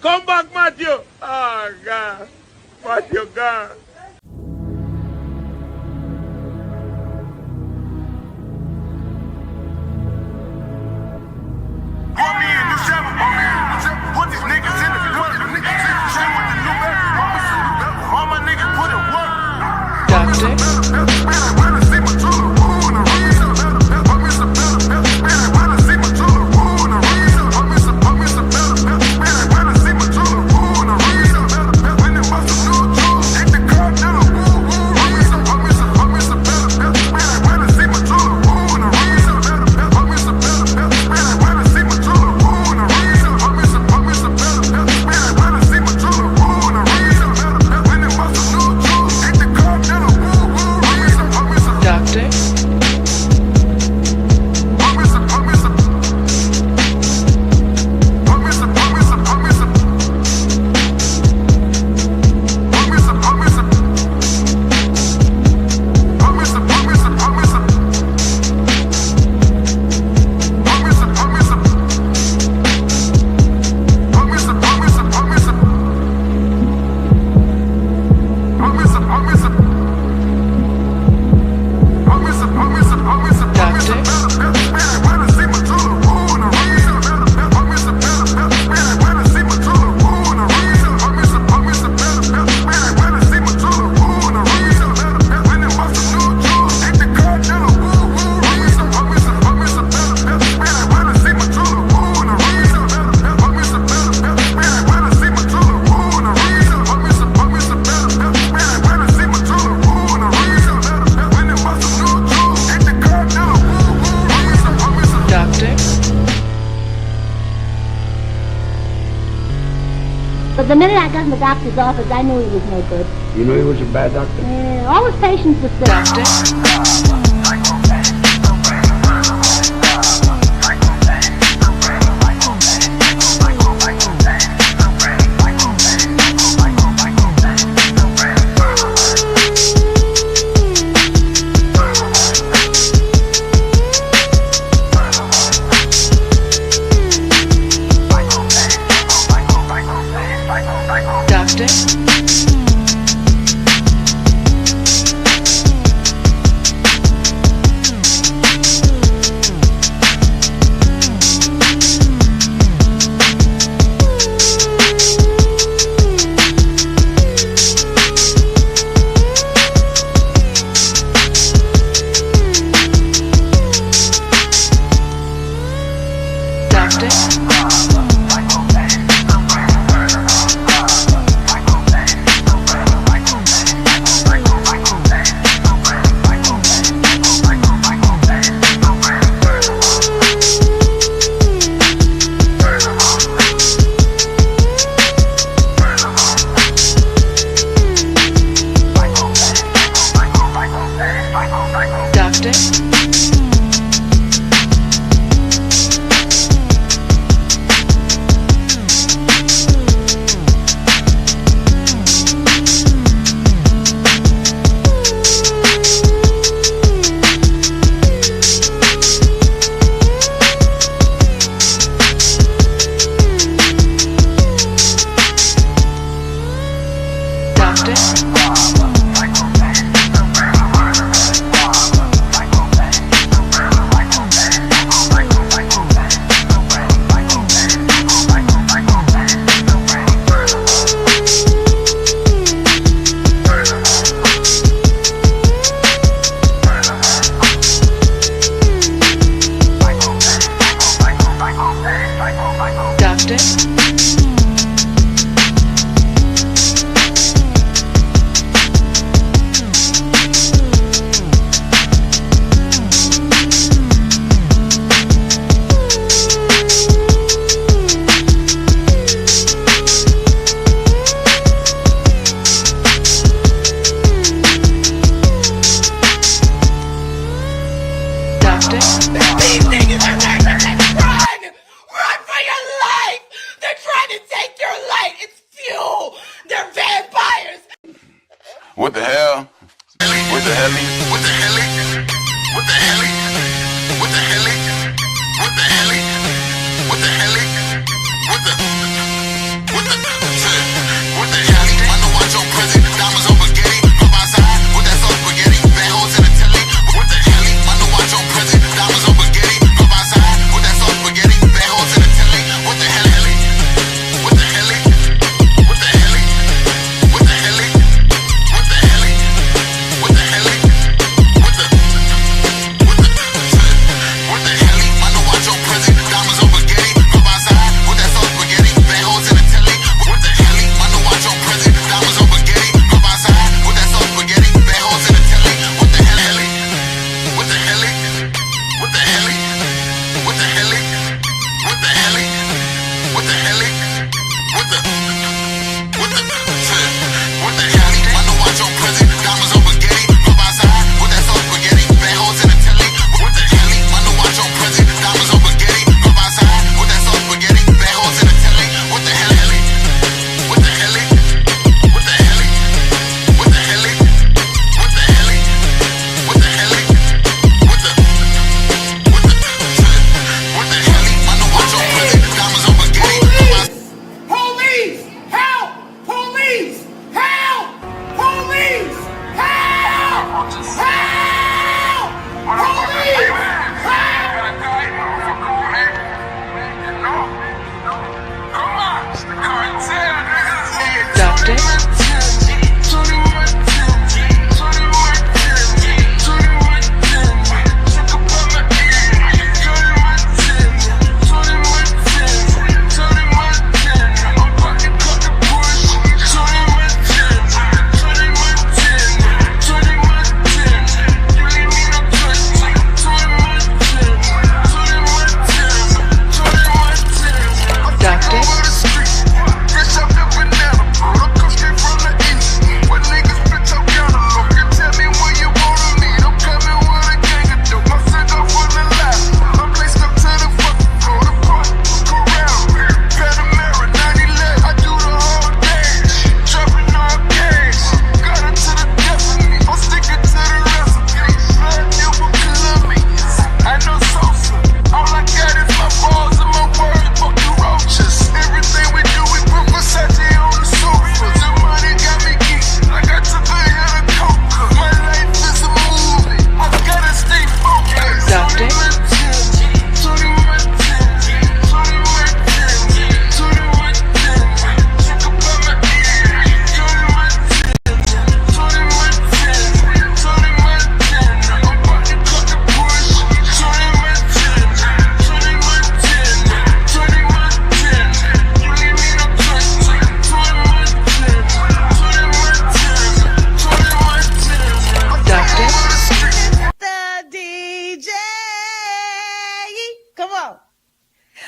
Come back, Matthew. Oh, God. Matthew, God. Put these niggas in the front. The niggas in the shit with the new belt. All my niggas put in work. Duct Tapes. But the minute I got in the doctor's office, I knew he was no good. You knew he was a bad doctor? Yeah, all his patients were sick. Doctor. What the hell? What the hell? What the hell? What the hell? What the hell? What the hell? What the hell? What the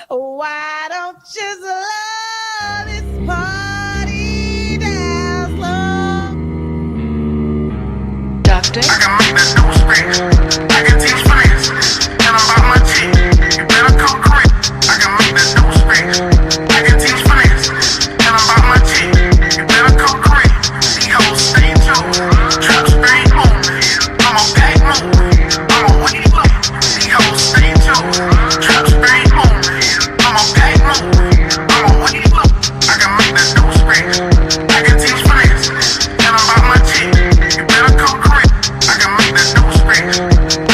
Why don't you slow this party down slow? Duct Tapes. I can make that dope space. I can teach finesse. And I'm about my chick. You better come quick. I can make that dope space. I can teach finesse. And I'm about my chick. You better come quick. These hoes stay joke. Trap stay moving. I'm a pack moving. I'm a weed loop. These hoes stay joke. Trap stay moving. I'm a pack moving. I'm a weed loop. I can make that dope space. I can teach finesse. And I'm about my chick. You better come quick. I can make that dope space.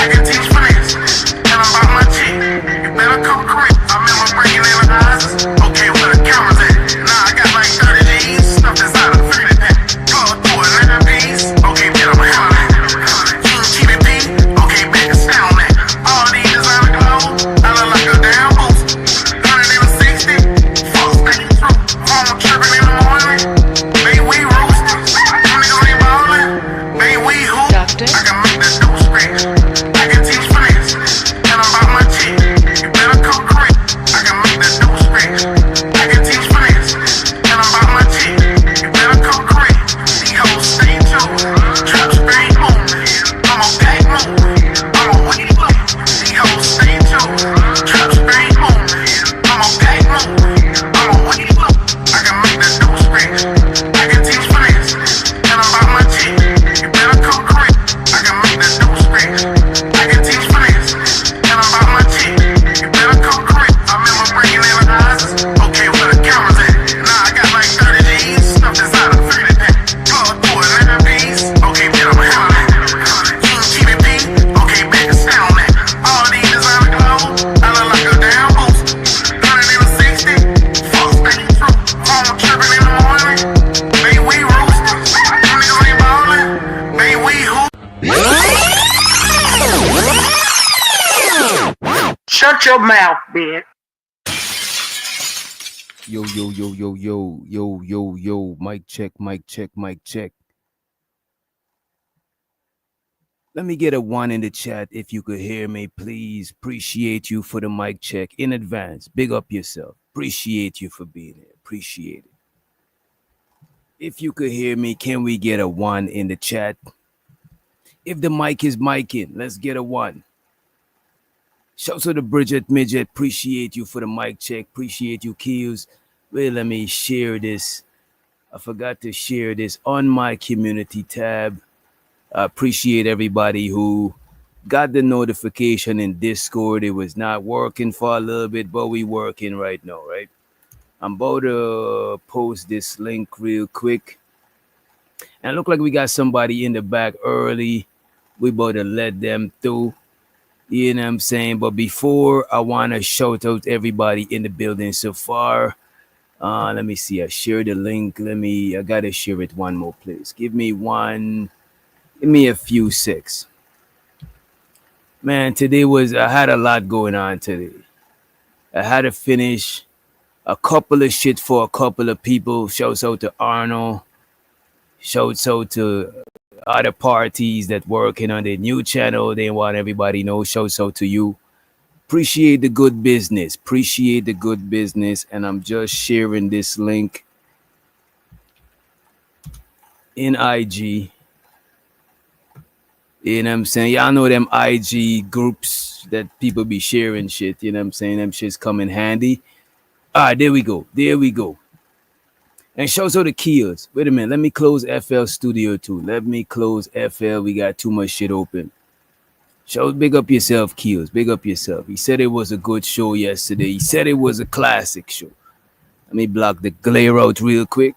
Shut your mouth, bitch. Yo, yo, yo, yo, yo, yo, yo, yo. Mic check, mic check, mic check. Let me get a one in the chat if you could hear me, please. Appreciate you for the mic check in advance. Big up yourself. Appreciate you for being here. Appreciate it. If you could hear me, can we get a one in the chat? If the mic is micing, let's get a one. Shouts to the Bridget Midget. Appreciate you for the mic check. Appreciate you, Keels. Wait, let me share this. I forgot to share this on my community tab. I appreciate everybody who got the notification in Discord. It was not working for a little bit, but we working right now, right? I'm about to post this link real quick. And it look like we got somebody in the back early. We about to let them through. You know what I'm saying? But before, I want to shout out everybody in the building so far. Let me see. I shared the link. I got to share it one more, please. Give me a few secs. Man, I had a lot going on today. I had to finish a couple of shit for a couple of people. Shouts out to Arnold. Shouts out to other parties that working on their new channel. They want everybody know. Shouts out to you. Appreciate the good business. Appreciate the good business. And I'm just sharing this link in IG. You know what I'm saying? Y'all know them IG groups that people be sharing shit. You know what I'm saying? Them shit's come in handy. All right, there we go. There we go. And shouts out to Keels. Wait a minute. Let me close FL Studio too. Let me close FL. We got too much shit open. Big up yourself, Keels. Big up yourself. He said it was a good show yesterday. He said it was a classic show. Let me block the glare out real quick.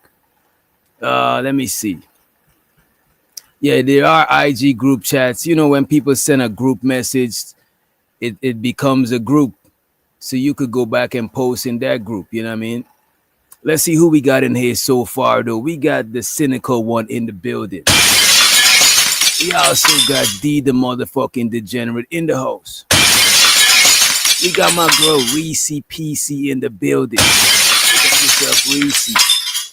Let me see. Yeah, there are IG group chats. You know, when people send a group message, it becomes a group. So you could go back and post in that group. You know what I mean? Let's see who we got in here so far, though. We got the cynical one in the building. We also got D, the motherfucking degenerate, in the house. We got my girl Reese PC in the building. Look at yourself, Reese.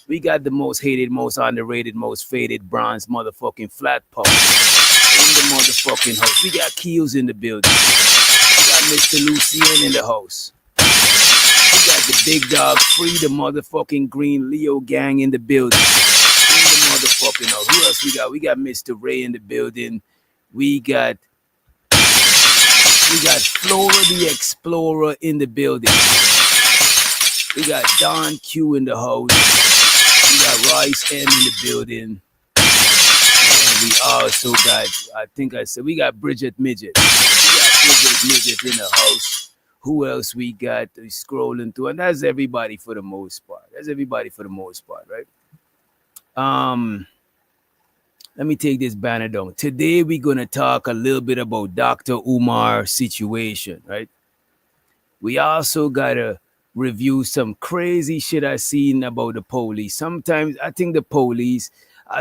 We got the most hated, most underrated, most faded bronze motherfucking flat pop in the motherfucking house. We got Keels in the building. We got Mr. Lucien in the house. We got the big dog Free, the motherfucking Green Leo gang in the building. In the motherfucking house. Who else we got? We got Mr. Ray in the building. We got Flora the Explorer in the building. We got Don Q in the house. We got Rice M in the building. And we also got, we got Bridget Midget. We got Bridget Midget in the house. Who else we got? Scrolling through. And that's everybody for the most part. Right? Let me take this banner down. Today we're gonna talk a little bit about Dr. Umar's situation, right? We also gotta review some crazy shit I seen about the police. Sometimes I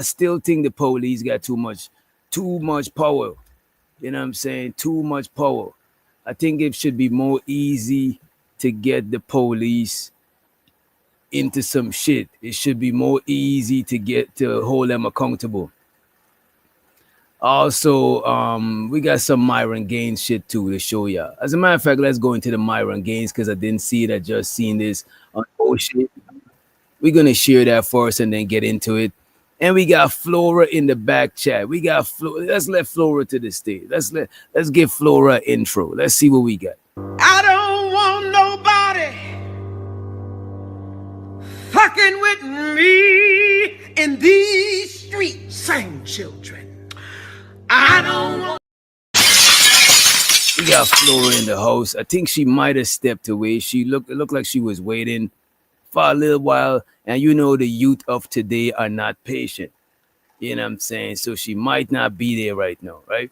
still think the police got too much power. You know what I'm saying? Too much power. I think it should be more easy to get the police into some shit. It should be more easy to hold them accountable. Also, we got some Myron Gaines shit too to show y'all. As a matter of fact, let's go into the Myron Gaines because I didn't see it. I just seen this on shit. We're gonna share that first and then get into it. And we got Flora in the back chat. We got Flora. Let's let Flora to the stage. Let's give Flora an intro. Let's see what we got. I don't want nobody fucking with me in these streets. Sing, children. I don't want. We got Flora in the house. I think she might have stepped away. It looked like she was waiting for a little while. And you know the youth of today are not patient. You know what I'm saying? So she might not be there right now, right?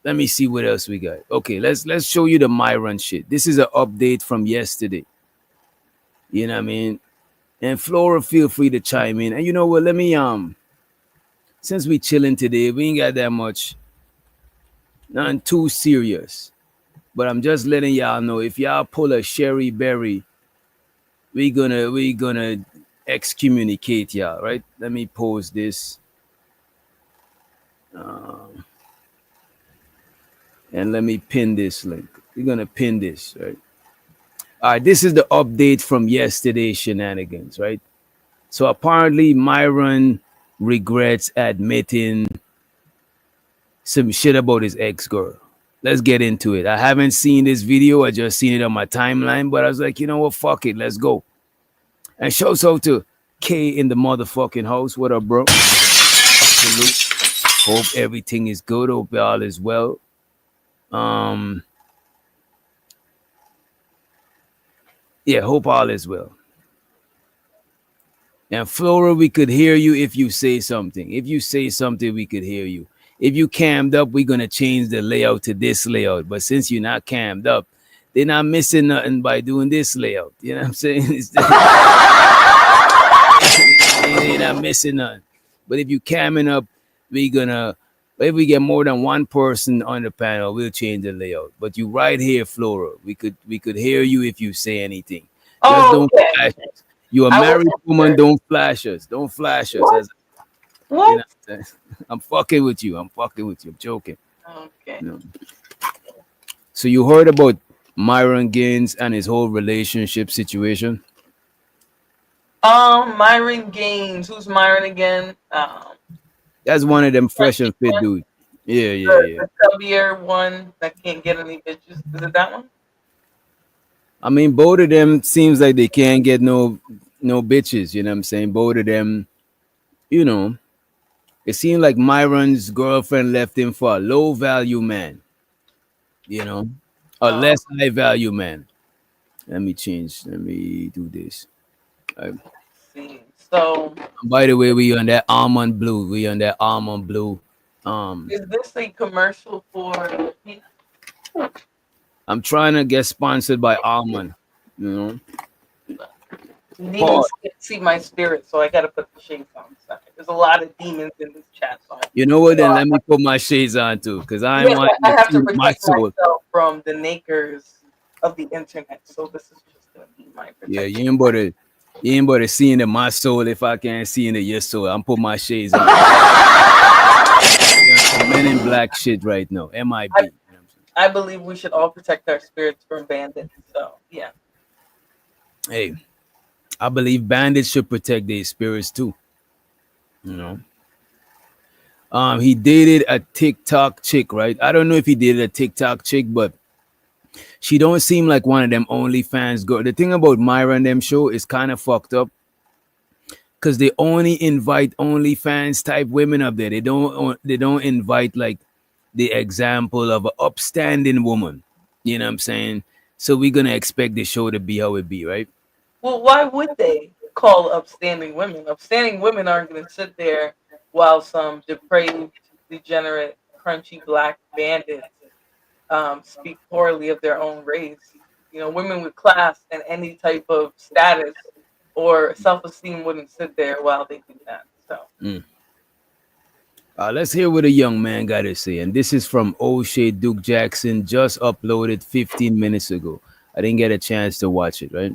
Let me see what else we got. Okay, let's show you the Myron shit. This is an update from yesterday. You know what I mean? And Flora, feel free to chime in. And you know what? Let me since we chilling today, we ain't got that much. Nothing too serious. But I'm just letting y'all know if y'all pull a Sherry Berry, we gonna excommunicate y'all, right? Let me pose this. And let me pin this link. We're gonna pin this, right? All right, this is the update from yesterday's shenanigans, right? So apparently Myron regrets admitting some shit about his ex-girl. Let's get into it. I haven't seen this video, I just seen it on my timeline, but I was like, you know what, fuck it, let's go. And shouts out to K in the motherfucking house. What up, bro? Salute. Hope everything is good. Hope all is well. Yeah, hope all is well. And Flora, we could hear you if you say something. If you say something, we could hear you. If you cammed up, we're gonna change the layout to this layout. But since you're not cammed up, they're not missing nothing by doing this layout. You know what I'm saying? They're not missing nothing. But if you camming up, we gonna if we get more than one person on the panel, we'll change the layout. But you right here, Flora. We could hear you if you say anything. Just don't flash us. You a married woman, don't flash us. Don't flash us. What? You know, I'm fucking with you. I'm joking. Okay. No. So you heard about Myron Gaines and his whole relationship situation? Myron Gaines. Who's Myron again? That's one of them fresh and fit dudes. Yeah. The chubbier one that can't get any bitches. Is it that one? I mean, both of them seems like they can't get no bitches. You know what I'm saying? Both of them, you know, it seemed like Myron's girlfriend left him for a low value man. You know, a less high value man. Let me do this. See. So By the way, we on that almond blue. Is this a commercial for? I'm trying to get sponsored by Almond. You know. Demons can't see my spirit, so I gotta put the shades on. There's a lot of demons in this chat. So You know what? Then let me put my shades on too, because I want I have to to see my protect soul. myself from the nakers of the internet. So this is just gonna be my protection. Yeah, you ain't about to see into my soul if I can't see into your soul. I'm putting my shades on. Men in black shit right now. MIB. I believe we should all protect our spirits from bandits. So yeah. Hey, I believe bandits should protect their spirits too. You know. He dated a TikTok chick, right? I don't know if he dated a TikTok chick, but she don't seem like one of them OnlyFans girl. The thing about Myra and them show is kind of fucked up because they only invite OnlyFans type women up there. They don't invite like the example of an upstanding woman. You know what I'm saying? So we're gonna expect the show to be how it be, right? Well, why would they call upstanding women? Upstanding women aren't going to sit there while some depraved, degenerate, crunchy black bandits speak poorly of their own race. You know, women with class and any type of status or self-esteem wouldn't sit there while they do that. So. Let's hear what a young man got to say. And this is from O'Shea Duke Jackson, just uploaded 15 minutes ago. I didn't get a chance to watch it, right?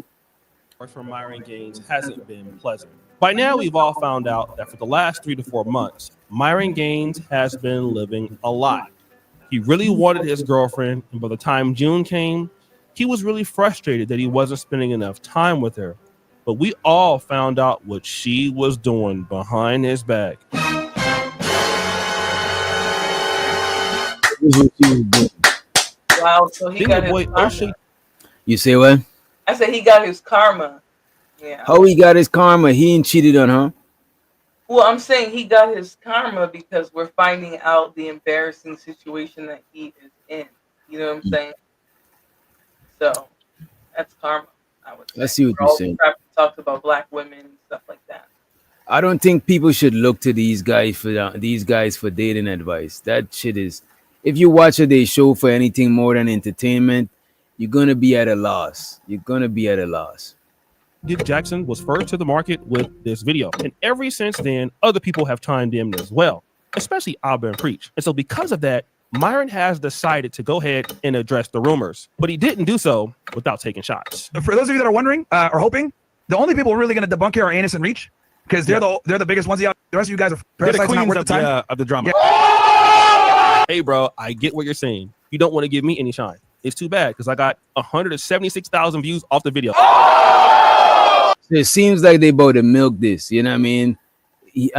For Myron Gaines hasn't been pleasant. By now, we've all found out that for the last 3 to 4 months, Myron Gaines has been living a lie. He really wanted his girlfriend, and by the time June came, he was really frustrated that he wasn't spending enough time with her. But we all found out what she was doing behind his back. Wow, so he got his karma. You say what? I said he got his karma. Yeah. How he got his karma? He ain't cheated on her. Well, I'm saying he got his karma because we're finding out the embarrassing situation that he is in. You know what I'm saying? So that's karma, I would say. I see what you're saying. Talks about black women and stuff like that. I don't think people should look to these guys for dating advice. That shit is, if you watch a day show for anything more than entertainment, you're gonna be at a loss. Duke Jackson was first to the market with this video, and ever since then, other people have chimed in as well, especially Abba and Preach. And so because of that, Myron has decided to go ahead and address the rumors, but he didn't do so without taking shots. For those of you that are wondering or hoping, the only people we're really going to debunk here are Anus and Reach, because they're the biggest ones. The rest of you guys are parasites and not worth the time. Of the drama. Hey, bro, I get what you're saying. You don't want to give me any shine. It's too bad because I got 176,000 views off the video. It seems like they about to milk this, you know what I mean?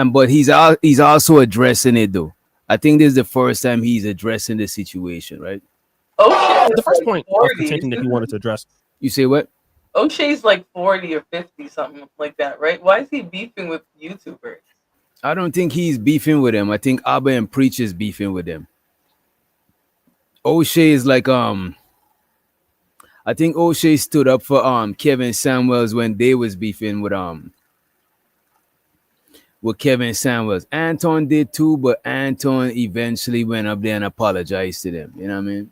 But he's also addressing it though. I think this is the first time he's addressing the situation, right? O'Shea The first like point of 40, contention that he wanted to address. You say what? O'Shea's like 40 or 50, something like that, right? Why is he beefing with YouTubers? I don't think he's beefing with them. I think Abba and Preach is beefing with them. O'Shea is like I think O'Shea stood up for Kevin Samuels when they was beefing with Kevin Samuels. Anton did too, but Anton eventually went up there and apologized to them. You know what I mean?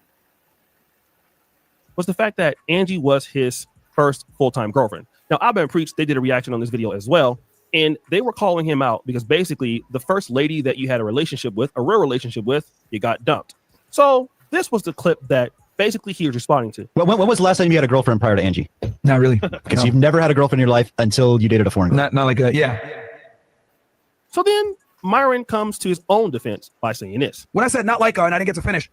Was the fact that Angie was his first full-time girlfriend. Now, Abba and Preach, they did a reaction on this video as well, and they were calling him out because basically the first lady that you had a relationship with, a real relationship with, you got dumped. So this was the clip that basically he was responding to. When was the last time you had a girlfriend prior to Angie? Not really. Because No. you've never had a girlfriend in your life until you dated a foreign girl. Not like a, yeah. So then Myron comes to his own defense by saying this. When I said not like her and I didn't get to finish,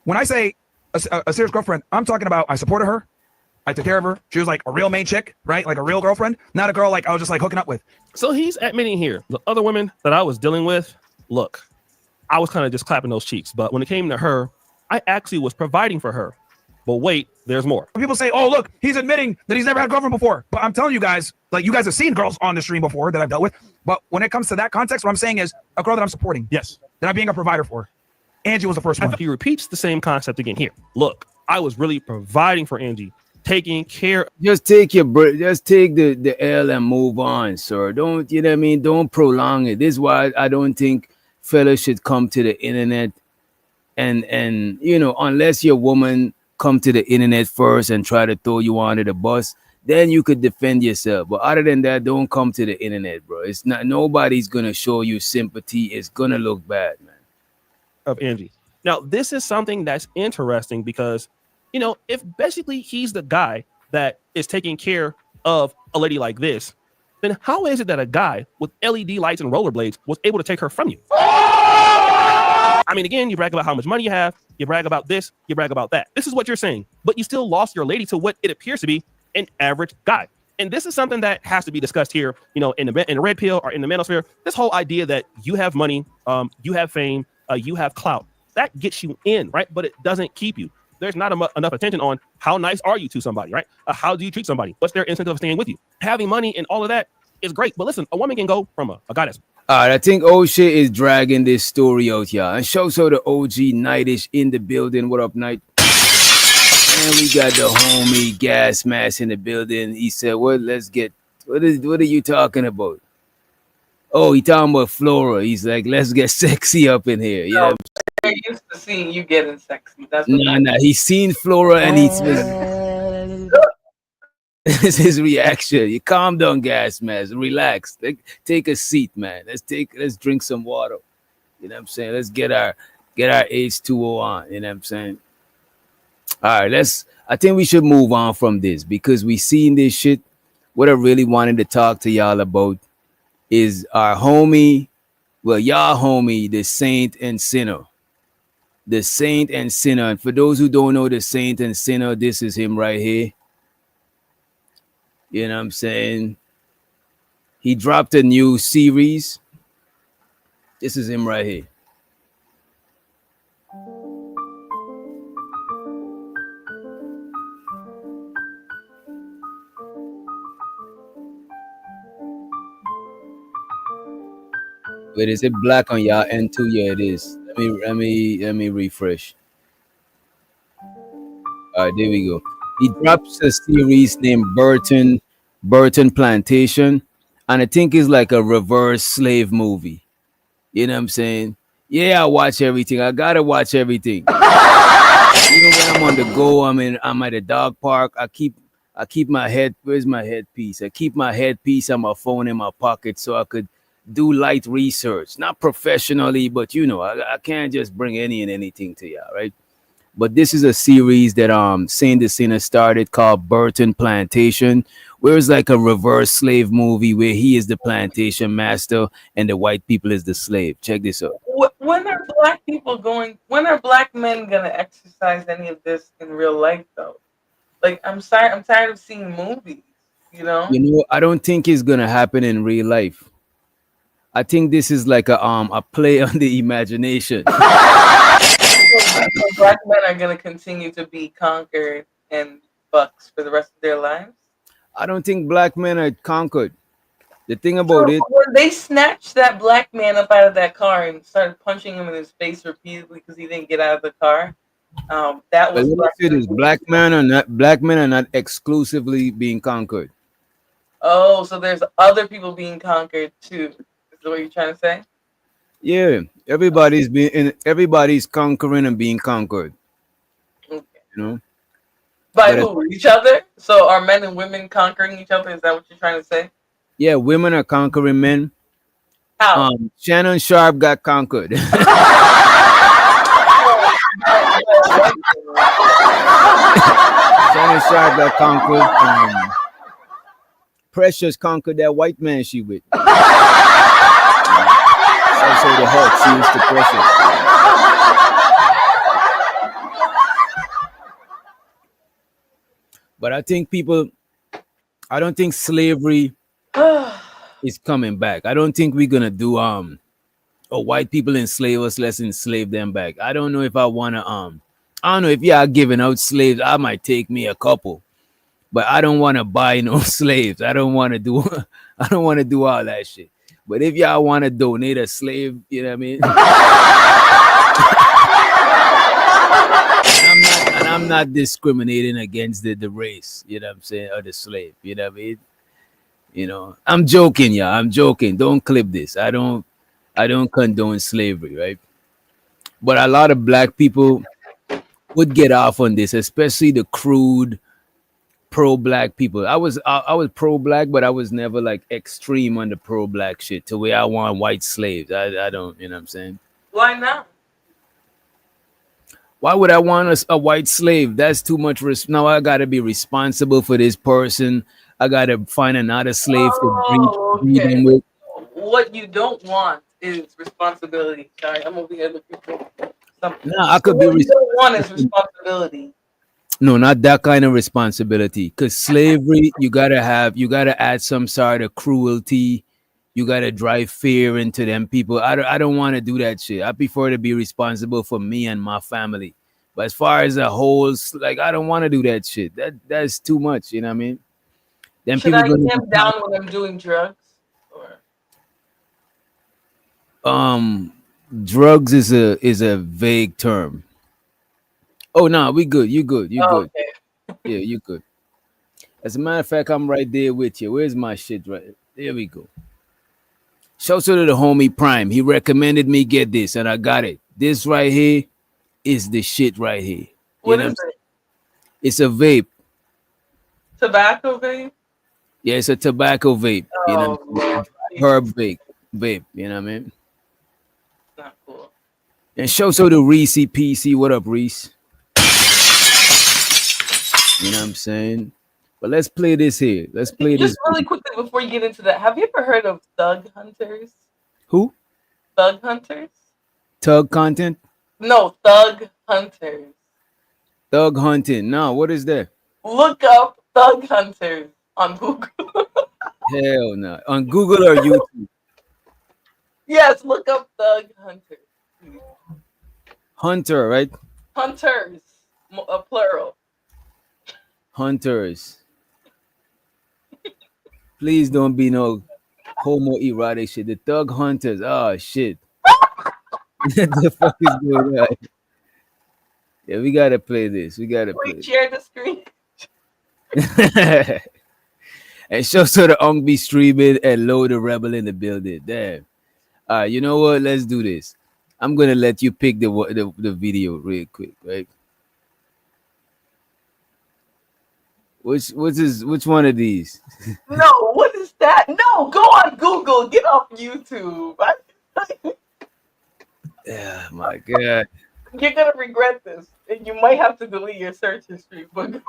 when I say a serious girlfriend, I'm talking about I supported her. I took care of her. She was like a real main chick, right? Like a real girlfriend, not a girl like I was just like hooking up with. So he's admitting here, the other women that I was dealing with, look, I was kind of just clapping those cheeks. But when it came to her, I actually was providing for her. But wait, there's more. People say, oh, look, he's admitting that he's never had a girlfriend before. But I'm telling you guys, like you guys have seen girls on the stream before that I've dealt with. But when it comes to that context, what I'm saying is a girl that I'm supporting. Yes. That I'm being a provider for. Angie was the first one. He repeats the same concept again here. Look, I was really providing for Angie, taking care. Just take the L and move on, sir. Don't, you know what I mean? Don't prolong it. This is why I don't think fellas should come to the internet and you know, unless your woman come to the internet first and try to throw you under the bus, then you could defend yourself. But other than that, don't come to the internet, bro. It's not, nobody's gonna show you sympathy. It's gonna look bad, man. Of Angie. Now, this is something that's interesting because, you know, if basically he's the guy that is taking care of a lady like this, then how is it that a guy with LED lights and rollerblades was able to take her from you? I mean, again, you brag about how much money you have, you brag about this, you brag about that. This is what you're saying, but you still lost your lady to what it appears to be an average guy. And this is something that has to be discussed here, you know, in the red pill or in the manosphere. This whole idea that you have money, you have fame, you have clout, that gets you in, right? But it doesn't keep you. There's not enough attention on how nice are you to somebody, right? How do you treat somebody? What's their incentive of staying with you? Having money and all of that is great. But listen, a woman can go from a guy that's... All right, I think O'Shea is dragging this story out, y'all. And shows out the OG Nightish in the building. What up, Night? And we got the homie Gas Mask in the building. He said, "What? Let's get. What are you talking about?" Oh, he talking about Flora. He's like, "Let's get sexy up in here." Yeah. No, they're used to seeing you getting sexy. That's what Nah. He's seen Flora and he's this is his reaction. You calm down, Gas Mask. Relax. Take a seat, man. Let's drink some water. You know what I'm saying? Let's get our H2O on. You know what I'm saying? All right, I think we should move on from this because we seen this shit. What I really wanted to talk to y'all about is our homie, well, y'all homie, the Saint and Sinner. The Saint and Sinner. And for those who don't know the Saint and Sinner, this is him right here. You know what I'm saying? He dropped a new series. This is him right here. Wait, is it black on y'all end too? Yeah, it is. Let me refresh. All right, there we go. He drops a series named Burton Plantation, and I think it's like a reverse slave movie. You know what I'm saying? Yeah, I watch everything. I gotta watch everything. Even when I'm on the go, I'm at a dog park. I keep my head. Where's my headpiece? I keep my headpiece and my phone in my pocket so I could do light research, not professionally, but you know, I can't just bring any and anything to y'all, right? But this is a series that Saint the Sinner started called Burton Plantation, where it's like a reverse slave movie where he is the plantation master and the white people is the slave. Check this out. When are black people going? When are black men gonna exercise any of this in real life, though? Like, I'm sorry, I'm tired of seeing movies. You know, You know, I don't think it's gonna happen in real life. I think this is like a play on the imagination. so black men are gonna continue to be conquered and bucks for the rest of their lives. I don't think black men are conquered. The thing So about it, when they snatched that black man up out of that car and started punching him in his face repeatedly because he didn't get out of the car, that but was let me say this: black men are not exclusively being conquered. Oh, so there's other people being conquered too. Is that what you're trying to say? Yeah, everybody's conquering and being conquered. Okay. You know, By but who? Each other? So are men and women conquering each other? Is that what you're trying to say? yeah, women are conquering men. How? Shannon Sharp got conquered. Shannon Sharp got conquered. Precious conquered that white man she with. So the heart, she was the Precious. But I don't think slavery is coming back. I don't think we're gonna do white people enslave us, let's enslave them back. I don't know if I wanna I don't know if y'all giving out slaves. I might take me a couple, but I don't want to buy no slaves. I don't want to do all that shit. But if y'all want to donate a slave, you know what I mean? And I'm not discriminating against the race, you know what I'm saying, or the slave, you know what I mean? You know, I'm joking, y'all. I'm joking. Don't clip this. I don't condone slavery, right? But a lot of black people would get off on this, especially the crude pro-black people. I was pro-black, but I was never like extreme on the pro-black shit to where I want white slaves. I don't, you know what I'm saying? Why not? Why would I want a white slave? That's too much risk. Now I gotta be responsible for this person. I gotta find another slave to breed Okay. in with. What you don't want is responsibility. Sorry, I'm over here looking for something. No, I could be What you don't want is responsibility. No, not that kind of responsibility. Because slavery, you gotta add some sort of cruelty. You gotta drive fear into them people. I don't want to do that shit. I prefer to be responsible for me and my family. But as far as a whole, like I don't want to do that shit. That's too much. You know what I mean? Then Should people I gonna tamp down when I'm doing drugs? Or drugs is a vague term. Oh no, we good. You good. You good. okay. Yeah, you good. As a matter of fact, I'm right there with you. Where's my shit? Right there we go. Shouts out to the homie Prime. He recommended me get this, and I got it. This right here is the shit right here. You What know is what I'm it? It's a vape. Tobacco vape? Yeah, it's a tobacco vape. You know, Oh, Lord. herb vape. You know what I mean? Not cool. And shouts out to Reese PC. What up, Reese? You know what I'm saying? But let's play this here. Let's play Just this. really quickly before you get into that, have you ever heard of thug hunters? Who? Thug hunters? Tug content? No, thug hunters. Thug hunting. No, what is that? Look up thug hunters on Google. Hell no. On Google or YouTube? Yes, look up thug hunters. Hunter, right? Hunters, plural. Hunters. Please don't be no homoerotic shit. The thug hunters. Oh shit. What the fuck is going on? Yeah, we gotta play this. We gotta play Wait, share the screen. this. And show so the Ong be streaming and load the rebel in the building. Damn. All right, you know what? Let's do this. I'm gonna let you pick the video real quick, right? Which one of these? No, what is that? No, go on Google. Get off YouTube. Yeah, my God. You're gonna regret this, and you might have to delete your search history. But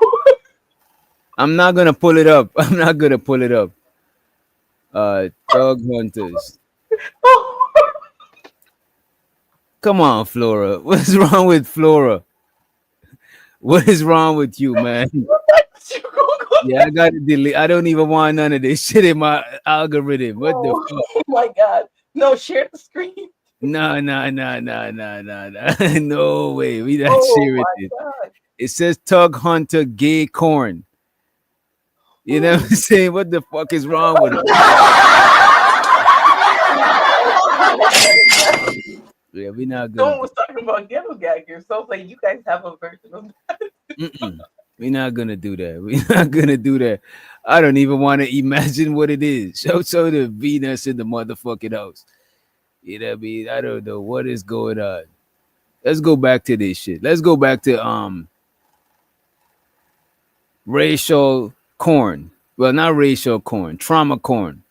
I'm not gonna pull it up. I'm not gonna pull it up. Dog hunters. Come on, Flora. What's wrong with Flora? What is wrong with you, man? Yeah, I gotta delete. I don't even want none of this shit in my algorithm. What the fuck? oh my god, no! Share the screen. No. No way. We not sharing it. God. It says Tug Hunter Gay Corn. You know what I'm saying? What the fuck is wrong with it? Yeah, we not good. Someone was talking about ghetto gaggers, so I was like, you guys have a version of that. We're not gonna do that. We're not gonna do that. I don't even want to imagine what it is. Show the Venus in the motherfucking house. You know what I mean? I don't know what is going on. Let's go back to this shit. Let's go back to racial corn. Well, not racial corn, trauma corn.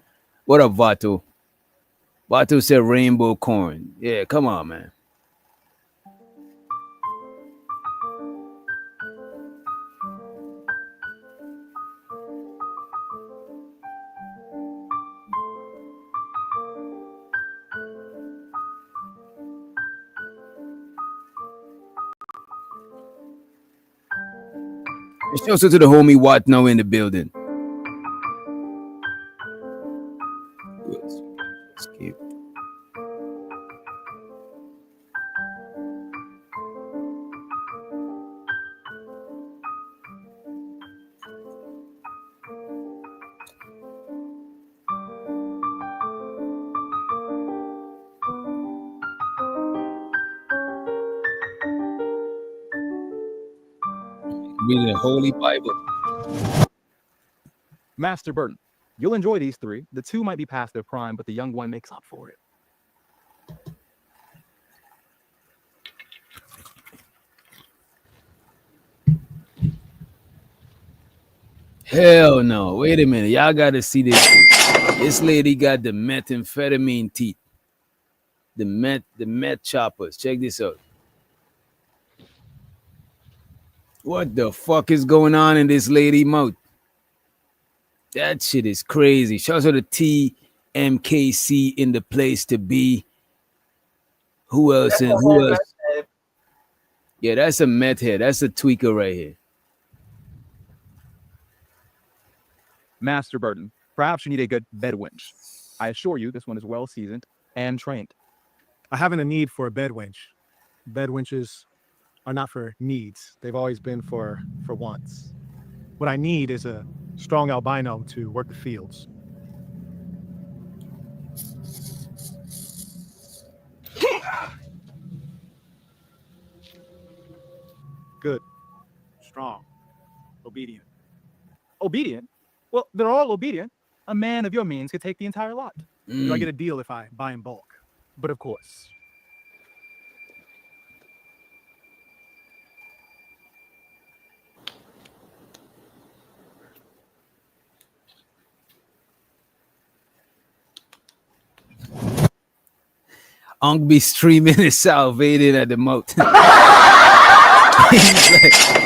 What up, Vato? Vato said rainbow corn. Yeah, come on, man. Shout out to the homie Watt now in the building. Escape. Reading the Holy Bible. Master Burton. You'll enjoy these three. The two might be past their prime, but the young one makes up for it. Hell no. Wait a minute. Y'all gotta see this shit. This lady got the methamphetamine teeth. The meth choppers. Check this out. What the fuck is going on in this lady mouth? That shit is crazy. Shout out to TMKC in the place to be. Who else? Who else? Yeah, that's a meth head. That's a tweaker right here. Master Burton, perhaps you need a good bed winch. I assure you this one is well seasoned and trained. I haven't a need for a bed winch. Bed winches are not for needs. They've always been for wants. What I need is a strong albino to work the fields. Good. Strong. Obedient. Obedient? Well, they're all obedient. A man of your means could take the entire lot. Do I get a deal if I buy in bulk? But of course. Unk be streaming and salvating at the moat.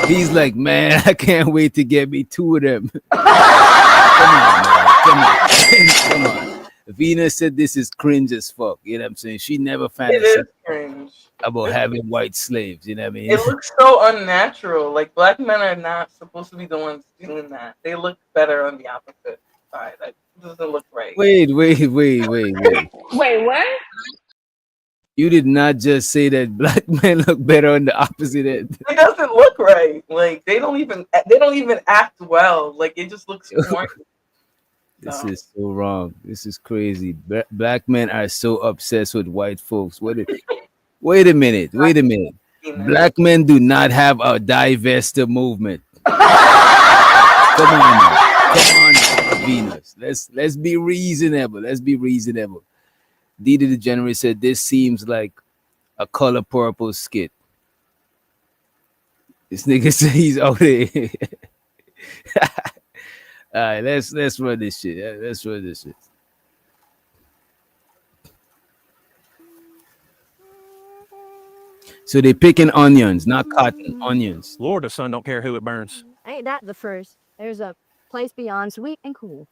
he's like, man, I can't wait to get me two of them. Come on, man. Come on. Venus said this is cringe as fuck. You know what I'm saying? She never fantasized about having white slaves. You know what I mean? It looks so unnatural. Like, black men are not supposed to be the ones doing that. They look better on the opposite side. That doesn't look right. Wait. Wait, what? You did not just say that black men look better on the opposite end. It doesn't look right. Like they don't even act well. Like it just looks corny. This is so wrong. This is crazy. Black men are so obsessed with white folks. Wait a minute. Black men do not have a divester movement. Come on, Venus. Let's be reasonable. Didi the Degenerate said this seems like a Color Purple skit. This nigga said he's out there. All right, let's run this shit. Let's run this shit. So they're picking onions, not cotton, onions. Lord, the sun don't care who it burns. Ain't that the first? There's a place beyond sweet and cool.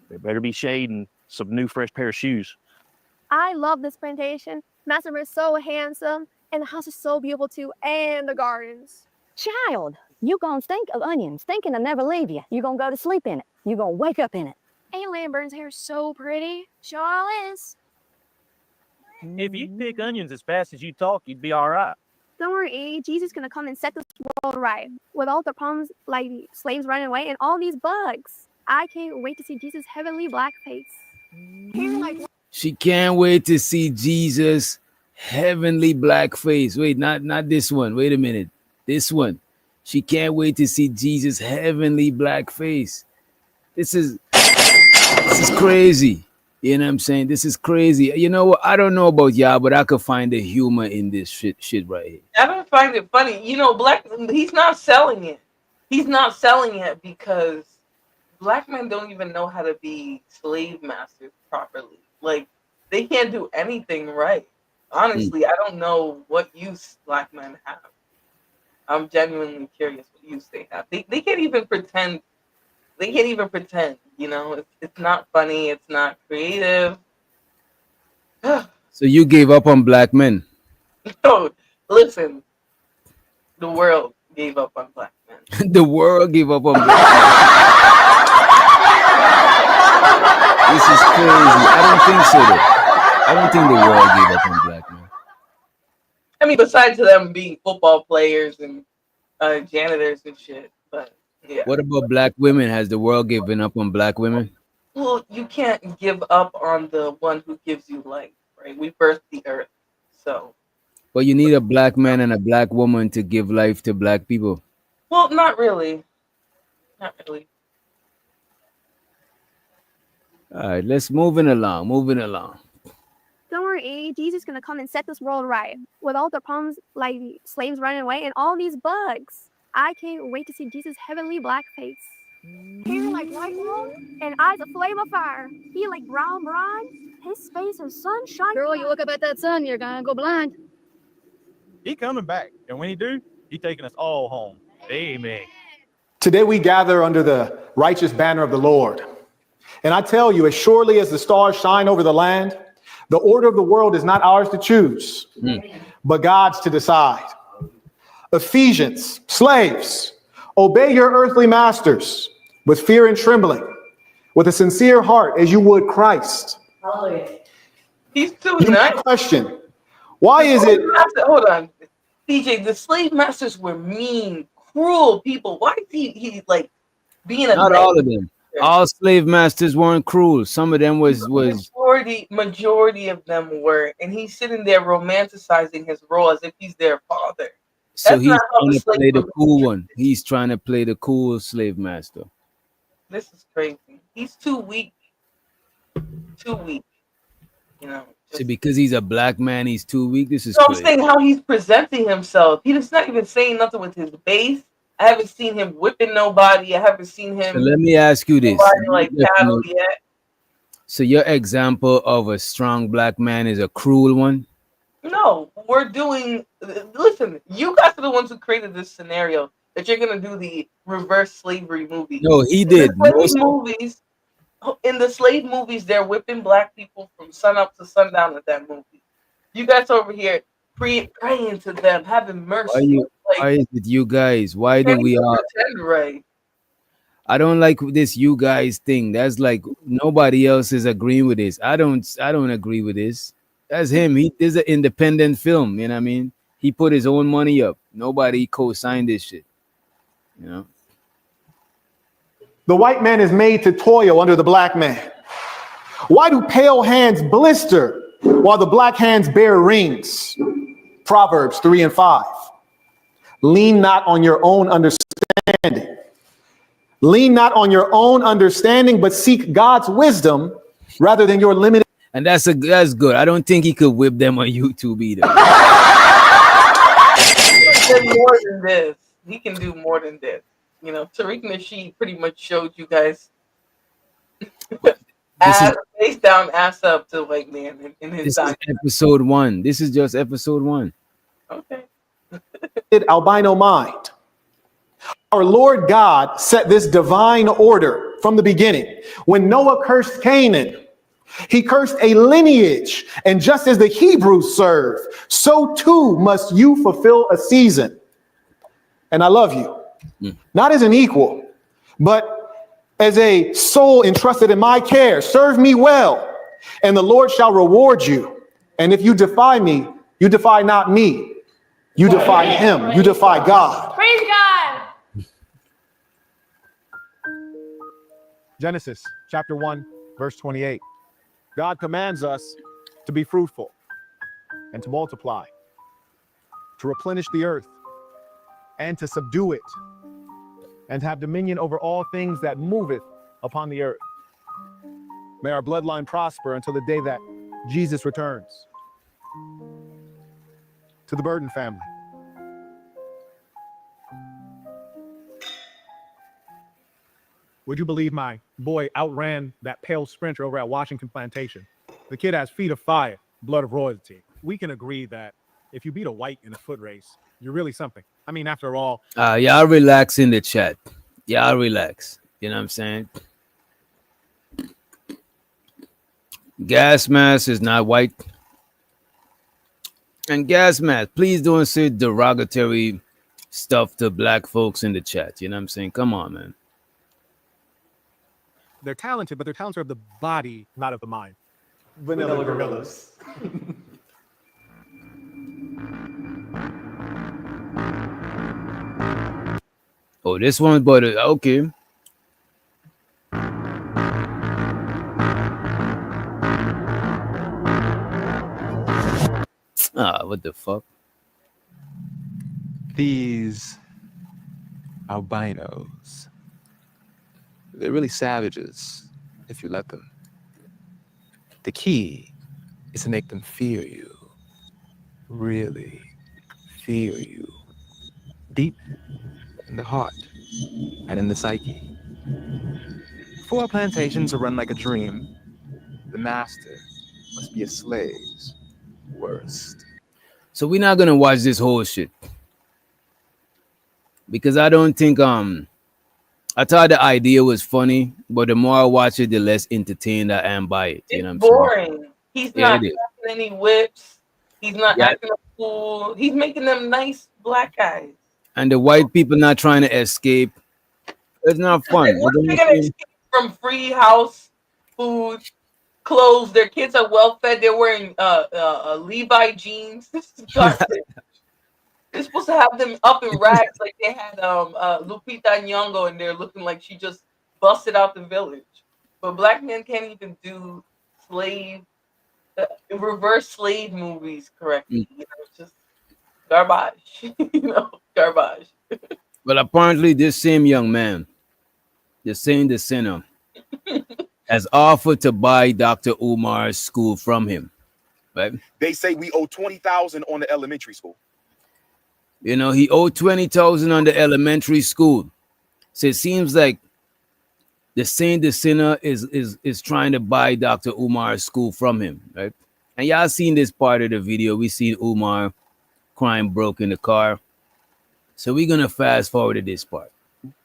There better be shade and some new fresh pair of shoes. I love this plantation. Master is so handsome, and the house is so beautiful too, and the gardens. Child, you gonna think of onions, thinking I'll never leave you. You gonna go to sleep in it. You gonna wake up in it. Aunt Lamburn's hair is so pretty. Sure all is. If you pick onions as fast as you talk, you'd be all right. Don't worry, Jesus is gonna come and set this world right. With all the problems like slaves running away and all these bugs. I can't wait to see Jesus' heavenly black face. She can't wait to see Jesus' heavenly black face. Wait, not this one. Wait a minute. This one. She can't wait to see Jesus' heavenly black face. This is crazy. You know what I'm saying? This is crazy. You know what? I don't know about y'all, but I could find the humor in this shit right here. I don't find it funny. You know, he's not selling it. He's not selling it because black men don't even know how to be slave masters properly. Like, they can't do anything right. Honestly, I don't know what use black men have. I'm genuinely curious what use they have. They can't even pretend. They can't even pretend, you know? It's not funny. It's not creative. So you gave up on black men? No, listen. The world gave up on black men. The world gave up on black men. This is crazy. I don't think so, though. I don't think the world gave up on black men. I mean, besides them being football players and janitors and shit, but yeah. What about black women? Has the world given up on black women? Well, you can't give up on the one who gives you life, right? We birthed the earth, so. But you need a black man and a black woman to give life to black people. Well, not really. Not really. All right, let's moving along. Don't worry, Jesus is gonna come and set this world right. With all the problems like slaves running away and all these bugs. I can't wait to see Jesus' heavenly black face. Hair like white wool and eyes of flame of fire. He like brown bronze. His face is sunshine. Girl, you look up at that sun, you're gonna go blind. He coming back, and when he do, he taking us all home. Amen. Today we gather under the righteous banner of the Lord. And I tell you, as surely as the stars shine over the land, the order of the world is not ours to choose, but God's to decide. Ephesians, slaves, obey your earthly masters with fear and trembling, with a sincere heart as you would Christ. He's too nice. Question, why is it... Hold on. DJ, the slave masters were mean, cruel people. Why is he like being a... Not all of them. All slave masters weren't cruel. Some of them was majority of them were, and he's sitting there romanticizing his role as if he's their father. So he's trying to play the cool one. He's trying to play the cool slave master. This is crazy. He's too weak. Too weak. You know. So because he's a black man, he's too weak. This is So I'm crazy. saying how he's presenting himself. He's not even saying nothing with his base. I haven't seen him whipping nobody. I haven't seen him. So let me ask you this. Like cattle yet. So your example of a strong black man is a cruel one? No, we're doing. Listen, you guys are the ones who created this scenario that you're gonna do the reverse slavery movie. No, he did. In the slave movies, they're whipping black people from sun up to sundown at that movie. You guys over here praying to them, having mercy. Why is it you guys? Why do we all? Right. I don't like this you guys thing. That's like nobody else is agreeing with this. I don't agree with this. That's him. This is an independent film. You know what I mean? He put his own money up. Nobody co-signed this shit. You know? The white man is made to toil under the black man. Why do pale hands blister while the black hands bear rings? Proverbs 3:5. Lean not on your own understanding. Lean not on your own understanding, but seek God's wisdom rather than your limited. And that's good. I don't think he could whip them on YouTube either. He can do more than this. He can do more than this. You know, Tariq Nasheed pretty much showed you guys Face down, ass up to white man in his This is document. episode 1. This is just episode 1. Okay. Albino mind. Our Lord God set this divine order from the beginning. When Noah cursed Canaan, he cursed a lineage. And just as the Hebrews serve, so too must you fulfill a season. And I love you, not as an equal, but as a soul entrusted in my care. Serve me well, and the Lord shall reward you. And if you defy me, you defy not me. You defy him. You defy God. Praise God. Genesis chapter 1, verse 28. God commands us to be fruitful and to multiply, to replenish the earth and to subdue it, and to have dominion over all things that moveth upon the earth. May our bloodline prosper until the day that Jesus returns. To the Burden family. Would you believe my boy outran that pale sprinter over at Washington Plantation? The kid has feet of fire, blood of royalty. We can agree that if you beat a white in a foot race, you're really something. I mean, after all. Y'all relax in the chat. Y'all relax. You know what I'm saying? Gas mask is not white. And gas mask, please don't say derogatory stuff to black folks in the chat. You know what I'm saying? Come on, man. They're talented, but they're talented of the body, not of the mind. Vanilla gorillas. Oh, this one, but okay. What the fuck? These albinos, they're really savages if you let them. The key is to make them fear you. Really fear you. Deep in the heart and in the psyche. For a plantation to run like a dream, the master must be a slave's worst. So we're not gonna watch this whole shit because I don't think I thought the idea was funny, but the more I watch it, the less entertained I am by it. You know what I'm Boring. saying? He's Yeah, not it is. having any whips. He's not Yeah. acting a fool. He's making them nice black guys. And the white people not trying to escape. It's not fun. What You are know they what I'm gonna saying? escape from? Free house, food, clothes. Their kids are well fed. They're wearing Levi jeans. This is disgusting. They're supposed to have them up in rags like they had Lupita Nyong'o in there looking like she just busted out the village. But black men can't even do reverse slave movies correctly. You know, it's just garbage. Garbage. Well, apparently this same young man, the sinner, has offered to buy Dr. Umar's school from him. Right? They say we owe $20,000 on the elementary school. You know, he owed $20,000 on the elementary school. So it seems like the sinner is trying to buy Dr. Umar's school from him, right? And y'all seen this part of the video. We seen Umar crying broke in the car. So we're gonna fast forward to this part.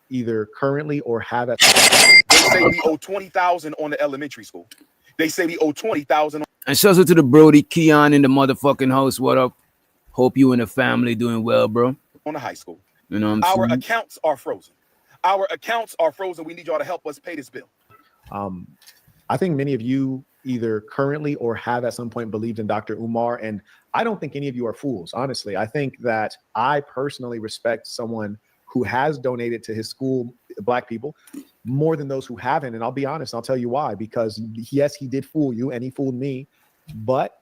Either currently or have at. They say we owe $20,000 on the elementary school. They say we owe $20,000. And shout out to the Brody Keon in the motherfucking house. What up? Hope you and the family doing well, bro. On the high school. You know what I'm Our saying? accounts are frozen. Our accounts are frozen. We need y'all to help us pay this bill. I think many of you either currently or have at some point believed in Dr. Umar, and I don't think any of you are fools, honestly. I think that I personally respect someone who has donated to his school, black people, more than those who haven't. And I'll be honest, I'll tell you why. Because yes, he did fool you and he fooled me, but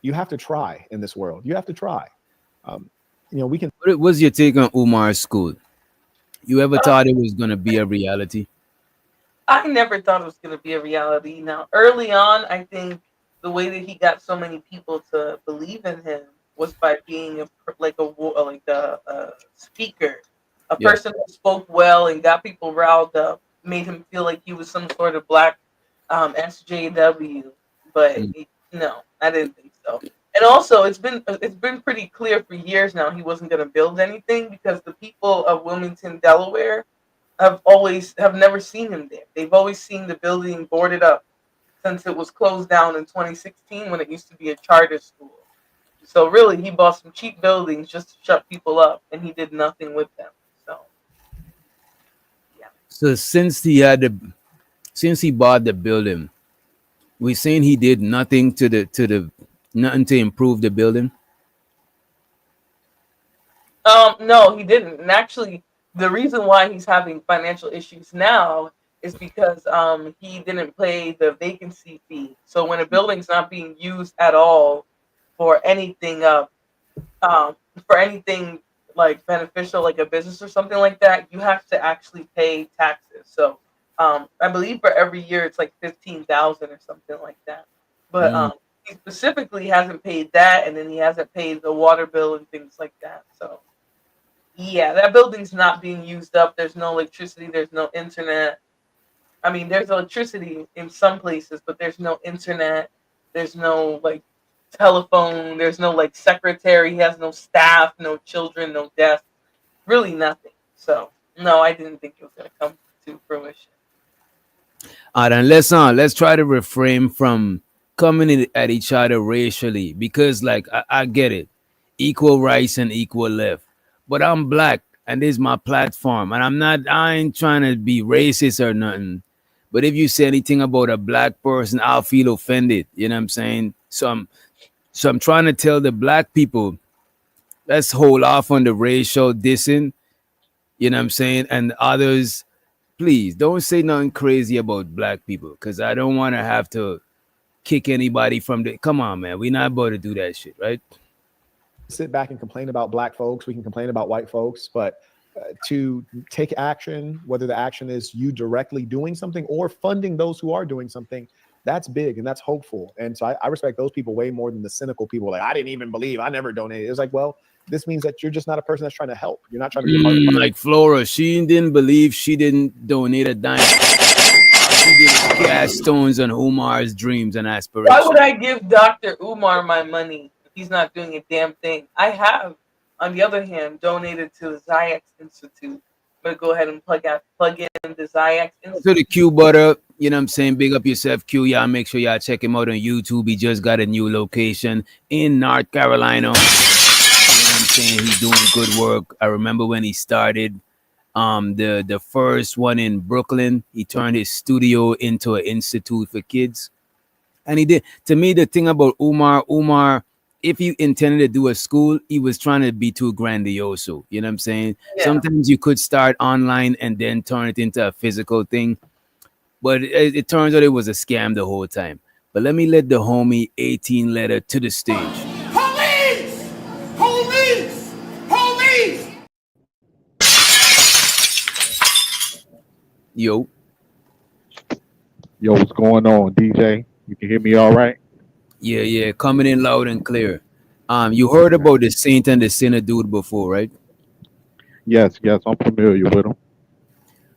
you have to try in this world. You have to try. We can. What was your take on Umar's school? You ever thought it was gonna be a reality? I never thought it was going to be a reality. Now, early on, I think the way that he got so many people to believe in him was by being a speaker, a person who spoke well and got people riled up, made him feel like he was some sort of black SJW, but Mm. no, I didn't think so. And also, it's been pretty clear for years now he wasn't going to build anything because the people of Wilmington, Delaware, have never seen him there. They've always seen the building boarded up since it was closed down in 2016 when it used to be a charter school. So really, he bought some cheap buildings just to shut people up, and he did nothing with them. So So since he bought the building, we saying he did nothing to the nothing to improve the building. no, he didn't. And actually, the reason why he's having financial issues now is because he didn't pay the vacancy fee. So when a building's not being used at all for anything for anything like beneficial, like a business or something like that, you have to actually pay taxes. So I believe for every year it's like 15,000 or something like that. But he specifically hasn't paid that, and then he hasn't paid the water bill and things like that. So yeah, that building's not being used up. There's no electricity. There's no internet. I mean, there's electricity in some places, but there's no internet. There's no like telephone. There's no like secretary. He has no staff, no children, no desk, really nothing. So no, I didn't think it was gonna come to fruition. All right, then let's try to refrain from coming at each other racially, because like I get it, equal rights and equal left, but I'm black and this is my platform, and I ain't trying to be racist or nothing. But if you say anything about a black person, I'll feel offended. You know what I'm saying? So I'm trying to tell the black people, let's hold off on the racial dissing. You know what I'm saying? And others, please don't say nothing crazy about black people, because I don't want to have to kick anybody from the. Come on, man. We're not about to do that shit, right? Sit back and complain about black folks. We can complain about white folks, but to take action, whether the action is you directly doing something or funding those who are doing something, that's big and that's hopeful. And so I respect those people way more than the cynical people. Like, I didn't even believe, I never donated. It's like, well, this means that you're just not a person that's trying to help. You're not trying to be a part of the Like Flora, she didn't believe, she didn't donate a dime. She didn't cast stones on Umar's dreams and aspirations. Why would I give Dr. Umar my money if he's not doing a damn thing? I have, on the other hand, donated to the Ziax Institute. I'm gonna go ahead and plug in the Ziax Institute. So the Q Butter, you know what I'm saying? Big up yourself, Q. Y'all make sure y'all check him out on YouTube. He just got a new location in North Carolina. You know what I'm saying? He's doing good work. I remember when he started the first one in Brooklyn, he turned his studio into an institute for kids. And he did. To me, the thing about Umar, if he intended to do a school, he was trying to be too grandiose. You know what I'm saying? Yeah. Sometimes you could start online and then turn it into a physical thing. But it turns out it was a scam the whole time. But let me let the homie 18 letter to the stage. Police! Police! Police! Yo, what's going on, DJ? You can hear me all right? Yeah, coming in loud and clear. You heard about the saint and the sinner dude before, right? Yes, I'm familiar with him.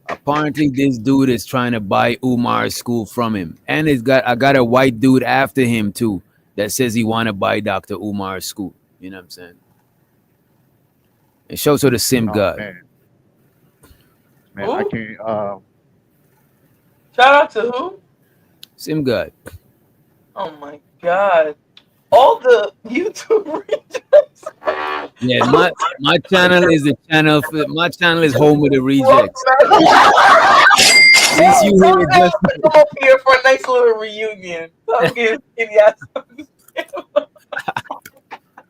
Apparently, this dude is trying to buy Umar's school from him, and I got a white dude after him too that says he want to buy Dr. Umar's school. You know what I'm saying? It shows to the sim god. Man, I can't. Shout out to who? Sim god. Oh my god! All the YouTube regions. Yeah, my channel is the channel. My channel is home with the rejects. Since you hear just come up here for a nice little reunion.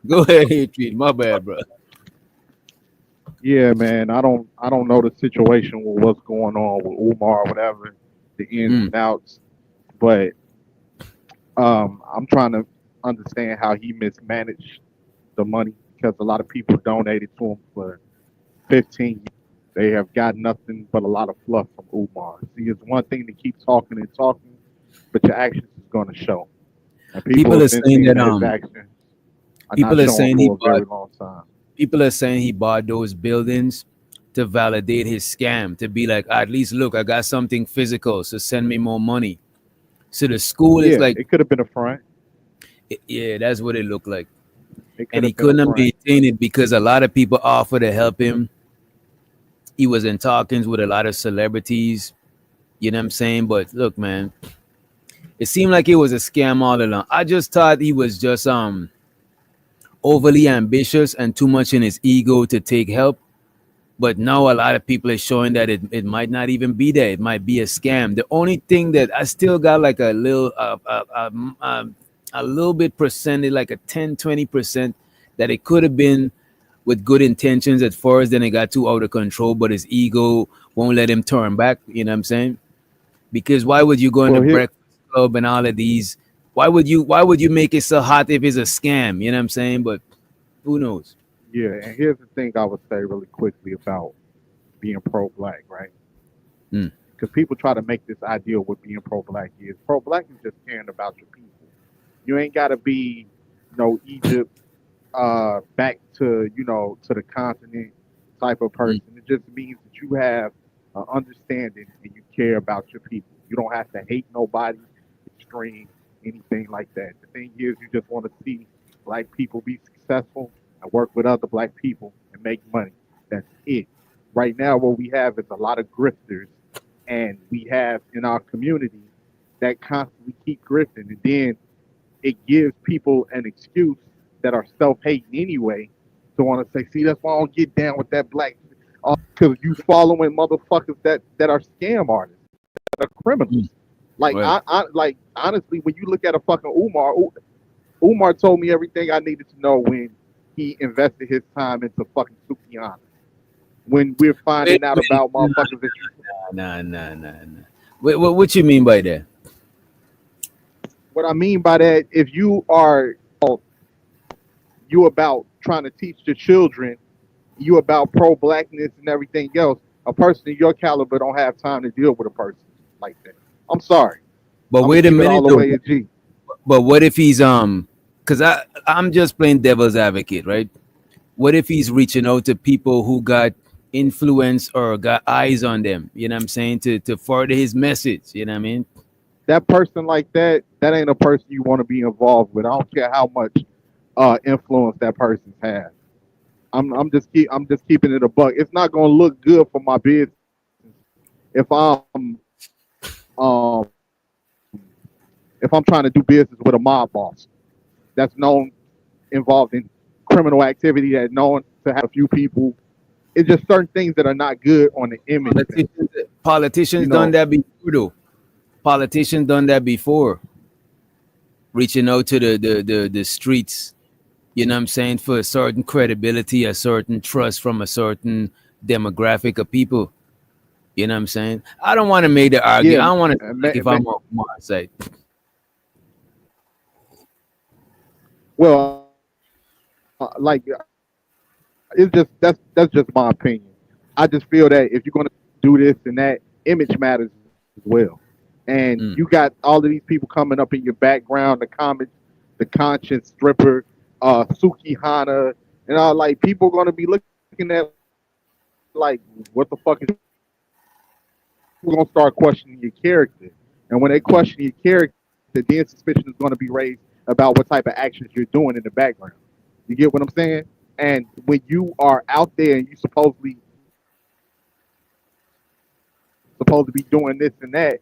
Go ahead, Hatred. My bad, bro. Yeah, man. I don't know the situation with what's going on with Umar or whatever, the ins and outs, but I'm trying to understand how he mismanaged the money, because a lot of people donated to him for 15 years. They have got nothing but a lot of fluff from Umar. See, it's one thing to keep talking and talking, but your actions is going to show. And people are saying that people are saying people are saying he bought those buildings to validate his scam, to be like, at least look, I got something physical, so send me more money. So the school is Yeah, like, it could have been a front. yeah, that's what it looked like. It could And he have been a couldn't front. maintain it because a lot of people offered to help him. He was in talkings with a lot of celebrities. You know what I'm saying? But look, man, it seemed like it was a scam all along. I just thought he was just overly ambitious and too much in his ego to take help. But now a lot of people are showing that it might not even be there. It might be a scam. The only thing that I still got like a little bit percentage, like a 10-20%, that it could have been with good intentions at first, then it got too out of control, but his ego won't let him turn back. You know what I'm saying? Because why would you go into Breakfast Club and all of these? Why would you make it so hot if it's a scam? You know what I'm saying? But who knows? Yeah, and here's the thing I would say really quickly about being pro-black, right? Because people try to make this idea of what being pro-black is. Pro-black is just caring about your people. You ain't got to be, Egypt, back to, to the continent type of person. It just means that you have an understanding and you care about your people. You don't have to hate nobody, extreme, anything like that. The thing is, you just want to see black people be successful and work with other black people and make money. That's it. Right now, what we have is a lot of grifters, and we have in our community that constantly keep grifting, and then it gives people an excuse that are self-hating anyway to want to say, see, that's why I don't get down with that black, because you following motherfuckers that are scam artists, that are criminals. Like, Right. I like, honestly, when you look at a fucking Umar told me everything I needed to know when he invested his time into fucking Sukihana. When we're finding out about motherfuckers that Nah. What you mean by that? what I mean by that, if you are you about trying to teach the children, you about pro-blackness and everything else, a person of your caliber don't have time to deal with a person like that. I'm sorry. But I'm wait a gonna keep it all minute, the though. way a G. But what if he's because I'm just playing devil's advocate, right? What if he's reaching out to people who got influence or got eyes on them? You know what I'm saying? To further his message. You know what I mean? That person like that ain't a person you want to be involved with. I don't care how much influence that person has. I'm just keeping it a buck. It's not gonna look good for my business if I'm trying to do business with a mob boss that's known involved in criminal activity, that known to have a few people. It's just certain things that are not good on the image. Politicians done that before, though. Politicians done that before. Reaching out to the streets, you know what I'm saying, for a certain credibility, a certain trust from a certain demographic of people. You know what I'm saying? I don't want to make the argument. I don't want to like if I'm on Umar's side. Well, like it's just that's just my opinion. I just feel that if you're gonna do this and that, image matters as well. And you got all of these people coming up in your background, the comments, the conscience stripper, Sukihana, and all, like, people are gonna be looking at like, what the fuck is? We're gonna start questioning your character, and when they question your character, then suspicion is gonna be raised about what type of actions you're doing in the background. You get what I'm saying? And when you are out there and you supposed to be doing this and that,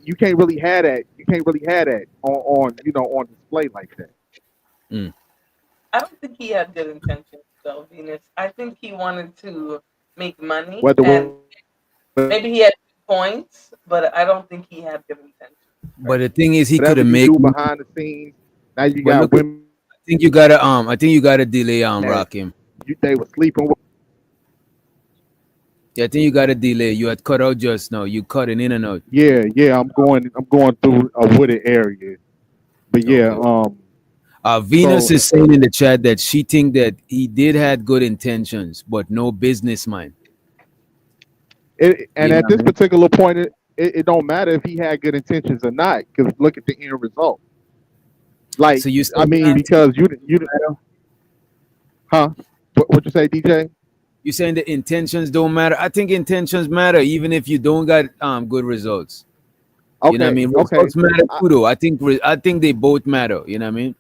you can't really have that. You can't really have that on on display like that. I don't think he had good intentions, though, Venus. I think he wanted to make money, Whether and maybe he had points, but I don't think he had good intentions. But the thing is, he could whatever have you made do behind the scenes. Now you But got look, women. I think you gotta delay Rakim. They were sleeping with. Yeah, I think you gotta delay. You had cut out just now. You cutting in and out. Yeah. I'm going through a wooded area. But yeah, Venus so- is saying in the chat that she think that he did had good intentions, but no business mind. And at this particular point, it don't matter if he had good intentions or not, because look at the end result. Like, So you I mean, because you huh? What you say, DJ? You saying the intentions don't matter? I think intentions matter, even if you don't got good results. You know what I mean? Results matter too, though. I think they both matter. You know what I mean?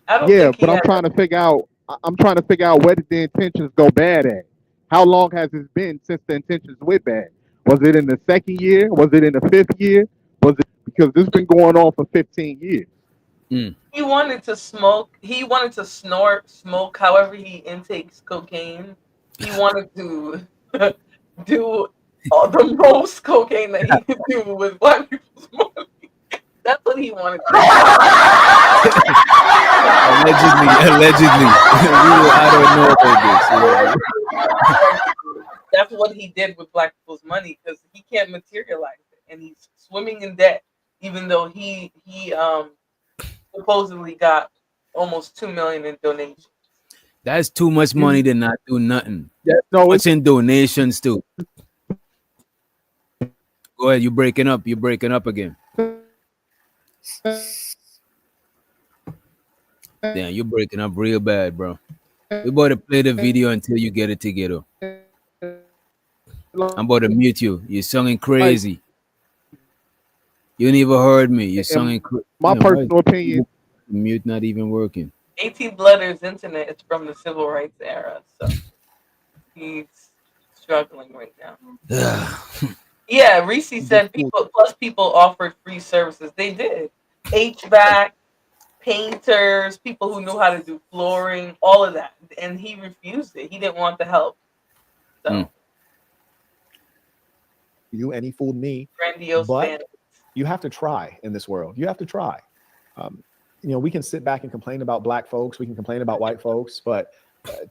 I don't Yeah, think he but I'm had. trying to figure out. I'm trying to figure out where did the intentions go bad at? How long has it been since the intentions went bad? Was it in the second year? Was it in the fifth year? Was it because this has been going on for 15 years? He wanted to smoke. He wanted to snort, smoke. However, he intakes cocaine. He wanted to do all the most cocaine that he could do with black people's money. That's what he wanted to do. Allegedly. I don't know about this. That's what he did with black people's money because he can't materialize it, and he's swimming in debt, even though he supposedly got almost $2 million in donations. That's too much money to not do nothing. No, what's in donations too? Go ahead. You're breaking up. You're breaking up again. Damn, you're breaking up real bad, bro. We about to play the video until you get it together. I'm about to mute you. You're sounding crazy. You never heard me. You're sounding crazy. My personal opinion. Mute not even working. 18th Letters Internet is from the civil rights era, so he's struggling right now. Yeah, Reese said people offered free services. They did. HVAC, painters, people who knew how to do flooring, all of that. And he refused it. He didn't want the help. So you and he fooled me. Grandiose but bandits. You have to try in this world. You have to try. You know, we can sit back and complain about black folks. We can complain about white folks, but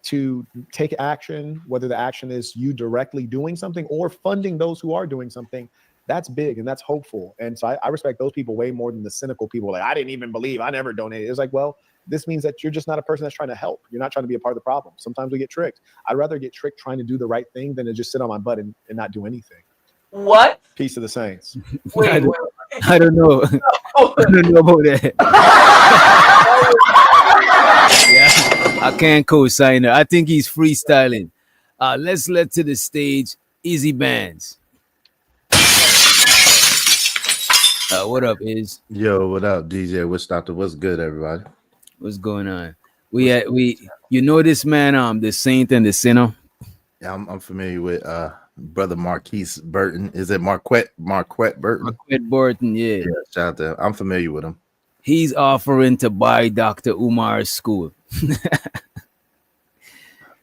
to take action, whether the action is you directly doing something or funding those who are doing something, that's big and that's hopeful. And so I respect those people way more than the cynical people. Like, I didn't even believe, I never donated. It's like, well, this means that you're just not a person that's trying to help. You're not trying to be a part of the problem. Sometimes we get tricked. I'd rather get tricked trying to do the right thing than to just sit on my butt and not do anything. What? Peace to the saints. I don't know. I don't know about that. Yeah, I can't co-sign it. I think he's freestyling. Let's let to the stage Easy Bands. What up, Iz? Yo, what up, DJ? What's Doctor? What's good, everybody? What's going on? You know this man, the Saint and the Sinner. Yeah, I'm familiar with brother Marquise Burton. Is it Marquette Burton? Marquette Burton, yeah. Shout out to him. I'm familiar with him. He's offering to buy Dr. Umar's school.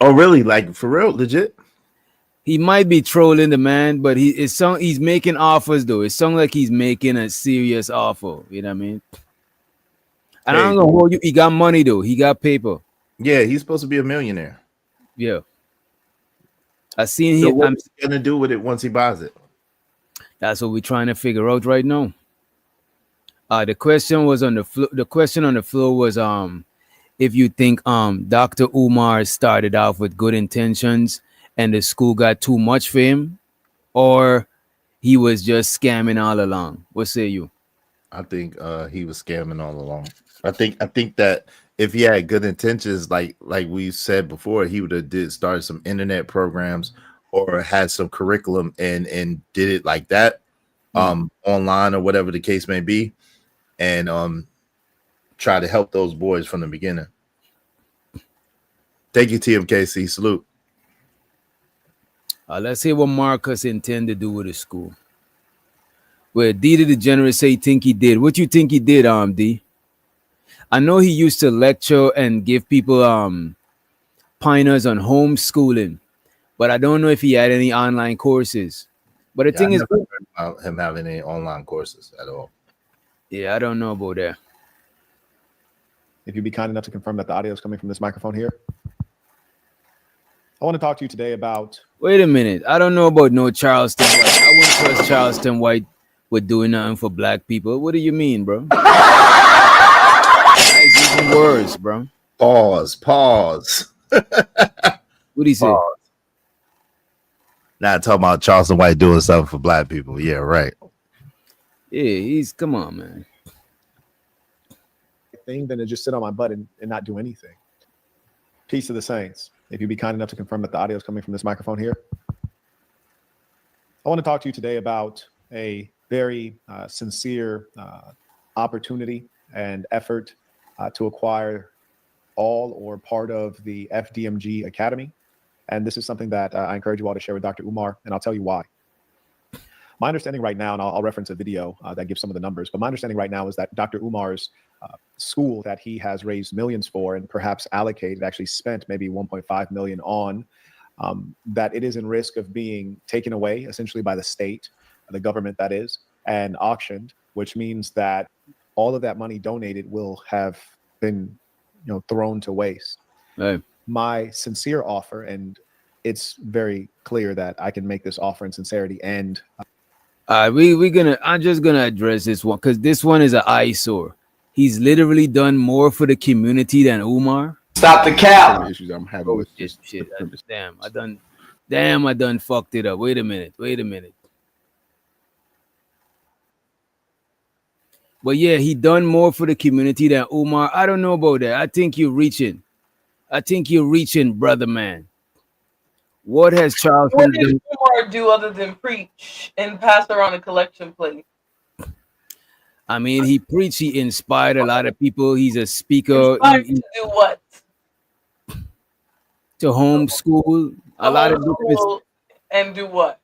Oh, really? Like for real? Legit? He might be trolling the man, but he's making offers though. It sounds like he's making a serious offer. You know what I mean? And I don't know hold you. He got money though. He got paper. Yeah, he's supposed to be a millionaire. Yeah. I seen so him. What's he gonna do with it once he buys it? That's what we're trying to figure out right now. The question was on the floor. The question on the floor was if you think Dr. Umar started off with good intentions and the school got too much for him, or he was just scamming all along. What say you? I think he was scamming all along. I think that if he had good intentions, like we said before, he would have started some internet programs or had some curriculum and did it like that, online or whatever the case may be, and try to help those boys from the beginning. Thank you, TMKC. Salute. Let's see what Marcus intended to do with the school. Well, D the Degenerate say think he did. What you think he did, D? I know he used to lecture and give people pointers on homeschooling, but I don't know if he had any online courses. But the thing is, never heard about him having any online courses at all. Yeah, I don't know about that. If you'd be kind enough to confirm that the audio is coming from this microphone here. I want to talk to you today about... Wait a minute. I don't know about no Charleston White. I wouldn't trust Charleston White with doing nothing for black people. What do you mean, bro? It's even worse, bro. Pause. What do you say? Now talking about Charleston White doing something for black people. Yeah, right. Yeah, come on, man. Thing than to just sit on my butt and not do anything. Peace to the saints. If you'd be kind enough to confirm that the audio is coming from this microphone here. I want to talk to you today about a very sincere opportunity and effort to acquire all or part of the FDMG Academy. And this is something that I encourage you all to share with Dr. Umar, and I'll tell you why. My understanding right now, and I'll reference a video that gives some of the numbers, but my understanding right now is that Dr. Umar's school that he has raised millions for and perhaps allocated, actually spent maybe 1.5 million on, that it is in risk of being taken away essentially by the state, the government that is, and auctioned, which means that all of that money donated will have been, thrown to waste. Right. My sincere offer, and it's very clear that I can make this offer in sincerity, and I'm just gonna address this one because this one is an eyesore. He's literally done more for the community than Umar. Stop the cap. Issues I'm having with shit. I done fucked it up. Wait a minute. But yeah, he done more for the community than Umar. I don't know about that. I think you're reaching, brother man. What has Charles What done? did Umar do other than preach and pass around a collection plate? I mean, he preached. He inspired a lot of people. He's a speaker. To do what? To homeschool a lot of different. And do what?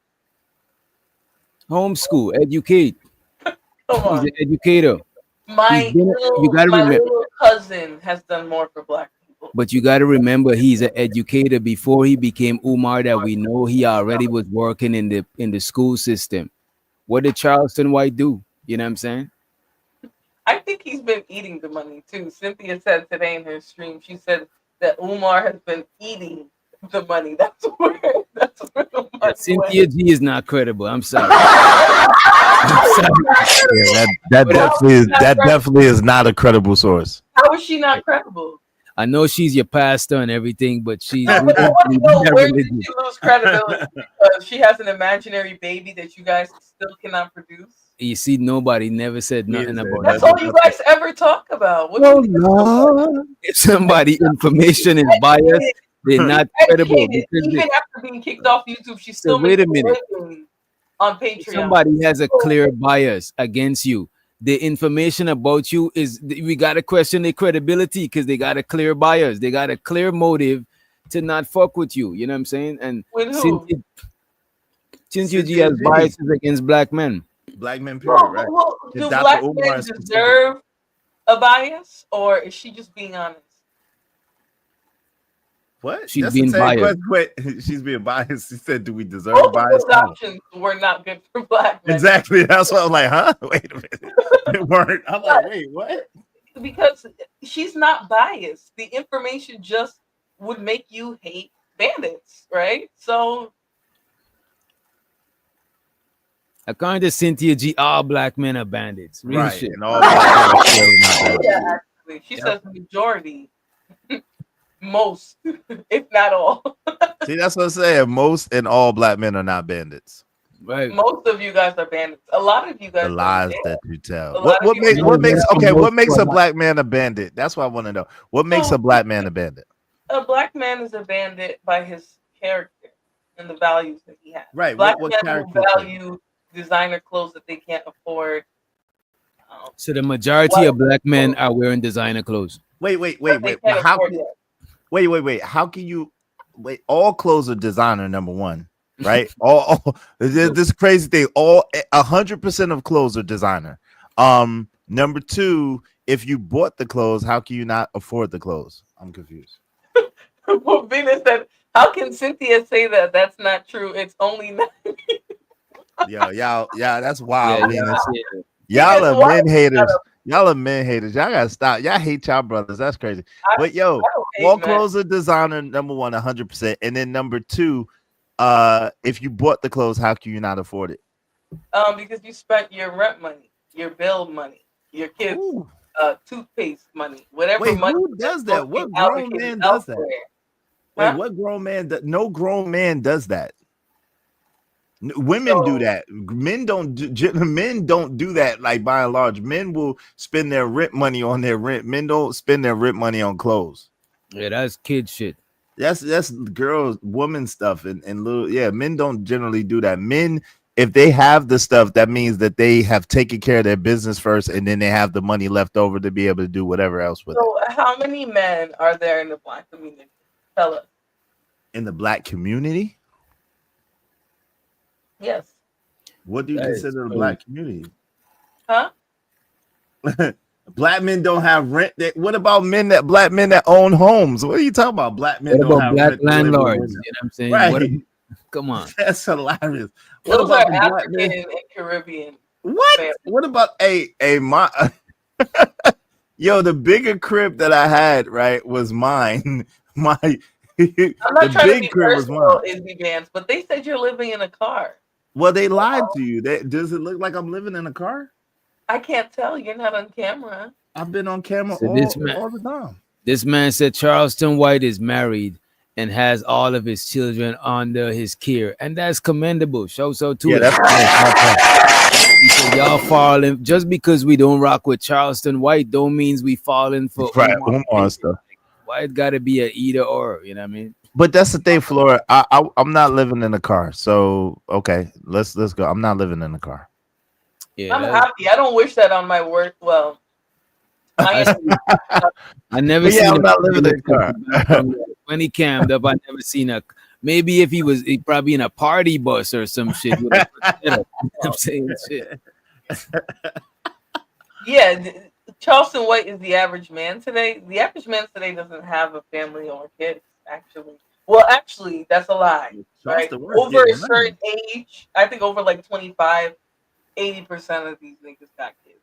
Homeschool, educate. Come He's an educator. My little cousin has done more for Black people. But you got to remember, he's an educator. Before he became Umar, that we know, he already was working in the school system. What did Charleston White do? You know what I'm saying? I think he's been eating the money too. Cynthia said today in her stream, she said that Umar has been eating the money. That's where Umar Cynthia G is not credible. I'm sorry. Yeah, that definitely is not a credible source. How is she not credible? I know she's your pastor and everything, but she's Where did she lose credibility? Because she has an imaginary baby that you guys still cannot produce. You see, nobody never said nothing about That's that. all you guys ever talk about. What Oh no! If somebody information is biased, they're not credible. Even after being kicked off YouTube, she's still wait a making minute. living on Patreon. Somebody has a clear bias against you. The information about you is, we got to question their credibility because they got a clear bias. They got a clear motive to not fuck with you. You know what I'm saying? And With who? Cynthia G has biases against Black men. Black men, period, right? Well, do Dr. Black Umar men is specific. deserve a bias, or is she just being honest? What? She's That's being the same biased. question. She's being biased. She said, "Do we deserve Both of bias?" those options were not good for Black men. Exactly. That's what I'm like, huh? Wait a minute. It weren't. I'm like, wait, what? Because she's not biased. The information just would make you hate bandits, right? So According to Cynthia G, all Black men are bandits. Real Right. shit. And all Black men are clearly not bandits. yeah, actually, she says majority, most, if not all. See, that's what I'm saying. Most and all Black men are not bandits. Right. Most of you guys are bandits. A lot of you guys. The are lies bandits. that you tell. A lot of What you makes guys- what makes a Black man a bandit? That's what I want to know. What makes a Black man a bandit? A Black man is a bandit by his character and the values that he has. Right, Black what men character will trait? value designer clothes that they can't afford. So the majority of Black men are wearing designer clothes. Wait. They can't How? afford that. Wait. How can you? Wait. All clothes are designer. Number one, right? all this crazy thing. All 100% of clothes are designer. Number two, if you bought the clothes, how can you not afford the clothes? I'm confused. Well, Venus said, "How can Cynthia say that? That's not true. It's only not." Y'all, that's wild. Yeah, Venus. yeah. Y'all Venus, are why men you haters. gotta- Y'all are men haters. Y'all gotta stop. Y'all hate y'all brothers. That's crazy. But yo, I don't hate all men. clothes are designer. Number one, 100%. And then number two, if you bought the clothes, how can you not afford it? Because you spent your rent money, your bill money, your kids' toothpaste money, whatever Wait, money. who does that's that? supposed to What be grown allocated man does that? elsewhere. Wait, Huh? what grown man? No grown man does that. Women do that. Men don't. Men don't do that. Like by and large, men will spend their rent money on their rent. Men don't spend their rent money on clothes. Yeah, that's kid shit. That's girls, woman stuff, and little. Yeah, men don't generally do that. Men if they have the stuff, that means that they have taken care of their business first, and then they have the money left over to be able to do whatever else with it. So, how many men are there in the Black community? Tell us. In the Black community, Yes. what do you consider the Black community? Huh? Black men don't have rent. What about Black men that own homes? What are you talking about? Black men What don't about have Black rent to live with landlords? women. You know what I'm saying? Right. What, come on. That's hilarious. What Those about are the Black African men? and Caribbean. What? families. What about my yo, the bigger crib that I had, right, was mine. My I'm the not trying to big be crib was personal, mine. Izzy Vance, but they said you're living in a car. Well, they lied to you. Does it look like I'm living in a car? I can't tell. You're not on camera. I've been on camera So all the time. This man said Charleston White is married and has all of his children under his care, and that's commendable. Show so too. Yeah, that's He said, y'all falling just because we don't rock with Charleston White don't means we falling for right, Umar. Umar stuff. Why it gotta be a either or? You know what I mean? But that's the thing, Flora. I'm not living in a car. So okay, let's go. I'm not living in a car. Yeah, I'm happy. I don't wish that on my work. Well, I never But yeah, seen I'm not living in a car. when he cammed up. I never seen a. Maybe if he probably in a party bus or some shit. With I'm saying shit. yeah, Charleston White is the average man today. The average man today doesn't have a family or kids, actually. Well, actually, that's a lie. Right? Charleston White's Over a getting money. certain age, I think over like 25, 80% of these niggas got kids.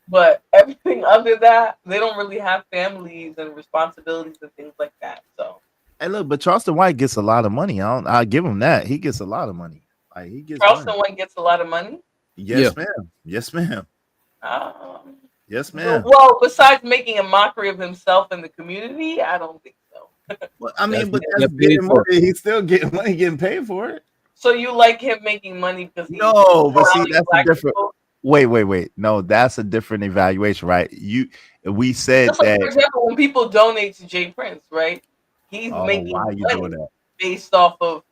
But everything under that, they don't really have families and responsibilities and things like that. So Hey, look, but Charleston White gets a lot of money. I'll give him that. He gets a lot of money. Like he gets Charleston money. White gets a lot of money. Yes, ma'am. Yes, ma'am. Yes, ma'am. Well, besides making a mockery of himself in the community, I don't think so. Well, I mean, but That's that's getting money. He's still getting money, getting paid for it. So you like him making money because he's No, but see, surrounding that's a black different. people? Wait. No, that's a different evaluation, right? We said Just like, that. for example, when people donate to Jay Prince, right? He's Oh, making why are you money doing that? based off of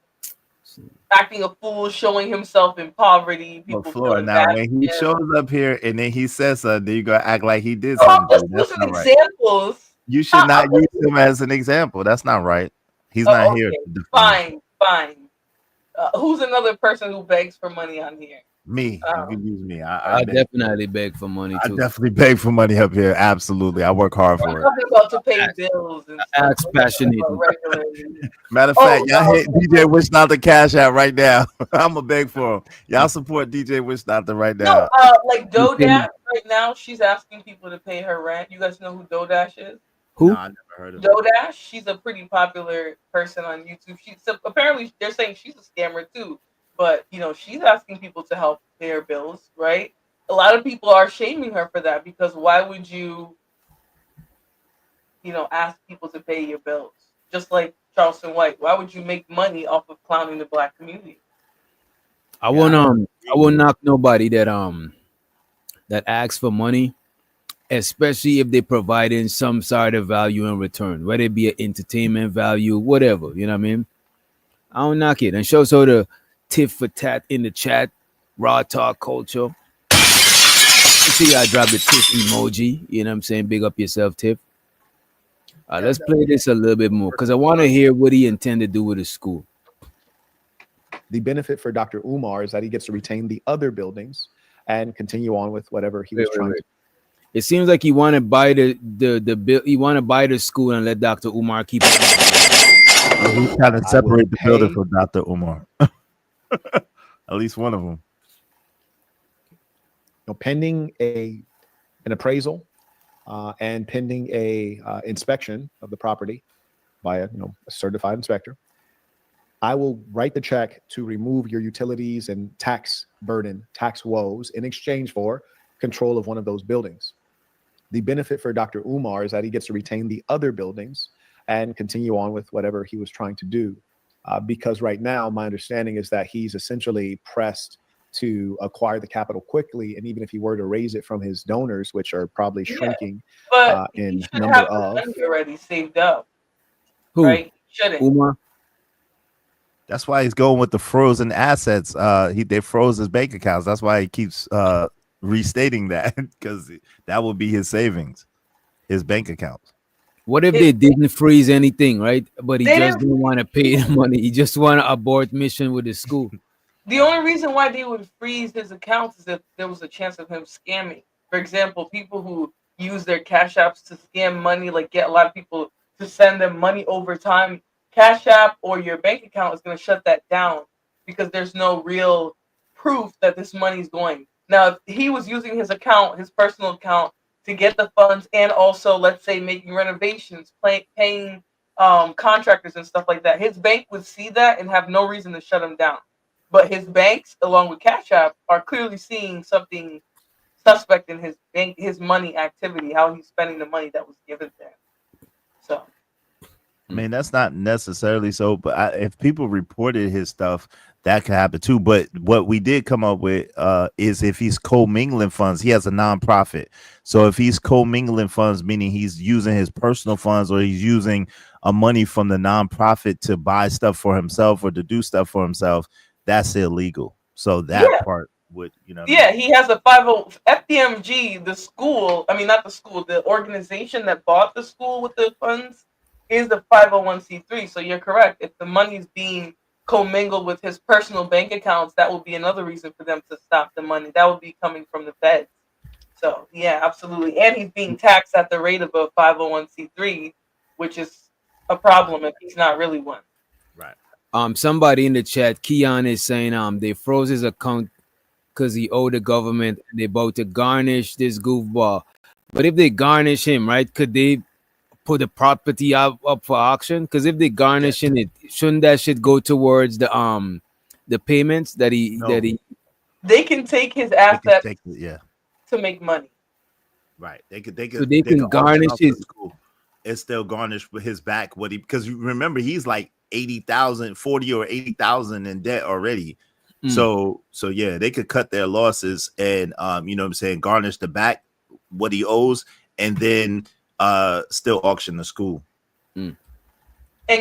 acting a fool, showing himself in poverty. People But Flora, feeling now bad when for he him. shows up here and then he says something, then you gotta act like he did So I'm something. just That's using not right. examples. You should not use him as an example. That's not right. He's Oh, not here. okay. To defend Fine. Who's another person who begs for money on here? me. You can use me. I beg. definitely beg for money I too. definitely beg for money up here. Absolutely. I work hard I'm for it. talking about to pay bills and Ask stuff passionately. regularly. Matter of Oh, fact, y'all no. hit DJ Wish Not the cash out right now. I'm gonna beg for him. Y'all support DJ Wish Not the right now. No, like DoDash right now, she's asking people to pay her rent. You guys know who DoDash is? Who? No, I never heard of it. DoDash. She's a pretty popular person on YouTube. Apparently they're saying she's a scammer too. But she's asking people to help pay her bills, right? A lot of people are shaming her for that because why would you, ask people to pay your bills? Just like Charleston White, why would you make money off of clowning the black community? I won't knock nobody that asks for money, especially if they're providing some sort of value in return, whether it be an entertainment value, whatever. You know what I mean? I don't knock it. And show so the tit for tat in the chat, raw talk culture. See, I drop the tip emoji. You know what I'm saying? Big up yourself, Tip. Let's play this a little bit more because I want to hear what he intended to do with his school. The benefit for Dr. Umar is that he gets to retain the other buildings and continue on with whatever he was trying to. It seems like he want to buy he want to buy the school and let Dr. Umar keep it. He's trying to separate the building from Dr. Umar. At least one of them. Pending an appraisal and pending a inspection of the property by a certified inspector, I will write the check to remove your utilities and tax burden, tax woes in exchange for control of one of those buildings. The benefit for Dr. Umar is that he gets to retain the other buildings and continue on with whatever he was trying to do. Because right now, my understanding is that he's essentially pressed to acquire the capital quickly. And even if he were to raise it from his donors, which are probably shrinking But in he should number have the of. money already saved up. Who? Right? Shouldn't. Umar? That's why he's going with the frozen assets. They froze his bank accounts. That's why he keeps restating that, because that would be his savings, his bank accounts. What if they didn't freeze anything, right? But he They just didn't- didn't want to pay the money. He just want to abort mission with the school. The only reason why they would freeze his accounts is if there was a chance of him scamming. For example, people who use their cash apps to scam money, like get a lot of people to send them money over time. Cash app or your bank account is going to shut that down because there's no real proof that this money is going. Now, if he was using his account, his personal account, to get the funds and also, let's say, making renovations, paying contractors and stuff like that, his bank would see that and have no reason to shut him down. But his banks, along with Cash App, are clearly seeing something suspect in his bank, his money activity, how he's spending the money that was given to him. So, I mean, that's not necessarily so, but if people reported his stuff, that could happen too. But what we did come up with is if he's commingling funds, he has a nonprofit. So if he's commingling funds, meaning he's using his personal funds or he's using money from the nonprofit to buy stuff for himself or to do stuff for himself, that's illegal. So that part would, yeah, he has a 50 FDMG, the school. I mean, not the school, the organization that bought the school with the funds is the 501c3. So you're correct. If the money's being commingled with his personal bank accounts, that would be another reason for them to stop the money. That would be coming from the feds. So yeah, absolutely. And he's being taxed at the rate of a 501c3, which is a problem if he's not really one. Right. Somebody in the chat, Keon, is saying they froze his account because he owed the government. They about to garnish this goofball. But if they garnish him, right, could they put the property up for auction? Because if they garnishing it, shouldn't that shit go towards the payments that he They can take his assets to make money. Right. They could So they can garnish his school. It's still garnished with his back. Because remember, he's like 40 or 80,000 in debt already. So yeah, they could cut their losses and you know what I'm saying, garnish the back what he owes, and then still auction the school. And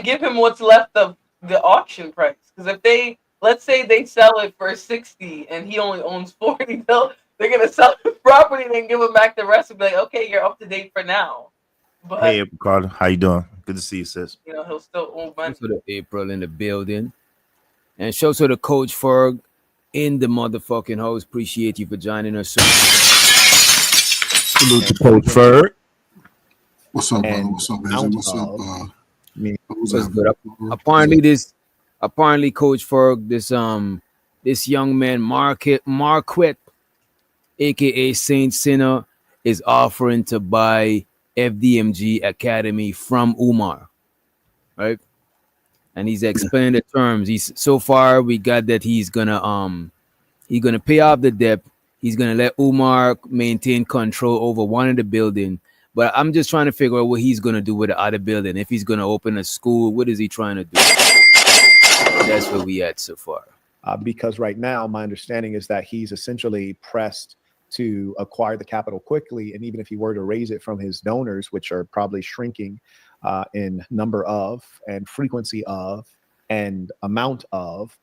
give him what's left of the auction price. Because if they, let's say they sell it for 60 and he only owns 40, they're gonna sell the property and then give him back the rest and be like, okay, you're up to date for now. But Hey, Ricardo, how you doing? Good to see you, sis. he'll still owe money. to the April in the building. And shout to the Coach Ferg in the motherfucking house. Appreciate you for joining us. Salute to Coach Ferg. What's up, brother? What's up, Benji? What's up? Who's What's that? good? Apparently Coach Ferg, this young man Marquette, aka Saint Sinner, is offering to buy FDMG Academy from Umar, right? And he's explaining the terms. So far we got that he's gonna pay off the debt. He's gonna let Umar maintain control over one of the building. But I'm just trying to figure out what he's gonna do with the other building. If he's gonna open a school, what is he trying to do? That's where we at so far. Because right now, my understanding is that he's essentially pressed to acquire the capital quickly. And even if he were to raise it from his donors, which are probably shrinking in number of and frequency of and amount of,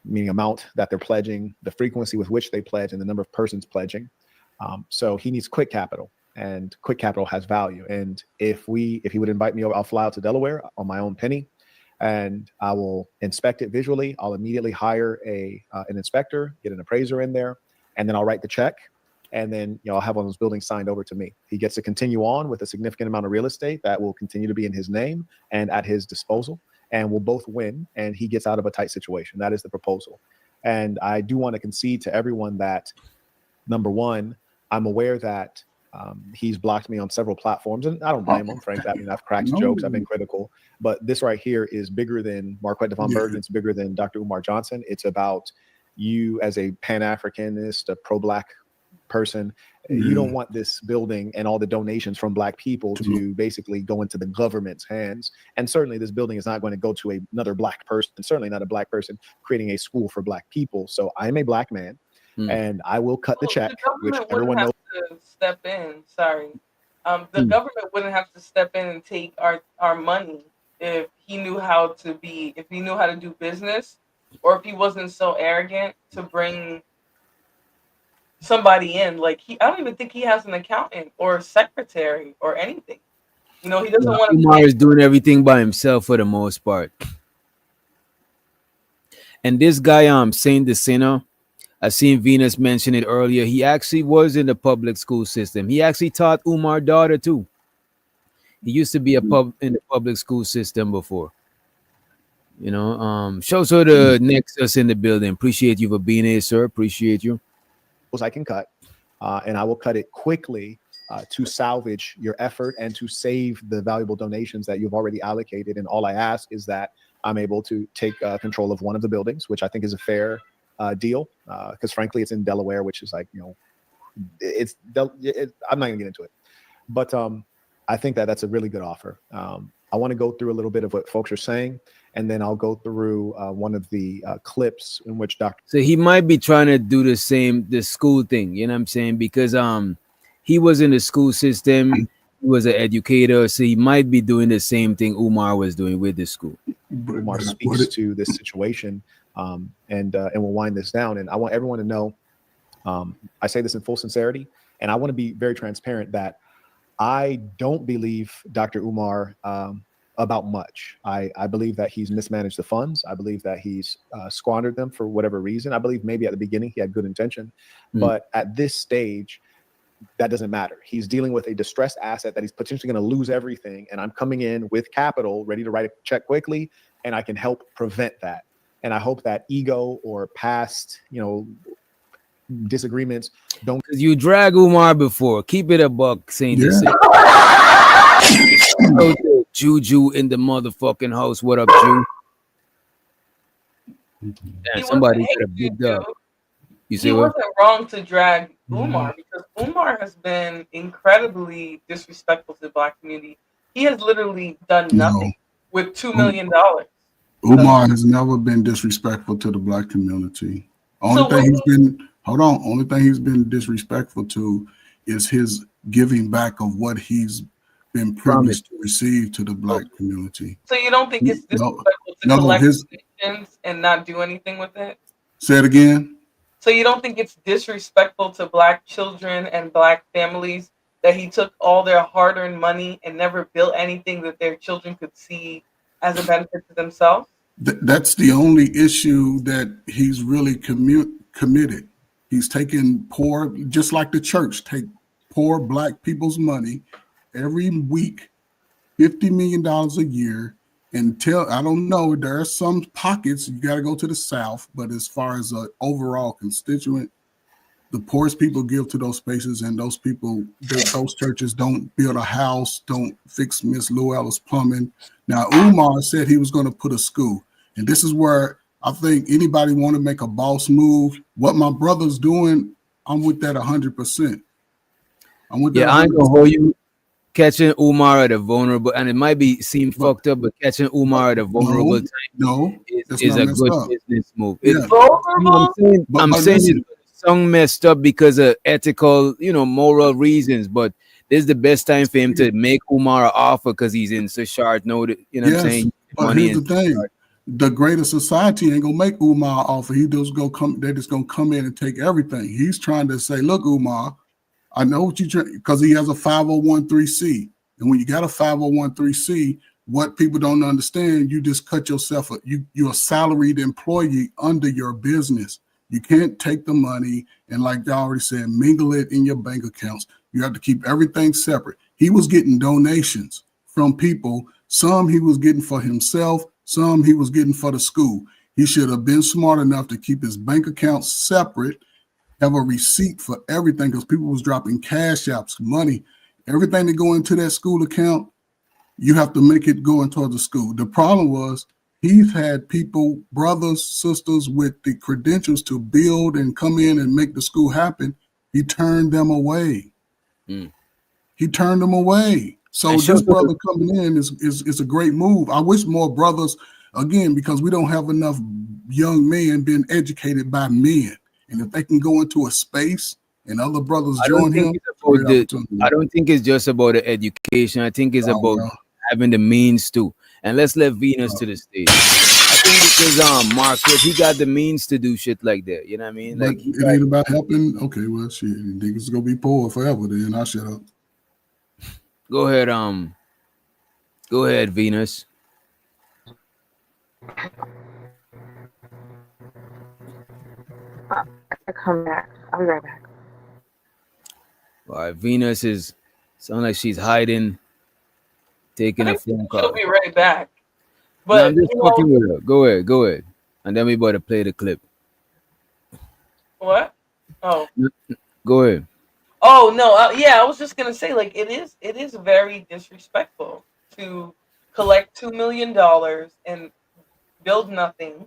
meaning amount that they're pledging, the frequency with which they pledge, and the number of persons pledging. So he needs quick capital, and quick capital has value. And if he would invite me over, I'll fly out to Delaware on my own penny, and I will inspect it visually. I'll immediately hire an inspector, get an appraiser in there, and then I'll write the check. And then I'll have one of those buildings signed over to me. He gets to continue on with a significant amount of real estate that will continue to be in his name and at his disposal, and we'll both win, and he gets out of a tight situation. That is the proposal. And I do want to concede to everyone that, number one, I'm aware that he's blocked me on several platforms, and I don't blame him, frankly. I mean, I've cracked jokes, I've been critical, but this right here is bigger than Marquette Devon Bergen. It's bigger than Dr. Umar Johnson. It's about you as a Pan-Africanist, a pro-Black person. You don't want this building and all the donations from Black people to basically go into the government's hands. And certainly this building is not going to go to another Black person, certainly not a Black person creating a school for Black people. So I'm a Black man, and I will cut the check, which everyone knows. To step in. Sorry. The government wouldn't have to step in and take our money if he knew how to do business, or if he wasn't so arrogant to bring somebody in. Like I don't even think he has an accountant or secretary or anything. He doesn't Yeah, want to Umar pay. is doing everything by himself for the most part. And this guy, Saint the Sinner, I seen Venus mention it earlier. He actually was in the public school system. He actually taught Umar's daughter too. He used to be in the public school system before. Shows her the Nexus in the building. Appreciate you for being here, sir. Appreciate you. I can cut, and I will cut it quickly to salvage your effort and to save the valuable donations that you've already allocated. And all I ask is that I'm able to take control of one of the buildings, which I think is a fair deal, because frankly, it's in Delaware, which is like, I'm not gonna get into it, but I think that that's a really good offer. I want to go through a little bit of what folks are saying, and then I'll go through one of the clips in which Dr. So he might be trying to do the school thing, you know what I'm saying? Because he was in the school system, he was an educator, so he might be doing the same thing Umar was doing with the school. Umar speaks to this situation, and we'll wind this down. And I want everyone to know, I say this in full sincerity, and I want to be very transparent that I don't believe Dr. Umar about much. I believe that he's mismanaged the funds. I believe that he's squandered them for whatever reason. I believe maybe at the beginning he had good intention, but at this stage, that doesn't matter. He's dealing with a distressed asset that he's potentially going to lose everything. And I'm coming in with capital, ready to write a check quickly, and I can help prevent that. And I hope that ego or past, disagreements don't. Because you drag Umar before. Keep it a buck, Saint. Juju in the motherfucking house. What up, Ju? Damn, somebody got a big dog. You see He what? wasn't wrong to drag Umar, because Umar has been incredibly disrespectful to the Black community. He has literally done nothing with $2 million. Umar has never been disrespectful to the Black community. Only thing he's been disrespectful to is his giving back of what he's been privileged to receive to the Black community. So you don't think it's disrespectful to collect donations and not do anything with it? Say it again. So you don't think it's disrespectful to Black children and Black families that he took all their hard-earned money and never built anything that their children could see as a benefit to themselves? That's the only issue that he's really committed. He's taken poor, just like the church, take poor Black people's money every week, $50 million a year, and I don't know, there are some pockets, you got to go to the South, but as far as an overall constituent, the poorest people give to those spaces, and those people, those churches don't build a house, don't fix Miss Llewellyn's plumbing. Now, Umar said he was going to put a school, and this is where I think anybody want to make a boss move. What my brother's doing, I'm with that 100%. I'm with that. Yeah, I ain't gonna hold you. Catching Umar at a vulnerable, and it might seem fucked up, but catching Umar at a vulnerable time is a good business move. Yeah. I'm saying some messed up because of ethical, moral reasons, but this is the best time for him to make Umar an offer because he's in such short notice. You know what I'm saying? But here's the thing: the greater society ain't gonna make Umar an offer. They're just gonna come in and take everything. He's trying to say, look, Umar, I know what you're trying, because he has a 501(c)(3), and when you got a 501(c)(3), what people don't understand, you just cut yourself. You're a salaried employee under your business. You can't take the money and, like y'all already said, mingle it in your bank accounts. You have to keep everything separate. He was getting donations from people. Some he was getting for himself. Some he was getting for the school. He should have been smart enough to keep his bank accounts separate, have a receipt for everything, because people was dropping cash apps, money, everything that go into that school account, you have to make it go into the school. The problem was he's had people, brothers, sisters with the credentials to build and come in and make the school happen. He turned them away. He turned them away. So this brother coming in is a great move. I wish more brothers, again, because we don't have enough young men being educated by men. And if they can go into a space and other brothers join him, I don't think it's just about the education. I think it's about having the means to. And let's let Venus to the stage. I think because Marcus, he got the means to do shit like that. You know what I mean? But Like it ain't about helping. Okay, well, shit, niggas gonna be poor forever. Then I shut up. go ahead, Venus. I come back. I'll be right back. All right, Venus is sound like she's hiding, taking a phone She'll call. be right back. No, But I'm just you know fucking with her. Go ahead. And then we about to play the clip. what? Oh. Go ahead. Oh no, yeah, I was just gonna say, like, it is very disrespectful to collect $2 million and build nothing,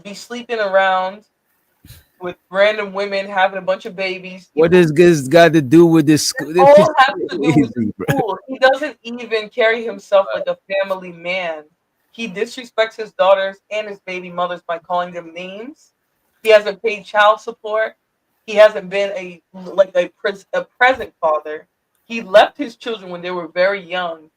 be sleeping around with random women, having a bunch of babies. What does this got to do with this school? This All is has to do with crazy, bro. school. He doesn't even carry himself like a family man. He disrespects his daughters and his baby mothers by calling them names. He hasn't paid child support. He hasn't been a present father. He left his children when they were very young.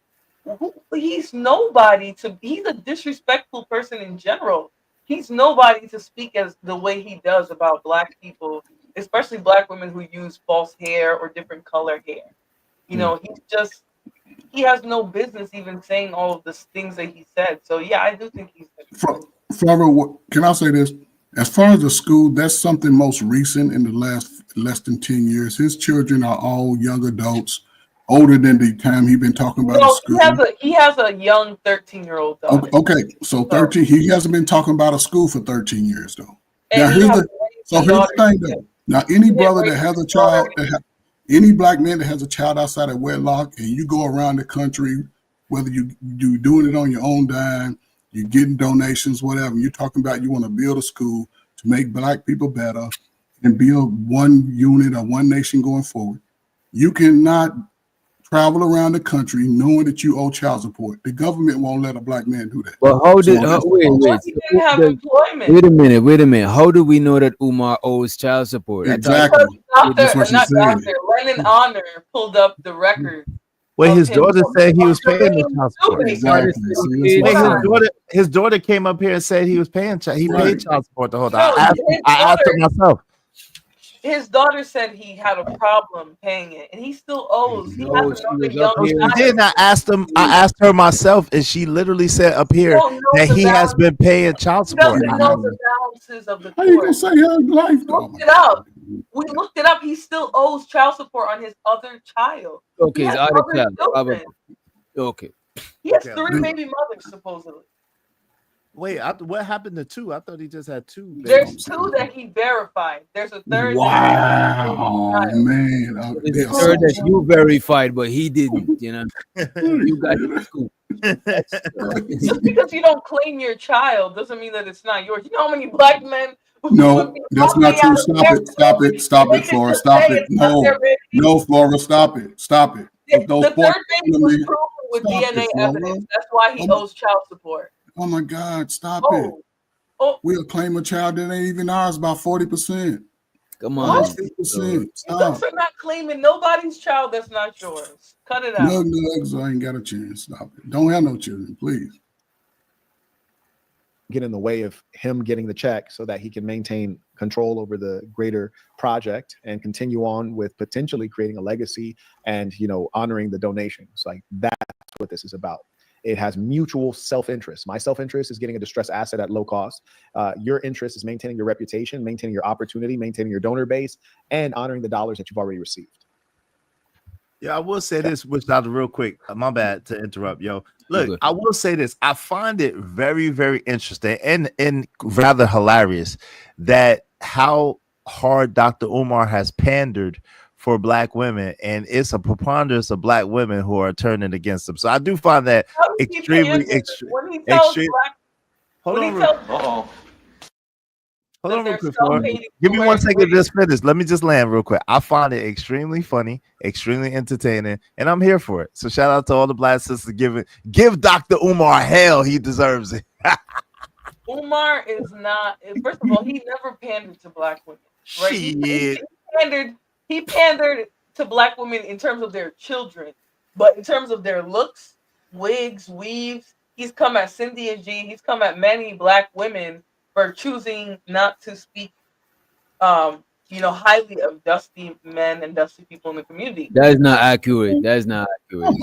He's nobody to. He's a disrespectful person in general. He's nobody to speak as the way he does about black people, especially black women who use false hair or different color hair. You know, he has no business even saying all of the things that he said. So yeah, I do think he's. Forever, can I say this? As far as the school, that's something most recent in the last less than 10 years. His children are all young adults, older than the time he been talking about the school. He has a young 13-year-old daughter. Okay, so 13. He hasn't been talking about a school for 13 years though. And Now he here's has the thing though. Now any brother that has a child, any black man that has a child outside of wedlock, and you go around the country, whether you doing it on your own dime, you're getting donations, whatever. You're talking about you want to build a school to make black people better and build one unit or one nation going forward. You cannot travel around the country knowing that you owe child support. The government won't let a black man do that. But how did So wait? He didn't have employment. Wait a minute. How do we know that Umar owes child support? Exactly. That's what she said. Dr. Lennon Honor pulled up the record. Wait, his daughter said he was paying the child support. Exactly. Wait, his daughter came up here and said he was paying he paid child support the whole time. I asked her myself. His daughter said he had a problem paying it, and he still owes. He has another young child. Then I asked her myself, and she literally said up here that he has been paying child He support. doesn't know the balances of the How you gonna court. say his life We though? looked it up. We looked it up. He still owes child support on his other child. Okay, He his has other other child. children. Okay. He has 3 baby mothers, supposedly. Wait, what happened to 2? I thought he just had 2. There's 2 that he verified. There's a third. Wow, man. There's a third that you verified, but he didn't. You know, you got the scoop. Just because you don't claim your child doesn't mean that it's not yours. You know how many black men? No, that's not true. Stop it, Flora. Stop it. No, Flora, stop it. Stop it. The third baby was proven with DNA evidence. That's why he owes child support. Oh my God, stop it. We'll claim a child that ain't even ours by 40%. Come on. 60%. You Stop. guys are not claiming nobody's child that's not yours. Cut it out. No, I ain't got a chance. Stop it. Don't have no children, please. Get in the way of him getting the check so that he can maintain control over the greater project and continue on with potentially creating a legacy and, honoring the donations. Like, that's what this is about. It has mutual self-interest. My self-interest is getting a distressed asset at low cost. Your interest is maintaining your reputation, maintaining your opportunity, maintaining your donor base, and honoring the dollars that you've already received. Yeah, I will say this, which out real quick. My bad to interrupt, yo. Look, I will say this. I find it very, very interesting and rather hilarious that how hard Dr. Umar has pandered for black women, and it's a preponderance of black women who are turning against him. So I do find that extremely. Hold on real quick. Give me 1 second to just finish. Let me just land real quick. I find it extremely funny, extremely entertaining, and I'm here for it. So shout out to all the black sisters. Give Dr. Umar hell. He deserves it. Umar is not. First of all, he never pandered to black women. Right? He pandered to black women in terms of their children, but in terms of their looks, wigs, weaves, He's come at Cindy and G. He's come at many black women for choosing not to speak, highly of dusty men and dusty people in the community. That is not accurate. That is not accurate.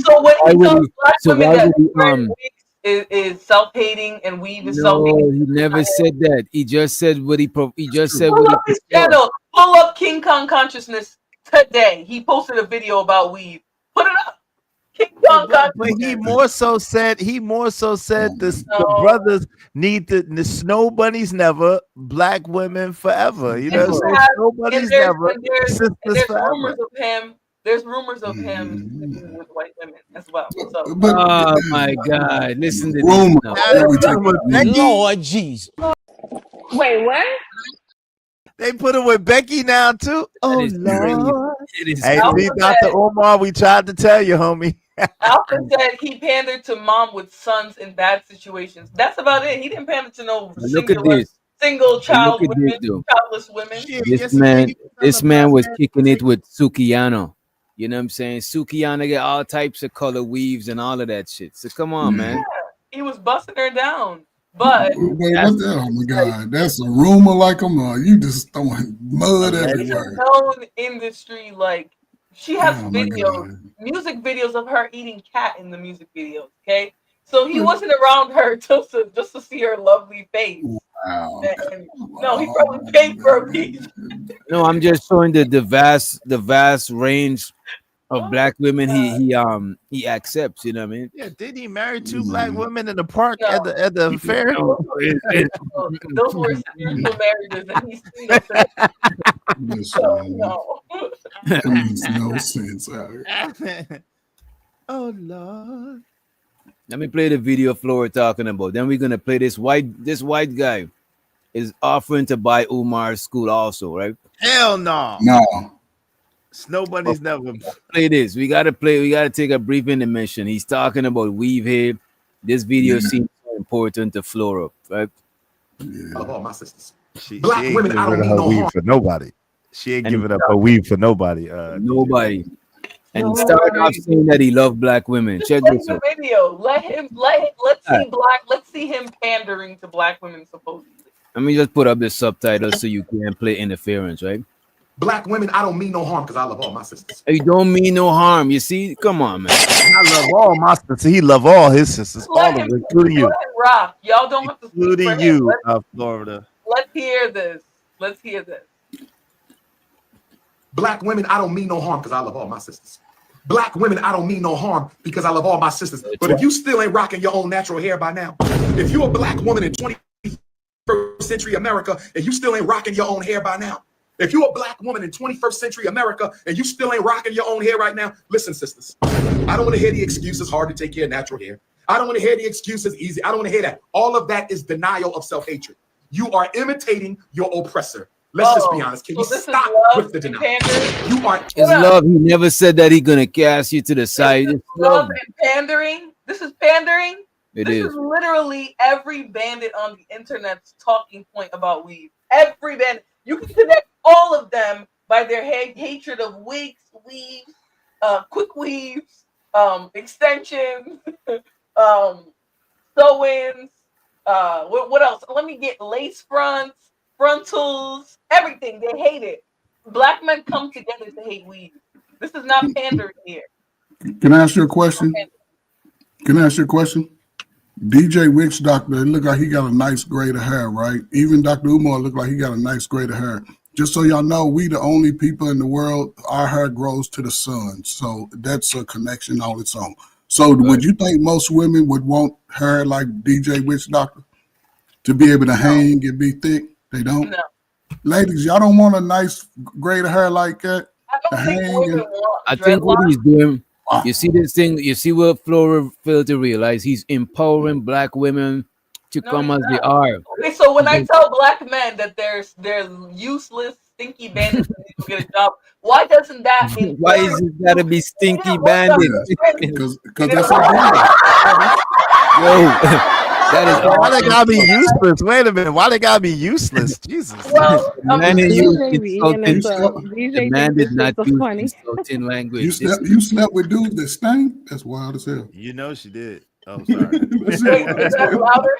So when he tells black so women why that would he, wearing wigs is self-hating and weave is no, self-hating, he never said that. He just said what he just said. pull What up his channel. Pull up King Kong Consciousness today. He posted a video about weave. Put it up. King Kong But Consciousness. he more so said the brothers need the snow bunnies never, black women forever. You know what I'm saying? Snow bunnies never, sisters there's forever. rumors of him. There's rumors of him sleeping with white women as well. So, Oh my God! Listen to Rumor. this. Lord Jesus. Wait, what? They put him with Becky now too. Oh Lord. It is Hey, Alpha see, said- Dr. Umar, we tried to tell you, homie. Alfred said he pandered to mom with sons in bad situations. That's about it. He didn't pander to no Look at this. single child Look at women, this, though. childless women. This man was kicking it with Sukiyano. You know what I'm saying? Sukiyano get all types of color weaves and all of that shit. So come on, man. He was busting her down. But Wait, what's that? Oh my God, that's a rumor like a mud. You just throwing mud it's everywhere. a known industry. Like she has Oh, my videos, music videos of her eating cat in the music videos. Okay, so he wasn't around her just to see her lovely face. Wow. No, he probably paid for a piece. No, I'm just showing the vast range of black women he accepts. You know what I mean? Yeah, did he marry two black women in the park at the fair? Those were spiritual marriages, and he's single. So no. That makes no sense. Oh Lord. Let me play the video Flora talking about. Then we're gonna play this white guy is offering to buy Umar's school also, right? Hell no. No. Snow bunnies never. Play this. We gotta take a brief intermission. He's talking about weave here. This video seems so important to Flora, right? Of all my sisters. She Black ain't women, I giving don't her need no weave harm. for nobody. She ain't giving up her weave for nobody. Nobody. And he started off saying that he loved black women. Just Check play this the out. video. Let's see him pandering to black women supposedly. Let me just put up the subtitles so you can play interference, right? Black women, I don't mean no harm because I love all my sisters. You don't mean no harm. You see? Come on, man. I love all my sisters. He love all his sisters, all of them, including you. Let him rock. Y'all don't have to speak for Including him. you, Florida. Let's hear this. Let's hear this. Black women, I don't mean no harm because I love all my sisters. Black women, I don't mean no harm because I love all my sisters. But if you still ain't rocking your own natural hair by now, if you're a black woman in 21st century America and you still ain't rocking your own hair by now, if you're a black woman in 21st century America and you still ain't rocking your own hair right now, listen, sisters, I don't want to hear the excuses hard to take care of natural hair. I don't want to hear the excuses easy. I don't want to hear that. All of that is denial of self-hatred. You are imitating your oppressor. Let's just be honest. Can you stop with the denial? You are. It's love. He never said that he's gonna cast you to the side. It's Love love. and pandering. This is pandering. It This is. is literally every bandit on the internet's talking point about weave. Every bandit. You can connect all of them by their hatred of wigs, weaves, quick weaves, extensions, sew-ins. What else? Let me get lace fronts, frontals, everything. They hate it. Black men come together to hate weave. This is not pandering here. Can I ask you a question? Can I ask you a question? DJ Witch Doctor, it look like he got a nice grade of hair, right? Even Dr. Umar look like he got a nice grade of hair. Just so y'all know, we the only people in the world, our hair grows to the sun. So that's a connection on its own. So would you think most women would want hair like DJ Witch Doctor to be able to hang and be thick? They don't? No. Ladies, y'all don't want a nice grade of hair like that? I think what he's doing, you see this thing, you see what Flora failed to realize, he's empowering black women to come as they are. Okay, so when I tell black men that they're useless, stinky bandits and need to get a job, why doesn't that mean Why is it gotta be stinky bandits? Because that's a Yo, that is why they gotta be useless. Wait a minute, why they gotta be useless? Jesus. Well, man didn't use insulting. DJ The man did not so use funny. insulting language. You slept with dudes that stink? That's wild as hell. You know she did. Oh, sorry. That shit Wait, was- is that louder?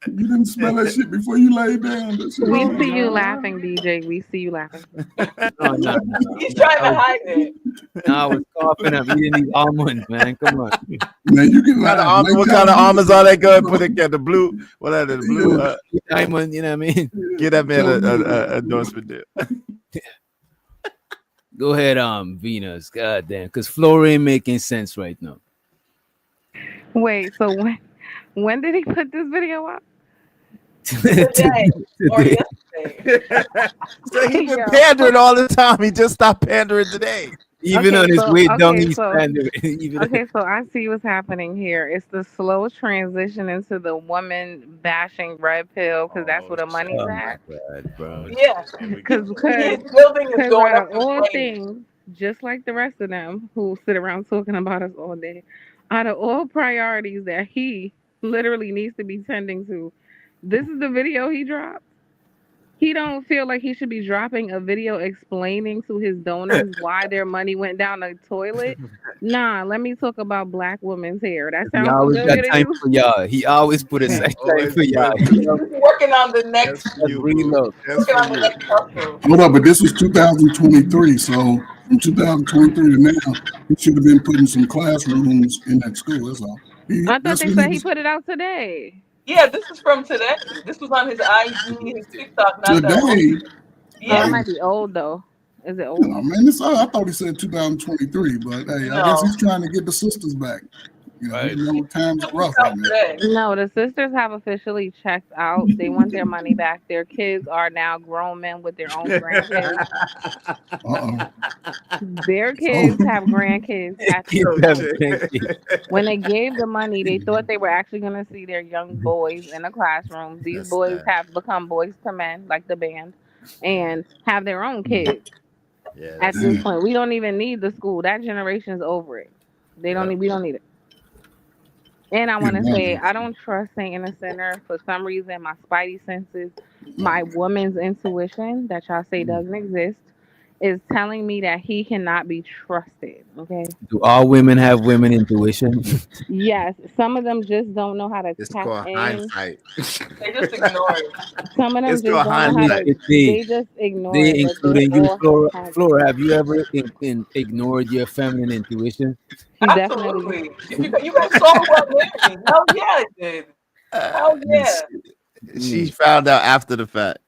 You didn't smell that shit before you laid down. That shit We was- see you laughing, DJ. We see you laughing. No. He's trying to hide it. No, I was coughing up eating these almonds, man. Come on. Man, you can laugh. What kind of almonds are they good? Put it at the blue. What are the blue? Diamond, you know what I mean? Get that man a endorsement deal. Go ahead, Venus. God damn, because Flora ain't making sense right now. Wait, so when did he put this video up? Today or yesterday. So he been pandering all the time. He just stopped pandering today. Even on his way down, he's pandering. Okay, so I see what's happening here. It's the slow transition into the woman bashing red pill because that's where the money's at. God, bro. Yeah. Because His building is going out up of in all flames. things, just like the rest of them who sit around talking about us all day, out of all priorities that he literally needs to be tending to, this is the video he dropped. He don't feel like he should be dropping a video explaining to his donors why their money went down the toilet. Nah, let me talk about black women's hair. That He sounds always familiar got to time you? for y'all. He always put aside time for y'all. He's working on the next. Working on the next hustle. Hold up, but this was 2023, so from 2023 to now, he should have been putting some classrooms in that school. That's all. I thought they said he put it out today. Yeah, this is from today. This was on his IG, his TikTok. Not Today. Oh, Yeah. it might be old though. Is it old? No, man, this, I thought he said 2023, but hey, I guess he's trying to get the sisters back. You know times are rough right now. No, the sisters have officially checked out. They want their money back. Their kids are now grown men with their own grandkids. Their kids have grandkids. When they gave the money, they thought they were actually going to see their young boys in the classroom. These boys have become boys to men, like the band, and have their own kids. At this point, we don't even need the school. That generation's over it. They don't need. We don't need it. And I want to say, I don't trust Saint in the Center for some reason. My spidey senses, my woman's intuition that y'all say doesn't exist, is telling me that he cannot be trusted. Okay. Do all women have women intuition? Yes, some of them just don't know how to It's tap called in. hindsight. They just ignore it. Some of them It's just called don't know how to. hindsight. They just ignore They, it. but including they you, all Flora. have it. Flora, have you ever ignored your feminine intuition? Absolutely. You guys saw what hit me. Hell yeah, I did. Hell yeah. She found out after the fact.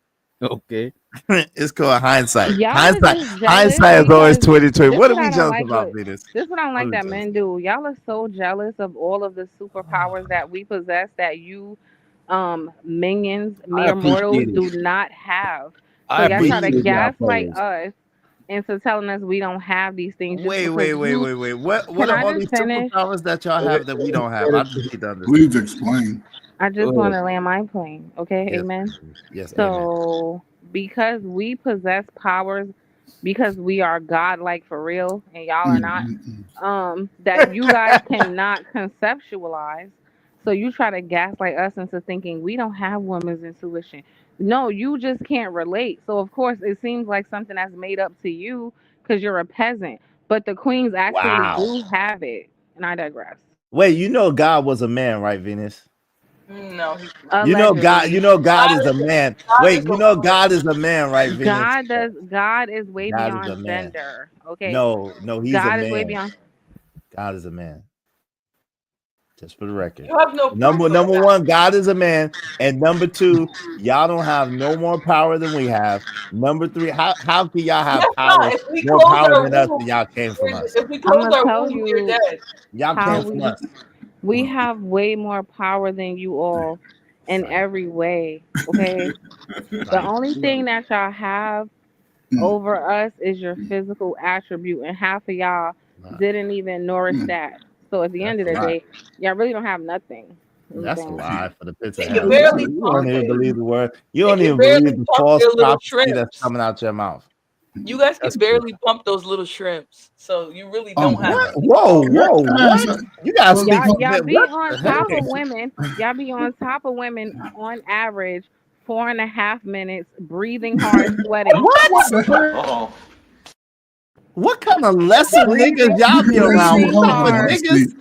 Okay. It's called hindsight. Y'all Hindsight. are just jealous Hindsight is always because 2020. this What are I we don't jealous like about, with- Venus? This is what I don't like that men do. Y'all are so jealous of all of the superpowers that we possess that you minions, mere mortals, appreciate it. do not have. So I y'all try to appreciate y'all gaslight powers. us into telling us we don't have these things. just Wait. because you- What Can are I all just these finish? superpowers that y'all have that we don't have? I just need to understand. Please explain. I just Go want ahead. to land my plane. Okay, Yes, amen. Yes, amen. So because we possess powers, because we are godlike for real, and y'all are not, that you guys cannot conceptualize. So you try to gaslight us into thinking we don't have women's intuition. No, you just can't relate. So of course it seems like something that's made up to you because you're a peasant. But the queens actually Wow. do have it. And I digress. Wait, you know God was a man, right, Venus? No. You know God. Allegedly. You know God is a man. Wait, you know God is a man, right, Venus? God is way God is a beyond man. gender. Okay. No, he's God a is way man. beyond. God is a man. Just for the record. You have no Number one, God is a man, and number two, y'all don't have no more power than we have. Number three, how can y'all have Yes, power, if we more close power our than us womb, than y'all came from us? If we I'm close gonna our tell womb, we're you dead. Y'all how came from us. we have way more power than you all in every way. Okay. The only thing that y'all have over us is your physical attribute, and half of y'all didn't even nourish that. So at the end of the That's a lie. day, y'all really don't have nothing. That's a lie for the pits of They hell. can barely You don't even believe the word. You They don't can even barely believe the pump false their little prophecy that's shrimps. coming out your mouth. You guys can That's barely pump those little shrimps, so you really don't have. What? Whoa, what? You gotta speak for Y'all me. be What on the top heck? of women. Y'all be on top of women on average 4.5 minutes, breathing hard, sweating. What? What kind of lesson niggas y'all be around? What type of niggas?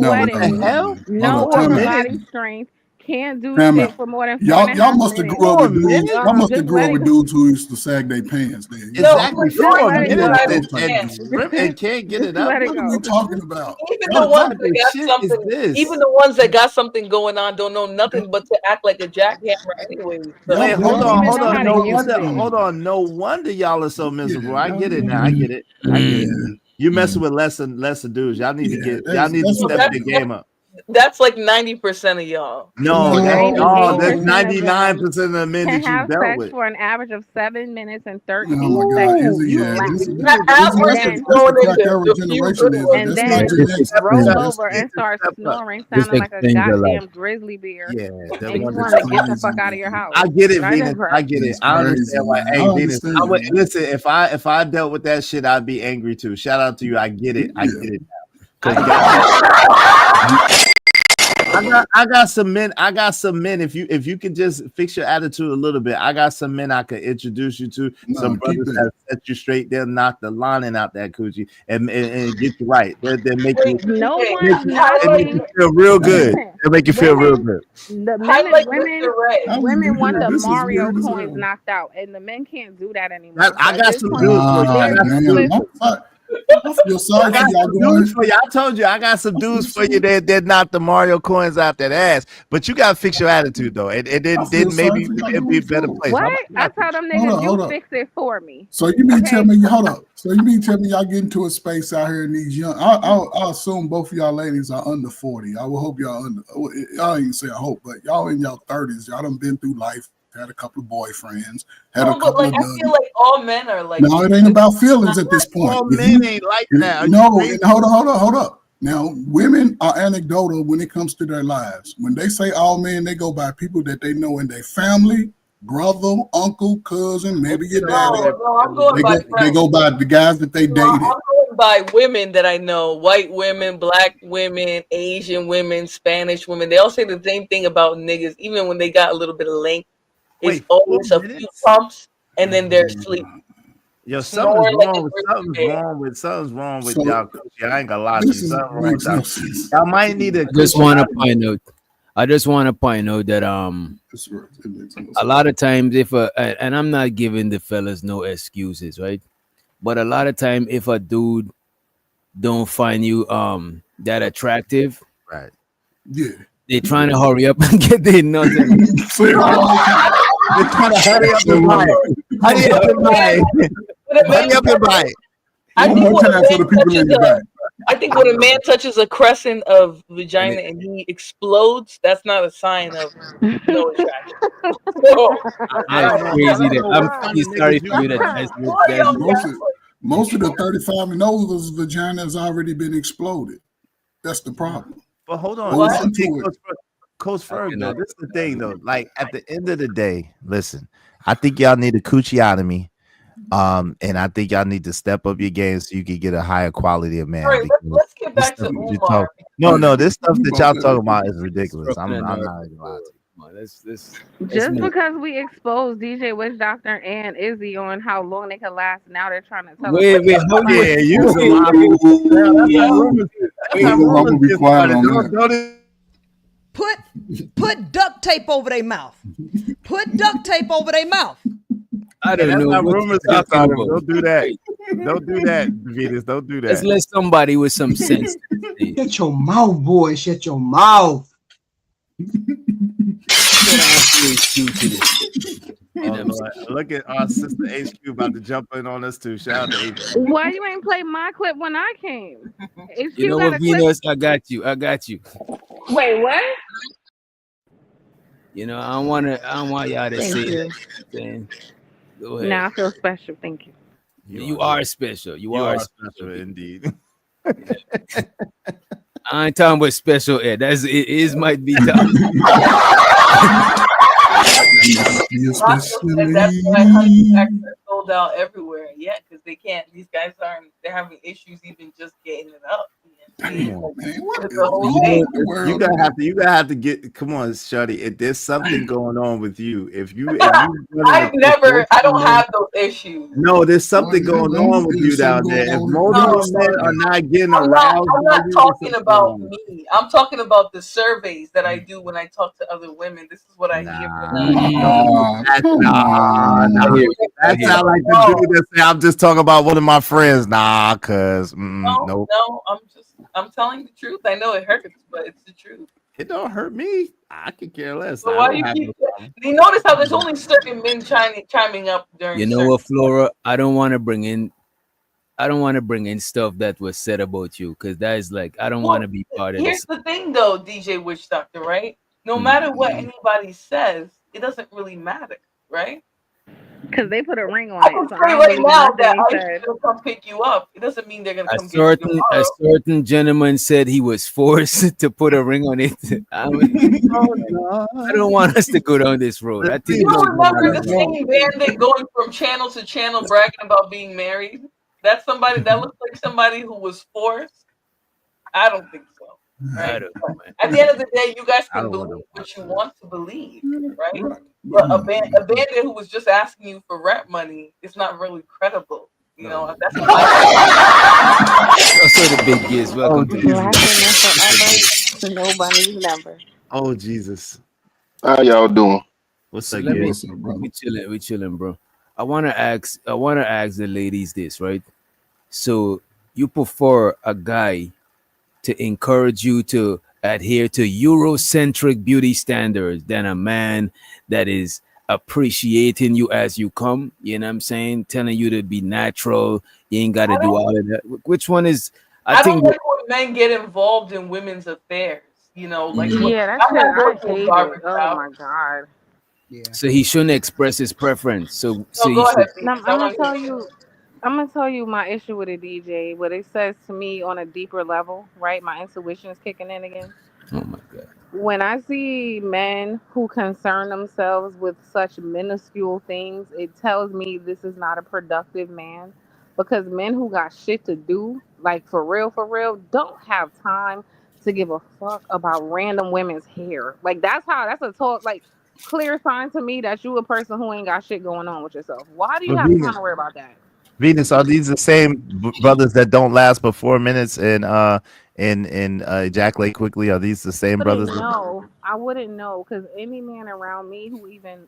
sweating, hell? no Hold on, upper time out. body strength, can't do Time shit out. for more than Y'all must have grew up with dudes. Y'all must have Just grew let up it with go. dudes who used to sag their pants. Then Exactly, Just let it go. and can't get it Just up. let it What are we go. talking about? Even the ones that got something, even the ones that got something going on, don't know nothing but to act like a jackhammer anyway. So Wait, hold on. No wonder. it. Hold on. No wonder y'all are so miserable. I get it now. I get it. I get it. You messing with lesser dudes. Y'all need to get. Y'all need to step your game up. That's like 90% of y'all. No, that's 99% of the men Can that you have dealt sex with. for an average of 7 minutes and 13 Oh my God! seconds. Is it, You yeah, laugh. this is That average that's is the going crack into era the few generation. good Is ones. it? And That's then not Gen X. roll That's over and start snoring, Just sounding like a explain your life. goddamn grizzly bear. Yeah, that And you one want is to get the crazy, fuck out of your house. I get it, Right, Venus. bro? I get it. It's I crazy, understand why. man. Hey, I Venus. understand, man. Listen. If I dealt with that shit, I'd be angry too. Shout out to you. I get it. I get it now. I got some men. If you could just fix your attitude a little bit, I got some men I could introduce you to. Some brothers that set you straight. They'll knock the lining out that coochie and get you right. They make you. No They one's make you knocking. feel real good. Listen, They make you feel real good. The Highlight women want the This is Mario weird as coins hell. knocked out, and the men can't do that anymore. I So got at this some point, dudes for you. I they're got some damn, dudes. I feel sorry for y'all Dudes for you. I told you I got some dudes for you that knock the Mario coins out that ass. But you gotta fix your attitude though. And then maybe it'd be a better place. what? I tell them niggas, Hold you up. fix it for me. So you mean tell me? Hold up. So you mean tell me y'all get into a space out here in these young? I assume both of y'all ladies are under 40. I will hope y'all under. Y'all ain't say I hope, but y'all in y'all 30s. Y'all done been through life. Had a couple of boyfriends. Had a No, but couple like of. I feel like all men are like. No, it ain't about feelings at this point. All If men you- ain't like that. No, and hold up. Now, women are anecdotal when it comes to their lives. When they say all men, they go by people that they know in their family, brother, uncle, cousin, maybe your daddy. No, I'm going by They go by the guys that they dated. I'm going by women that I know: white women, black women, Asian women, Spanish women. They all say the same thing about niggas, even when they got a little bit of length. It's always a few pumps, and then they're asleep. Yo, Snoring like a something's wrong with So, y'all. I ain't gonna lie to you. this Something wrong with makes no y'all. sense. Y'all might need a. I just want to point out that a lot of times and I'm not giving the fellas no excuses, right? But a lot of time if a dude don't find you that attractive, right? Yeah, they trying to hurry up and get their nuts. They're trying to hurry up and buy it. Hurry up and buy it. Hurry up and buy it. I think One time for the people in the back. I think when a man touches a crescent of vagina and he explodes, that's not a sign of no attraction. That's crazy. I'm really sorry for you. Most of the 35 and overs vagina has already been exploded. That's the problem. But hold on, Hold this on is the thing, to it. Coach Ferg, though. This is the thing, though. Like at the end of the day, listen, I think y'all need a coochiotomy. And I think y'all need to step up your game so you can get a higher quality of man. All right, let's get back to Umar. No, this stuff that y'all talking about is ridiculous. I'm not gonna lie to you. Just because we exposed DJ Witch Doctor and Izzy on how long they could last, now they're trying to tell Wait, us. hold on. Yeah, you was a lot of rumors. I'm gonna be quiet on that. Put duct tape over their mouth. Put duct tape over their mouth. I don't know. What rumors got talking about. about. Don't do that. Don't do that, Venus. Don't do that. Let's let somebody with some sense. Shut your mouth, boy. Shut your mouth. Look at our sister HQ about to jump in on us too. Shout out to HQ. Why you ain't play my clip when I came? HQ You know got what, a clip. Venus? I got you. Wait, what? You know, I don't want y'all to Thank say you. that. Go ahead. Now I feel special. Thank you. You are special. You are special indeed. I ain't talking about special ed. It is might be tough. That's why honey packs are sold out everywhere. Yeah, because they can't. These guys they're having issues even just getting it up. Damn, man, what It's is the whole wrong thing. with the You world? gotta have to get. Come on, Shuddy. If there's something going on with you, if you running I across don't multiple men, have those issues. no, there's Well, something going on with you there's something down there. going If on with you. multiple No, men are not getting aroused I'm by not you, there's talking something going about on. me. I'm talking about the surveys that I do when I talk to other women. This is what I hear from them. Come on. That sound like the dude that say, "I'm just talking about one of my friends." Nah, cause nope, No, I'm telling the truth. I know it hurts, but it's the truth. it don't hurt me. I could care less. So I why don't you have keep? no problem. You notice how there's only certain men chiming up during You know certain. what, Flora? I don't want to bring in stuff that was said about you, because that is like, I don't want to be part of Here's this. the thing, though, DJ Witch Doctor. Right? No matter what anybody says, it doesn't really matter, right? Because they put a ring on I it, can so say I don't right believe now nothing that they I said. should come pick you up. It doesn't mean they're gonna A come get you certain tomorrow. gentleman said he was forced to put a ring on it. I don't want us to go down this road. I think You don't remember the that's same bandit going from channel to channel bragging about being married? That's somebody that looks like somebody who was forced. I don't think so. Right? At the end of the day, you guys can believe what you want to believe, right? But a bandit who was just asking you for rent money is not really credible. You know, that's also the big giz. Welcome to Black women forever, nobody's never. Oh Jesus! How y'all doing? What's So up, let me. Giz? We chilling, bro. I wanna ask the ladies this, right? So you prefer a guy to encourage you to adhere to Eurocentric beauty standards than a man that is appreciating you as you come? You know what I'm saying? Telling you to be natural. You ain't got to do all of that. Which one is? I don't like when men get involved in women's affairs. You know, like when Yeah, that I'm shit, not I going to a hate it. garbage Oh house. my god. So he shouldn't express his preference. So he go should. ahead, Now, Phoenix. I want to hear I'm gonna tell you my issue with a DJ. What it says to me on a deeper level, right? My intuition is kicking in again. Oh my god. When I see men who concern themselves with such minuscule things, it tells me this is not a productive man. Because men who got shit to do, like for real, don't have time to give a fuck about random women's hair. Like that's a talk, like clear sign to me that you a person who ain't got shit going on with yourself. Why do you But have time to worry about that? Venus, are these the same brothers that don't last but 4 minutes and ejaculate quickly? Are these the same brothers? I wouldn't know because any man around me who even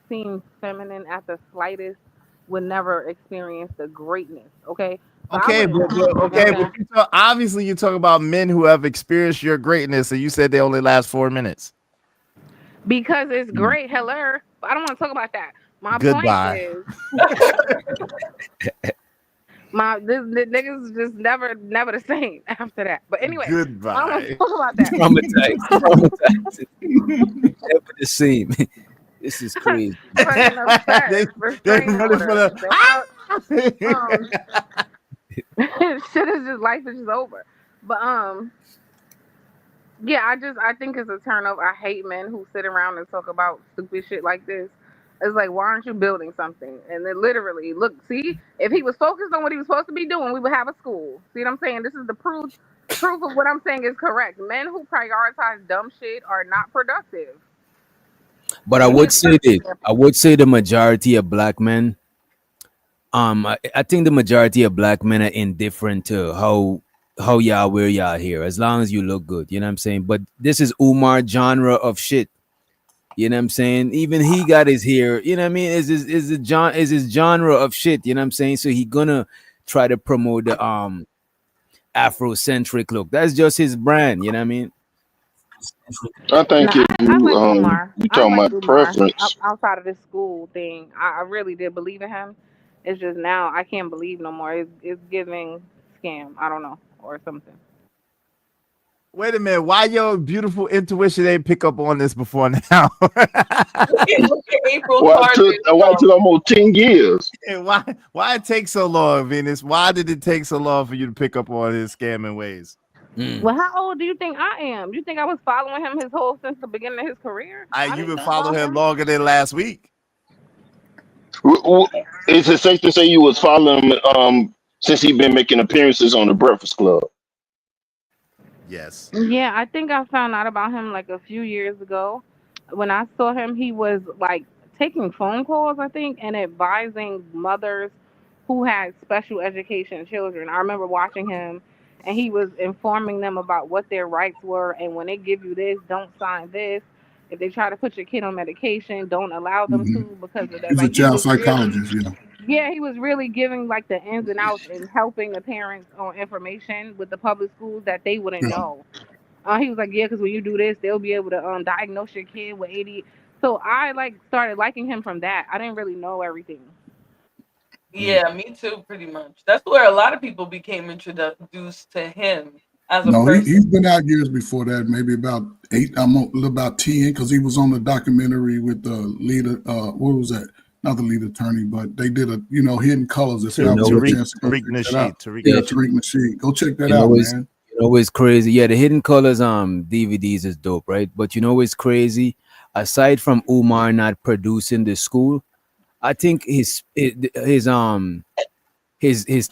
seems feminine at the slightest would never experience the greatness. Okay. So Okay, but obviously you talk about men who have experienced your greatness, and you said they only last 4 minutes. because it's great. Hello. But I don't want to talk about that. My Goodbye. point is the niggas just never the same after that. But anyway, I don't want to talk about that. Traumatized. Never the same. This is crazy. Fucking upset. Restraining order. Shit is just life is just over. But yeah, I think it's a turn off. I hate men who sit around and talk about stupid shit like this. It's like, why aren't you building something? And then literally, look, see, if he was focused on what he was supposed to be doing, we would have a school. See what I'm saying? This is the proof of what I'm saying is correct. Men who prioritize dumb shit are not productive. But I would say this. I would say the majority of black men. I think the majority of black men are indifferent to how y'all wear y'all here, as long as you look good. You know what I'm saying? But this is Umar genre of shit. You know what I'm saying? Even he got his hair. You know what I mean? Is his genre of shit. You know what I'm saying? So he gonna try to promote the Afrocentric look. That's just his brand. You know what I mean? I think if I like Umar. you I talking like about Umar. preference. Outside of this school thing, I really did believe in him. It's just now I can't believe no more. It's giving scam. I don't know or something. Wait a minute. Why your beautiful intuition ain't pick up on this before now? Well, it took almost 10 years. Why it take so long, Venus? Why did it take so long for you to pick up on his scamming ways? Well, how old do you think I am? You think I was following him since the beginning of his career? You've been following him longer than last week. Is it safe to say you was following him since he been making appearances on the Breakfast Club? Yes. Yeah, I think I found out about him like a few years ago. When I saw him, he was like taking phone calls, I think, and advising mothers who had special education children. I remember watching him, and he was informing them about what their rights were, and when they give you this, don't sign this. If they try to put your kid on medication, don't allow them Hmm. to because of that. He's a Like he child was really, psychologist. Yeah. yeah, he was really giving like the ins and outs and helping the parents on information with the public schools that they wouldn't Yeah. know. He was like, yeah, because when you do this, they'll be able to diagnose your kid with AD. So I like started liking him from that. I didn't really know everything. Yeah, me too, pretty much. That's where a lot of people became introduced to him as a No, person. he's been out years before that, maybe about 8, about 10, because he was on the documentary with the lead, what was that? Not the lead attorney, but they did Hidden Colors. If y'all get a chance to go check that out. Yeah, Tariq Nasheed. Go check that out, man. It's crazy. Yeah, the Hidden Colors DVDs is dope, right? But it's crazy. Aside from Umar not producing the school, I think his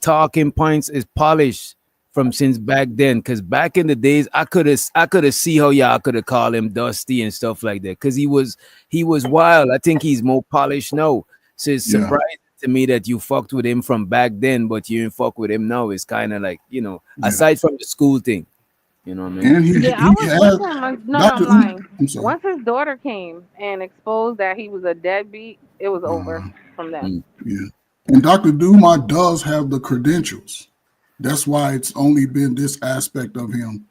talking points is polished from since back then. Because back in the days, I could have see how y'all could have called him Dusty and stuff like that. Because he was wild. I think he's more polished now. So it's surprising to me that you fucked with him from back then, but you didn't fuck with him now. It's kind of like aside from the school thing, you know what I mean? And Yeah, I was with him. No, Dr. I'm lying. I'm sorry. Once his daughter came and exposed that he was a deadbeat, it was over from that. Yeah. And Dr. Dumar does have the credentials. That's why it's only been this aspect of him.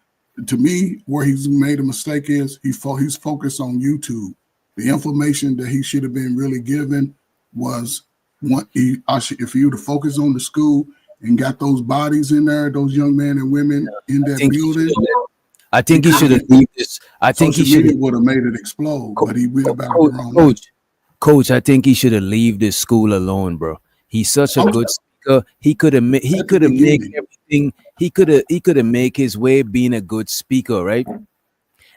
To me, where he's made a mistake is he's focused on YouTube. The information that he should have been really given was if you to focus on the school and got those bodies in there, those young men and women in that building. I think he should have leave this. I think he should would have made it explode, but he went about it the wrong way. Coach, I think he should have leave this school alone, bro. He's such a good speaker. He could have made everything. He could have make his way being a good speaker, right?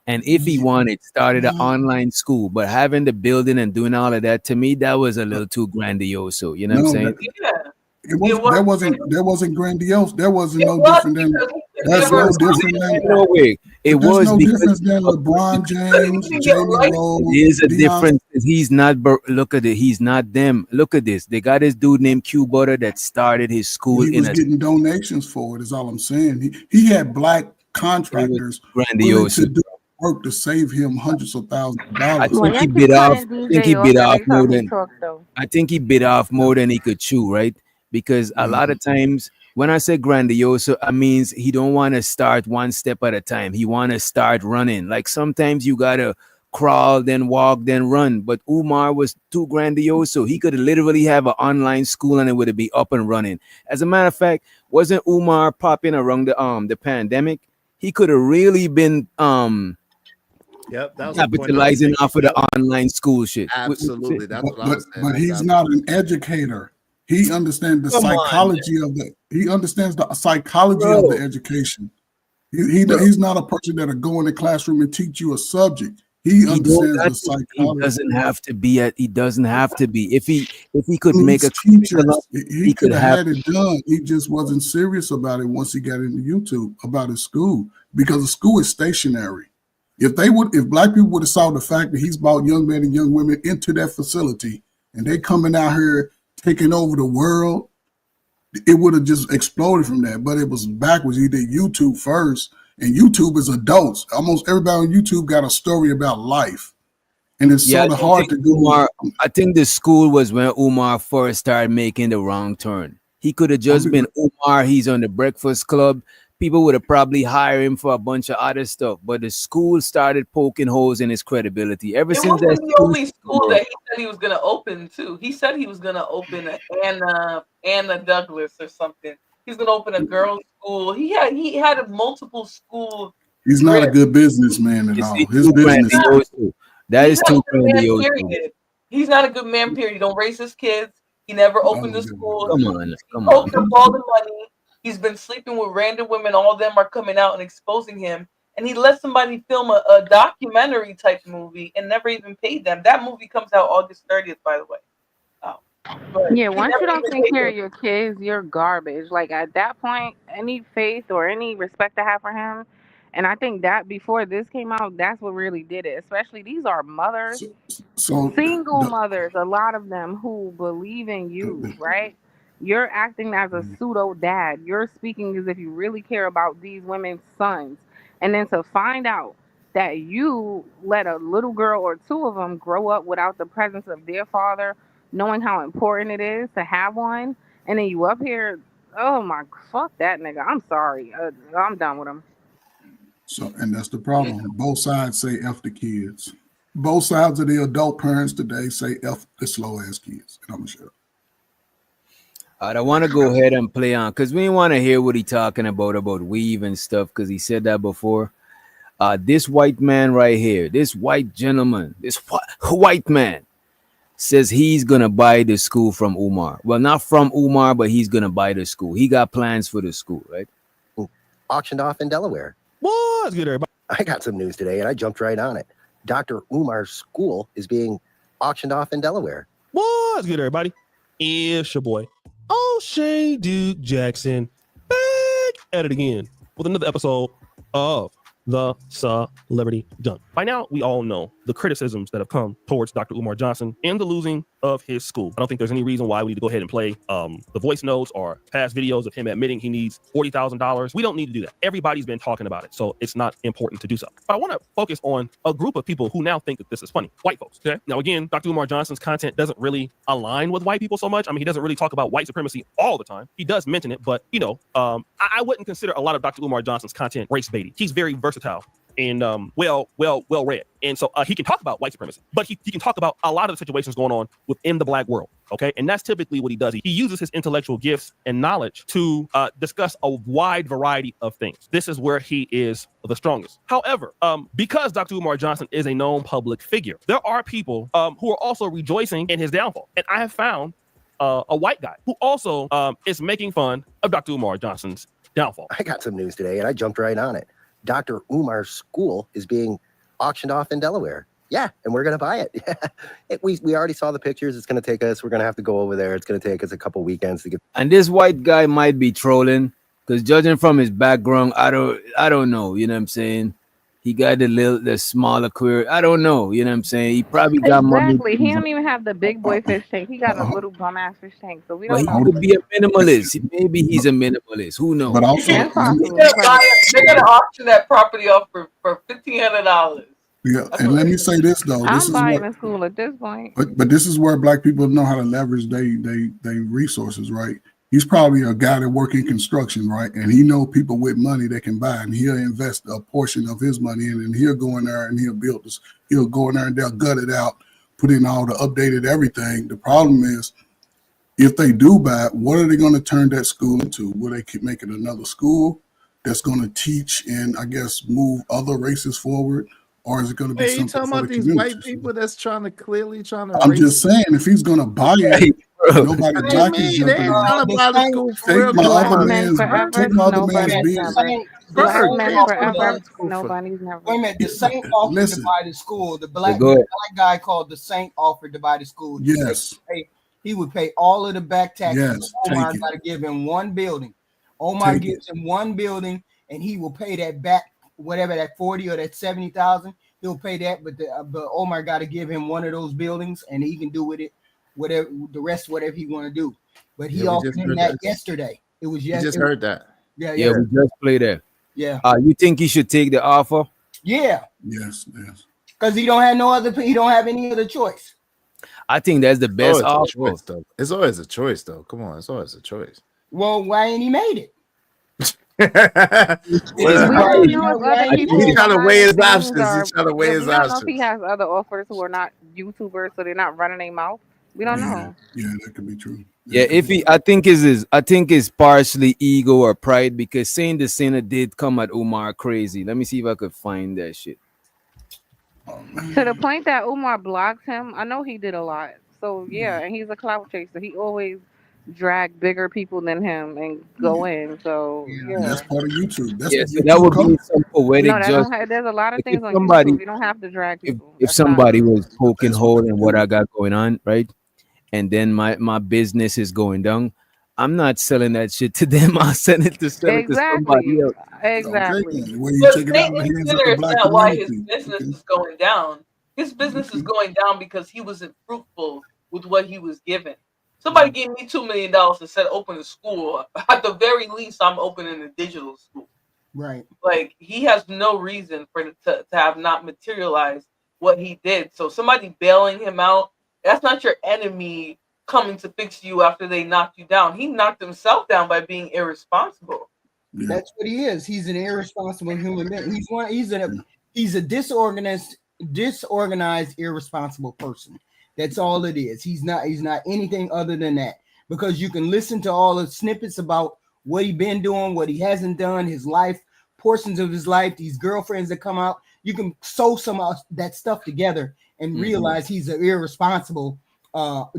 And if he wanted, started an online school, but having the building and doing all of that, to me, that was a little too grandiose. You know what I'm saying? That wasn't grandiose. That wasn't no different than that's no different than no way. It was no because difference than LeBron James, Jamie Rose. There's a difference. He's not. Look at it. He's not them. Look at this. They got this dude named Q Butter that started his school. He was getting donations for it. Is all I'm saying. He had black contractors willing to do work to save him hundreds of thousands of dollars. I think he bit off. I think he bit off more than he could chew. Right. Because a lot of times when I say grandiose, I means he don't want to start one step at a time. He want to start running. Like sometimes you got to crawl, then walk, then run. But Umar was too grandiose. So he could literally have an online school and it would be up and running. As a matter of fact, wasn't Umar popping around the pandemic? He could have really been Yep, that was capitalizing off of the online school shit. Absolutely. That's what I was saying. But he's not an educator. He understands the psychology of the. He understands the psychology of the education. He's not a person that'll go in the classroom and teach you a subject. He understands the psychology. He doesn't have to be. He doesn't have to be. If he could make a teacher, he could have had it done. He just wasn't serious about it once he got into YouTube about his school, because the school is stationary. If black people would have saw the fact that he's brought young men and young women into that facility and they coming out here taking over the world, it would have just exploded from that. But it was backwards. He did YouTube first, and YouTube is adults. Almost everybody on YouTube got a story about life, and it's sort of hard to do. I think the school was when Umar first started making the wrong turn. He could have just been Umar. He's on the Breakfast Club. People would have probably hired him for a bunch of other stuff, but the school started poking holes in his credibility. Ever since that, the only school that he said he was going to open too. He said he was going to open Anna Douglas or something. He's going to open a girls' school. He had multiple school. He's not a good businessman at all. His business. That is too grandiose. He's not a good man. Period. He don't raise his kids. He never opened a school. Come on. Poked up all the money. He's been sleeping with random women. All of them are coming out and exposing him. And he let somebody film a documentary type movie and never even paid them. That movie comes out August 30th, by the way. Yeah, once you don't take care of your kids, you're garbage. Like at that point, any faith or any respect I have for him And I think that before this came out, that's what really did it. Especially these are mothers, So single mothers, a lot of them who believe in you, right? You're acting as a pseudo dad. You're speaking as if you really care about these women's sons. And then to find out that you let a little girl or two of them grow up without the presence of their father, knowing how important it is to have one, and then you up here, oh my, fuck that nigga. I'm sorry. I'm done with him. So, and that's the problem. Both sides say F the kids. Both sides of the adult parents today say F the slow ass kids. And I'm gonna shut up. I want to go ahead and play on because we want to hear what he talking about weave and stuff because he said that before. This white man right here, this white gentleman, this white man says he's gonna buy the school from Umar. Well, not from Umar, but he's gonna buy the school. He got plans for the school, right? Auctioned off in Delaware. What's good, everybody? I got some news today, and I jumped right on it. Dr. Umar's school is being auctioned off in Delaware. What's good, everybody? It's your boy, O'Shea Duke Jackson, back at it again with another episode of the Celebrity Dunk. By now, we all know the criticisms that have come towards Dr. Umar Johnson and the losing of his school. I don't think there's any reason why we need to go ahead and play the voice notes or past videos of him admitting he needs $40,000. We don't need to do that. Everybody's been talking about it, so it's not important to do so. But I want to focus on a group of people who now think that this is funny. White folks, okay? Now, again, Dr. Umar Johnson's content doesn't really align with white people so much. I mean, he doesn't really talk about white supremacy all the time. He does mention it, but, you know, I wouldn't consider a lot of Dr. Umar Johnson's content race baity. He's very versatile and well read. And so he can talk about white supremacy, but he can talk about a lot of the situations going on within the black world. Okay. And that's typically what he does. He uses his intellectual gifts and knowledge to discuss a wide variety of things. This is where he is the strongest. However, because Dr. Umar Johnson is a known public figure, there are people who are also rejoicing in his downfall. And I have found a white guy who also is making fun of Dr. Umar Johnson's downfall. I got some news today, and I jumped right on it. Dr. Umar's school is being auctioned off in Delaware. Yeah, and we're going to buy it. We already saw the pictures. It's going to take us, we're going to have to go over there. It's going to take us a couple weekends to get. And this white guy might be trolling because judging from his background, I don't know. You know what I'm saying? He got the smaller career. I don't know. You know what I'm saying? He probably got money. Exactly. He don't even have the big boy fish tank. He got a little bum ass fish tank. So we don't know. He could be a minimalist. Maybe he's a minimalist. Who knows? But also, They're gonna auction that property off for $1,500. yeah, and let me say this though. I'm buying a school at this point. But this is where black people know how to leverage they resources, right? He's probably a guy that work in construction, right? And he know people with money that can buy, and he'll invest a portion of his money in, and he'll go in there and he'll build this. He'll go in there and they'll gut it out, put in all the updated everything. The problem is, if they do buy it, what are they going to turn that school into? Will they keep making another school that's going to teach and I guess move other races forward? Or is it going to be something talking for about the these community? white people that's trying to I'm just saying, if he's going to buy it, nobody black is jumping in. Take my other man's business. Nobody's never. Wait a minute, the Saint offered to Listen. buy the school. The black guy called the Saint offered to buy the school. Yes. He would pay all of the back taxes. Yes, Omar take it. got to give him one building. Omar Take gives him one building, and he will pay that back, whatever that 40 or that 70,000. He'll pay that, but Omar got to give him one of those buildings, and he can do with it whatever the rest, whatever he want to do. But he offered him that yesterday. It was yesterday. just heard that. Yeah, we just played that. Yeah. You think he should take the offer? Yeah. Yes. Because he don't have any other choice. I think that's the best offer. It's always a choice, though. Come on, it's always a choice. Well, why ain't he made it? He's trying to weigh his options. He's trying to weigh his We don't know if options. he has other offers who are not YouTubers, so they're not running their mouth. We don't know. Yeah, that could be true. Yeah, I think it's partially ego or pride because saying the sinner did come at Umar crazy. Let me see if I could find that shit. To the point that Umar blocked him. I know he did a lot. So yeah, and he's a clout chaser. He always drag bigger people than him and go in. So yeah, that's part of YouTube. That's so that would be some poetic. No, there's a lot of things on YouTube. You don't have to drag people. If somebody was poking hole in what I got going on, right, and then my business is going down, I'm not selling that shit to them. I'll send it to sell it to somebody else. Exactly. But they consider it's not why his business is going down. His business is going down because he wasn't fruitful with what he was given. Somebody gave me $2 million and said open a school. At the very least, I'm opening a digital school. Right. Like, he has no reason for it to have not materialized what he did. So somebody bailing him out, that's not your enemy coming to fix you after they knocked you down. He knocked himself down by being irresponsible. That's what he is. He's an irresponsible human being. He's a disorganized, irresponsible person. That's all it is. He's not anything other than that. Because you can listen to all the snippets about what he's been doing, what he hasn't done, his life, portions of his life, these girlfriends that come out. You can sew some of that stuff together and realize he's an irresponsible,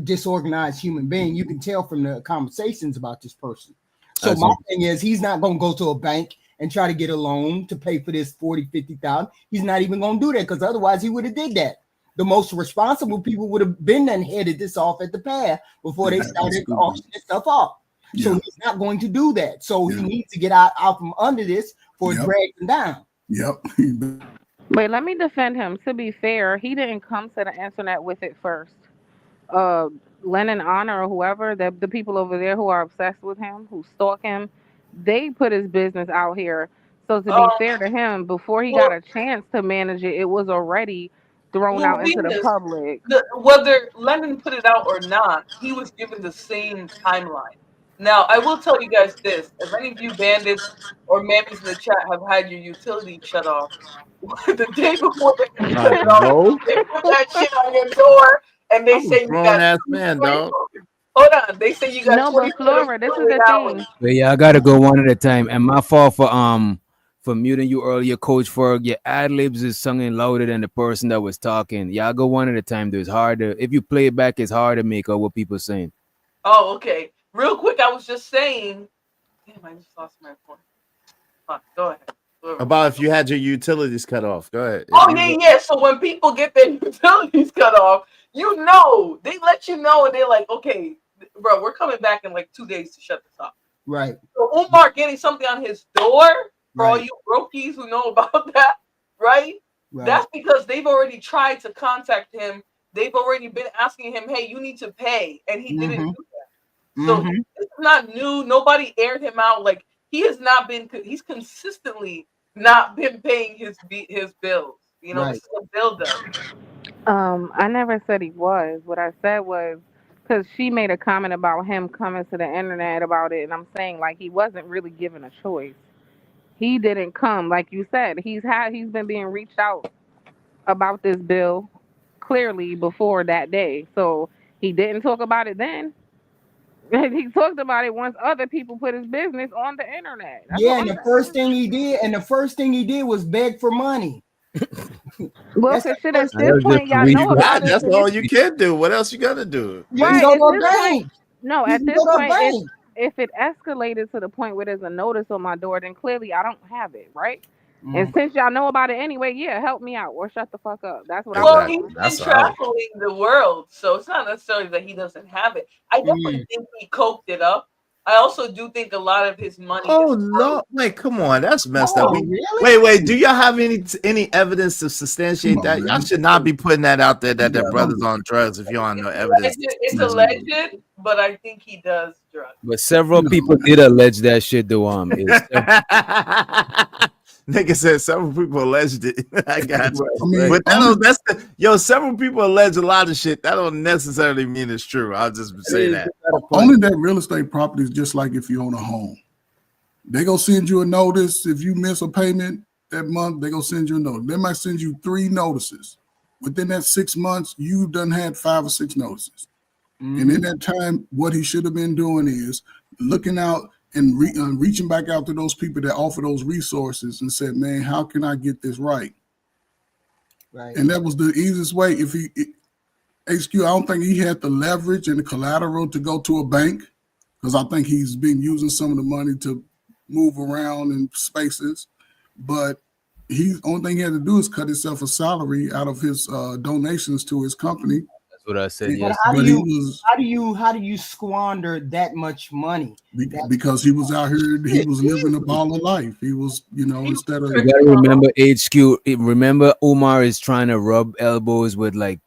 disorganized human being. You can tell from the conversations about this person. So my thing is, he's not going to go to a bank and try to get a loan to pay for this 40, 50,000. He's not even going to do that, because otherwise he would have did that. The most responsible people would have been and headed this off at the pad before they started auctioning this stuff off. So he's not going to do that. So he needs to get out from under this for it drags him down. Wait, let me defend him. To be fair, he didn't come to the internet with it first. Lennon Honor or whoever, the people over there who are obsessed with him, who stalk him, they put his business out here. So to be fair to him, before he got a chance to manage it, it was already thrown out into the public. Whether Lennon put it out or not, he was given the same timeline. Now, I will tell you guys this. If any of you bandits or mammies in the chat have had your utilities shut off, the day before they shut it off, they put that shit on your door and they say you got ass man, dog. Hold on. They say you got No, but Flora, this is the thing. But yeah, I gotta go one at a time. And my fault for muting you earlier, Coach Ferg. Your ad libs is singing louder than the person that was talking. Y'all go one at a time. It's harder. If you play it back, it's hard to make out what people saying. Oh, okay. Real quick, I was just saying. Damn, I just lost my point. Go ahead. About if you had your utilities cut off. Go ahead. Oh, yeah. So when people get their utilities cut off, they let you know, and they're like, okay, bro, we're coming back in like 2 days to shut this off. Right. So Umar getting something on his door, for all you brokies who know about that, right? That's because they've already tried to contact him. They've already been asking him, hey, you need to pay. And he didn't do that. So it's not new. Nobody aired him out. Like, he's consistently not been paying his bills. This is a buildup. I never said he was. What I said was, because she made a comment about him coming to the internet about it, and I'm saying, like, he wasn't really given a choice. He didn't come, like you said. He's been being reached out about this bill clearly before that day. So he didn't talk about it then. He talked about it once other people put his business on the internet. And the first thing he did was beg for money. Well, shit, at this point, y'all know about it. That's all you can do. What else you gotta do? Right, at this point, if it escalated to the point where there's a notice on my door, then clearly I don't have it, right? And since y'all know about it anyway, help me out or shut the fuck up. That's what I'm he's been traveling the world, so it's not necessarily that he doesn't have it. I definitely think he coked it up. I also do think a lot of his money. Oh no! Wait, come on, that's messed up. Really? Wait. Do y'all have any evidence to substantiate that? Y'all should not be putting that out there that their brother's on drugs if you don't know evidence. It's alleged, but I think he does drugs. But several people did allege that shit, though. Nigga said several people alleged it. I got you. I mean, But several people allege a lot of shit. That don't necessarily mean it's true. I'll just say that. Owning that real estate property is just like if you own a home. They gonna send you a notice if you miss a payment that month. They gonna send you a notice. They might send you 3 notices. Within that 6 months, you done had 5 or 6 notices. And in that time, what he should have been doing is looking out and reaching back out to those people that offer those resources and said, man, how can I get this right? Right. And that was the easiest way. If I don't think he had the leverage and the collateral to go to a bank, because I think he's been using some of the money to move around in spaces. But only thing he had to do is cut himself a salary out of his donations to his company what I said. But Yes. How do but he you was how do you squander that much money? because he was out here. He was living a baller life. He was, instead of You gotta remember HQ. Remember, Umar is trying to rub elbows with like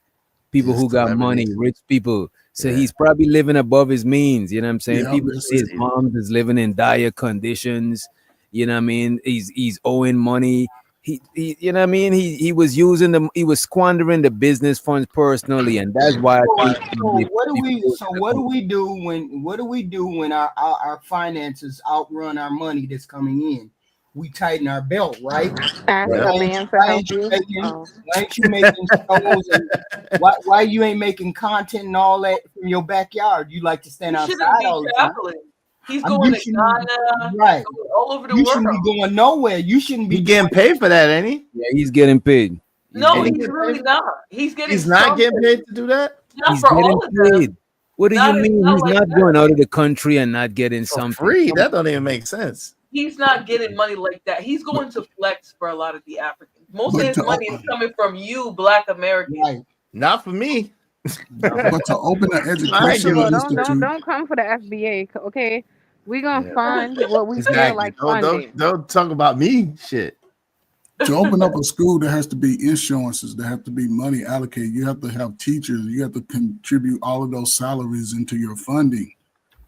people His who got money, celebrities. rich people. So Yeah. he's probably living above his means. You know what I'm saying? Yeah, People that's say his it. mom is living in dire conditions. You know what I mean? He's owing money. He you know what I mean? He was using them. He was squandering the business funds personally, and that's why I think So what do we do when our finances outrun our money that's coming in? We tighten our belt, right? Ask Why a ain't man you, to why help ain't you you. making Oh. why ain't you making shows and why you ain't making content and all that from your backyard? You like to stand He shouldn't outside be all the time. traveling. He's I mean, going you to shouldn't Ghana. right. He's going all over the You world. shouldn't be going nowhere. You shouldn't be He getting paid for that, ain't he? Yeah, he's getting paid. No, Ain't he he's getting really paid? not. He's getting He's not getting something. paid to do that Not He's for getting all of them. paid. What do you Not mean? He's like not that. going out of the country and not getting for something. free. Come That don't even make sense. He's not getting money like that. He's going to flex for a lot of the Africans. Most of But his to money is coming from you, Black Americans. Right. Not for me. but to open an I ain't First of educational all, giving. institute. don't come for the FBA, okay? We gonna Yeah. fund what we feel Exactly. like Don't funding. talk about me. Shit. To open up a school, there has to be insurances. There have to be money allocated. You have to have teachers. You have to contribute all of those salaries into your funding.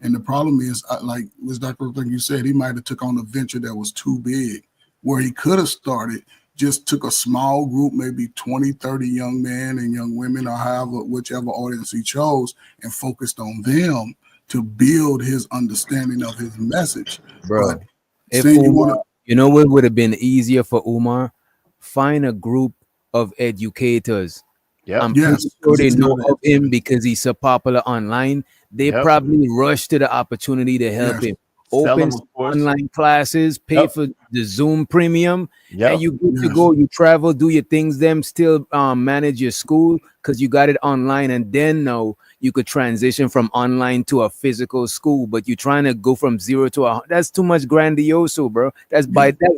And the problem is, like Ms. Dr. Thing you said, he might have took on a venture that was too big, where he could have started, just took a small group, maybe 20, 30 young men and young women, or however, whichever audience he chose, and focused on them to build his understanding of his message. Bro, But if saying you Umar, want to, you know what would have been easier for Umar? Find a group of educators. Yep. I'm pretty yes, sure because they he's know not of him because he's so popular online. They Yep. probably rush to the opportunity to help yes, him. Sell Open them, some of course. online classes, pay Yep. for the Zoom premium, and Yep. you good to yes. go. You travel, do your things, them still manage your school because you got it online, and then now you could transition from online to a physical school. But you're trying to go from 0 to 100. That's too much grandioso, bro. That's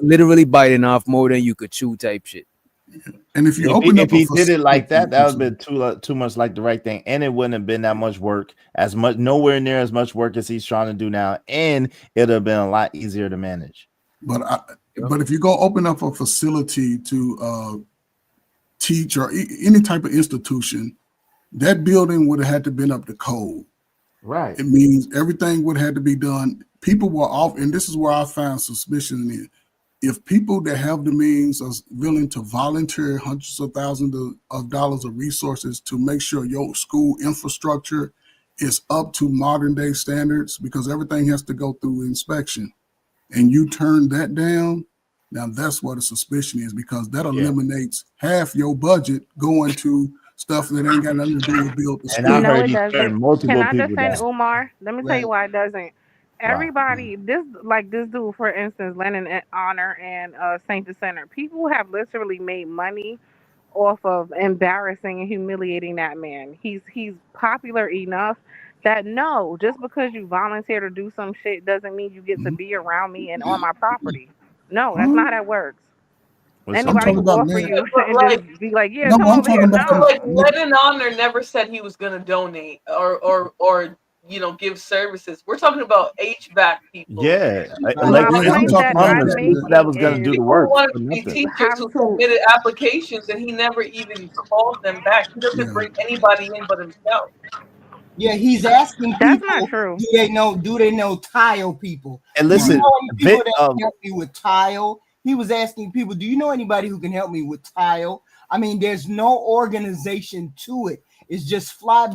literally biting off more than you could chew type shit. And if you If open up he did it like that, that would facility, have been too much like the right thing, and it wouldn't have been that much work, nowhere near as much work as he's trying to do now, and it'd have been a lot easier to manage. but if you go open up a facility to teach or any type of institution, that building would have had to been up to code. Right. It means everything would have had to be done. People were off, and this is where I found suspicion in. If people that have the means are willing to volunteer hundreds of thousands of dollars of resources to make sure your school infrastructure is up to modern day standards, because everything has to go through inspection, and you turn that down, now that's what a suspicion is, because that eliminates half your budget going to stuff that ain't got nothing to do with build the And school. I No, heard it he doesn't. turned Can multiple I people defend down. Umar? Let me tell you why it doesn't. Wow. Everybody, this dude, for instance, Lennon and Honor and Saint the Center. People have literally made money off of embarrassing and humiliating that man. He's popular enough that no, just because you volunteer to do some shit doesn't mean you get to be around me and on my property. No, that's not how that works. What's I'm Anybody talking who about offer man. you But and like, just be like, yeah, No, come I'm over here. talking about but No. like Lennon Honor never said he was gonna donate or give services. We're talking about HVAC people. Yeah, So my electricians, point that I'm plumbers, people that was making gonna is do the People work wanted for to be nothing. teachers have who to. submitted applications, and he never even called them back. He doesn't bring anybody in but himself. Yeah, he's asking That's not people, true. do they know tile people? And Do you listen, know any people Vic, that can help me with tile? He was asking people, do you know anybody who can help me with tile? I mean, there's no organization to it. It's just fly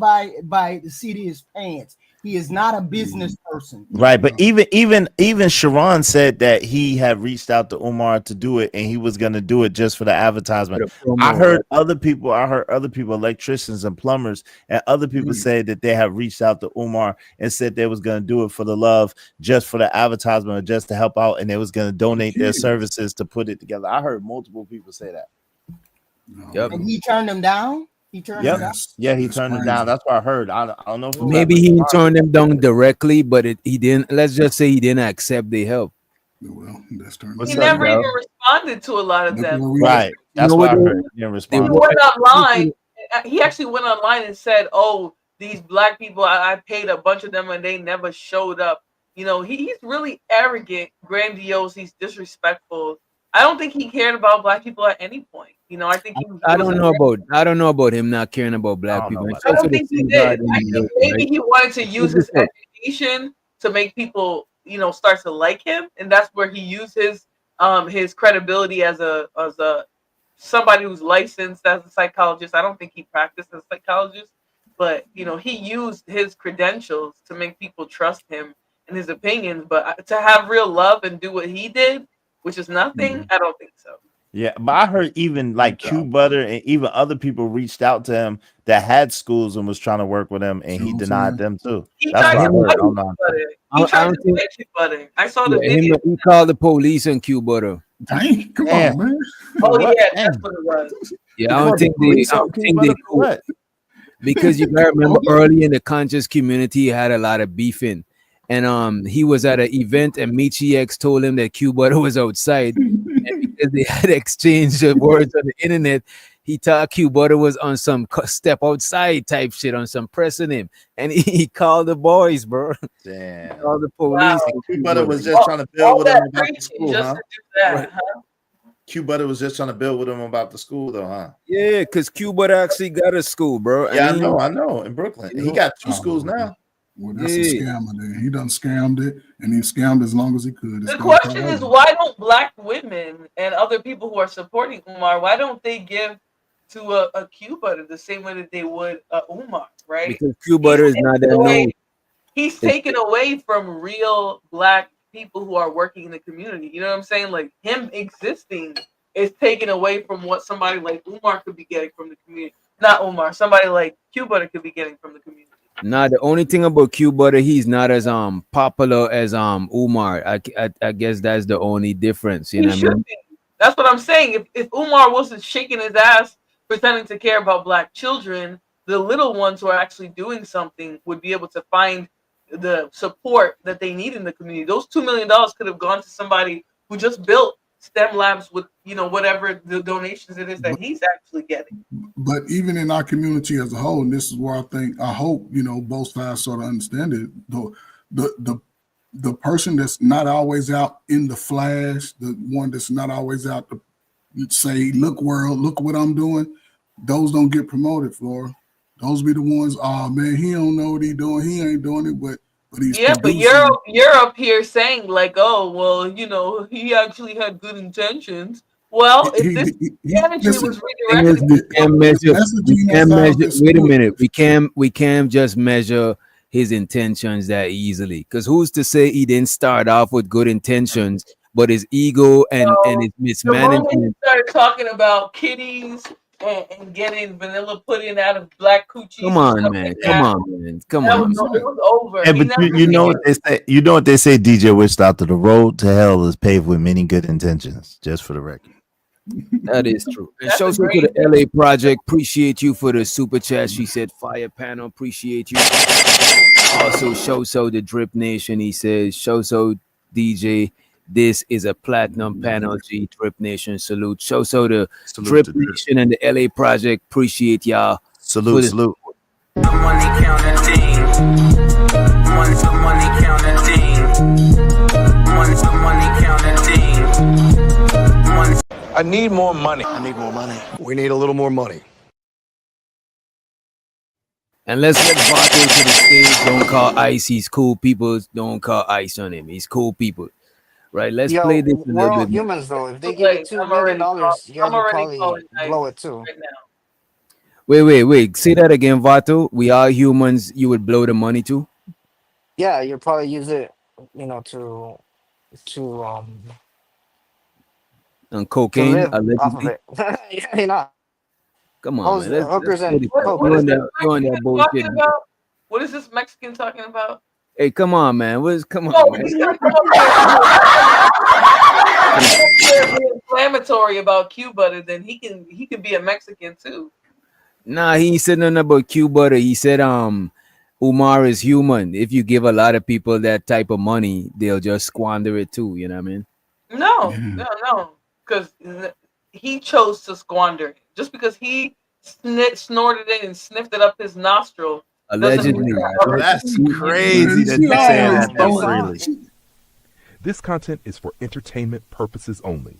by the seat of his pants. He is not a business person. right, but even Sharon said that he had reached out to Umar to do it, and he was gonna do it just for the advertisement. I heard other people, electricians and plumbers, and other people say that they have reached out to Umar and said they was gonna do it for the love, just for the advertisement, or just to help out, and they was gonna donate their services to put it together. I heard multiple people say that. Yep. And he turned them down. He turned them down. Yeah, he turned it down. That's what I heard. I don't know if it was Maybe he turned them down directly, but he didn't. Let's just say he didn't accept the help. Well, that's turned. What's He up, never Daryl? even responded to a lot of them. Right. That's what I heard. He didn't He respond. went online he actually went online and said, "Oh, these black people, I paid a bunch of them and they never showed up." You know, he's really arrogant, grandiose. He's disrespectful. I don't think he cared about black people at any point. You know, I think he was. I don't know about him not caring about black people. I don't think he did. I think maybe he wanted to use his education to make people, you know, start to like him, and that's where he used his credibility as a somebody who's licensed as a psychologist. I don't think he practiced as a psychologist, but you know, he used his credentials to make people trust him and his opinions. But to have real love and do what he did, which is nothing, I don't think so. Yeah, but I heard even like Q Butter and even other people reached out to him that had schools and was trying to work with him, and he denied them too. He That's tried what I to heard. fight Q Butter. I saw the video. He called the police on Q Butter. Dang, come on, man. Oh yeah, that's what it was. Yeah, I don't think they could. Because you gotta remember early in the conscious community, he had a lot of beefing. And he was at an event and Michi X told him that Q Butter was outside. And because they had exchanged words on the internet, he thought Q Butter was on some step outside type shit, on some pressing him. And he called the boys, bro. Damn. He called the police. Wow. Q Butter was just trying to build with him about the school, just huh? to do that, huh? Q Butter was just trying to build with him about the school, though, huh? Yeah, because Q Butter actually got a school, bro. Yeah, I know. In Brooklyn. He got 2 schools now. Well, that's a scammer then. He done scammed it, and he scammed as long as he could. The question is, why don't black women and other people who are supporting Umar, why don't they give to a Q Butter the same way that they would Umar, right? Because Q Butter is not that known. He's taken away from real black people who are working in the community. You know what I'm saying? Like, him existing is taken away from what somebody like Umar could be getting from the community. Not Umar, somebody like Q Butter could be getting from the community. Nah, the only thing about Q Butter, he's not as popular as Umar. I guess that's the only difference. You know what I mean? That's what I'm saying. If Umar wasn't shaking his ass pretending to care about black children, the little ones who are actually doing something would be able to find the support that they need in the community. Those $2 million could have gone to somebody who just built STEM labs with, you know, whatever the donations it is that he's actually getting. But even in our community as a whole, and this is where I hope, you know, both sides sort of understand it. The person that's not always out in the flash, the one that's not always out to say, "Look, world, look what I'm doing," those don't get promoted, Flora. Those be the ones. Oh man, he don't know what he doing. He ain't doing it, but he's but you're up here saying like, oh well, you know, he actually had good intentions. Well, if this energy was redirected, wait a minute. We can't just measure his intentions that easily. Because who's to say he didn't start off with good intentions, but his ego and his mismanagement. The moment he started talking about kitties and getting vanilla pudding out of black coochies. Come on, man. It was over. Yeah, but you know what they say. You know what they say. DJ Witch Doctor, the road to hell is paved with many good intentions. Just for the record. That is true. And shows to the LA Project. Appreciate you for the super chat. She said, "Fire panel." Appreciate you. Also, Shoso the Drip Nation. He says, "Shoso DJ, this is a platinum panel. G Drip Nation salute." Shoso the Drip Nation and the LA Project. Appreciate y'all. Salute. The money counter team. One's the money counter team. One's the money counter team. I need more money. I need more money. We need a little more money. And let's get Vato to the stage. Don't call Ice. He's cool people. Don't call Ice on him. He's cool people. Right? Let's play this a We're little all bit. humans, though. If they give you $2 million, you guys would probably blow it too. Wait. Say that again, Vato. We are humans. You would blow the money too? Yeah, you'll probably use it, you know, to on cocaine, live off of allegedly. it. Yeah, you know. Come on, man. Hookers Let's and coke. you on that bullshit. What is this Mexican talking about? Hey, come on, man. Come on, Oh, man. he's gonna come up be inflammatory about Q Butter, then he can be a Mexican too. Nah, he ain't said nothing about Q Butter. He said Umar is human. If you give a lot of people that type of money, they'll just squander it too. You know what I mean? No, because he chose to squander it. Just because he snorted it and sniffed it up his nostril. Doesn't mean Allegedly. that That's other crazy that She you saying always that throwing freely. This content is for entertainment purposes only.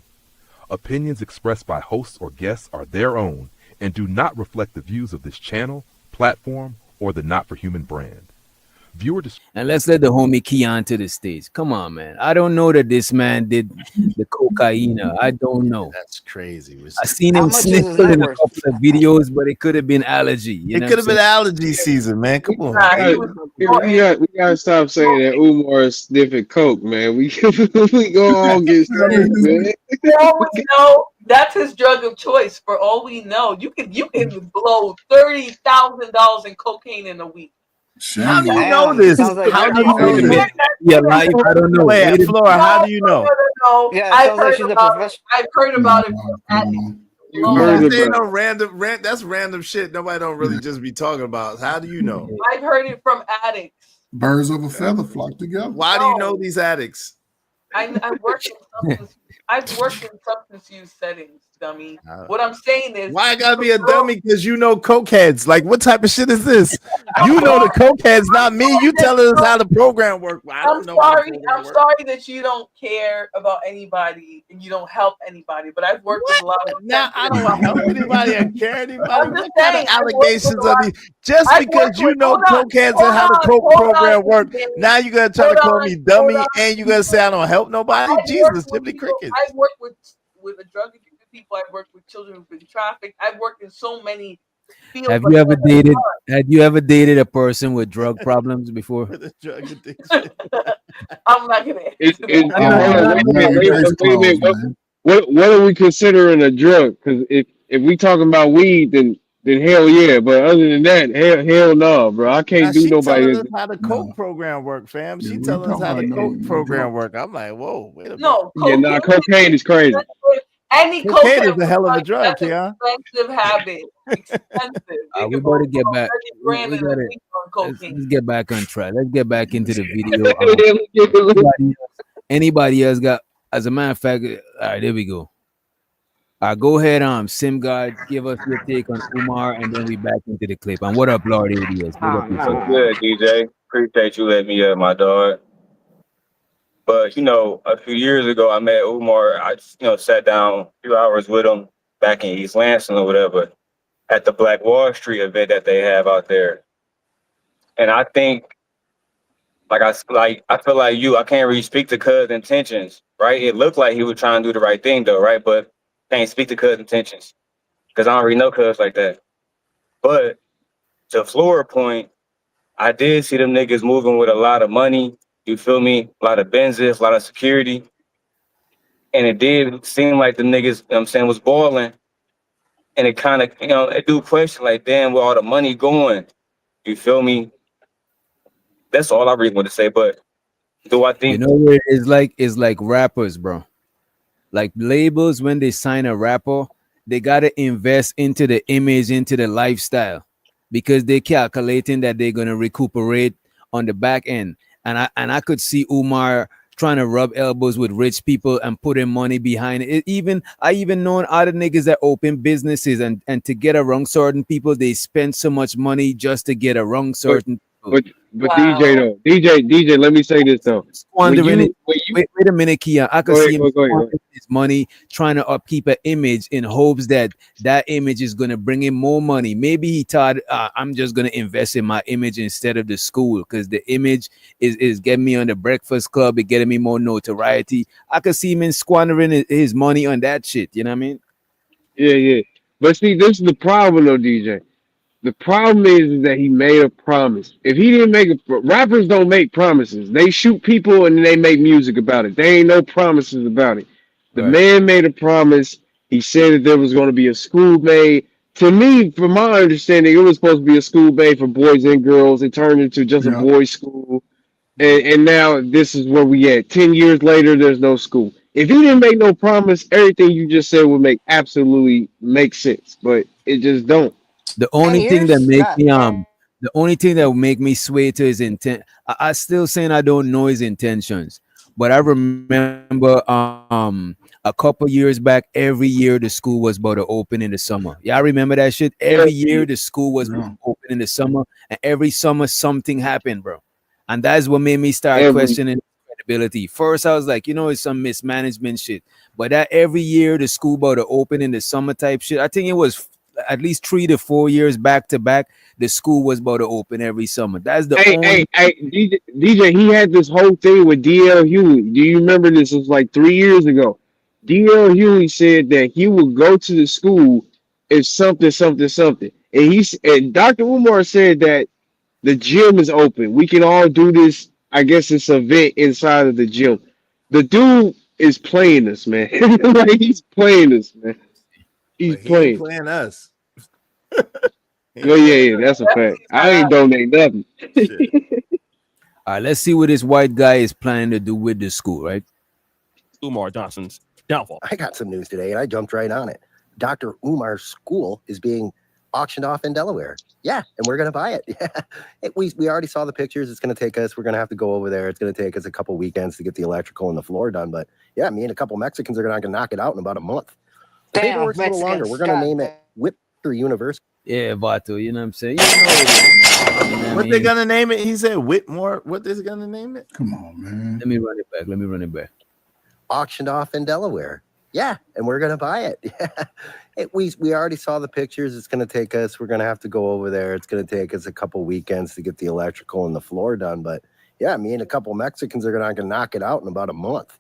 Opinions expressed by hosts or guests are their own and do not reflect the views of this channel, platform, or the Not for Human brand. Viewer And let's let the homie Keon to the stage. Come on, man. I don't know that this man did the cocaine. I don't know. That's crazy. I seen How him much is his sniffle net in a worth? couple of videos, but it could have been allergy. You It know could have what been I'm allergy season, man. Come on. We gotta stop saying that Umar is sniffing coke, man. We we go all get started, man. For all we know, that's his drug of choice. For all we know, you can blow $30,000 in cocaine in a week. How do you Damn, know this? sounds like How do you're you know crazy. this? Yeah, live. I don't know. Wait, Wait a Flora, how do you know? No, Yeah, it I've sounds like heard she's a about it. professional. I've heard about it from addicts. You You heard just saying about no random rant. That's random shit. Nobody don't really just be talking about. How do you know? I've heard it from addicts. Birds of a feather flock together. Why do you know these addicts? I've worked in substance use settings, dummy. What I'm saying is, Why I gotta be a dummy? Because you know cokeheads. Like, what type of shit is this? You know the cokeheads, not me. You telling us how the program works. I I'm don't know how the sorry. program I'm works. sorry that you don't care about anybody and you don't help anybody. But I've worked with a lot of. Now I don't help anybody or care anybody. I'm What just kind saying, of I've worked with allegations a are lot- these? Just I've because worked you with- know hold on, cokeheads hold and how the on, coke hold on, program works, DJ. now you're gonna try to Hold call on, me dummy hold on. and you're gonna say I don't help nobody? I've Jesus, worked with Jimmy people- Crickets. I've worked with a drug addicted people. I've worked with children who've been trafficked. I've worked in so many fields. Have like you ever that. dated? Had you ever dated a person with drug problems before? The drug addiction. I'm not gonna. Wait a minute. What are we considering a drug? Because if we talking about weed, then hell yeah. But other than that, hell no, bro. I Now can't do she nobody. telling us how the coke program work, fam. She we telling us talking how the about coke no program work. I'm like, whoa, wait a minute. No, Yeah, cocaine is crazy. Any Cocaine is cocaine a hell of a like, drug, that's an Keon. expensive habit. Expensive. We better get back. We $30,000 in a gotta, week on let's cocaine. get back on track. Let's get back into the video. Anybody else got? As a matter of fact, all right, there we go. Go ahead, Sim God, give us your take on Umar, and then we back into the clip. And what up, Lord ADS? Big up yourself. What's good, DJ? Appreciate you letting me up, my dog. But a few years ago, I met Umar. I just, sat down a few hours with him back in East Lansing or whatever at the Black Wall Street event that they have out there. And I think, I feel like I can't really speak to Cuz's intentions, right? It looked like he was trying to do the right thing, though, right? But can't speak to Cuz's intentions because I don't really know Cuz like that. But to Flora's point, I did see them niggas moving with a lot of money. You feel me? A lot of Benzes, a lot of security. And it did seem like the niggas, was balling. And it kind of, it do question like, damn, where all the money going? You feel me? That's all I really want to say. But do I think What it's like rappers, bro. Like labels, when they sign a rapper, they gotta invest into the image, into the lifestyle, because they're calculating that they're gonna recuperate on the back end. And I could see Umar trying to rub elbows with rich people and putting money behind it. I even known other niggas that open businesses and to get around certain people, they spend so much money just to get around certain people. But DJ, let me say this though. Squandering it. Wait a minute, Kia. I could see him go ahead. squandering his money trying to upkeep an image in hopes that image is going to bring him more money. Maybe he thought, I'm just going to invest in my image instead of the school because the image is getting me on the Breakfast Club, it getting me more notoriety. I could see him squandering his money on that shit. You know what I mean? Yeah. But see, this is the problem though, DJ. The problem is that he made a promise. If he didn't make rappers don't make promises. They shoot people and they make music about it. There ain't no promises about it. The man made a promise. He said that there was going to be a school made. To me, from my understanding, it was supposed to be a school made for boys and girls. It turned into just a boys' school. And now this is where we at. 10 years later, there's no school. If he didn't make no promise, everything you just said would absolutely make sense. But it just don't. The only thing that would make me sway to his intent, I still saying I don't know his intentions, but I remember a a couple years back, every year the school was about to open in the summer. Y'all remember that shit? Every year the school was open in the summer, and every summer something happened, bro. And that's what made me start questioning credibility. First, I was like, you know, it's some mismanagement shit. But that every year the school about to open in the summer type shit, I think it was at least 3 to 4 years back to back, the school was about to open every summer. That's the only. DJ, he had this whole thing with DL Huey. Do you remember this? It was like 3 years ago. DL Huey said that he would go to the school if something. And Dr. Umar said that the gym is open. We can all do this. I guess it's an event inside of the gym. The dude is playing us, man. Like, he's playing us, man. He's playing us. Well, yeah, that's a fact. I ain't donate nothing. All right, let's see what this white guy is planning to do with the school, right? Umar Johnson's downfall. I got some news today, and I jumped right on it. Dr. Umar's school is being auctioned off in Delaware. Yeah, and we're going to buy it. Yeah, we already saw the pictures. It's going to take us. We're going to have to go over there. It's going to take us a couple weekends to get the electrical and the floor done. But yeah, me and a couple Mexicans are going to knock it out in about a month. The paperwork's a little longer. We're going to name it Whipper University. Yeah, Vato, you know what I'm saying? You know what they gonna name it? He said Whitmore. What is gonna name it? Come on, man. Let me run it back. Auctioned off in Delaware. Yeah, and we're gonna buy it. Yeah, we already saw the pictures. It's gonna take us. We're gonna have to go over there. It's gonna take us a couple weekends to get the electrical and the floor done. But yeah, me and a couple Mexicans are gonna knock it out in about a month.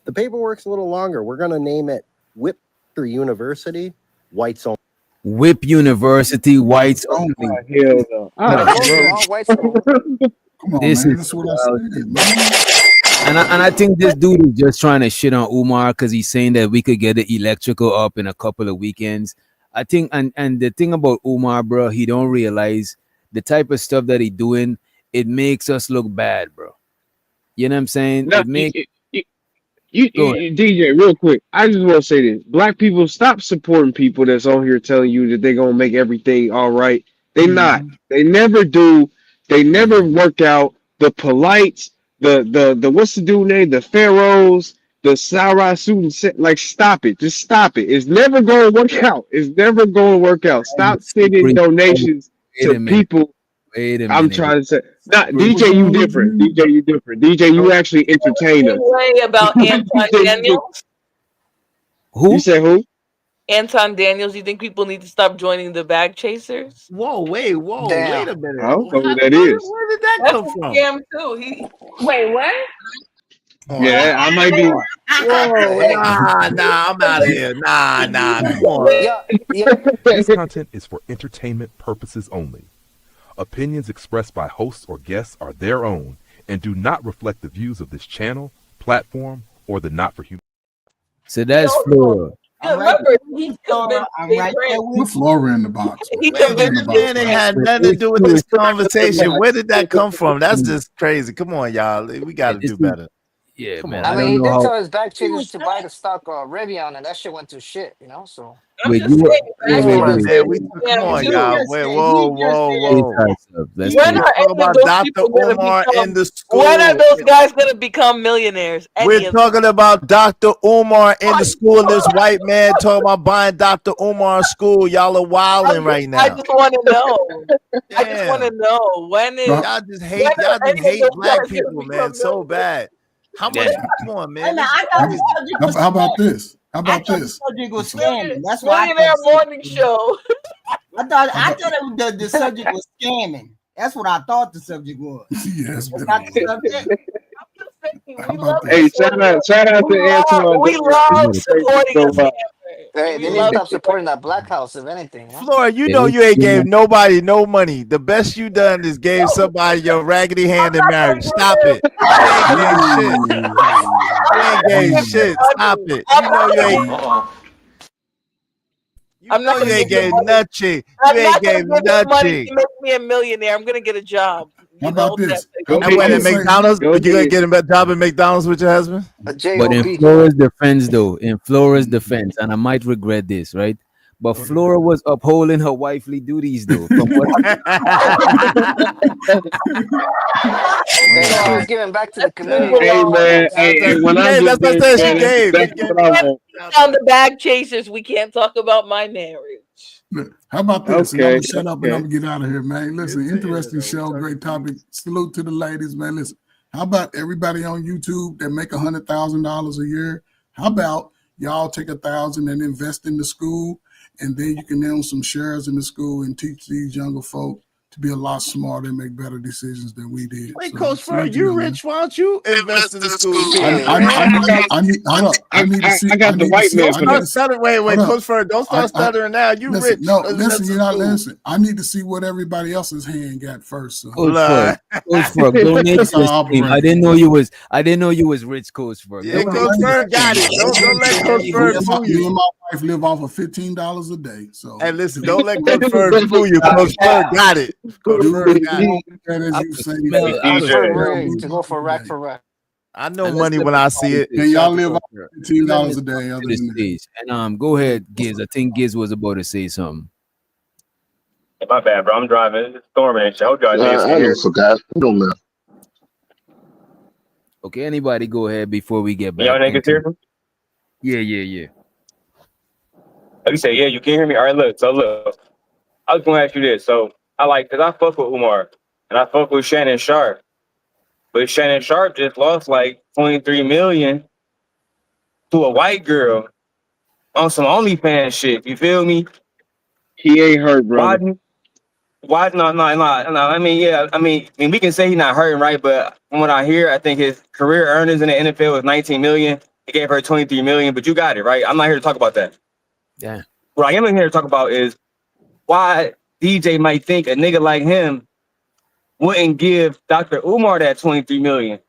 The paperwork's a little longer. We're gonna name it Whipper University. Whites only. Whip University, whites only. Hell no. Come on, This man. is That's what I said, man. And I think this dude is just trying to shit on Umar because he's saying that we could get the electrical up in a couple of weekends. I think, and the thing about Umar, bro, he don't realize the type of stuff that he doing. It makes us look bad, bro. You know what I'm saying? No, it makes. DJ, real quick, I just want to say this. Black people, stop supporting people that's on here telling you that they're going to make everything all right. They not. They never do. They never work out. The Polites, the what's the dude name? The Pharaohs, the Sarah Suit. Like, stop it. Just stop it. It's never going to work out. It's never going to work out. Stop sending donations to people. Wait a minute. I'm trying to say, not DJ. You different. DJ, you different. DJ, you actually entertain us. Way about Anton Daniels. Who? You said who? Anton Daniels. You think people need to stop joining the bag chasers? Whoa, wait a minute. I don't know who that is. Where did that come from? Scam too. Wait, what? Yeah, I might be. Nah, I'm out of here. Nah, come on. This content is for entertainment purposes only. Opinions expressed by hosts or guests are their own and do not reflect the views of this channel, platform, or the Not for Human. So that's Flora. Remember, he's convinced. Put Flora in the box. He convinced Man, it had nothing to do with this conversation. Where did that come from? That's just crazy. Come on, y'all. We got to do better. Yeah, Come man. on. I mean, he don't did know tell his back chasers to buy the stock Revlon, and that shit went to shit, you know. So Wait, just you were, saying, wait, man. wait, Hey, Yeah, come on, he y'all. just Wait, said- whoa. Let's When do are it. any Talk of about those Dr. people gonna Umar become? in the school. When are those guys gonna become millionaires? We're talking about Dr. Umar in the school, and this white man talking about buying Dr. Umar's school. Y'all are wilding right now. I just want to know. I just Damn. want to know when is. Y'all just hate. when Y'all are just any of hate those black guys gonna people, become man, so millionaires? bad. How much? Come on, man. How about this? How about this? Subject was scamming. That's why Millionaire morning show. I thought the subject was scamming. That's what I thought the subject was. Yes, That's not the subject. Hey, shout out to Antoine. We love supporting so us. much. they need to stop supporting that black house, if anything. Huh? Flora, you know you ain't gave nobody no money. The best you done is gave somebody your raggedy hand in marriage. Stop it. You ain't gave shit. Stop it. You know you ain't. I'm not You ain't gave nothing. I'm You not ain't gave gonna give them money nothing. to make me a millionaire. I'm gonna get a job. How about this? And when at McDonald's, you gonna get a job at McDonald's with your husband? But in Flora's defense, and I might regret this, right? But Flora was upholding her wifely duties, though. From what She was giving back to the community. Hey man, hey, when I Hey, get that's what I there, said. She man, gave. that's what I want. On the bag chasers, we can't talk about my marriage. How about this? And I'm Okay, gonna shut up and okay. I'm gonna get out of here, man. Listen, interesting show, great topic. Salute to the ladies, man. Listen, how about everybody on YouTube that make $100,000 a year? How about y'all take 1,000 and invest in the school, and then you can own some shares in the school and teach these younger folk to be a lot smarter and make better decisions than we did. Wait, So, Coach Fur, salute to you them, man. rich? Why don't you invest in the school? I need hold up. I need to see. I got the white man for Don't that. start stuttering. Wait, Hold up. Coach Fur, don't start stuttering now. You Listen, rich? no, Invest listen, in you're not school. listening. I need to see what everybody else's hand got first. So. Coach Ferg, donate That's to the how I stream. operate. I didn't know you was rich, Coach Ferg. Yeah, Coach Fur got it. Don't let Coach Fur fool Me you. and my wife live off of $15 a day. So Hey, listen, don't let Coach Fur fool you. Coach Fur got it. Coach Fur got it. as you say, I'm DJ. for ready to go for rack for rack. I know money when I see it. Can y'all live off Let $15 me a day? to Other the than that. stage. And go ahead, Giz. I think Giz was about to say something. My bad, bro. I'm driving. It's storming and shit. I hope y'all niggas I can hear. don't forgot. It don't matter. Okay, anybody go ahead before we get back. Y'all niggas hear me? Yeah. Like you say, yeah, you can hear me. All right, look. So look, I was gonna ask you this. So cause I fuck with Umar and I fuck with Shannon Sharp, but Shannon Sharp just lost like 23 million to a white girl on some OnlyFans shit. You feel me? He ain't hurt, brother. Why? No. I mean, yeah. I mean, we can say he's not hurting, right? But from what I hear, I think his career earnings in the NFL was 19 million. He gave her 23 million. But you got it, right? I'm not here to talk about that. Yeah. What I am here to talk about is why DJ might think a nigga like him wouldn't give Dr. Umar that 23 million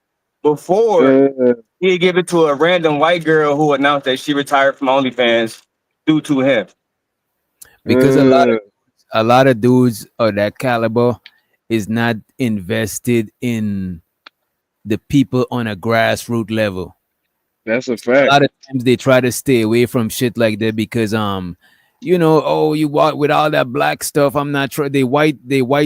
before he'd give it to a random white girl who announced that she retired from OnlyFans due to him. Because a lot of dudes of that caliber is not invested in the people on a grassroots level. That's a A fact. lot of times they try to stay away from shit like that because you walk with all that black stuff. I'm not sure they white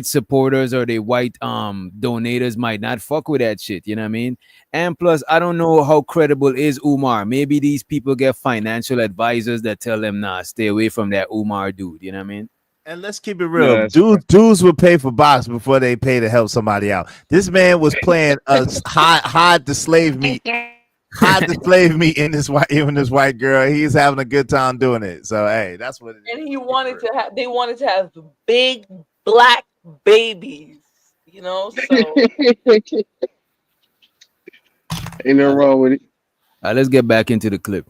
supporters or they white donators might not fuck with that shit. You know what I mean? And plus, I don't know how credible is Umar. Maybe these people get financial advisors that tell them, nah, stay away from that Umar dude. You know what I mean? And let's keep it real. Dudes would pay for box before they pay to help somebody out. This man was playing hide the slave meat. Hide the slave meat in this white girl. He's having a good time doing it. So hey, that's what it is. And he wanted to have. They wanted to have big black babies. You know, so Ain't nothing wrong with it. All right, let's get back into the clip.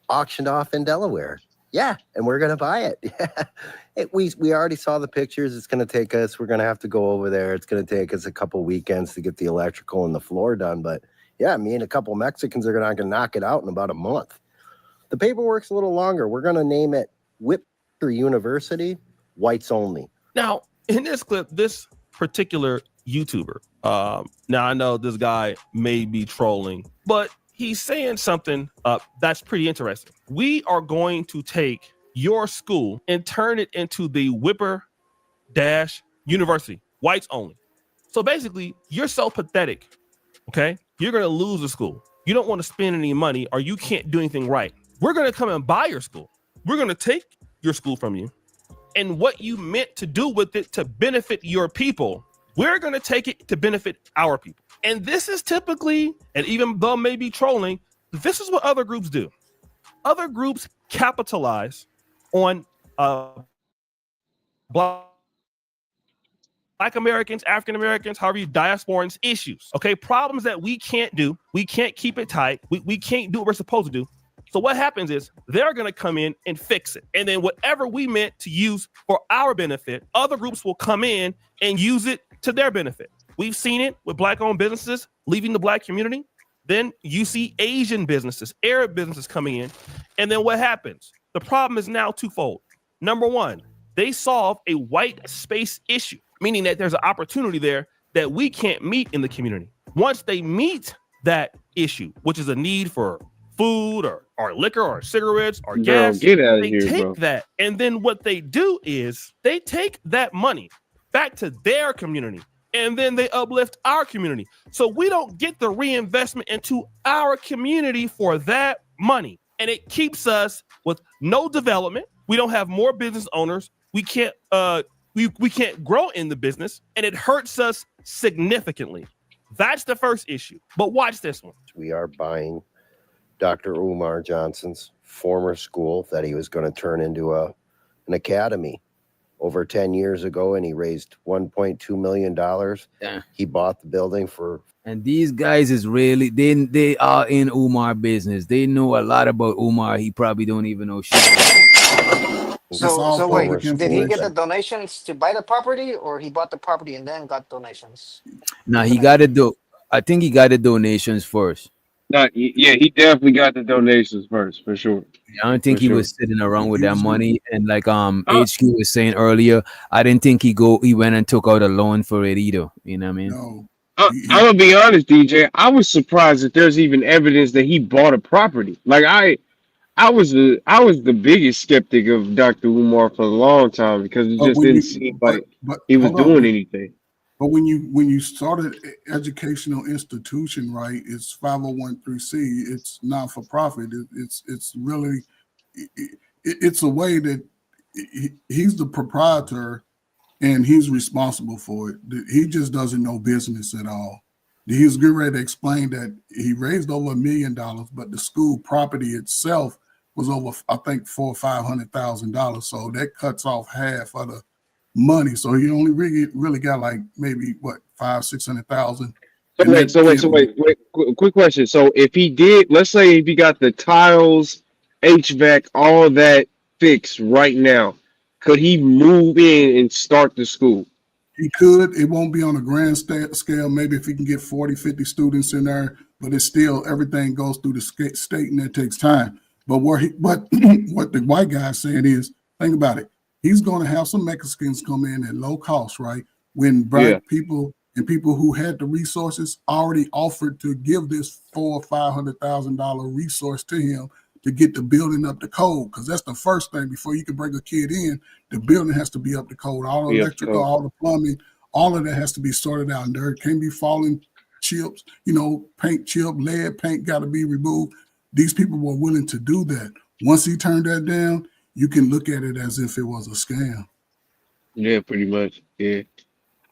Auctioned off in Delaware. Yeah, and we're gonna buy it. We already saw the pictures. It's gonna take us. We're gonna have to go over there. It's gonna take us a couple weekends to get the electrical and the floor done. But yeah, me and a couple Mexicans are gonna knock it out in about a month. The paperwork's a little longer. We're gonna name it Whipper University, whites only. Now, in this clip, this particular YouTuber, now I know this guy may be trolling, but he's saying something that's pretty interesting. We are going to take your school and turn it into the Whipper University, whites only. So basically, you're so pathetic, okay? You're going to lose the school. You don't want to spend any money or you can't do anything right. We're going to come and buy your school. We're going to take your school from you. And what you meant to do with it to benefit your people, we're going to take it to benefit our people. And this is typically, and even though maybe trolling, this is what other groups do. Other groups capitalize on Black Americans, African Americans, however you diasporans issues, okay? Problems that we can't do. We can't keep it tight. We can't do what we're supposed to do. So what happens is they're going to come in and fix it. And then whatever we meant to use for our benefit, other groups will come in and use it to their benefit. We've seen it with Black-owned businesses leaving the Black community. Then you see Asian businesses, Arab businesses coming in. And then what happens? The problem is now twofold. Number one, they solve a white space issue, meaning that there's an opportunity there that we can't meet in the community. Once they meet that issue, which is a need for food or liquor or cigarettes or Bro, gas. get out of They here, take bro. that, and then what they do is they take that money back to their community, and then they uplift our community. So we don't get the reinvestment into our community for that money, and it keeps us with no development. We don't have more business owners. We can't we can't grow in the business, and it hurts us significantly. That's the first issue. But watch this one. We are buying Dr. Umar Johnson's former school that he was going to turn into an academy over 10 years ago, and he raised $1.2 million. Yeah. He bought the building for. And these guys is really they are in Umar business. They know a lot about Umar. He probably don't even know shit. So wait, did he get the donations to buy the property, or he bought the property and then got donations? Now he got to do. I think he got the donations first. Yeah, he definitely got the donations first, for sure. I don't think For he sure. was sitting around with that money. And like HQ was saying earlier, I didn't think he went and took out a loan for it either. You know what I mean? No. I'm gonna be honest, DJ. I was surprised that there's even evidence that he bought a property. Like I was the biggest skeptic of Dr. Umar for a long time because it just didn't seem like he was doing anything. But when you started educational institution, right? It's 501(c). It's not for profit. It's really it's a way that he's the proprietor and he's responsible for it. He just doesn't know business at all. He was getting ready to explain that he raised over $1 million, but the school property itself was over, I think, $400,000 or $500,000. So that cuts off half of the money. So he only really got like maybe what $500,000-$600,000. So wait. Quick question. So if he did, let's say if he got the tiles, HVAC, all that fixed right now, could he move in and start the school? He could. It won't be on a grand scale. Maybe if he can get 40, 50 students in there, but it's still everything goes through the state and that takes time. But what the white guy is saying is, think about it. He's going to have some Mexicans come in at low cost, right? When black people and people who had the resources already offered to give this $400,000 or $500,000 resource to him to get the building up to code, because that's the first thing before you can bring a kid in. The building has to be up to code. All the electrical, all the plumbing, all of that has to be sorted out. And there can't be falling chips, paint chip, lead paint got to be removed. These people were willing to do that. Once he turned that down, you can look at it as if it was a scam. Yeah, pretty much. Yeah.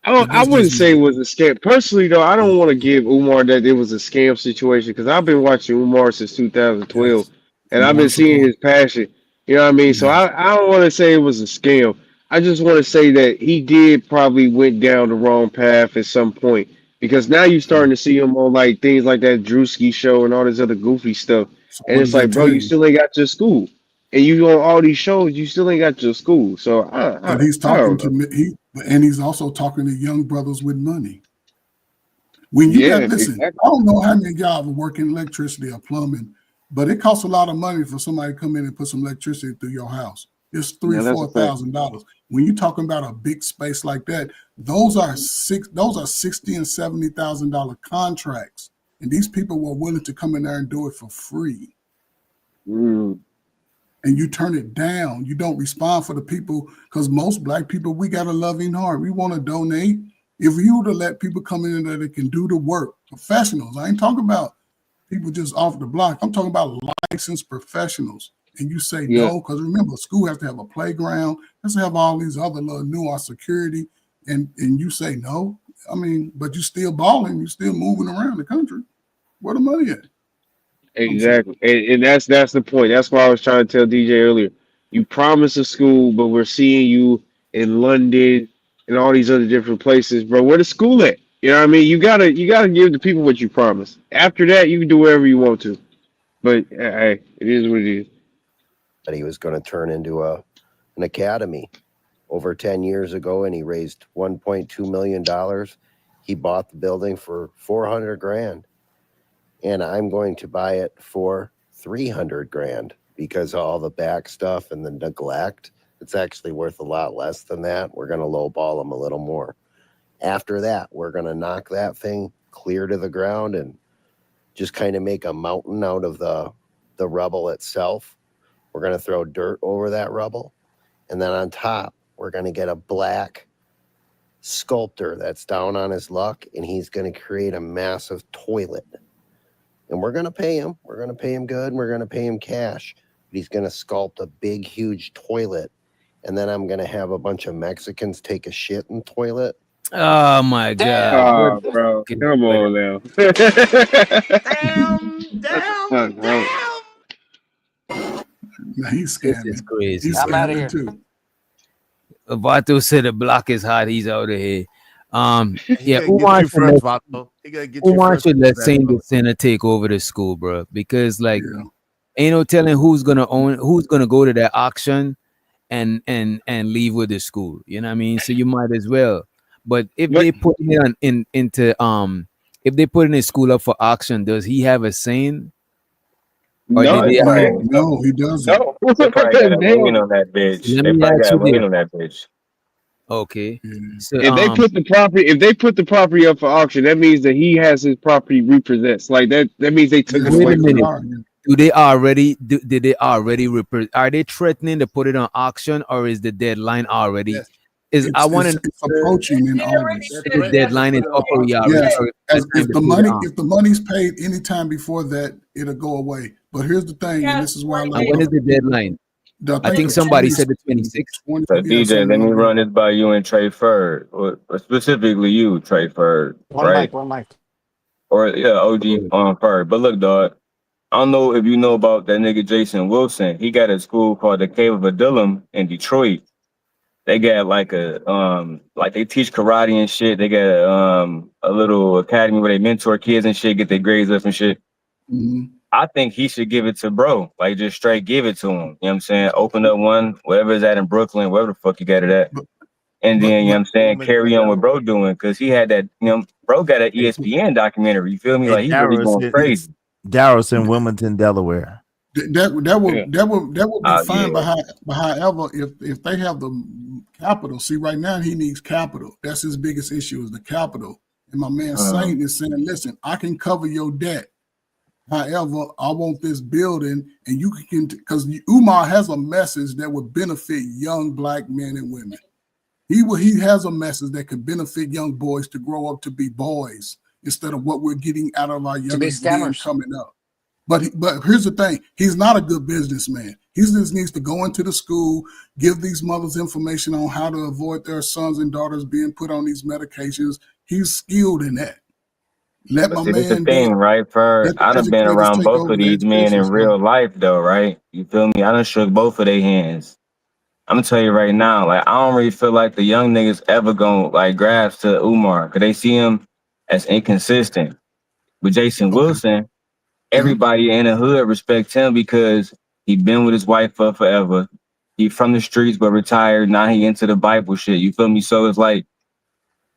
I wouldn't say it was a scam. Personally, though, I don't want to give Umar that it was a scam situation because I've been watching Umar since 2012, and I've been seeing his passion. You know what I mean? So I don't want to say it was a scam. I just want to say that he did probably went down the wrong path at some point because now you're starting to see him on like things like that Drewski show and all this other goofy stuff. And it's like, bro, you still ain't got your school. And you on all these shows, you still ain't got your school. So but he's talking to me, and he's also talking to young brothers with money. When you listen, I don't know how many of y'all work in electricity or plumbing, but it costs a lot of money for somebody to come in and put some electricity through your house. It's $3,000-$4,000. When you're talking about a big space like that, those are $60,000 and $70,000 contracts, and these people were willing to come in there and do it for free. And you turn it down. You don't respond for the people, because most black people, we got a loving heart. We want to donate. If you were to let people come in there that can do the work, professionals, I ain't talking about people just off the block. I'm talking about licensed professionals. And you say no, because remember, school has to have a playground, has to have all these other little nuance security, and you say no. I mean, but you still balling, you still moving around the country. Where the money at? Exactly. And that's the point. That's why I was trying to tell DJ earlier. You promised a school, but we're seeing you in London and all these other different places, bro. Where the school at? You know what I mean? You gotta give the people what you promised. After that, you can do whatever you want to. But hey, it is what it is. That he was going to turn into an academy over 10 years ago, and he raised $1.2 million. He bought the building for $400,000. And I'm going to buy it for $300,000 because of all the back stuff and the neglect. It's actually worth a lot less than that. We're going to lowball them a little more. After that, we're going to knock that thing clear to the ground and just kind of make a mountain out of the the rubble itself. We're going to throw dirt over that rubble. And then on top, we're going to get a black sculptor that's down on his luck, and he's going to create a massive toilet. And we're going to pay him. We're going to pay him good, and we're going to pay him cash. But he's going to sculpt a big, huge toilet. And then I'm going to have a bunch of Mexicans take a shit in the toilet. Oh my God. Oh, bro. Come on now. Damn. Nah, he's This scamming. is crazy. He's I'm outta scamming here. too. Vato said the block is hot. He's out of here. He Yeah, gonna Umar get you should first, let, Vato. He gonna get you Umar first. should let That's Saint all. the Sinner take over the school, bro. Because like Yeah. ain't no telling who's gonna go to that auction and leave with the school. You know what I mean? So you might as well. But if But they put it on into if they put in a school up for auction, does he have a saying? Or no, did they No, no, he doesn't. no. They probably got a lien Damn. on that bitch. Let They me probably ask got a you lien this. on that bitch. Okay. Yeah. So If they put the property up for auction, that means that he has his property repossessed. Like that means they took it Yes, wait away a from minute. him. Do they already did they already are they threatening to put it on auction, or is the deadline already? Yes. Is I want to It's approaching in August. the deadline is up already, Yes, or it's time to put it on. if the money's paid anytime before that, it'll go away. But here's the thing, and this is why I And like when is other the deadline? I think the somebody 20, said the 26th. 20 So yeah, DJ, something let me like that. run this by you and Trey Ferd, or specifically you, Trey Ferd, right? One mic. Or yeah, OG on Ferd. But look, dog, I don't know if you know about that nigga Jason Wilson. He got a school called the Cave of Adullam in Detroit. They got like like they teach karate and shit. They got a little academy where they mentor kids and shit, get their grades up and shit. Mhm. I think he should give it to bro. Like just straight give it to him. You know what I'm saying? Open up one, whatever is at in Brooklyn, wherever the fuck you got it at. And then, you know what I'm saying, carry on what bro doing. Cause he had that, bro got an ESPN documentary. You feel me? Like he really going crazy. Darrow's in Wilmington, Delaware. That would be fine. Yeah. But however, if they have the capital, see right now he needs capital. That's his biggest issue is the capital. And my man Saint is saying, listen, I can cover your debt. However, I want this building, and you can, because Umar has a message that would benefit young black men and women. He has a message that could benefit young boys to grow up to be boys instead of what we're getting out of our young men coming up. But here's the thing: he's not a good businessman. He just needs to go into the school, give these mothers information on how to avoid their sons and daughters being put on these medications. He's skilled in that. Let my See, this the man thing, right? let the I done been educators around take both over of the these men education in real system. life, though, right? You feel me? I done shook both of their hands. I'm gonna tell you right now, like I don't really feel like the young niggas ever gonna like grasp to Umar, cause they see him as inconsistent. With Jason Wilson, everybody in the hood respects him because he been with his wife for forever. He from the streets but retired. Now he into the Bible shit. You feel me? So it's like,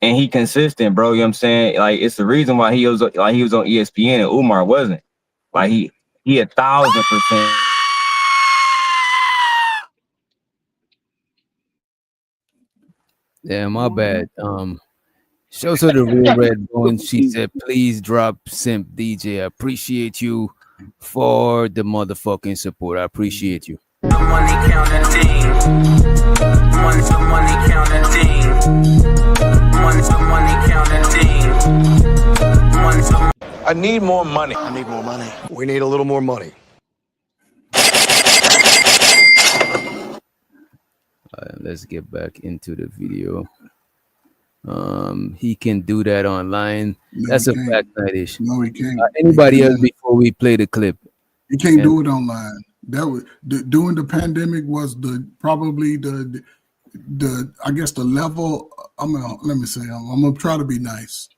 and he consistent, bro. You know what I'm saying? Like it's the reason why he was on ESPN and Umar wasn't. Like he 1,000%. Yeah, my bad. Show to the real red bone. She said, please drop simp DJ. I appreciate you for the motherfucking support. I appreciate you. Money counting team. Money counting team. Money counting team. I need more money. I need more money. We need a little more money. Let's get back into the video. He can do that online. No, That's he a can't. fact night. No, he can't. Anybody else before we play the clip? You can't do it online. That was during the pandemic was probably the I guess the level. Let me say I'm gonna try to be nice.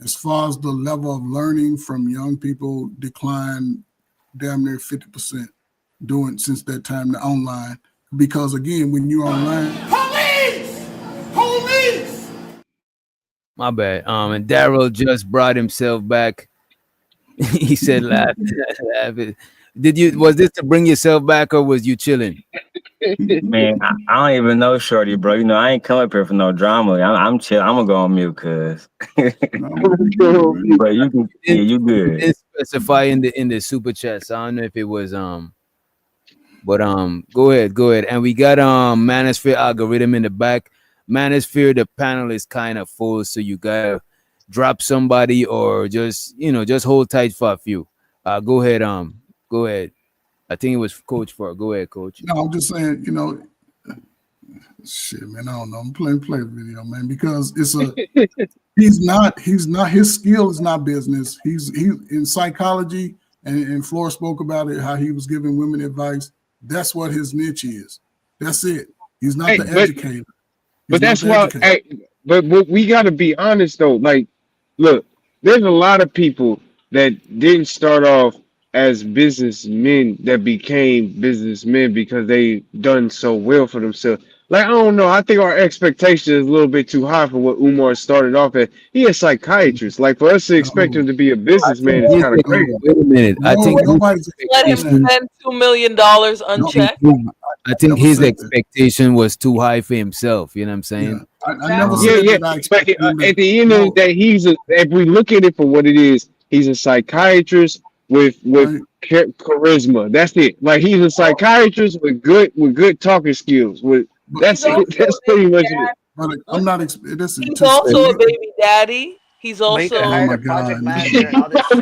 As far as the level of learning from young people declined damn near 50% since that time to online. Because again, when you're online, Police! My bad. And Daryl just brought himself back. He said, "Laugh, laugh." Was this to bring yourself back, or was you chilling? Man, I don't even know, shorty, bro. You know, I ain't come up here for no drama. I'm chill. I'm gonna go on mute, cuz. But you good. specify in the super chat. So I don't know if it was but go ahead. And we got Manosphere algorithm in the back. Manosphere, the panel is kind of full, so you gotta drop somebody or just hold tight for a few. Go ahead. I think it was Coach Far. Go ahead, Coach. No, I'm just saying, shit, man. I don't know. I'm playing video, man, because it's he's not his skill is not business. He's in psychology, and Flora spoke about it, how he was giving women advice. That's what his niche is. That's it. He's not the educator. But that's why. But we got to be honest though. Like, look, there's a lot of people that didn't start off as businessmen that became businessmen because they done so well for themselves. Like, I don't know. I think our expectation is a little bit too high for what Umar started off at. He a psychiatrist. Like, for us to expect him to be a businessman is kind of crazy. Wait a minute. I think Let him spend $2 million unchecked. I think his expectation was too high for himself. You know what I'm saying? I never said that I expected him to, at the end of the day, if we look at it for what it is, he's a psychiatrist with charisma. That's it. Like, he's a psychiatrist with good talking skills. That's pretty much it. But I'm not. He's also a baby daddy. He's also project manager.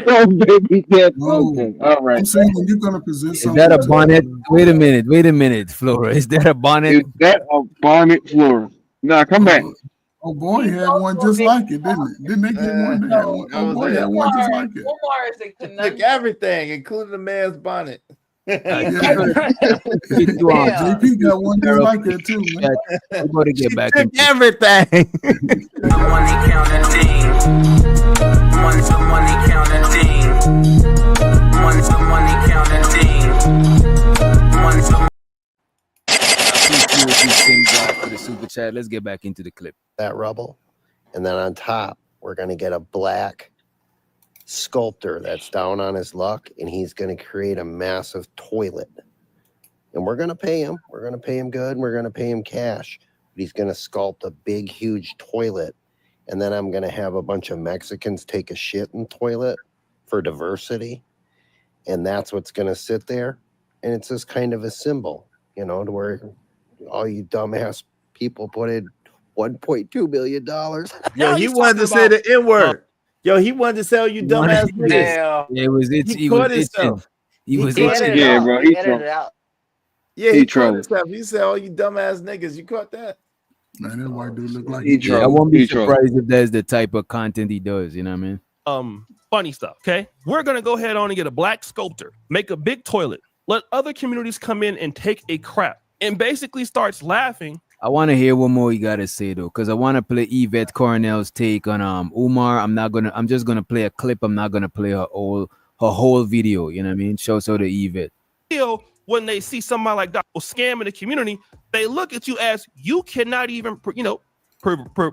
Baby daddy. Okay. All right. I'm saying when you're gonna present something. Is that a bonnet? Wait a minute, Flora. Is that a bonnet? Is that a bonnet, Flora? Nah, come back. Oh boy, had one just like it, didn't it? Didn't they get one? They had one. Oh boy, had one just like it. Umar is a conundrum. Took everything, including the man's bonnet. JP got one just like that too, man. We got to get back into everything. Money counting team. Money counting team. Money counting team. for the super chat. Let's get back into the clip. That rubble, and then on top we're going to get a black sculptor that's down on his luck, and he's going to create a massive toilet, and we're going to pay him. We're going to pay him good, and we're going to pay him cash. But he's going to sculpt a big, huge toilet, and then I'm going to have a bunch of Mexicans take a shit in the toilet for diversity, and that's what's going to sit there, and it's just kind of a symbol, you know, to where all you dumbass people put in $1.2 million. Yo, he wanted to say the N word. Yo, he wanted to say, you dumbass niggas. Yeah, it was. He caught was himself. He was. Yeah, bro. He caught himself. He said, "Oh, you dumbass niggas." You caught that? Man, that white dude look like I won't be surprised if that's the type of content he does. You know what I mean? Funny stuff. Okay, we're gonna go ahead on and get a black sculptor, make a big toilet, let other communities come in and take a crap, and basically starts laughing. I want to hear what more you gotta say though, because I want to play Yvette Cornell's take on Umar. I'm just gonna play a clip. I'm not gonna play her whole video. You know what I mean? Show the Yvette. When they see somebody like that scamming the community, they look at you as you cannot even,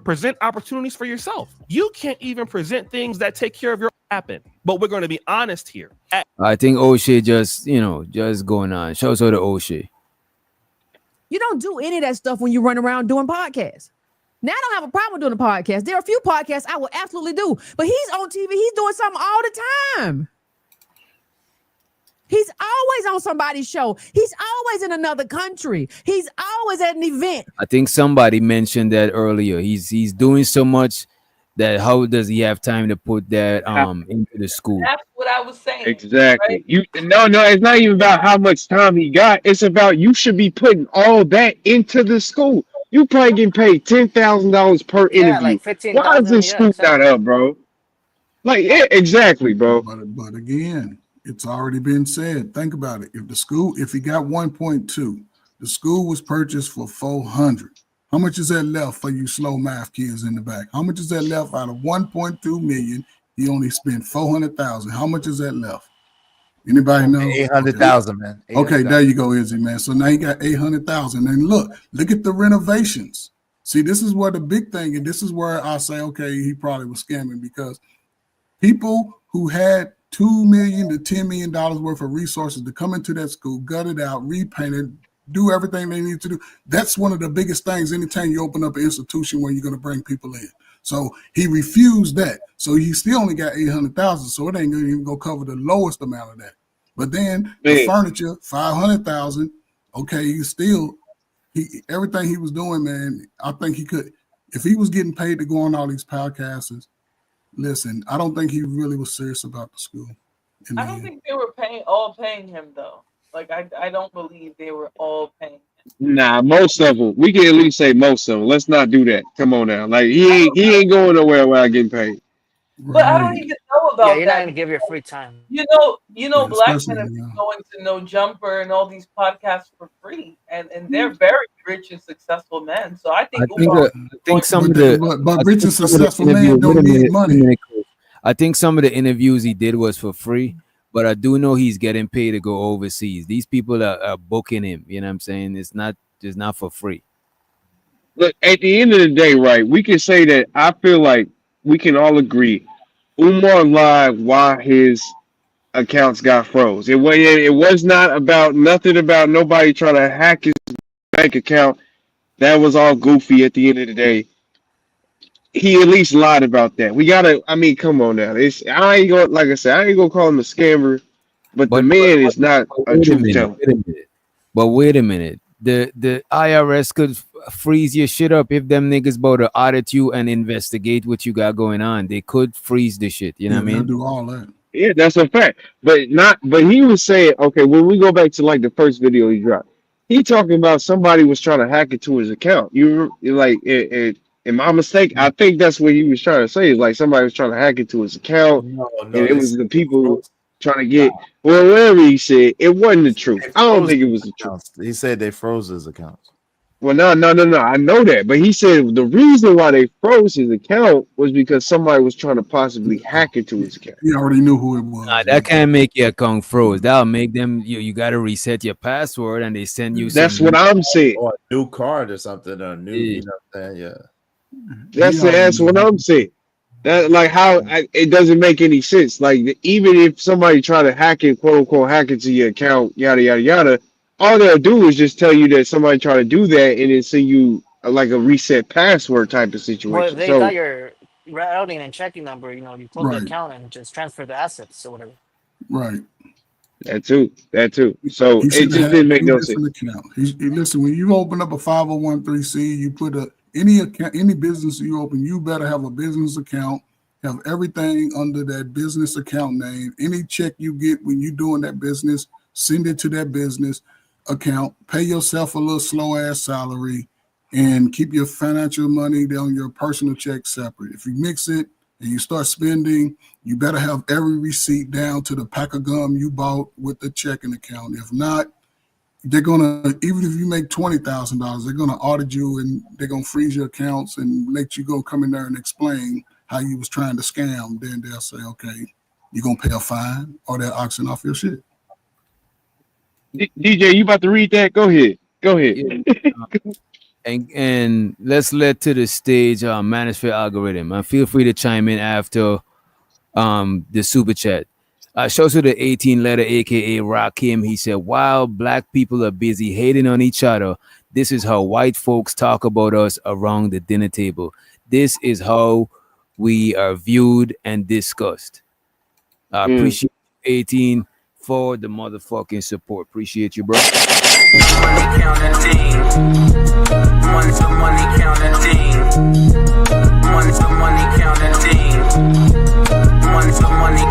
present opportunities for yourself. You can't even present things that take care of your happen. But we're going to be honest here. I think O'Shea just going on. Show the O'Shea. You don't do any of that stuff when you run around doing podcasts. Now I don't have a problem doing a podcast. There are a few podcasts I will absolutely do, but he's on TV. He's doing something all the time. He's always on somebody's show. He's always in another country. He's always at an event. I think somebody mentioned that earlier. He's doing so much that how does he have time to put that into the school? That's what I was saying. Exactly. Right? No, it's not even about how much time he got. It's about you should be putting all that into the school. You probably getting paid $10,000 per interview. Like 15, why is this school not up, bro? Like, yeah, exactly, bro. But again, it's already been said. Think about it. If he got 1.2, the school was purchased for 400. How much is that left for you slow math kids in the back? How much is that left out of 1.2 million? He only spent 400,000. How much is that left? Anybody know? 800,000, man. 800, okay, there you go, Izzy, man. So now you got 800,000. And look at the renovations. See, this is where the big thing, and this is where I say, okay, he probably was scamming, because people who had $2 million to $10 million worth of resources to come into that school, gut it out, repaint it, do everything they need to do. That's one of the biggest things anytime you open up an institution where you're going to bring people in. So he refused that. So he still only got 800,000. So it ain't gonna even go cover the lowest amount of that. But then the furniture, 500,000. Okay, everything he was doing, man. I think he could, if he was getting paid to go on all these podcasts. Listen, I don't think he really was serious about the school. I don't think they were all paying him though. Like I don't believe they were all paying him. Nah, most of them. We can at least say most of them. Let's not do that. Come on now. Like he ain't going nowhere without getting paid. But I don't even know about Yeah, you're not that. gonna give your free time. You know, black especially men have been now. going to No Jumper and all these podcasts for free, and they're very rich and successful men. So I think I think some of the but I rich think and some of the successful men interviews- don't wait a need minute, money. wait a minute, Chris. I think some of the interviews he did was for free, but I do know he's getting paid to go overseas. These people are booking him. You know what I'm saying? It's not for free. Look, at the end of the day, right, we can say that I feel like we can all agree Umar lied why his accounts got froze. It was not about nothing about nobody trying to hack his bank account. That was all goofy at the end of the day. He at least lied about that. I mean, come on now. I ain't gonna, like I said, I ain't gonna call him a scammer, but the man is not a Wait a truth minute. teller. Wait a minute. The IRS could freeze your shit up if them niggas about to audit you and investigate what you got going on. They could freeze the shit. You know what I mean? Do all that. Yeah, that's a fact. But he was saying, okay, when we go back to like the first video he dropped, he talking about somebody was trying to hack into his account. You're like, am I mistaken? I think that's what he was trying to say. Is like somebody was trying to hack into his account, and it was the people trying to get whatever he said. It wasn't the truth. I don't think it was the truth. He said they froze his accounts. Well, no. I know that, but he said the reason why they froze his account was because somebody was trying to possibly hack into his account. He already knew who it was. Nah, that can't make your account froze. That'll make them you got to reset your password and they send you. That's what I'm saying. Or a new card or something, or new. You know what I'm saying? Yeah. That's what I'm saying. That like how it doesn't make any sense. Like even if somebody try to hack it, quote unquote, hack into your account, yada yada yada, all they'll do is just tell you that somebody tried to do that, and then send you like a reset password type of Well, situation. they So got your routing and checking number. You close the Right. account and just transfer the assets or whatever. Right. that too. So He it should just have didn't make two no sense. different accounts. Listen, when you open up a 501(c), you put any account, any business you open, you better have a business account. Have everything under that business account name. Any check you get when you're doing that business, send it to that business account. Pay yourself a little slow ass salary, and keep your financial money on your personal check separate. If you mix it and you start spending, you better have every receipt down to the pack of gum you bought with the checking account. If not, they're gonna, even if you make $20,000, they're gonna audit you and they're gonna freeze your accounts and let you go come in there and explain how you was trying to scam. Then they'll say, okay, you're gonna pay a fine, or they're auctioning off your shit. DJ, you about to read that? Go ahead. And let's let to the stage Manosphere algorithm. And feel free to chime in after the super chat. Shows to the 18 letter, aka Rakim. He said, while black people are busy hating on each other, this is how white folks talk about us around the dinner table. This is how we are viewed and discussed. Appreciate 18 for the motherfucking support. Appreciate you, bro. Money counting thing. Money counting thing. Money counting thing. Money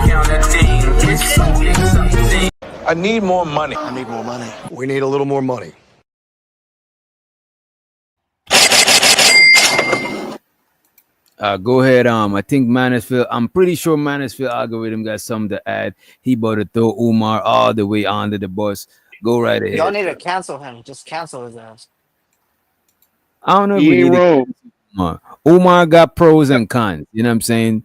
counting thing. It's something. I need more money. I need more money. We need a little more money. Go ahead. I think Manosphere. I'm pretty sure Manosphere algorithm got something to add. He about to throw Umar all the way under the bus. Go right ahead. Y'all need to cancel him. Just cancel his ass. I don't know if He we ain't need to wrong. Umar. Umar got pros and cons. You know what I'm saying?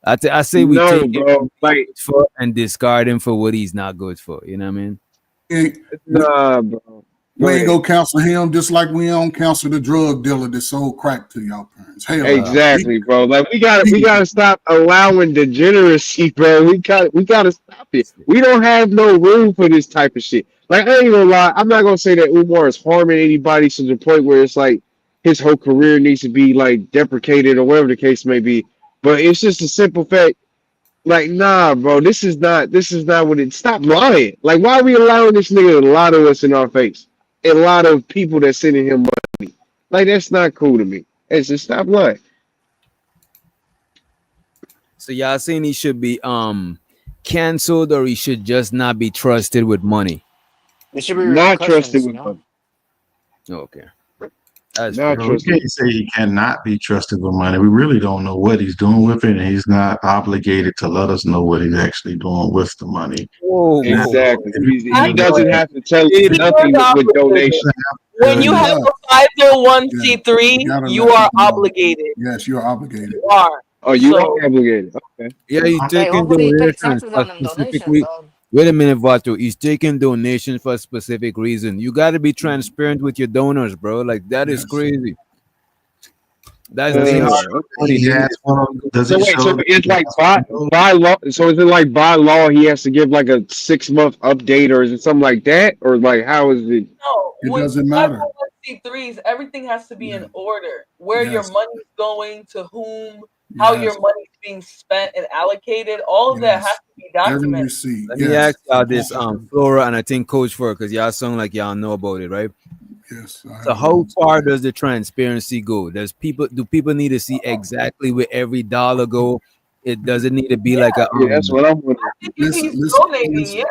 I say we No, take bro. him like for and discard him for what he's not good for. You know what I mean? Nah, bro. We ain't gonna counsel him just like we don't counsel the drug dealer that sold crack to y'all parents. Hell, Exactly, bro. Like we gotta stop allowing degeneracy, bro. We gotta stop it. We don't have no room for this type of shit. Like I ain't gonna lie, I'm not gonna say that Umar is harming anybody to the point where it's like his whole career needs to be like deprecated or whatever the case may be. But it's just a simple fact. Like, nah, bro, this is not what it. Stop lying. Like, why are we allowing this nigga to lie to us in our face? A lot of people that sending him money. Like, that's not cool to me. It's just stop lying. So y'all saying he should be canceled, or he should just not be trusted with money? It should be Not trusted repercussions, with you know? money. Okay. That's Not Bro, we trusted. can't say he cannot be trusted with money. We really don't know what he's doing with it, and he's not obligated to let us know what he's actually doing with the money. Whoa. Exactly. He Actually, doesn't have to tell us He nothing is with obligated. donation. When you have a 501c3, You gotta you let are people know. obligated. Yes, you're obligated. You are. Oh, you So- are obligated. Okay. Yeah, he's Hey, taking hopefully he pays donations taxes for on them specific donations, dog. Wait a minute, Vato. He's taking donations for a specific reason. You got to be transparent with your donors, bro. Like, that is crazy. That's He has one of- does So it wait, show so that it's he like has by law. So is it like by law he has to give like a 6-month update, or is it something like that, or like how is it? No, It with doesn't matter. 501c3s, everything has to be in order. Where your Yes. money's going, to whom, how your Yes. money's being spent and allocated, all of that has to be Every documented. receipt. Let me Yes. ask y'all this, Flora, and I think Coach Fur, because y'all sound like y'all know about it, right? Yes. So how far does the transparency go? Do people need to see exactly where every dollar go? It doesn't need to be like a Yeah, that's what I'm wondering. If he's donating, yeah.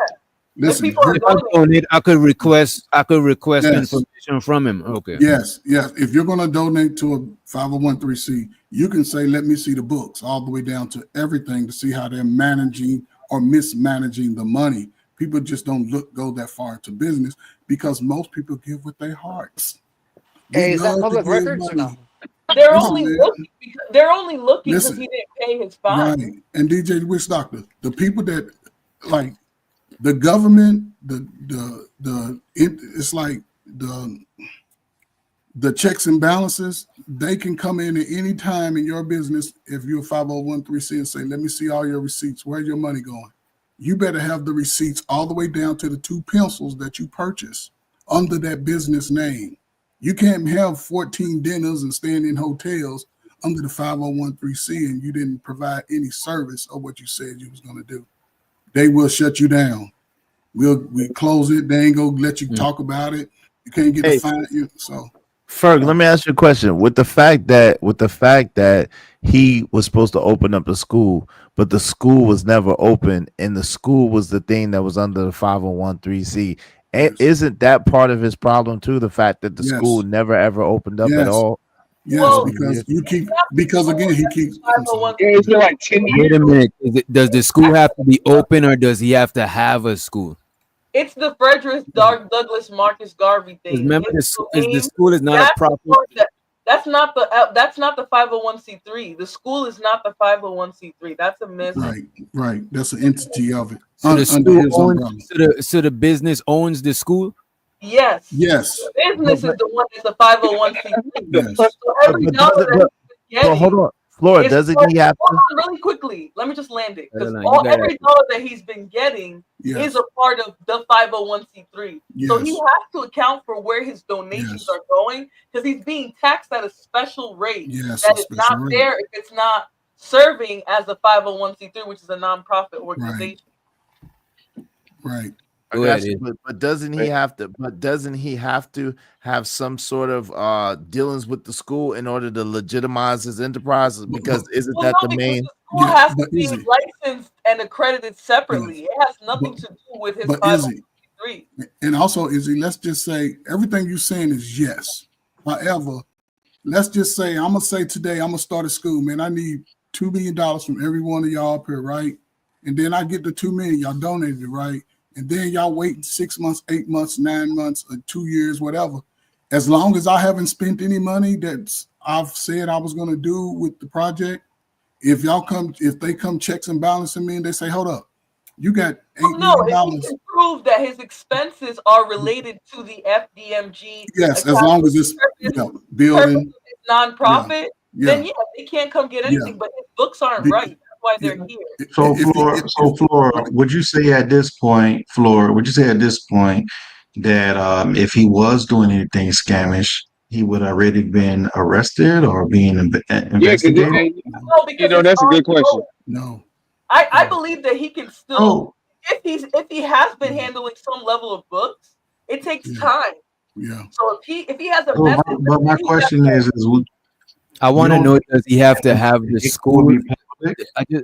Listen, If people are if I donating, donate, I could request Yes. information from him. Okay. Yes, yes. If you're going to donate to a 501c, you can say, let me see the books all the way down to everything to see how they're managing or mismanaging the money. People just don't go that far into business because most people give with their hearts. We Hey, is that love to public give records or money. no? they're Listen, only man. looking because Listen. he didn't pay his fine. Right. And DJ Witch Doctor, the people that like the government, it's like the checks and balances, they can come in at any time in your business if you're a 501c and say, let me see all your receipts. Where's your money going? You better have the receipts all the way down to the 2 pencils that you purchased under that business name. You can't have 14 dinners and staying in hotels under the 501c and you didn't provide any service of what you said you was going to do. They will shut you down. We close it. They ain't gonna let you talk about it. You can't get the fine. So Ferg, let me ask you a question. With the fact that he was supposed to open up the school, but the school was never open, and the school was the thing that was under the 501c, isn't that part of his problem too? The fact that the school never ever opened up at all. Yes, Well, because again he keeps. I'm sorry. It's been like 10 years. Wait a minute. Does the school have to be open, or does he have to have a school? It's the Frederick Douglass Marcus Garvey thing. Remember, It's the school is not a that's proper. that's not the 501c3. The school is not the 501c3. That's a miss. Right. That's an entity of it. So the under school his umbrella. so the business owns the school. Yes. Yes. The business is the one that's a 501c3. Yes. So every dollar that he's getting. Hold on, Flora, doesn't he have Hold to? on, really quickly. Let me just land it because No, you gotta- every dollar that he's been getting Yes. is a part of the 501c3. So he Yes. has to account for where his donations are going because he's being taxed at a special rate Yes, that a is not special rate. there if it's not serving as a 501c3, which is a nonprofit organization. Right. I got you, but doesn't he have to? But doesn't he have to have some sort of dealings with the school in order to legitimize his enterprise? Because isn't that the main? The school has to be licensed and accredited separately. It has nothing to do with his But Izzy, 501c3. and also Izzy, let's just say everything you're saying is yes. However, let's just say I'm gonna say today I'm gonna start a school, man. I need $2 million from every one of y'all up here, right? And then I get the $2 million, y'all donated it, right? And then y'all wait 6 months, 8 months, 9 months, or 2 years, whatever. As long as I haven't spent any money that I've said I was going to do with the project, if they come checks and balancing me and they say, hold up, you got $8 million. If he can prove that his expenses are related to the FDMG, Yes, as long as it's building nonprofit, Yeah. then they can't come get anything. But his books aren't right. That's why they're here. So Flora, would you say at this point, that if he was doing anything scamish, he would already been arrested or being investigated? No, because that's a good question. No. I believe that he can still, Oh. if he has been handling some level of books, it takes time. Yeah. So if he has a Oh, message, but my question is I want to you know, don't does he have to have the it school? will be public?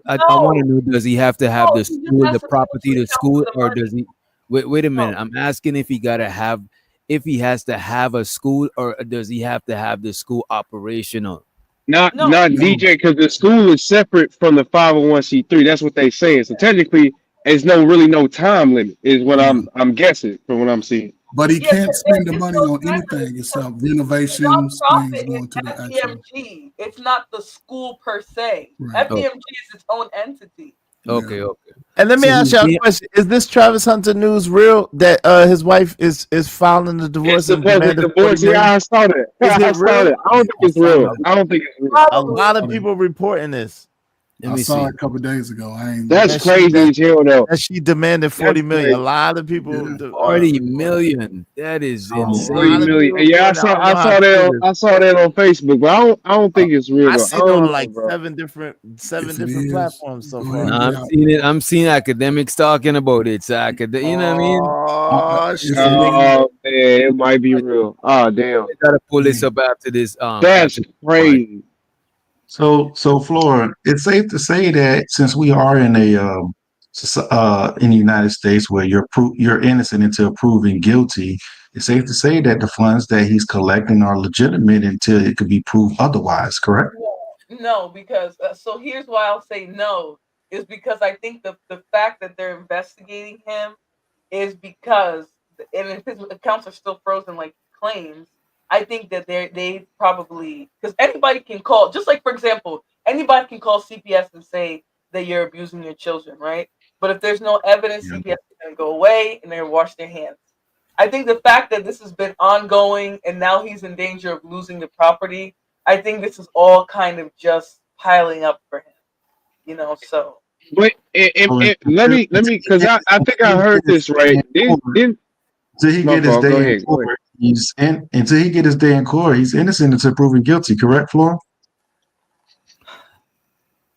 I want to know, does he have to have No, the he just school, has the to be able property, to the account school, for the or money. does he? Wait a minute. I'm asking if he gotta have, if he has to have a school, or does he have to have the school operational? Not DJ, because the school is separate from the 501c3. That's what they saying. So technically, there's really no time limit. Is what I'm guessing from what I'm seeing. But he Yeah, can't because spend the there is money no on time anything except the renovations, things nonprofit is going to the actual. FBMG. It's not the school per se. Right. Oh, FBMG is its own entity. okay. And let me So ask he's y'all a being- question: is this Travis Hunter news real? That his wife is filing the divorce It's and supposed to demanding divorce. 40 million? Yeah, I saw that. Is I it saw real? that. I don't think it's real. I don't think it's real. A lot of people reporting this. I saw it a couple days ago. I ain't. That's crazy as hell, though. That she demanded 40 million. A lot of people. 40 million. That is insane. 40 million. Yeah, I saw that on Facebook, but I don't think it's real. I Though. seen I it don't on know, like bro. seven different is, platforms so go far. ahead No, and I'm seeing it. I'm seeing academics talking about it. So you know what I mean? Oh, shit. Oh man, it might be real. Oh damn. I gotta pull this up after this. That's crazy. So Flora, it's safe to say that since we are in a in the United States where you're innocent until proven guilty, it's safe to say that the funds that he's collecting are legitimate until it could be proved otherwise. Correct? No, because so here's why I'll say no is because I think the fact that they're investigating him is because, and if his accounts are still frozen like claims, I think that they probably, because anybody can call, just like for example, anybody can call CPS and say that you're abusing your children, right? But if there's no evidence, CPS is going to go away and they're going to wash their hands. I think the fact that this has been ongoing and now he's in danger of losing the property, I think this is all kind of just piling up for him, so. But let me, because I think I heard this right. Until he get his day in court, until he get his day in court, he's innocent until proven guilty. Correct, Flora?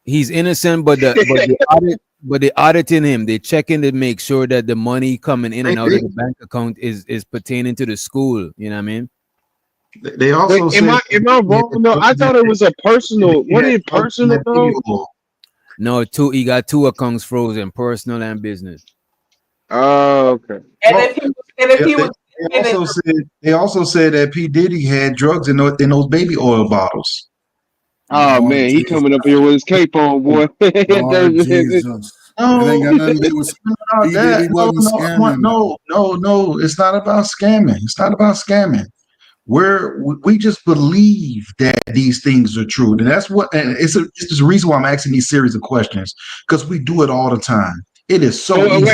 He's innocent, but they auditing him. They checking to make sure that the money coming in and out of the bank account is pertaining to the school. You know what I mean? They also Wait, am I wrong? No, I thought it was a personal. What is personal though? No, he got two accounts frozen, personal and business. Oh, okay. They also said that P. Diddy had drugs in those baby oil bottles. Oh man, he coming up here with his cape on, boy. Lord Jesus. No, it ain't got nothing to do with no, it's not about scamming. It's not about scamming. We just believe that these things are true, and that's what. And it's the reason why I'm asking these series of questions, because we do it all the time. It is so easy.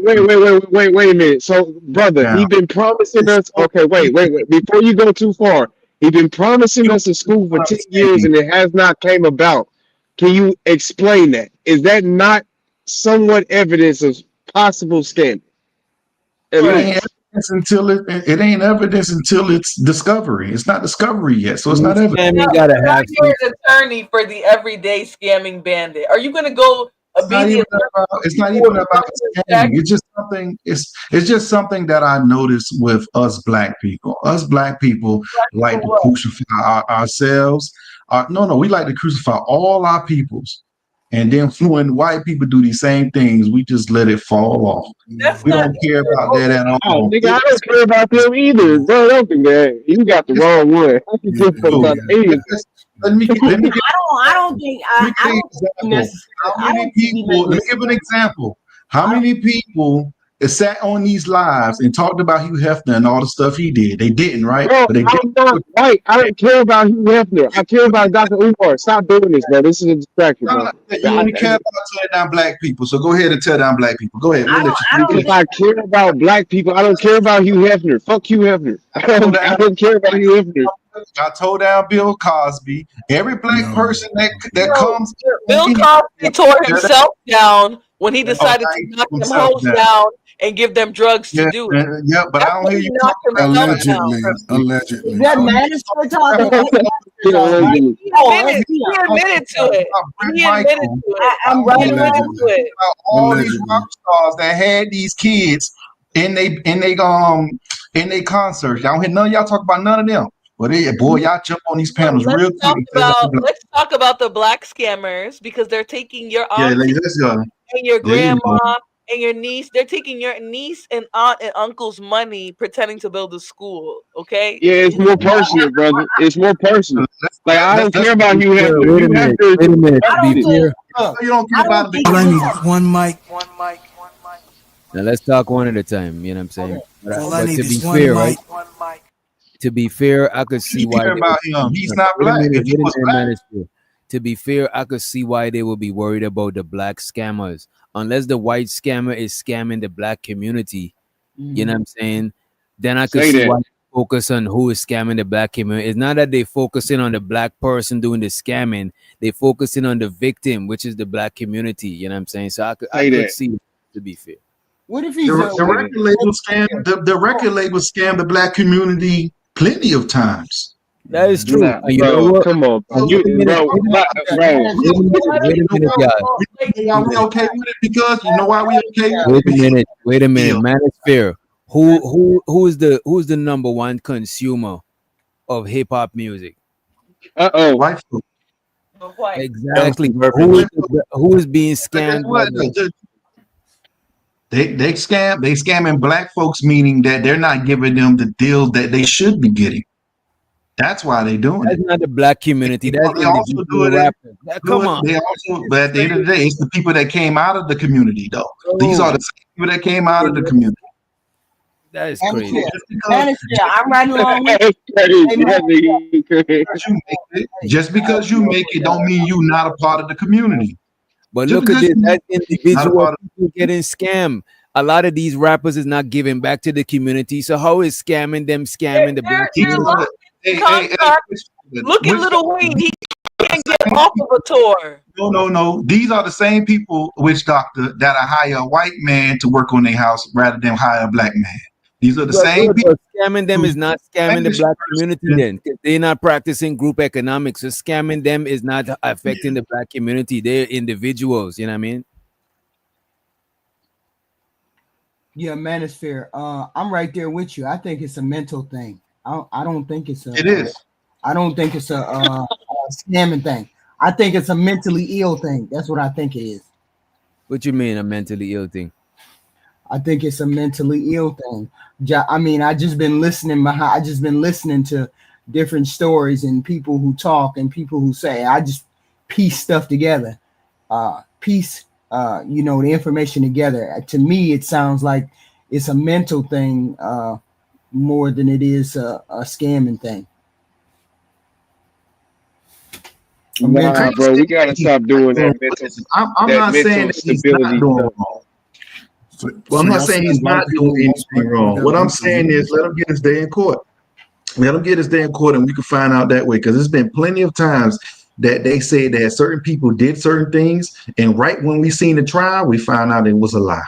Wait a minute. So, brother, he been promising us. Okay, wait. Before you go too far, he been promising us a school for 10 years, and it has not came about. Can you explain that? Is that not somewhat evidence of possible scamming? It ain't evidence until it's discovery. It's not discovery yet, so it's not evidence. You're an attorney for the everyday scamming bandit. Are you going to go? It's not even about scamming. It's just something. It's just something that I noticed with us black people. Us black people like to crucify ourselves. We like to crucify all our peoples. And then when white people do these same things, we just let it fall off. We don't care about that at all. Oh, nigga, I don't care about them either, bro. Don't think that. You got the wrong one. Let me give an example. How many people sat on these lives and talked about Hugh Hefner and all the stuff he did? They didn't, right? Bro, but they I'm not white. I don't care about Hugh Hefner. I care about Dr. Umar. Stop doing this, bro. This is a distraction, bro. You only care about tearing down black people, so go ahead and tear down black people. Go ahead. If I care about black people, I don't care about Hugh Hefner. Fuck Hugh Hefner. I don't care about Hugh Hefner. I tore down Bill Cosby. Every black person that comes. Bill Cosby tore himself down when he decided to knock them hoes down and give them drugs to do it. Yeah, but That's I don't what hear he you knocked talking about himself that. down. Allegedly. Is that Manosphere talking? He admitted to it. He admitted to it. I'm right He admitted to it. All these rock stars that had these kids in they concerts. Y'all don't hear none of y'all talk about none of them. But boy, y'all jump on these panels real quick. Let's talk about the black scammers because they're taking your Yeah, auntie let's go. and your There you grandma go. and your niece. They're taking your niece and aunt and uncle's money pretending to build a school. Okay? Yeah, it's more personal, brother. It's more personal. Like I don't care about you have to. Wait a You have minute. to. Wait a minute. To be fair, You don't care about it. All I need is one mic. now let's talk one at a time. You know what I'm saying? All I But need to be is one fair, mic. right? To be fair, I could see You why care they about would- him. He's No, not wait a black. minute, If he wait a was minute, black, man, it's true. To be fair, I could see why they would be worried about the black scammers. Unless the white scammer is scamming the black community, you know what I'm saying? Then I could Say see that. why they focus on who is scamming the black community. It's not that they focusing on the black person doing the scamming. They focusing on the victim, which is the black community. You know what I'm saying? So I Say could that. see it, to be fair. What if he's the record label the record label scammed the black community plenty of times. That is true. Nah, And you know bro, what? come on, bro. Wait a minute, Bro, wait a minute, y'all. You know why we okay with it? Because you know why we okay with it? Wait a minute. Man, it's fair. Who's the number one consumer of hip hop music? White folk. Exactly. Who is being scammed? What? They scamming black folks, meaning that they're not giving them the deals that they should be getting. That's why they doing That's it. not the black community. That's They also do individual it. rappers. Come on. They also, but at the end of the day, it's the people that came out of the community, though. These are the same people that came out of the community. That is crazy. I'm right along with Just because you make it, don't mean you not a part of the community. But Just look at because this. That's not a individual part of- people getting scammed. A lot of these rappers is not giving back to the community. So how is scamming them scamming the black community? Look at Lil Wayne. He can't get off of a tour. No. These are the same people, witch doctor, that are hire a white man to work on their house rather than hire a black man. These are the same people. Scamming them is not scamming the black community then. 'Cause they're not practicing group economics. So scamming them is not affecting the black community. They're individuals. You know what I mean? Yeah, Manosphere. I'm right there with you. I think it's a mental thing. I don't think it's a. It is. I don't think it's a scamming thing. I think it's a mentally ill thing. That's what I think it is. What you mean a mentally ill thing? I think it's a mentally ill thing. I mean, I just been listening to different stories and people who talk and people who say. I just piece stuff together. The information together. To me, it sounds like it's a mental thing more than it is a scamming thing. Nah, bro, we gotta stop doing that mental. I'm not saying that he's not doing wrong. Well, I'm not saying he's not doing anything wrong. What I'm saying is let him get his day in court. Let him get his day in court and we can find out that way. Because there's been plenty of times that they say that certain people did certain things. And right when we seen the trial, we found out it was a lie.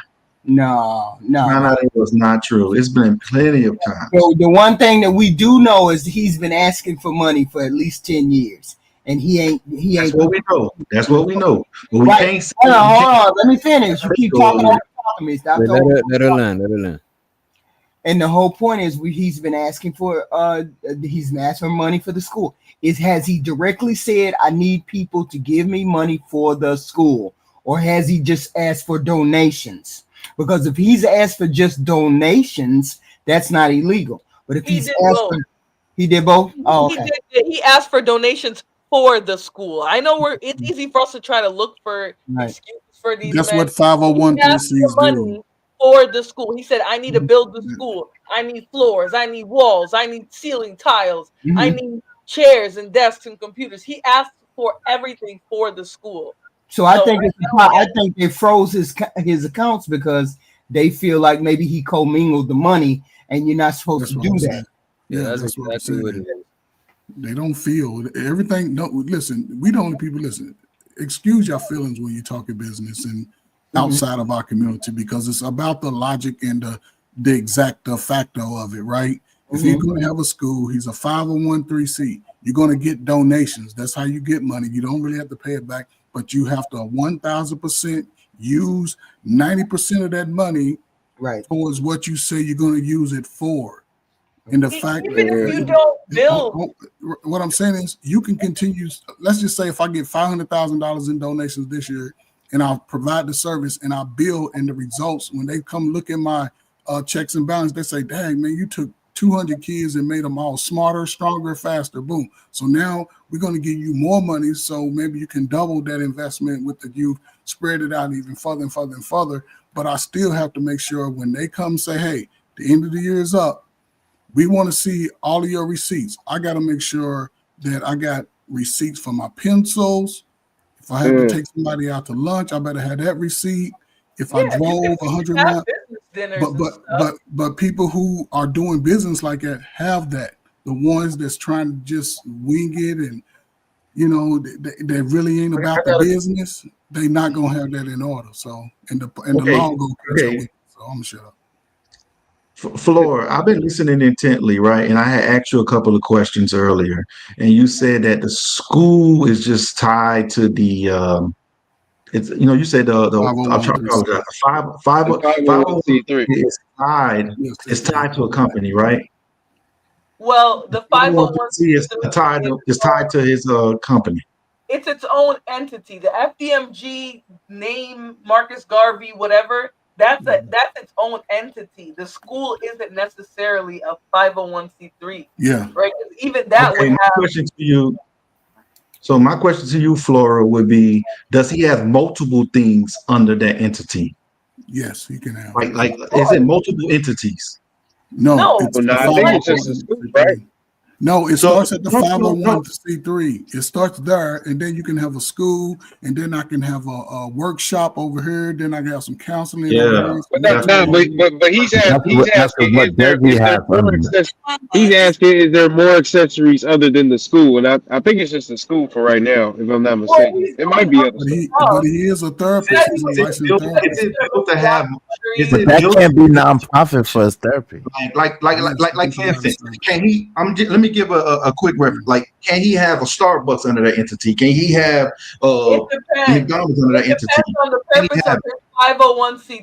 No. Found out it was not true. It's been plenty of times. So the one thing that we do know is he's been asking for money for at least 10 years. And he ain't. That's what we know. That's what we know. But we can't say. Hold on. Let me finish. You keep talking over me. Stop talking. Let her learn. And the whole point is he's been asking for he's been asking for money for the school. Has he directly said I need people to give me money for the school, or has he just asked for donations? Because if he's asked for just donations, that's not illegal. But if he did both. Oh, okay. He asked for donations for the school. I know it's easy for us to try to look for excuses for these. That's men. what 501(c)(3)s do. For the school, he said, "I need to build the school. I need floors. I need walls. I need ceiling tiles. I need chairs and desks and computers." He asked for everything for the school. So I think they froze his accounts because they feel like maybe he commingled the money, and you're not supposed to do that. Yeah, that's exactly what it is. They don't feel everything. Don't listen. We the only people listen. Excuse your feelings when you're talking business, and outside of our community, because it's about the logic and the exact facto of it, right? If you're going to have a school, he's a 501c. You're going to get donations. That's how you get money. You don't really have to pay it back, but you have to 1,000% use 90% of that money towards what you say you're going to use it for. And the fact even if you don't build, what I'm saying is you can continue. Let's just say if I get $500,000 in donations this year, and I'll provide the service and I build, and the results when they come look at my checks and balance, they say, "Dang man, you took 200 kids and made them all smarter, stronger, faster." Boom. So now we're going to give you more money, so maybe you can double that investment with the youth, spread it out even further and further and further. But I still have to make sure when they come say, "Hey, the end of the year is up. We want to see all of your receipts." I got to make sure that I got receipts for my pencils. If I had to take somebody out to lunch, I better have that receipt. If I drove 100 miles, but people who are doing business like that have that. The ones that's trying to just wing it and they really ain't about the business, they not gonna have that in order. So the law go catch up with it. So I'm gonna shut up. Flora, I've been listening intently, right? And I had asked you a couple of questions earlier, and you said that the school is just tied to the it's you said the I'm trying to call it 501c3 is tied to a company, right? Well, the 501c3 is tied to his company. It's its own entity. The FDMG name, Marcus Garvey, whatever. That's its own entity. The school isn't necessarily a 501c3. Yeah. Right. Even that would have. My question to you, Flora, would be: does he have multiple things under that entity? Yes, he can have. Like, is it multiple entities? No, it's I think it's just a school, right? No, it starts at the 501c3. It starts there, and then you can have a school, and then I can have a workshop over here. Then I can have some counseling. Yeah, but he's asking, is there more accessories other than the school? And I think it's just the school for right now, if I'm not mistaken. It might be other but he is a therapist. He's a licensed therapist. But that can't be nonprofit for his therapy. Like for instance, can he? Let me give a quick reference. Like, can he have a Starbucks under that entity? Can he have McDonald's under that entity? It depends on the purpose of his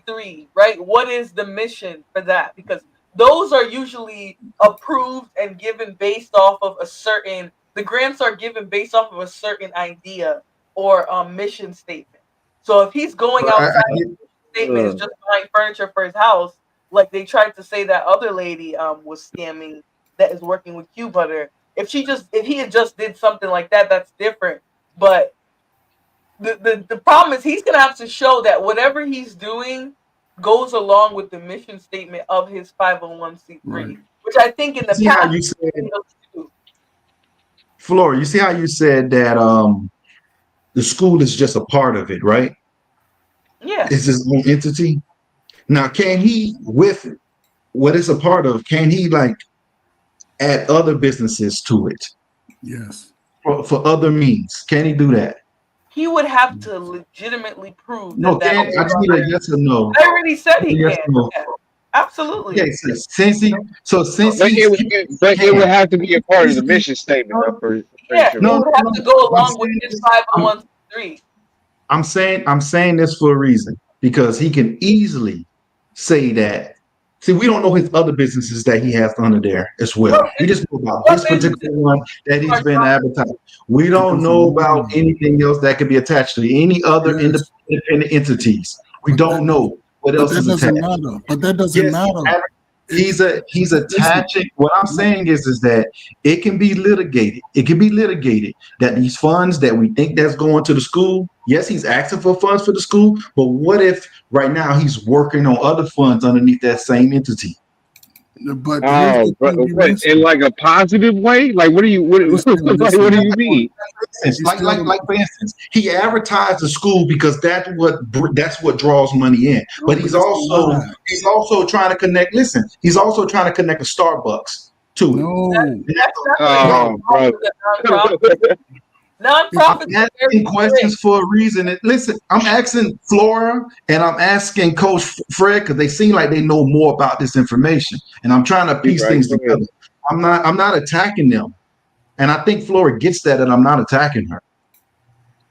501c3, right? What is the mission for that? Because those are usually approved and given based off of a certain. The grants are given based off of a certain idea or mission statement. So if he's going outside of the statement is just buying furniture for his house, like they tried to say that other lady was scamming that is working with Q Butter. If he had just did something like that, that's different. But the problem is he's gonna have to show that whatever he's doing goes along with the mission statement of his 501c3, which I think in the past. Flora, you see how you said that the school is just a part of it, right? Yeah. It's his own entity. Now, can he, with what it's a part of, can he like add other businesses to it? Yes. For other means, can he do that? He would have to legitimately prove. No, I just need a yes or no. I already said he yes can. No. Yeah, absolutely. Okay, it would have to be a part of the mission statement. I'm pretty sure. It would have to go along with his 501c3. I'm saying this for a reason, because he can easily say that. See, we don't know his other businesses that he has under there as well. We just know about this particular one that he's been advertising. We don't know about anything else that could be attached to any other independent entities. We don't know what else is attached. But that doesn't matter. He's attaching. What I'm saying is that it can be litigated. It can be litigated that these funds that we think that's going to the school. Yes, he's asking for funds for the school, but what if right now he's working on other funds underneath that same entity? But in like a positive way, like what do you mean? Like for instance, he advertised the school because that's what draws money in. But he's also trying to connect. Listen, he's also trying to connect a Starbucks to it. Nonprofits I'm are asking very questions strict. for a reason. Listen, I'm asking Flora and I'm asking Coach Fred because they seem like they know more about this information, and I'm trying to You're piece right. things Go ahead. together. I'm not attacking them, and I think Flora gets that, and I'm not attacking her.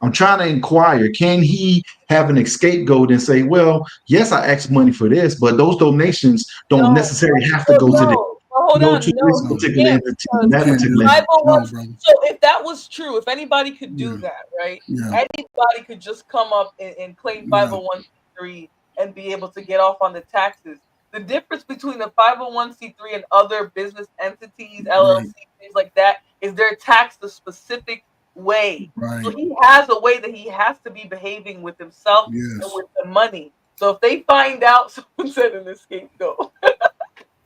I'm trying to inquire, can he have an scapegoat and say, well, yes, I asked money for this, but those donations don't necessarily have to go to the Hold go on, to no, this you particular can't entity, because that Can't particular do entity. that. No, 501. brother. So if that was true, if anybody could do that, right? Yeah. Anybody could just come up and claim 501c3 and be able to get off on the taxes. The difference between the 501c3 and other business entities, LLC, things like that, is they're taxed a specific way. So he has a way that he has to be behaving with himself and with the money. So if they find out, someone said an scapegoat,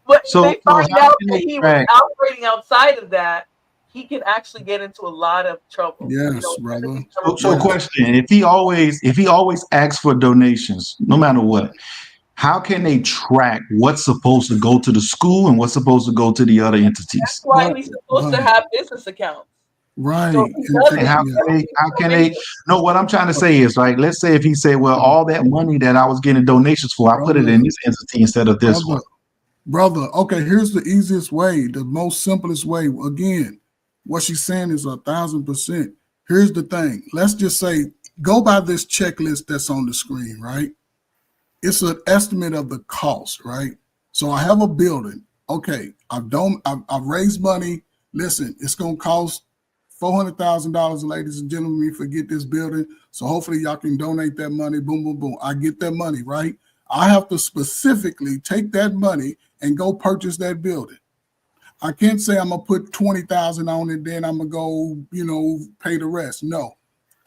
but if they So find how out can that they he was track? operating outside of that, he can actually get into a lot of trouble. Yes, brother. So question: if he always asks for donations, no matter what, how can they track what's supposed to go to the school and what's supposed to go to the other That's entities? why he's supposed to have business accounts. Right. So he And doesn't. how can they no, what I'm trying to say is, right, let's say if he said, well, all that money that I was getting donations for, I put it in this entity instead of this one. Brother, okay, here's the easiest way, the most simplest way. Again, what she's saying is 1,000%. Here's the thing. Let's just say, go by this checklist that's on the screen, right? It's an estimate of the cost, right? So I have a building. Okay, I've raised money. Listen, it's gonna cost $400,000, ladies and gentlemen, forget this building. So hopefully y'all can donate that money. Boom, boom, boom. I get that money, right? I have to specifically take that money and go purchase that building. I can't say I'm gonna put 20,000 on it, then I'm gonna go, pay the rest. No,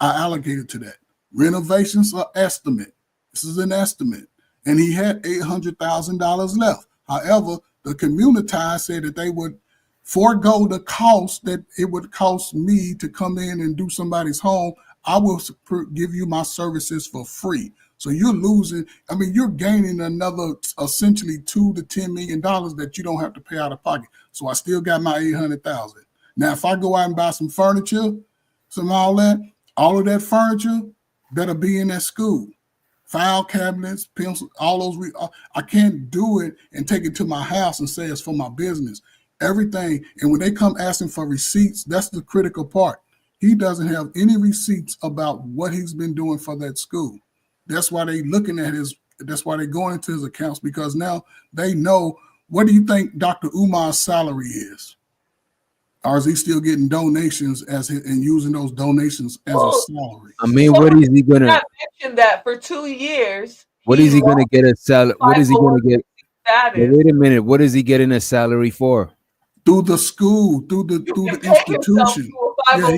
I allocated to that. Renovations are estimate. This is an estimate, and he had $800,000 left. However, the community said that they would forego the cost that it would cost me to come in and do somebody's home. I will give you my services for free. So you're losing, you're gaining another essentially $2 to $10 million that you don't have to pay out of pocket. So I still got my 800,000. Now, if I go out and buy some furniture, all of that furniture better be in that school. File cabinets, pencils, all those. I can't do it and take it to my house and say it's for my business. Everything. And when they come asking for receipts, that's the critical part. He doesn't have any receipts about what he's been doing for that school. That's why they looking at that's why they're going into his accounts, because now they know. What do you think Dr. Umar's salary is? Or is he still getting donations and using those donations as a salary? What is he gonna? I mentioned that for 2 years. What is he gonna get a salary? What is he gonna get? Status. Wait a minute. What is he getting a salary for? Through the school, through the institution. Yeah,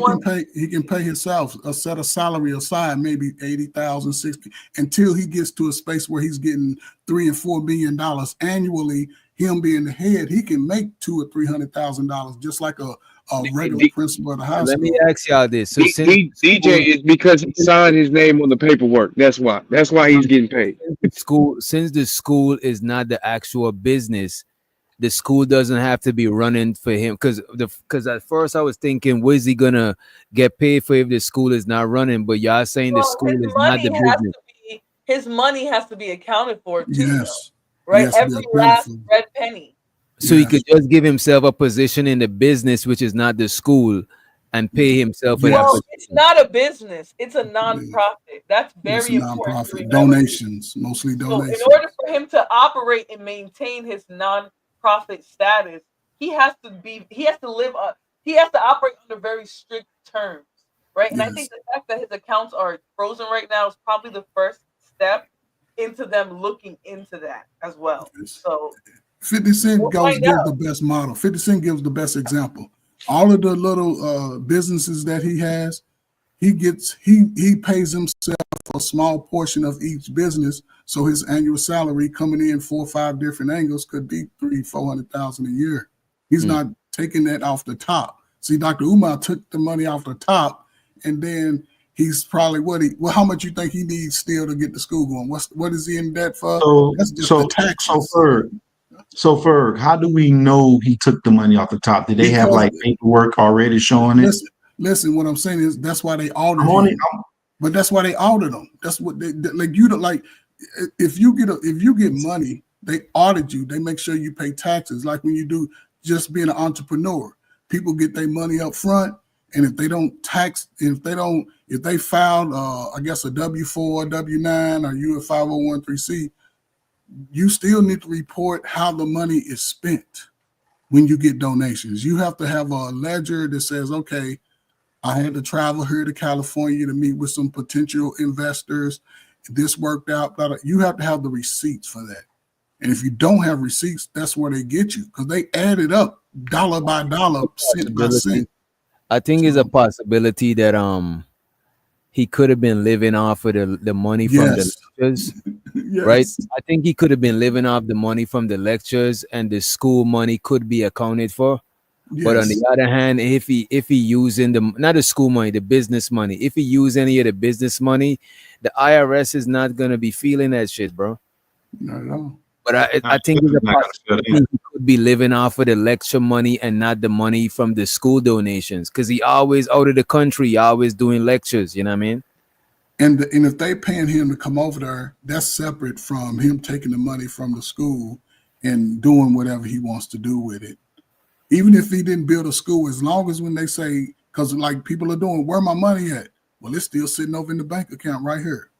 he can pay himself a set of salary aside, maybe 80,000, 60, until he gets to a space where he's getting $3 and $4 million annually. Him being the head, he can make $200,000 or $300,000, just like a regular principal at a high school. Let me ask y'all this. So DJ is because he signed his name on the paperwork. That's why. That's why he's getting paid. Since the school is not the actual business, the school doesn't have to be running for him. Because at first I was thinking, what is he gonna get paid for if the school is not running? But y'all saying the school is not the business. His money has to be accounted for too. Yes. Right? Yes, every last red penny. So he could just give himself a position in the business, which is not the school, and pay himself for that position. It's not a business. It's a non-profit. That's very important. Non-profit. Donations, mostly donations. So in order for him to operate and maintain his non-profit status, he has to operate under very strict terms, right? And I think the fact that his accounts are frozen right now is probably the first step into them looking into that as well. So 50 Cent gives the best model. 50 Cent gives the best example. All of the little businesses that he has, he pays himself a small portion of each business. So his annual salary coming in 4 or 5 different angles could be $300,000-400,000 a year. He's not taking that off the top. See, Dr. Umar took the money off the top, and then he's probably how much you think he needs still to get the school going? What is he in debt for? That's just the taxes. So Ferg, how do we know he took the money off the top? Did they have like paperwork already showing it? Listen, what I'm saying is that's why they audit I'm only, him. But that's why they audit them. That's what they like. You don't like if you get money, they audit you. They make sure you pay taxes. Like when you do just being an entrepreneur, people get their money up front, and if they don't tax, if they filed, I guess a W-4, W-9, or you a 501(c), you still need to report how the money is spent when you get donations. You have to have a ledger that says, okay, I had to travel here to California to meet with some potential investors. This worked out. You have to have the receipts for that. And if you don't have receipts, that's where they get you, because they add it up dollar by dollar, cent by cent. I think it's a possibility that he could have been living off of the money from the lectures, right? I think he could have been living off the money from the lectures, and the school money could be accounted for. But on the other hand, if he using not the school money, the business money, if he use any of the business money, the IRS is not gonna be feeling that shit, bro. Not at all. But I think it's a possibility he could be living off of the lecture money and not the money from the school donations, because he always out of the country, always doing lectures. You know what I mean? And if they paying him to come over there, that's separate from him taking the money from the school and doing whatever he wants to do with it. Even if he didn't build a school, as long as when they say, because like people are doing, where my money at? Well, it's still sitting over in the bank account right here.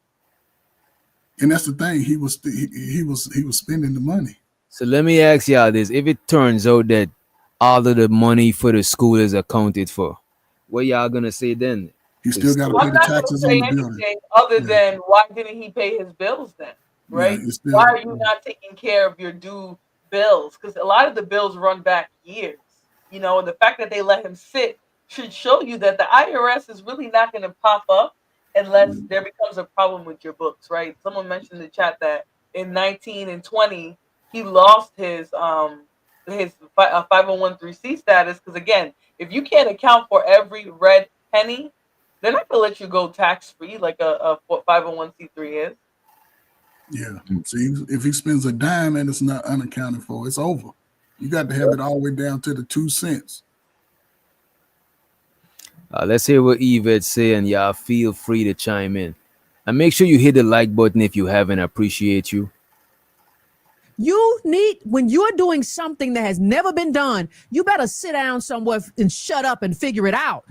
And that's the thing. He was spending the money. So let me ask y'all this: if it turns out that all of the money for the school is accounted for, what y'all gonna say then? You still got to pay the taxes on the building. Other than why didn't he pay his bills then? Right? Why are you not taking care of your due bills? Because a lot of the bills run back years. You know, and the fact that they let him sit should show you that the IRS is really not going to pop up unless there becomes a problem with your books, right? Someone mentioned in the chat that in 19 and 20 he lost his 501(c) status, because again, if you can't account for every red penny, they're not going to let you go tax free like a 501(c)(3) is. Yeah. See, if he spends a dime and it's not unaccounted for, it's over. You got to have it all the way down to the 2 cents. Let's hear what Yvette say, and y'all feel free to chime in. And make sure you hit the like button if you haven't. I appreciate you. You need, when you're doing something that has never been done, you better sit down somewhere and shut up and figure it out.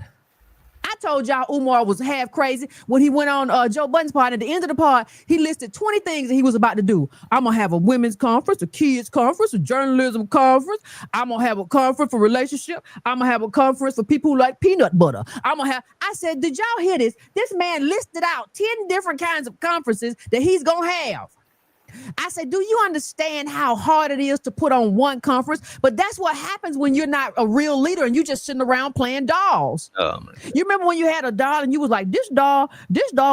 I told y'all Umar was half crazy when he went on Joe Budden's pod. At the end of the pod, he listed 20 things that he was about to do. I'm going to have a women's conference, a kids conference, a journalism conference. I'm going to have a conference for relationship. I'm going to have a conference for people who like peanut butter. I said, did y'all hear this? This man listed out 10 different kinds of conferences that he's going to have. I said, do you understand how hard it is to put on one conference? But that's what happens when you're not a real leader and you're just sitting around playing dolls. You remember when you had a doll and you was like, this doll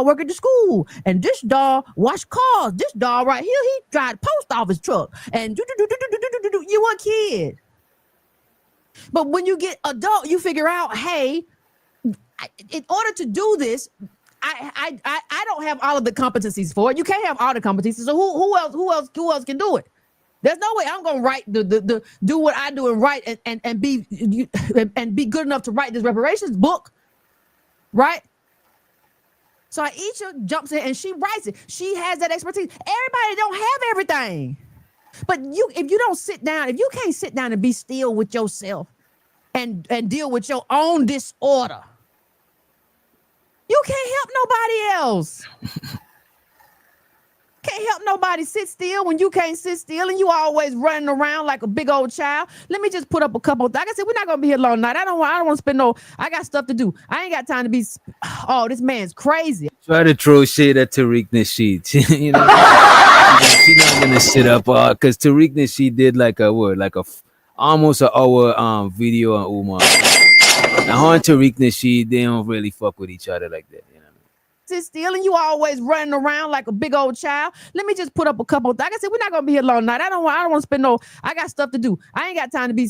work at the school, and this doll wash cars. This doll right here, he drive post office truck, and you were a kid. But when you get adult, you figure out, hey, in order to do this, I don't have all of the competencies for it. You can't have all the competencies. So who else can do it? There's no way I'm gonna write the do what I do and write and be good enough to write this reparations book, right? So Aisha jumps in and she writes it. She has that expertise. Everybody don't have everything, but if you don't sit down, if you can't sit down and be still with yourself and deal with your own disorder, you can't help nobody else. Can't help nobody sit still when you can't sit still and you always running around like a big old child. Let me just put up a couple. Like I said, we're not gonna be here long night. I don't want to spend I got stuff to do. I ain't got time to be. Oh, this man's crazy. Try to throw shade at Tariq Nasheed. You know, she's not gonna sit up because Tariq Nasheed did almost an hour video on Umar. Now, her and Tariq Nasheed, they don't really fuck with each other like that. You know what I mean? Sit still and you always running around like a big old child. Let me just put up a couple. Like I said, we're not gonna be here long night. I don't want to spend I got stuff to do. I ain't got time to be.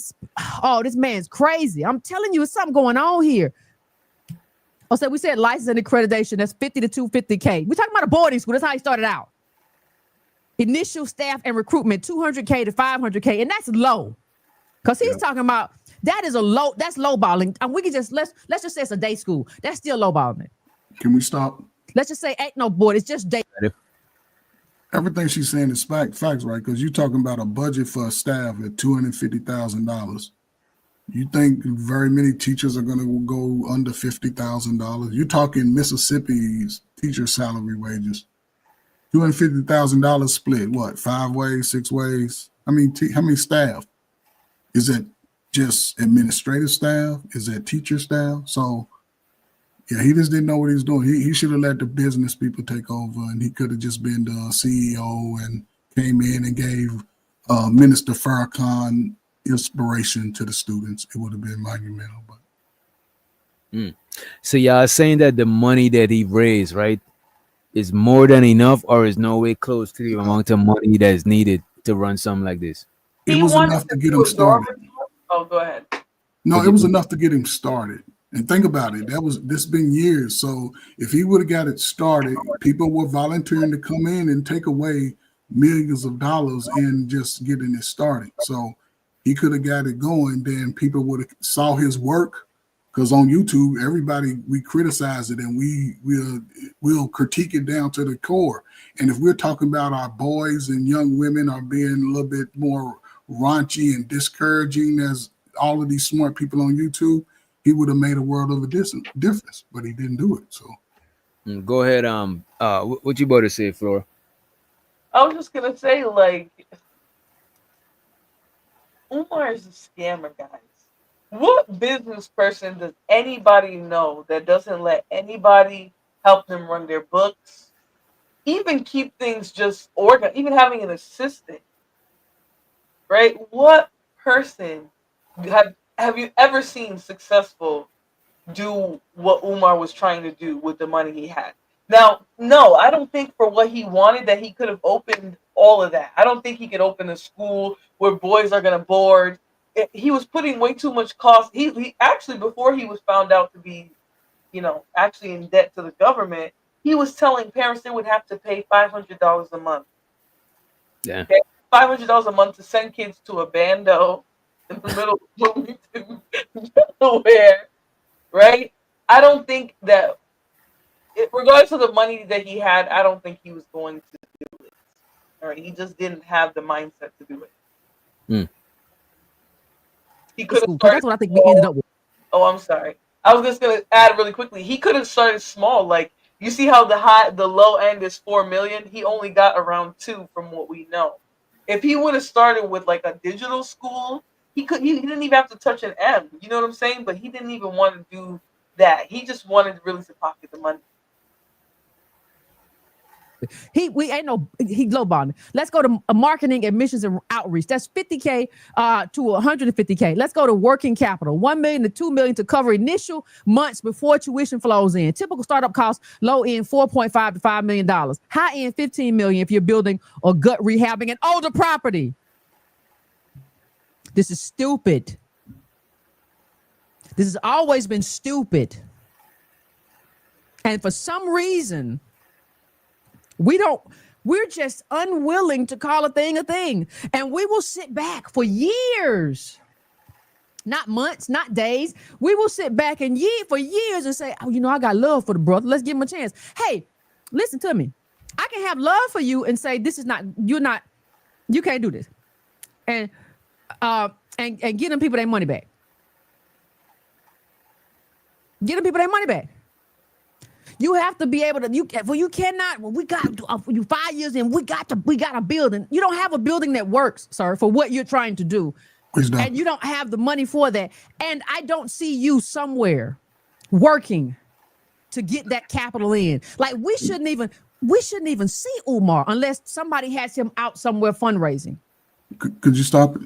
Oh, this man's crazy. I'm telling you, it's something going on here. Oh, so we said license and accreditation. That's $50,000 to $250,000. We're talking about a boarding school. That's how he started out. Initial staff and recruitment, $200,000 to $500,000, and that's low, because he's talking about That is that's lowballing. And we can just let's just say it's a day school. That's still lowballing. Can we stop? Let's just say ain't no board. It's just day. Everything she's saying is facts, right? Because you're talking about a budget for a staff at $250,000. You think very many teachers are going to go under $50,000? You're talking Mississippi's teacher salary wages. $250,000 split, what, 5 ways, 6 ways? I mean, how many staff? Is it just administrative staff? Is it teacher staff? So, yeah, he just didn't know what he was doing. He should have let the business people take over, and he could have just been the CEO and came in and gave Minister Farrakhan inspiration to the students. It would have been monumental. But So y'all saying that the money that he raised, right, is more than enough, or is no way close to the amount of money that is needed to run something like this? It was enough to get him started. Oh, go ahead. No, it was enough to get him started. And think about it. This been years. So if he would have got it started, people were volunteering to come in and take away millions of dollars in just getting it started. So he could have got it going. Then people would have saw his work, because on YouTube, everybody, we criticize it and we'll critique it down to the core. And if we're talking about our boys and young women are being a little bit more raunchy and discouraging as all of these smart people on YouTube, he would have made a world of a difference, but he didn't do it. So go ahead. What you about to say, Flora? I was just gonna say, like, Umar is a scammer, guys. What business person does anybody know that doesn't let anybody help them run their books, even keep things just organized, even having an assistant, right? What person have you ever seen successful do what Umar was trying to do with the money he had? Now, no, I don't think for what he wanted that he could have opened all of that. I don't think he could open a school where boys are going to board. He was putting way too much cost. He actually, before he was found out to be, actually in debt to the government, he was telling parents they would have to pay $500 a month. Yeah. Okay? $500 a month to send kids to a bando in the middle of Wilmington, Delaware, right? I don't think that, regardless of the money that he had, I don't think he was going to do it. All right, he just didn't have the mindset to do it. He could have. That's what I think we ended up with. Oh, I'm sorry. I was just gonna add really quickly. He could have started small. Like, you see how the low end is 4 million. He only got around 2 from what we know. If he would have started with like a digital school, he didn't even have to touch an M. You know what I'm saying? But he didn't even want to do that. He just wanted really to pocket the money. He lowballing. Let's go to marketing, admissions, and outreach. That's $50K to $150K. Let's go to working capital, $1 million to $2 million to cover initial months before tuition flows in. Typical startup costs, low end $4.5 to $5 million. High end $15 million if you're building or gut rehabbing an older property. This is stupid. This has always been stupid. And for some reason, we're just unwilling to call a thing. And we will sit back for years, not months, not days. We will sit back for years and say, oh, I got love for the brother. Let's give him a chance. Hey, listen to me. I can have love for you and say, you can't do this. And get them people their money back. Get them people their money back. You have to be able to. You cannot. Well, we got you 5 years in. We got a building. You don't have a building that works, sir, for what you're trying to do, and you don't have the money for that. And I don't see you somewhere working to get that capital in. Like we shouldn't even see Umar unless somebody has him out somewhere fundraising. Could you stop it?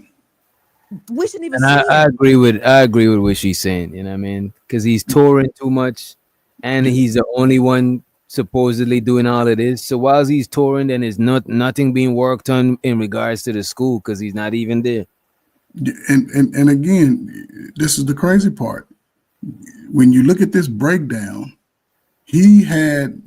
We shouldn't even. I agree with what she's saying. You know what I mean? Because he's touring too much. And he's the only one supposedly doing all of this. So while he's touring, then there's nothing being worked on in regards to the school because he's not even there. And again, this is the crazy part. When you look at this breakdown, he had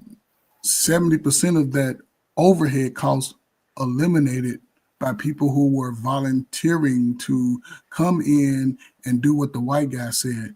70% of that overhead cost eliminated by people who were volunteering to come in and do what the white guy said.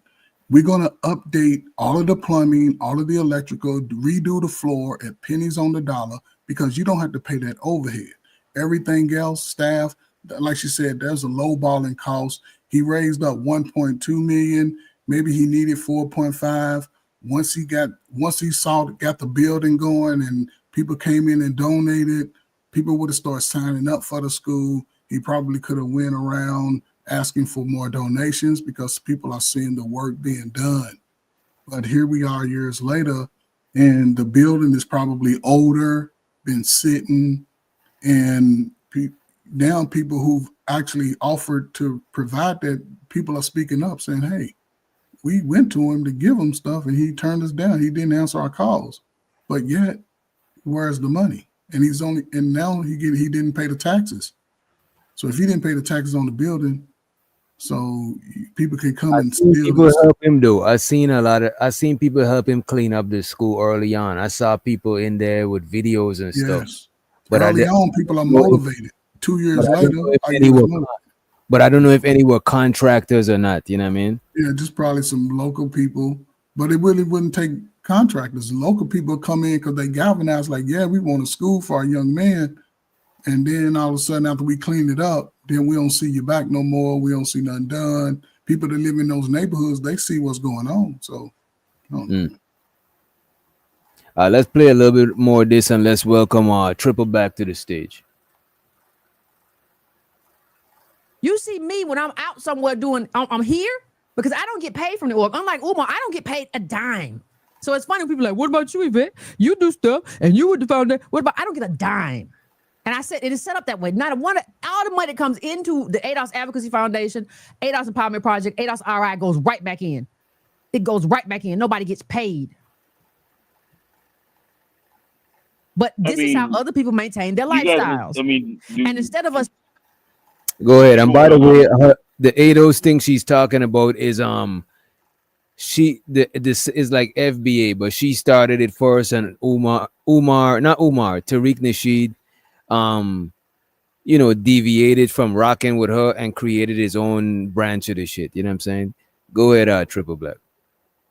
We're going to update all of the plumbing, all of the electrical, redo the floor at pennies on the dollar, because you don't have to pay that overhead. Everything else, staff, like she said, there's a low balling cost. He raised up 1.2 million. Maybe he needed 4.5. Once he got the building going and people came in and donated, people would have started signing up for the school. He probably could have went around asking for more donations because people are seeing the work being done. But here we are years later, and the building is probably older, been sitting, and now people who've actually offered to provide that, people are speaking up saying, hey, we went to him to give him stuff and he turned us down. He didn't answer our calls. But yet, where's the money? And now he didn't pay the taxes. So if he didn't pay the taxes on the building, so people can come and steal. People help him though. I seen people help him clean up the school early on. I saw people in there with videos and stuff. But early on, people are motivated. 2 years later, but I don't know if any were contractors or not. You know what I mean? Yeah, just probably some local people. But it really wouldn't take contractors. Local people come in because they galvanize like, yeah, we want a school for our young man. And then all of a sudden, after we clean it up, then we don't see you back no more. We don't see nothing done. People that live in those neighborhoods, they see what's going on. So, let's play a little bit more of this and let's welcome Triple back to the stage. You see me when I'm out somewhere I'm here because I don't get paid from the org. Unlike Umar, I don't get paid a dime. So it's funny when people are like, what about you, Yvette? You do stuff and you with the founder. I don't get a dime. And I said, it is set up that way. All the money that comes into the ADOS Advocacy Foundation, ADOS Empowerment Project, ADOS RI goes right back in. It goes right back in. Nobody gets paid. But this is how other people maintain their lifestyles. And instead of us. Go ahead. And by the way, the ADOS thing she's talking about is this is like FBA, but she started it first, and Tariq Nasheed deviated from rocking with her and created his own branch of the shit. You know what I'm saying? Go ahead, Triple Black.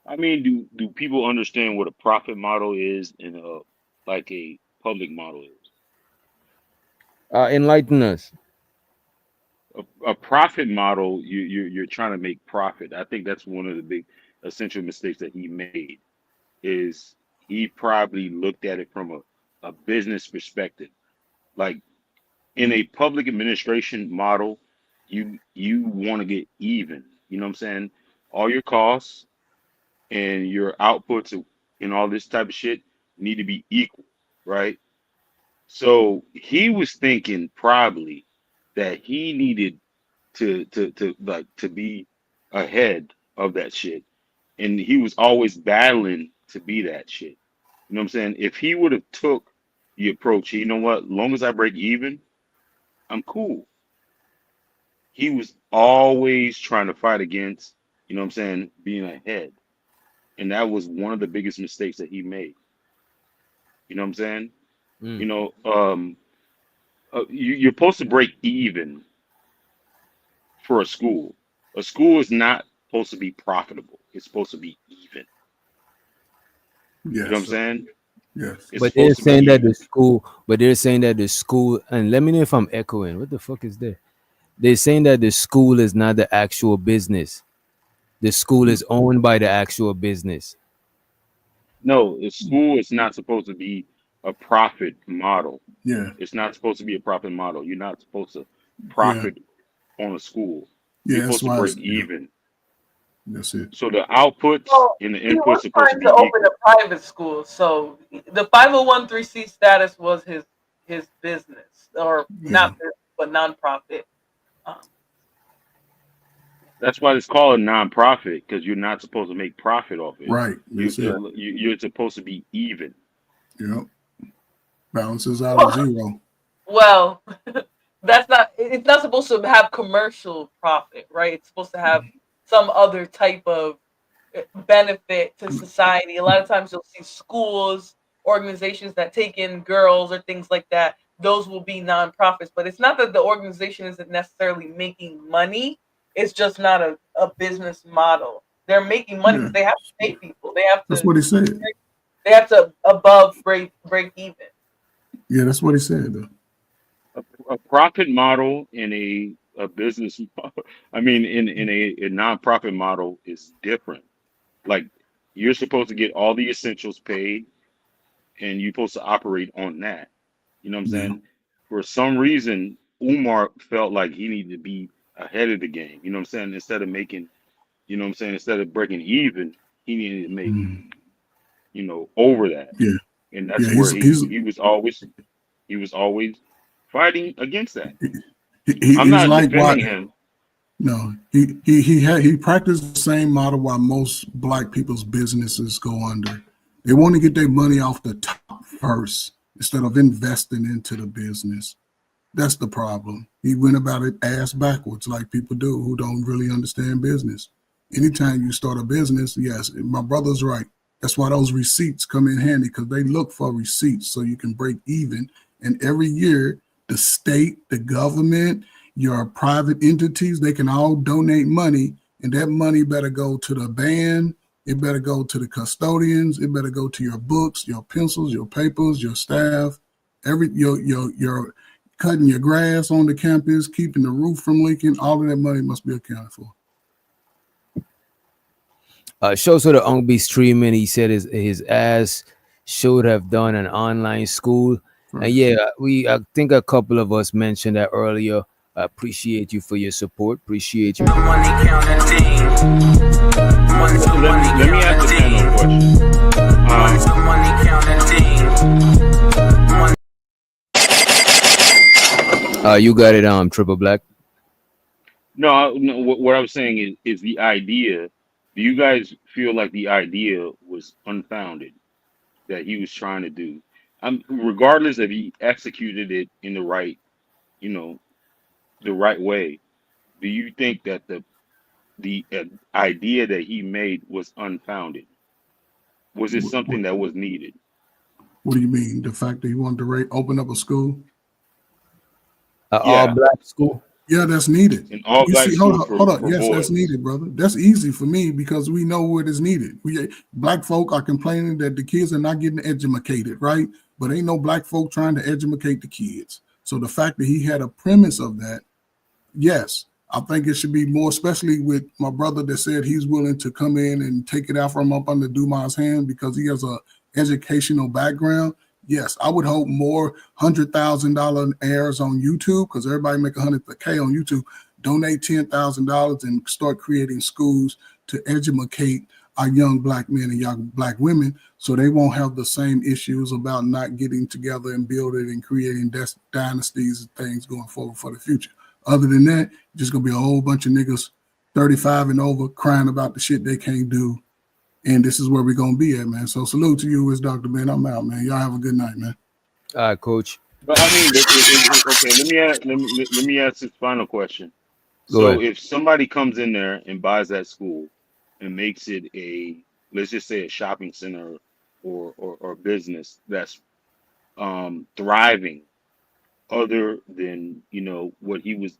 I mean, do people understand what a profit model is and a public model is? Enlighten us. A profit model, you're trying to make profit. I think that's one of the big essential mistakes that he made. Is he probably looked at it from a business perspective. Like in a public administration model, you want to get even. You know what I'm saying? All your costs and your outputs and all this type of shit need to be equal, right? So he was thinking probably that he needed to be ahead of that shit, and he was always battling to be that shit. You know what I'm saying? If he would have took the approach, you know what? Long as I break even, I'm cool. He was always trying to fight against, you know what I'm saying, being ahead, and that was one of the biggest mistakes that he made. You know what I'm saying? You know, you're supposed to break even for a school. A school is not supposed to be profitable. It's supposed to be even. Yes, you know what I'm saying? Yes. But they're saying that the school, and let me know if I'm echoing. What the fuck is that? They're saying that the school is not the actual business. The school is owned by the actual business. No, the school is not supposed to be a profit model. Yeah. It's not supposed to be a profit model. You're not supposed to profit on a school. Yeah, You're supposed to break even. That's it. So the outputs and the He inputs was are supposed to trying be to equal. open a private school, so the 501(c) status was his business, or not business, but nonprofit. That's why it's called a nonprofit, because you're not supposed to make profit off it. Right. That's it. You're supposed to be even. Yep. Balances out at zero. Well, it's not supposed to have commercial profit, right? It's supposed to have some other type of benefit to society. A lot of times you'll see schools, organizations that take in girls or things like that. those will be nonprofits. But it's not that the organization isn't necessarily making money. It's just not a business model. They're making money because they have to pay people. They have That's to. what he said. They have to above break even. Yeah, that's what he said though. A profit model in a business, I mean, in a nonprofit model is different. Like you're supposed to get all the essentials paid, and you're supposed to operate on that. You know what I'm Yeah. saying? For some reason, Umar felt like he needed to be ahead of the game. You know what I'm saying? Instead of making, you know what I'm saying, instead of breaking even, he needed to make, over that. Yeah. And that's Yeah, where he was always fighting against that. I'm he's not like defending what? him. No, he practiced the same model why most black people's businesses go under. They want to get their money off the top first instead of investing into the business. That's the problem. He went about it ass backwards, like people do who don't really understand business. Anytime you start a business, yes, my brother's right. That's why those receipts come in handy because they look for receipts so you can break even. And every year, the state, the government, your private entities, they can all donate money, and that money better go to the band. It better go to the custodians. It better go to your books, your pencils, your papers, your staff, your cutting your grass on the campus, keeping the roof from leaking. All of that money must be accounted for. Shows the Ung be streaming. He said his ass should have done an online school. And yeah, I think a couple of us mentioned that earlier. I appreciate you for your support. Appreciate you. Let me ask the question. You got it, Triple Black. No, what I was saying is the idea. Do you guys feel like the idea was unfounded that he was trying to do? Regardless if he executed it in the right, the right way. Do you think that the idea that he made was unfounded? Was it something that was needed? What do you mean? The fact that he wanted to open up a school? All black school? Yeah, that's needed. An all black school hold on. for Yes, boys. that's needed, brother. That's easy for me because we know what is needed. Black folk are complaining that the kids are not getting educated, right? But ain't no black folk trying to educate the kids. So the fact that he had a premise of that, yes, I think it should be more, especially with my brother that said he's willing to come in and take it out from up under Dumas' hand because he has a educational background. Yes, I would hope more $100,000 airs on YouTube because everybody make $100K on YouTube. Donate $10,000 and start creating schools to educate our young black men and young black women so they won't have the same issues about not getting together and building and creating dynasties and things going forward for the future. Other than that, just gonna be a whole bunch of niggas 35 and over crying about the shit they can't do. And this is where we're gonna be at, man. So salute to you, it's Dr. Ben. I'm out, man. Y'all have a good night, man. All right, Coach. But I mean, okay. Let me ask this final question. Go ahead. If somebody comes in there and buys that school and makes it let's just say a shopping center or business that's thriving, other than what he was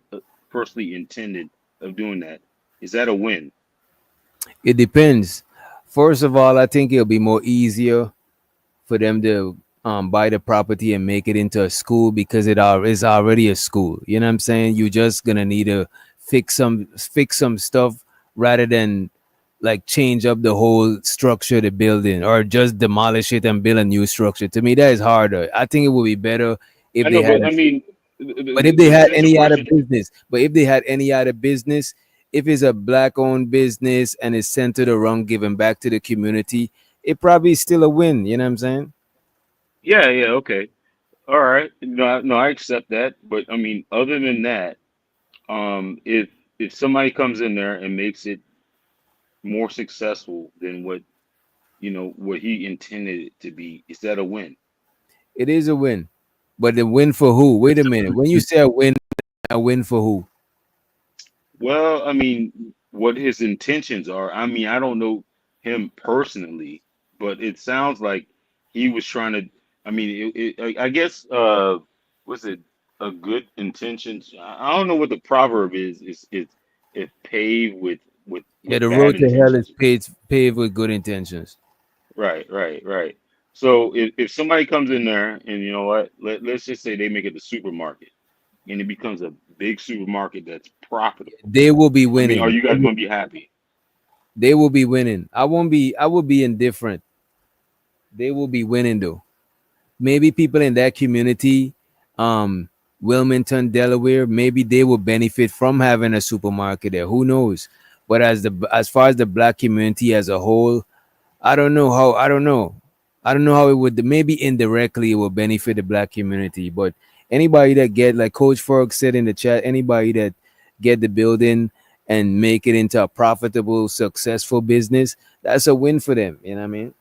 firstly intended of doing, that is that a win? It depends. First of all, I think it'll be more easier for them to buy the property and make it into a school because it is already a school. You know what I'm saying? You're just gonna need to fix some stuff rather than like change up the whole structure of the building or just demolish it and build a new structure. To me, that is harder. I think it would be better if they had. But if they had any other business, if it's a black-owned business and it's centered around giving back to the community, it probably is still a win. You know what I'm saying? Yeah, okay. All right. No, I accept that. But I mean, other than that, if somebody comes in there and makes it more successful than what he intended it to be, is that a win? It is a win. But the win for who? Wait a minute. When you say a win for who? Well, I mean, what his intentions are. I mean, I don't know him personally, but it sounds like he was trying to. I mean, I guess was it a good intentions? I don't know what the proverb is. It's paved Yeah, with the bad road to hell is intentions. paved with good intentions. Right. So if somebody comes in there and you know what, let's just say they make it the supermarket and it becomes a big supermarket that's profitable. They will be I mean, are winning. you guys gonna be happy? They will be winning. I won't be. I will be indifferent. They will be winning though. Maybe people in that community, um, Wilmington, Delaware, maybe they will benefit from having a supermarket there. Who knows? But as far as the black community as a whole, I don't know how. I don't know. I don't know how it would. Maybe indirectly it will benefit the black community. But anybody that get, like Coach Ferg said in the chat, anybody that get the building and make it into a profitable, successful business, that's a win for them. You know what I mean?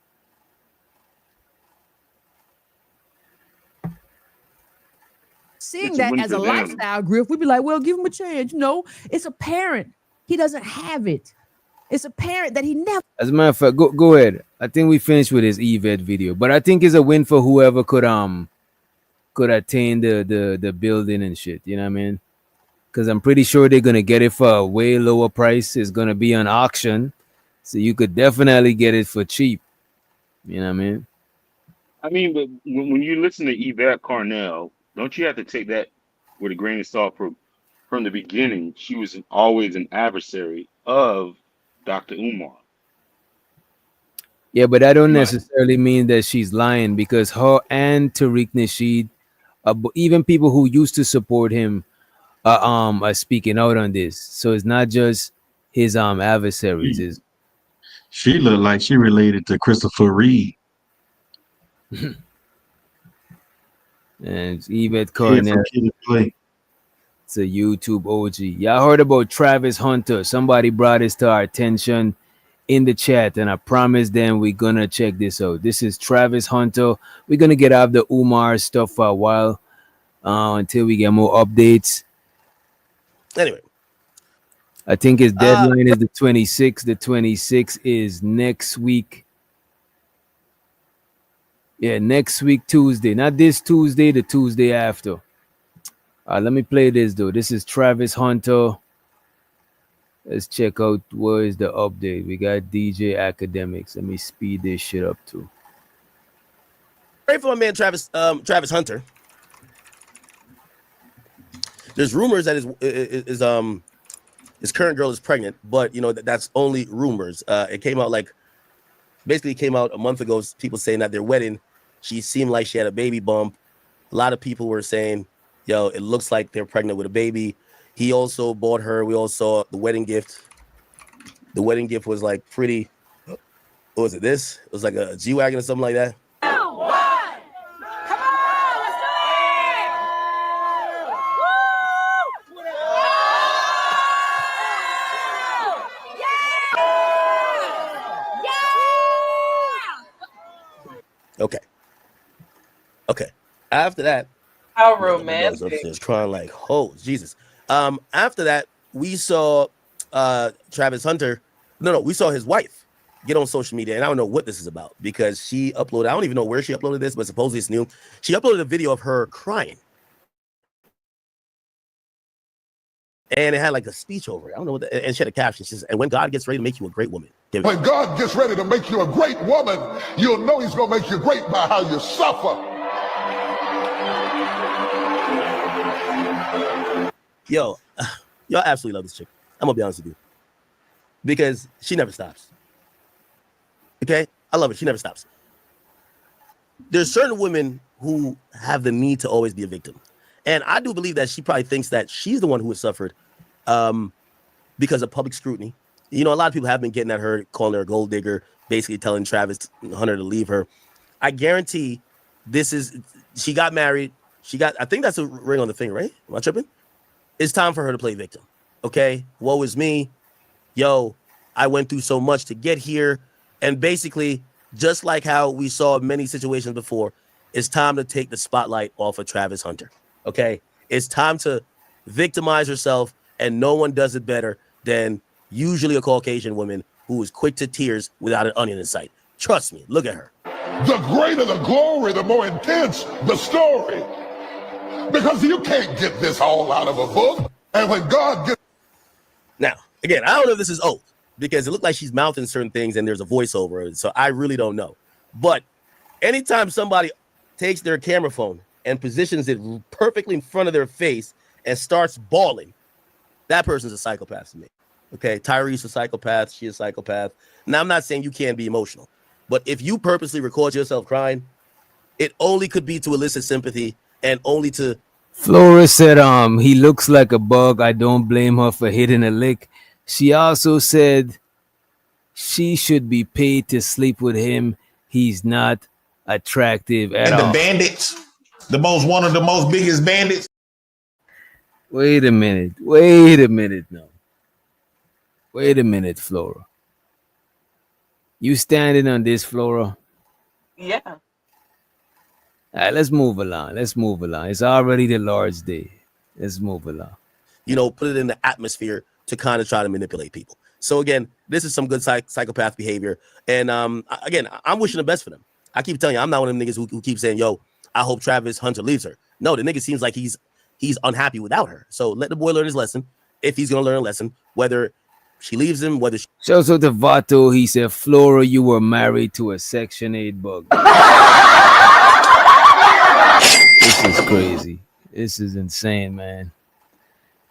Seeing It's a that win as for a them. lifestyle, Griff, we'd be like, well, give him a chance. No, it's apparent he doesn't have it. It's apparent that he never. As a matter of fact, go ahead. I think we finished with his Event video, but I think it's a win for whoever could attain the building and shit. You know what I mean? Because I'm pretty sure they're gonna get it for a way lower price. It's gonna be on auction, so you could definitely get it for cheap. You know what I mean? I mean, but when you listen to Yvette Carnell, don't you have to take that with a grain of salt? From the beginning, she was always an adversary of Dr. Umar. Yeah, but that don't My, necessarily mean that she's lying, because her and Tariq Nasheed, even people who used to support him, are speaking out on this. So it's not just his adversaries. Is She looked like she related to Christopher Reed. and Yvette Kid Cornell. from Kid and Play. It's a YouTube OG. Y'all heard about Travis Hunter? Somebody brought this to our attention in the chat, and I promised them we're gonna check this out. This is Travis Hunter. We're gonna get out of the Umar stuff for a while until we get more updates. Anyway, I think his deadline is the 26th. The 26th is next week. Yeah, next week, Tuesday. Not this Tuesday, the Tuesday after. Let me play this, though. This is Travis Hunter. Let's check out where is the update. We got DJ Academics. Let me speed this shit up, too. pray for my man Travis Hunter. There's rumors that his current girl is pregnant, but you know that's only rumors. It came out a month ago. People saying that their wedding, she seemed like she had a baby bump. A lot of people were saying, "Yo, it looks like they're pregnant with a baby." He also bought her. We all saw the wedding gift. The wedding gift was like pretty. What was it? This? It was like a G-Wagon or something like that. Okay. After that, how I was romantic. upstairs crying like, oh Jesus. After that, we saw Travis Hunter. No, we saw his wife get on social media, and I don't know what this is about because she uploaded. I don't even know where she uploaded this, but supposedly it's new. She uploaded a video of her crying, and it had like a speech over it. I don't know what. And she had a caption. She says, "And when God gets ready to make you a great woman, when God gets ready to make you a great woman, you'll know He's gonna make you great by how you suffer." Yo, y'all absolutely love this chick. I'm gonna be honest with you. Because she never stops. Okay? I love her. She never stops. There's certain women who have the need to always be a victim. And I do believe that she probably thinks that she's the one who has suffered because of public scrutiny. You know, a lot of people have been getting at her, calling her a gold digger, basically telling Travis Hunter to leave her. I guarantee she got married. I think that's a ring on the finger, right? Am I tripping? It's time for her to play victim. Okay? Woe is me. Yo, I went through so much to get here. And basically, just like how we saw many situations before, it's time to take the spotlight off of Travis Hunter. Okay? It's time to victimize herself, and no one does it better than usually a Caucasian woman who is quick to tears without an onion in sight. Trust me, look at her. The greater the glory, the more intense the story. Because you can't get this all out of a book. And when God gets... Now, again, I don't know if this is old because it looked like she's mouthing certain things and there's a voiceover. So I really don't know. But anytime somebody takes their camera phone and positions it perfectly in front of their face and starts bawling, that person's a psychopath to me. Okay, Tyree's a psychopath. She's a psychopath. Now, I'm not saying you can't be emotional, but if you purposely record yourself crying, it only could be to elicit sympathy and only to... Flora said, he looks like a bug. I don't blame her for hitting a lick. She also said she should be paid to sleep with him. He's not attractive at all. And the bandits, one of the most biggest bandits. Wait a minute now. Wait a minute, Flora. You standing on this, Flora? Yeah. All right, let's move along. It's already the Lord's Day. Let's move along. Put it in the atmosphere to kind of try to manipulate people. So again, this is some good psychopath behavior. And again, I'm wishing the best for them. I keep telling you, I'm not one of them niggas who keep saying, yo, I hope Travis Hunter leaves her. No, the nigga seems like he's unhappy without her. So let the boy learn his lesson. If he's going to learn a lesson, whether she leaves him, whether she... Shows out to Vato. He said, Flora, you were married to a Section 8 bug. This is crazy. This is insane, man.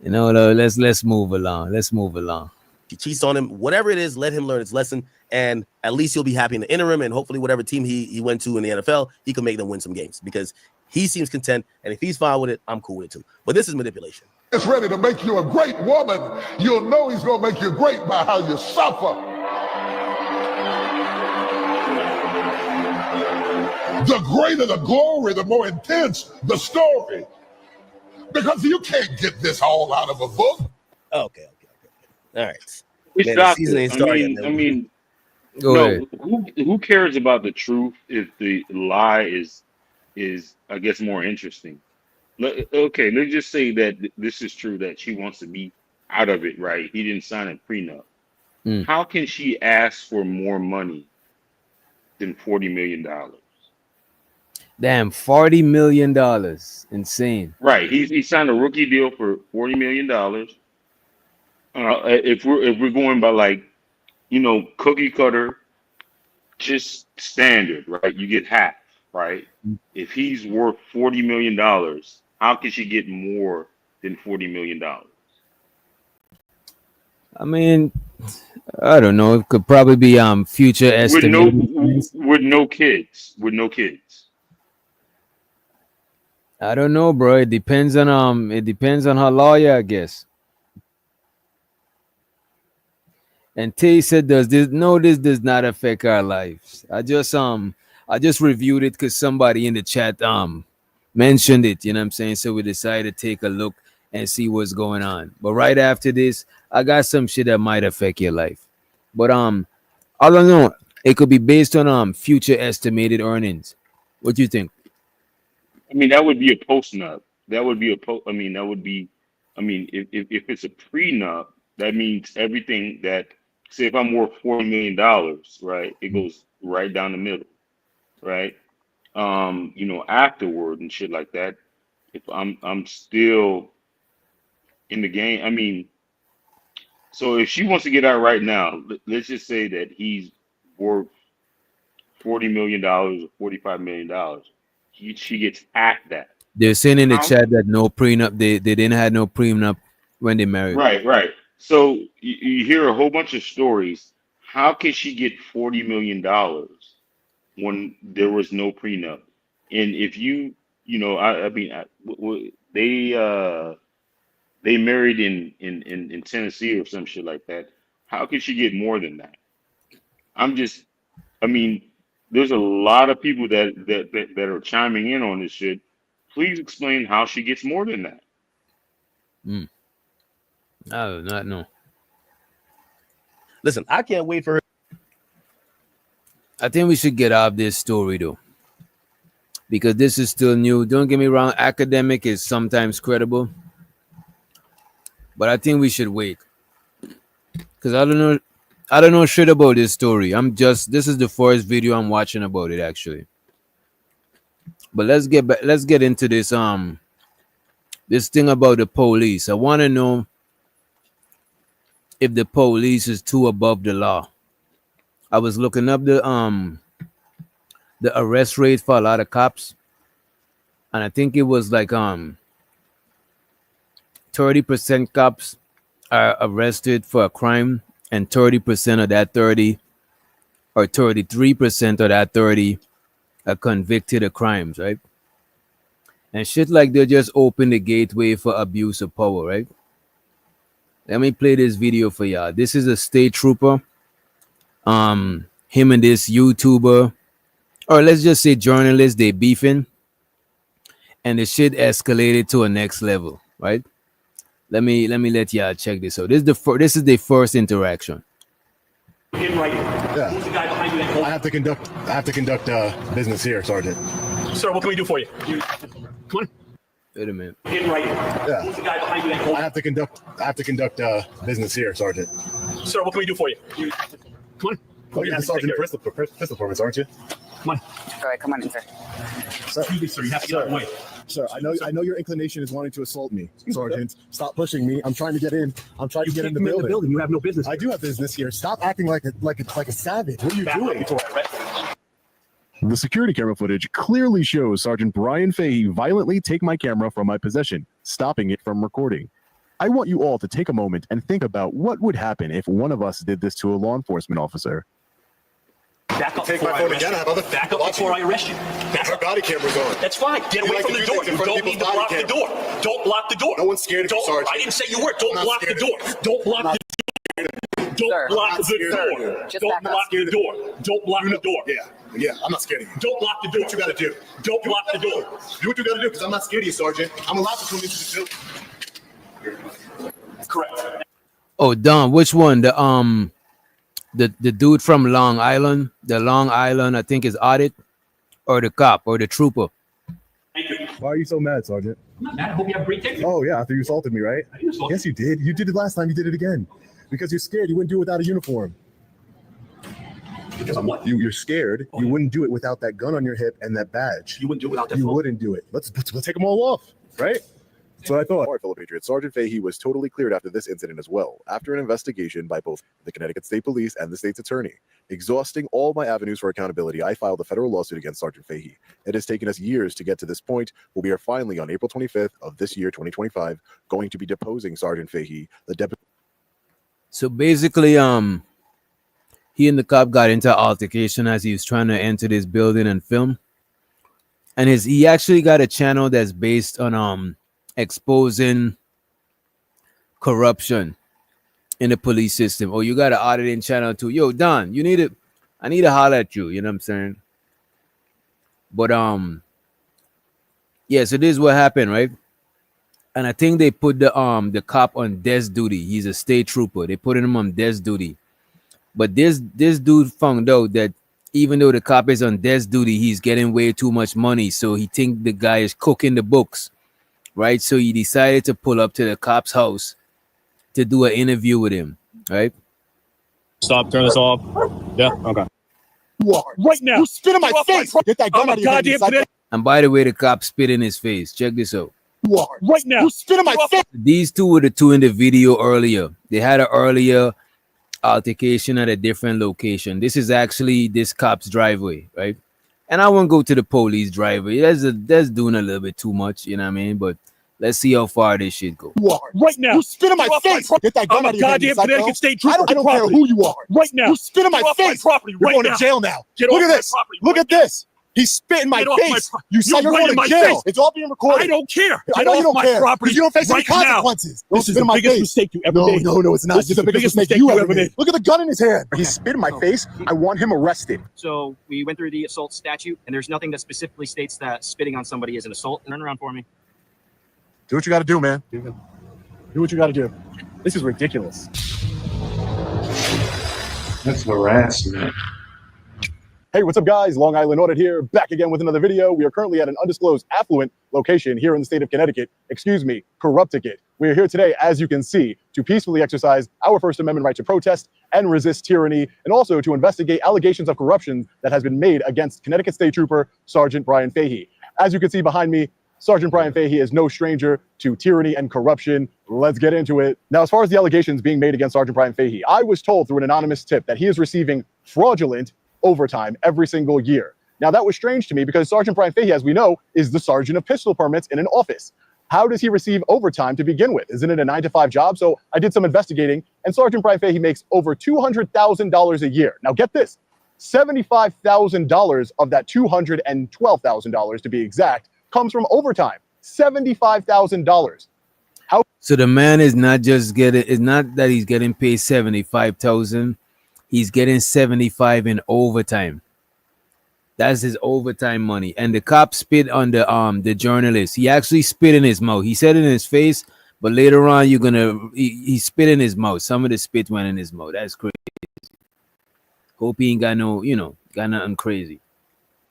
Let's move along. She cheats on him. Whatever it is, let him learn his lesson. And at least he'll be happy in the interim. And hopefully whatever team he went to in the NFL, he can make them win some games because he seems content. And if he's fine with it, I'm cool with it too. But this is manipulation. It's ready to make you a great woman. You'll know he's going to make you great by how you suffer. The greater the glory, the more intense the story. Because you can't get this all out of a book. Okay. All right. Who cares about the truth if the lie is I guess more interesting? Okay, let's just say that this is true, that she wants to be out of it, right? He didn't sign a prenup. How can she ask for more money than $40 million? Damn, $40 million. Insane. Right. He signed a rookie deal for $40 million. If we're going by cookie cutter, just standard, right? You get half, right? If he's worth $40 million, how can she get more than $40 million? I mean, I don't know. It could probably be future estimate. With no kids. I don't know, bro. It depends on her lawyer, I guess. And Tay said, this does not affect our lives. I just reviewed it because somebody in the chat mentioned it, you know what I'm saying? So we decided to take a look and see what's going on. But right after this, I got some shit that might affect your life. But I don't know. It could be based on future estimated earnings. What do you think? I mean, that would be a post-nup. If it's a prenup, that means everything that, say if I'm worth $40 million, right, it goes right down the middle, right? Afterward and shit like that, if I'm still in the game, I mean, so if she wants to get out right now, let's just say that he's worth $40 million or $45 million. She gets half that. They're saying in the chat that no prenup, they didn't have no prenup when they married. Right. So you hear a whole bunch of stories. How can she get $40 million when there was no prenup? And if they married in Tennessee or some shit like that, how can she get more than that? There's a lot of people that are chiming in on this shit. Please explain how she gets more than that. I do not know. Listen, I can't wait for her. I think we should get off this story though, because this is still new. Don't get me wrong, academic is sometimes credible, but I think we should wait because I don't know shit about this story. This is the first video I'm watching about it actually. But let's get into this this thing about the police. I want to know if the police is too above the law. I was looking up the arrest rate for a lot of cops, and I think it was like 30% cops are arrested for a crime, and 30% of that 30 or 33% of that 30 are convicted of crimes, right? And shit like they just open the gateway for abuse of power, right? Let me play this video for y'all. This is a state trooper. Him and this YouTuber, or let's just say journalist, they beefing, and the shit escalated to a next level, right? Let me let y'all check this out. This is the first interaction. In writing. Yeah. Who's the guy behind you that I have to conduct business here, Sergeant. Sir, what can we do for you? Come on. Wait a minute. In writing. Yeah. Who's the guy behind you that I have to conduct business here, Sergeant. Sir, what can we do for you? Come on. Oh, you're the Sergeant Pistol Department, aren't you? Come on. All right, come on in, sir. Excuse me, sir. You have to get out of the way. Sir, I know your inclination is wanting to assault me, Sergeant. Stop pushing me. I'm trying to get in. I'm trying to get in the building. You have no business. I do have business here. Stop acting like a savage. What are you doing? The security camera footage clearly shows Sergeant Brian Fahey violently take my camera from my possession, stopping it from recording. I want you all to take a moment and think about what would happen if one of us did this to a law enforcement officer. Back up before I arrest you. Back up before I arrest you. Our body camera's on. That's fine. Get away from the door. You don't need to block the door. Don't block the door. No one's scared of you, Sergeant. I didn't say you were. Don't block the door. Don't block the door. Don't block the door. Don't block the door. Don't block the door. Yeah, I'm not scared of you. Don't block the door. What you gotta do? Don't block the door. Do what you gotta do, because I'm not scared of you, Sergeant. I'm allowed to come into the building. Correct. Oh, Don, which one? The dude from Long Island, I think is audit, or the cop or the trooper. Why are you so mad, Sergeant? I'm not mad. I hope you have a great day. Oh yeah, after you assaulted me, right? I didn't assault you. Yes, you did. You did it last time. You did it again. Because you're scared. You wouldn't do it without a uniform. Because I'm what? You're scared. You wouldn't do it without that gun on your hip and that badge. You wouldn't do it without that. You wouldn't do it. Let's take them all off, right? That's what I thought. All right, fellow patriots. Sergeant Fahey was totally cleared after this incident as well, after an investigation by both the Connecticut State Police and the state's attorney. Exhausting all my avenues for accountability, I filed a federal lawsuit against Sergeant Fahey. It has taken us years to get to this point, but we are finally on April 25th of this year, 2025, going to be deposing Sergeant Fahey, the deputy. So basically, he and the cop got into an altercation as he was trying to enter this building and film. And he actually got a channel that's based on exposing corruption in the police system. Oh, you got an auditing channel too. Yo, Don, I need to holler at you. You know what I'm saying? But yeah. So this is what happened, right? And I think they put the cop on desk duty. He's a state trooper. They put him on desk duty. But this dude found out that even though the cop is on desk duty, he's getting way too much money. So he think the guy is cooking the books. Right, so he decided to pull up to the cop's house to do an interview with him. Right. Stop. Turn this off. Yeah. Okay. Right now. You spit in my face. Get that gun out of your head. And by the way, the cop spit in his face. Check this out. Right now. You spit in my face. These two were the two in the video earlier. They had an earlier altercation at a different location. This is actually this cop's driveway, right? And I won't go to the police driveway. That's doing a little bit too much, you know what I mean? But let's see how far this shit goes. Right now. You spit in my face. Get that gun out of your head. Goddamn Connecticut State Trooper. I don't care who you are. Right now. You spit in my face. You're going to jail now. Look at this. Look at this. He spit in my face. You said you're going to jail. It's all being recorded. I don't care. I know you don't care. Because you don't face any consequences. This is the biggest mistake you ever made. No, it's not. This is the biggest mistake you ever made. Look at the gun in his hand. He spit in my face. I want him arrested. So we went through the assault statute, and there's nothing that specifically states that spitting on somebody is an assault. Turn around for me. Do what you got to do, man. Do what you got to do. This is ridiculous. That's harassment. Hey, what's up, guys? Long Island Audit here, back again with another video. We are currently at an undisclosed affluent location here in the state of Connecticut. Excuse me, Corrupticut. We are here today, as you can see, to peacefully exercise our First Amendment right to protest and resist tyranny, and also to investigate allegations of corruption that has been made against Connecticut State Trooper Sergeant Brian Fahey. As you can see behind me, Sergeant Brian Fahey is no stranger to tyranny and corruption. Let's get into it. Now, as far as the allegations being made against Sergeant Brian Fahey, I was told through an anonymous tip that he is receiving fraudulent overtime every single year. Now, that was strange to me because Sergeant Brian Fahey, as we know, is the sergeant of pistol permits in an office. How does he receive overtime to begin with? Isn't it a 9-to-5 job? So I did some investigating, and Sergeant Brian Fahey makes over $200,000 a year. Now, get this. $75,000 of that $212,000 to be exact comes from overtime. $75,000. How? So the man is not just getting, it's not that he's getting paid 75,000, he's getting 75 in overtime. That's his overtime money. And the cop spit on the journalist. He actually spit in his mouth. He said it in his face, but later on he spit in his mouth. Some of the spit went in his mouth. That's crazy. Hope he ain't got got nothing crazy.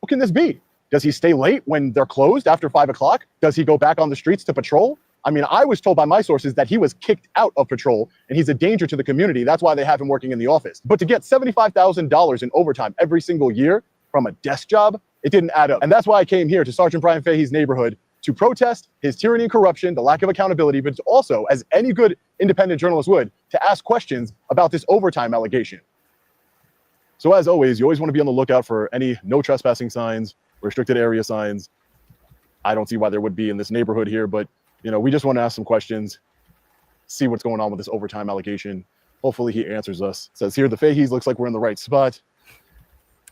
What can this be? Does he stay late when they're closed after 5 o'clock? Does he go back on the streets to patrol? I mean, I was told by my sources that he was kicked out of patrol and he's a danger to the community. That's why they have him working in the office. But to get $75,000 in overtime every single year from a desk job, it didn't add up. And that's why I came here to Sergeant Brian Fahey's neighborhood to protest his tyranny and corruption, the lack of accountability, but also, as any good independent journalist would, to ask questions about this overtime allegation. So as always, you always want to be on the lookout for any no trespassing signs, restricted area signs. I don't see why there would be in this neighborhood here, but we just want to ask some questions, see what's going on with this overtime allegation. Hopefully he answers us. It says here, the Faheys looks like we're in the right spot.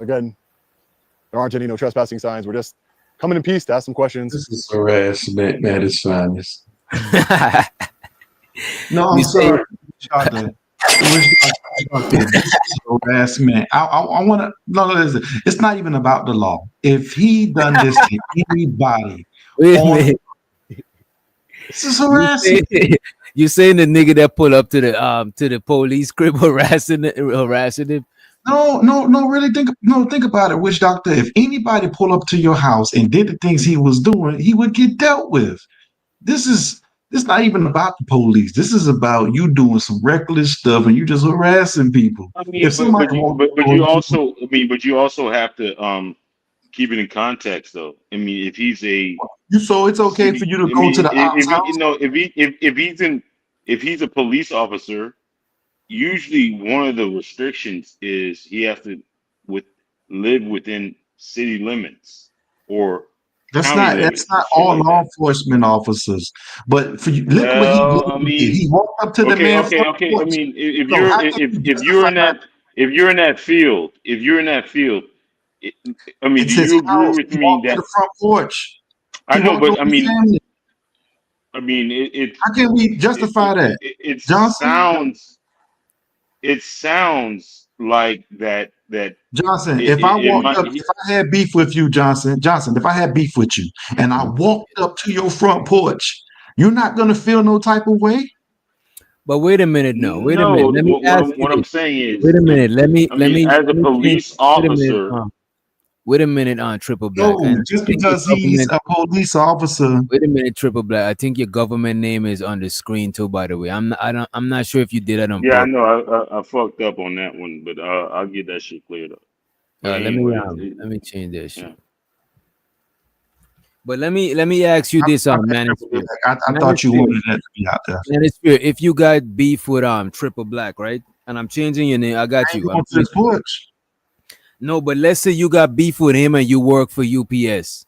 Again, there aren't any no trespassing signs. We're just coming in peace to ask some questions. This is harassment at its finest. No, I'm sorry. Harassment. I want to. No, listen. It's not even about the law. If he done this to anybody, this is harassment. You saying the nigga that pull up to the police crib harassing him? No. Really think about it, Witch Doctor. If anybody pull up to your house and did the things he was doing, he would get dealt with. This is not even about the police. This is about you doing some reckless stuff and you just harassing people. I mean, but you also have to keep it in context, though. I mean, if he's so it's okay for you to go to the house. If he's a police officer, usually one of the restrictions is he has to live within city limits or. That's not all law enforcement officers, but for you, look what he did. He walked up to the man. Okay. I mean, if you're in that field, I mean, do you agree with me that the front porch? I know, but I mean, how can we justify that? It sounds like that. Johnson, if I had beef with you, Johnson, if I had beef with you and I walked up to your front porch, you're not gonna feel no type of way. But wait a minute, Wait a minute. Let me ask you what I'm saying is. Wait a minute. Let me. As a police officer. Wait a minute on Triple Black. No, just because he's a police officer. Wait a minute, Triple Black. I think your government name is on the screen too. By the way, I'm not sure if you did that on. Yeah, I know. I fucked up on that one, but I'll get that shit cleared up. Let me change that shit. Yeah. But let me ask you this, man. I thought you wanted that to be out there. Manosphere, if you got beef with Triple Black, right? And I'm changing your name. I got you. No, but let's say you got beef with him and you work for UPS.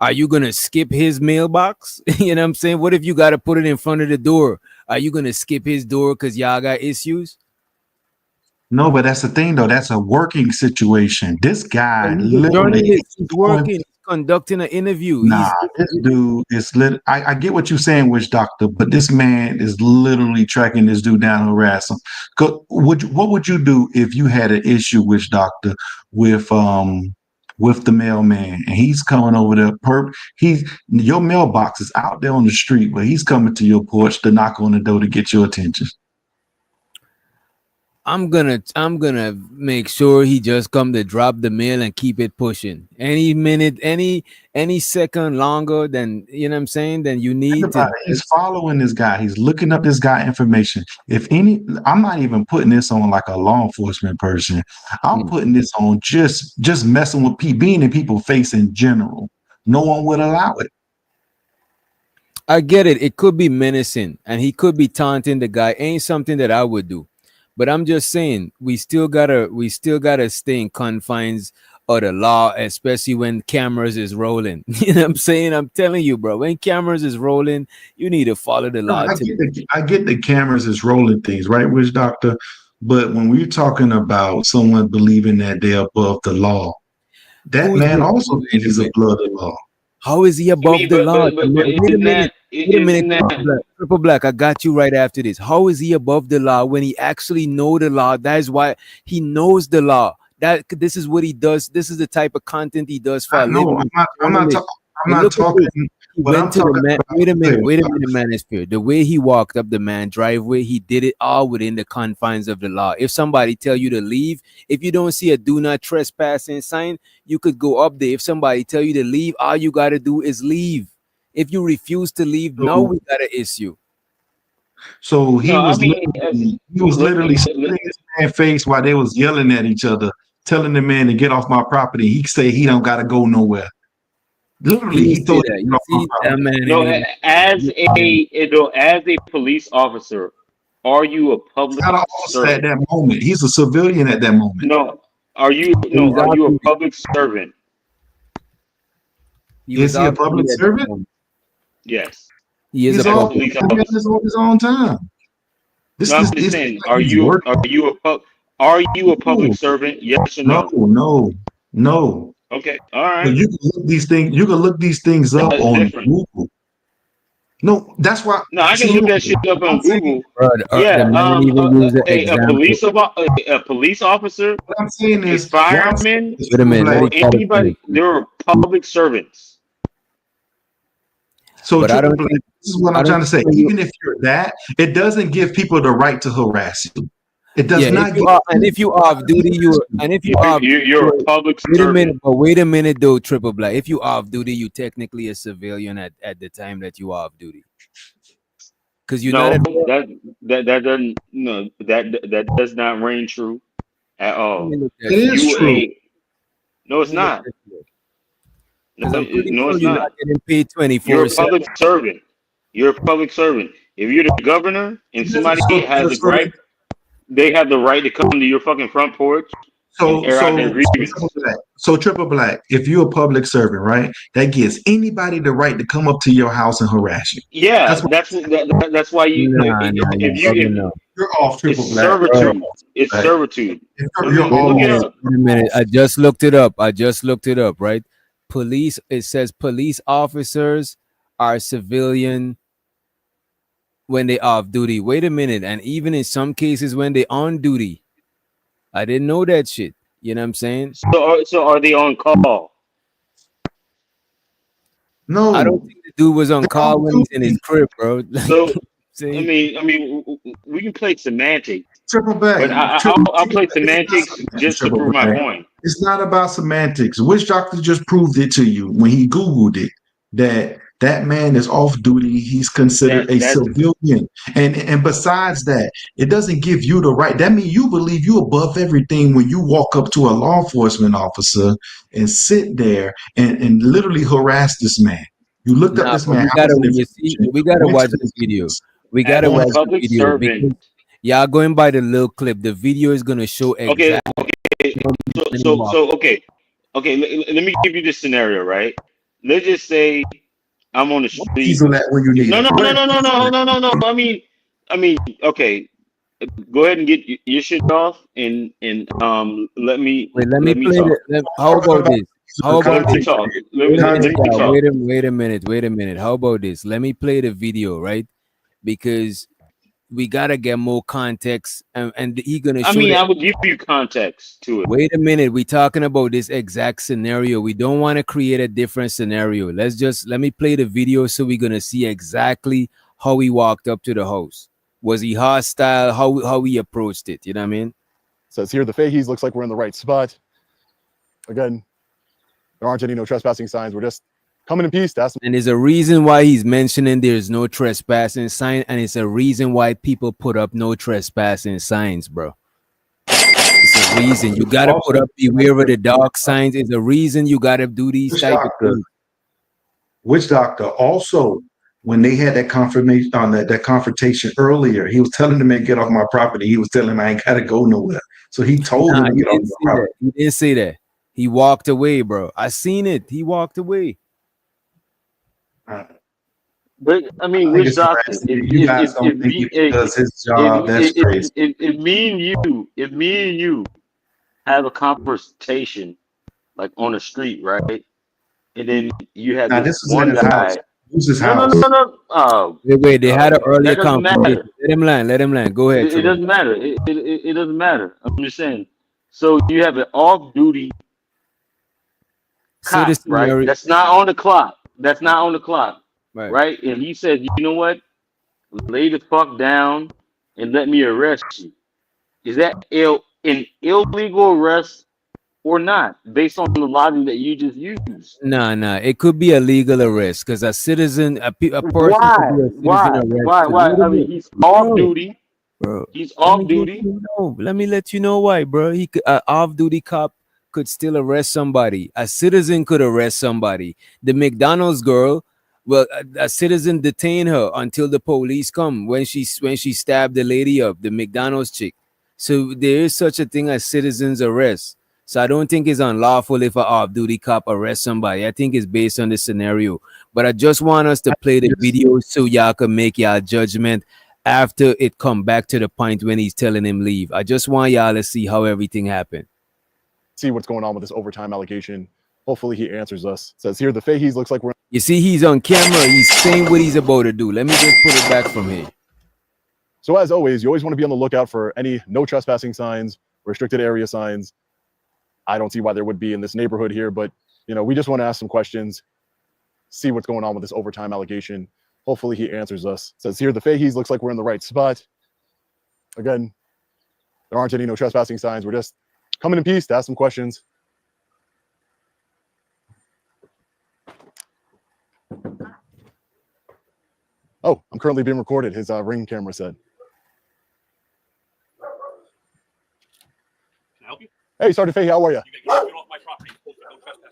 Are you gonna skip his mailbox? You know what I'm saying? What if you gotta put it in front of the door? Are you gonna skip his door because y'all got issues? No, but that's the thing though. That's a working situation. This guy literally he's working, conducting an interview. This dude is lit. I get what you're saying, Witch Doctor, but this man is literally tracking this dude down to harass him. What would you do if you had an issue, Witch Doctor, with the mailman and he's coming over there? Your mailbox is out there on the street, but he's coming to your porch to knock on the door to get your attention. I'm gonna make sure he just come to drop the mail and keep it pushing. Any minute, any second longer than I'm saying, then you need to. He's following this guy. He's looking up this guy information. I'm not even putting this on like a law enforcement person. I'm putting this on just messing with being in people's face in general. no one would allow it. I get it. It could be menacing, and he could be taunting the guy. Ain't something that I would do. But I'm just saying, we still gotta stay in confines of the law, especially when cameras is rolling. You know what I'm saying? I'm telling you, bro. When cameras is rolling, you need to follow the law. I get the cameras is rolling things, right, Witch Doctor? But when we're talking about someone believing that they're above the law, that man also is above the law. How is he above the law? Wait a minute. Triple Black, I got you right after this. How is he above the law when he actually know the law? That is why he knows the law. That this is what he does. This is the type of content he does for a living. I'm not talking. Wait a minute, Manosphere. The way he walked up the man driveway, he did it all within the confines of the law. If somebody tell you to leave, if you don't see a do not trespassing sign, you could go up there. If somebody tell you to leave, all you got to do is leave. If you refuse to leave, no, we got an issue. So he was literally spitting his man's face while they was yelling at each other, telling the man to get off my property. He say he don't got to go nowhere. Literally, he told that. As a police officer, are you a public servant? At that moment? He's a civilian at that moment. No, are you a public servant? Is he a public servant? Yes. He is He's a on public his own time. I'm just saying, are you a public servant? Yes or no? No. Okay, all right. But you can look these things. You can look these things up on Google. No, that's why. No, I can look that shit up on Google. A police officer. What I'm saying is, firemen, or anybody. They're public servants. So this is what I'm trying to say. Even if you're that, it doesn't give people the right to harass you. It does not. If you off duty, you're a public servant. Wait a minute, though, Triple Black. If you off duty, you technically a civilian at the time that you off duty. Because you know that does not ring true at all. It is true. No, it's not. No, it's you're not. Getting paid 24/7. You're a public servant. You're a public servant. If you're the governor and somebody has the right, they have the right to come to your fucking front porch and air out their grievances. So Triple Black, if you're a public servant, right, that gives anybody the right to come up to your house and harass you. Yeah, that's why you. You're off, Triple Black. Servitude. It's servitude. Wait a minute. I just looked it up. Right. Police. It says police officers are civilian when they off duty. Wait a minute. And even in some cases when they on duty. I didn't know that shit. You know what I'm saying? So are they on call? No. I don't think the dude was on call when he's in his crib, bro. So I mean, we can play semantics. Triple Black. But I'll play semantics just to prove my point. It's not about semantics. Which doctor just proved it to you when he Googled it that man is off duty. He's considered a civilian. And besides that, it doesn't give you the right. That means you believe you above everything when you walk up to a law enforcement officer and sit there and literally harass this man. You looked up this man. We gotta watch the video. We gotta watch the video. Y'all going by the little clip. The video is gonna show exactly. Okay. Let me give you this scenario, right? Let's just say I'm on the street. No. I mean, okay. Go ahead and get your shit off, and let me talk. How about this? Wait a minute. How about this? Let me play the video, right? Because we gotta get more context, and he gonna. I will give you context to it. Wait a minute. We talking about this exact scenario. We don't want to create a different scenario. Let me play the video so we're gonna see exactly how he walked up to the house. Was he hostile? How he approached it? You know what I mean? Says here the Fahey's looks like we're in the right spot. Again, there aren't any no trespassing signs. We're just coming in peace. And there's a reason why he's mentioning there's no trespassing sign, and it's a reason why people put up no trespassing signs, bro. It's a reason you gotta put up beware of the dog signs. It's a reason you gotta do these type of things. Witch Doctor also, when they had that confirmation on that confrontation earlier, he was telling the man, get off my property. He was telling him I ain't gotta go nowhere. So he told him to get off my property. He didn't say that. He walked away, bro. I seen it. He walked away. But I mean, Witch Doctor, if me and you have a conversation like on the street, right? And then you have this one guy. No. Wait. They had an earlier conversation. Let him land. Go ahead. It doesn't matter. It doesn't matter. I'm just saying. So you have an off-duty cop, right? That's not on the clock. Right? And he said, you know what? Lay the fuck down and let me arrest you. Is that an illegal arrest or not, based on the logic that you just used? Nah. It could be a legal arrest because a citizen, a person. Why? I mean, he's off duty. Bro, he's off duty. Let me let you know why, bro. He could, off-duty cop could still arrest somebody. A citizen could arrest somebody. The McDonald's girl, well, a citizen detained her until the police come when she stabbed the lady up, the McDonald's chick. So there is such a thing as citizens arrest. So I don't think it's unlawful if an off-duty cop arrests somebody. I think it's based on the scenario. But I just want us to play the video so y'all can make y'all judgment after it come back to the point when he's telling him leave. I just want y'all to see how everything happened. See what's going on with this overtime allegation. Hopefully he answers us. It says here the Fahey's looks like we're. You see, he's on camera. He's saying what he's about to do. Let me just put it back from here. So as always, you always want to be on the lookout for any no trespassing signs, restricted area signs. I don't see why there would be in this neighborhood here, but we just want to ask some questions, see what's going on with this overtime allegation. Hopefully he answers us. It says here the Fahey's looks like we're in the right spot. Again, there aren't any no trespassing signs. We're just coming in peace to ask some questions. Oh, I'm currently being recorded, his Ring camera said. Can I help you? Hey, Sergeant Fahey, how are you? Get off my property.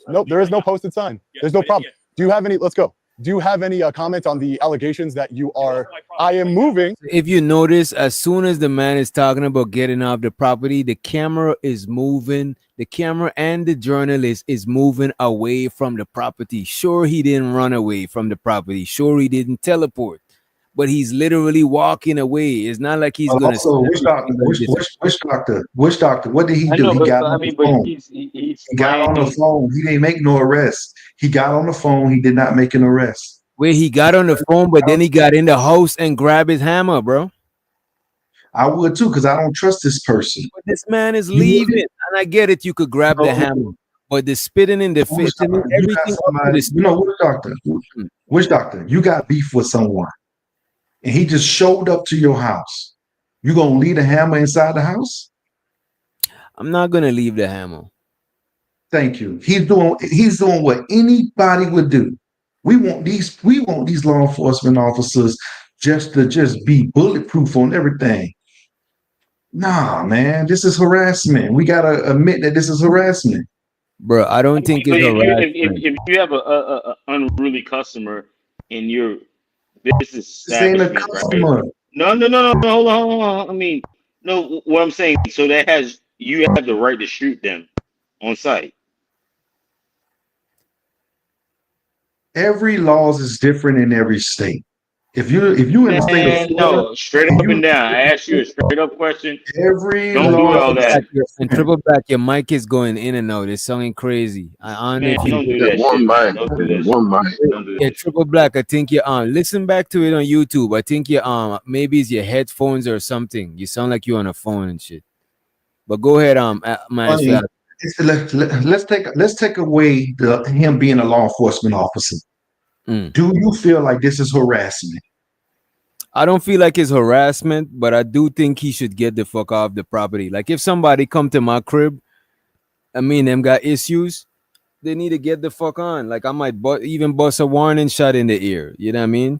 Nope, there is no posted sign. There's no problem. Do you have any, let's go. Do you have any comments on the allegations that you are, I am moving? If you notice, as soon as the man is talking about getting off the property, the camera is moving. The camera and the journalist is moving away from the property. Sure, he didn't run away from the property. Sure, he didn't teleport. But he's literally walking away. It's not like he's going to. Also, Witch Doctor, what did he do? He got on the phone. He got on the phone. He didn't make no arrest. He got on the phone. He did not make an arrest. Where he got on the phone, but then he got in the house and grabbed his hammer, bro. I would too, because I don't trust this person. But this man is leaving, and I get it. You could grab the hammer, but the spitting in the face, everything. Witch Doctor, you got beef with someone, and he just showed up to your house. You gonna leave the hammer inside the house? I'm not gonna leave the hammer. Thank you. He's doing what anybody would do. We want these law enforcement officers to be bulletproof on everything. Nah, man, this is harassment. We gotta admit that this is harassment. Bro, I don't think it's harassment. If you have a unruly customer in your business establishment, right? No, hold on. I mean, no, what I'm saying, so you have the right to shoot them on site. Every laws is different in every state. If you in the state of Florida, straight up and down. I asked you a straight up question. Don't do all that. And Triple Black, your mic is going in and out. It's sounding crazy. Don't do that. One mic. Yeah, Triple Black, I think you're on. Listen back to it on YouTube. I think you're maybe it's your headphones or something. You sound like you're on a phone and shit. But go ahead, man. Let's take away him being a law enforcement officer. Do you feel like this is harassment? I don't feel like it's harassment, but I do think he should get the fuck off the property. Like if somebody come to my crib, them got issues, they need to get the fuck on. Like I might even bust a warning shot in the ear. You know what I mean?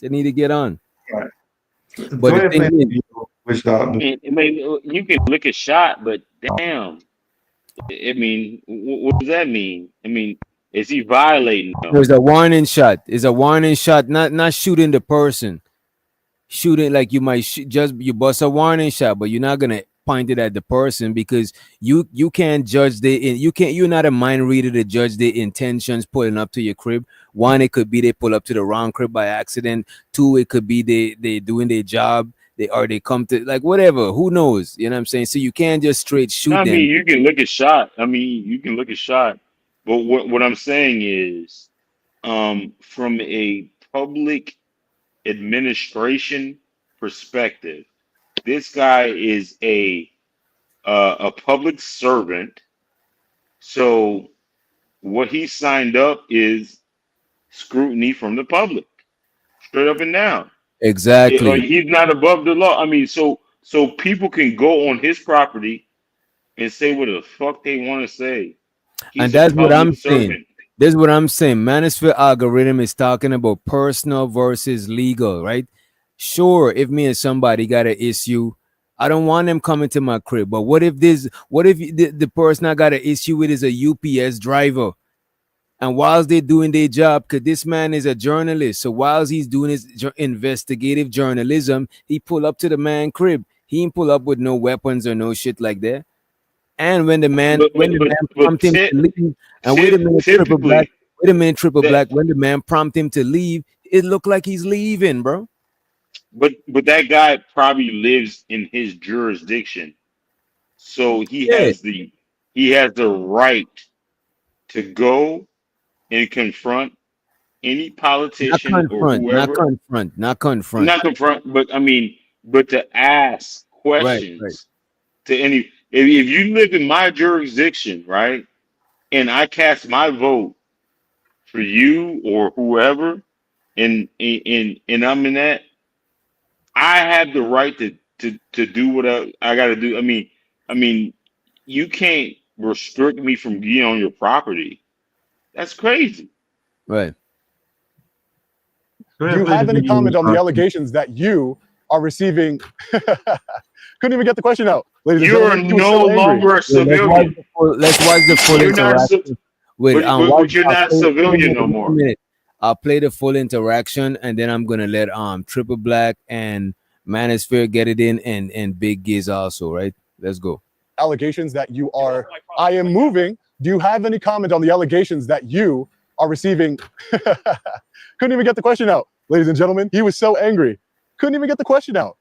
They need to get on. Right. But the thing is, you can lick a shot, but damn. I mean, what does that mean? I mean, Is he violating them? There's a warning shot. It's a warning shot, not shooting the person. Shooting like you might just you bust a warning shot, but you're not gonna point it at the person because you can't judge you're not a mind reader to judge the intentions pulling up to your crib. One, it could be they pull up to the wrong crib by accident. Two, it could be they doing their job. They come to like whatever. Who knows? You know what I'm saying? So you can't just straight shoot I them. mean, you can look at shot. But what I'm saying is, from a public administration perspective, this guy is a public servant. So what he signed up is scrutiny from the public, straight up and down. Exactly. He's not above the law. I mean, so people can go on his property and say what the fuck they want to say. He's And that's a what I'm public saying. servant. This is what I'm saying. Manosphere algorithm is talking about personal versus legal, right? Sure, if me and somebody got an issue, I don't want them coming to my crib. But what if the person I got an issue with is a UPS driver? And whilst they're doing their job, because this man is a journalist, so whilst he's doing his investigative journalism, he pull up to the man crib. He ain't pull up with no weapons or no shit like that. And when the man prompt him to leave, and wait a minute, triple black. When the man prompt him to leave, it looked like he's leaving, bro. But that guy probably lives in his jurisdiction, so he has the right to go and confront any politician or whoever. Not confront. But I mean, to ask questions to any. If you live in my jurisdiction, right, and I cast my vote for you or whoever, and I'm in that, I have the right to do what I got to do. I mean, you can't restrict me from being on your property. That's crazy. Right. Do you have any comment on the allegations that you are receiving? Couldn't even get the question out. Ladies and You're gentlemen, no longer a civilian. Let's watch the full interaction. But you're not civilian no more. I'll play the full interaction, and then I'm gonna let Triple Black and Manosphere get it in, and Big Giz also. Right? Let's go. Allegations that you are. I am moving. Do you have any comment on the allegations that you are receiving? Couldn't even get the question out. Ladies and gentlemen, he was so angry. Couldn't even get the question out.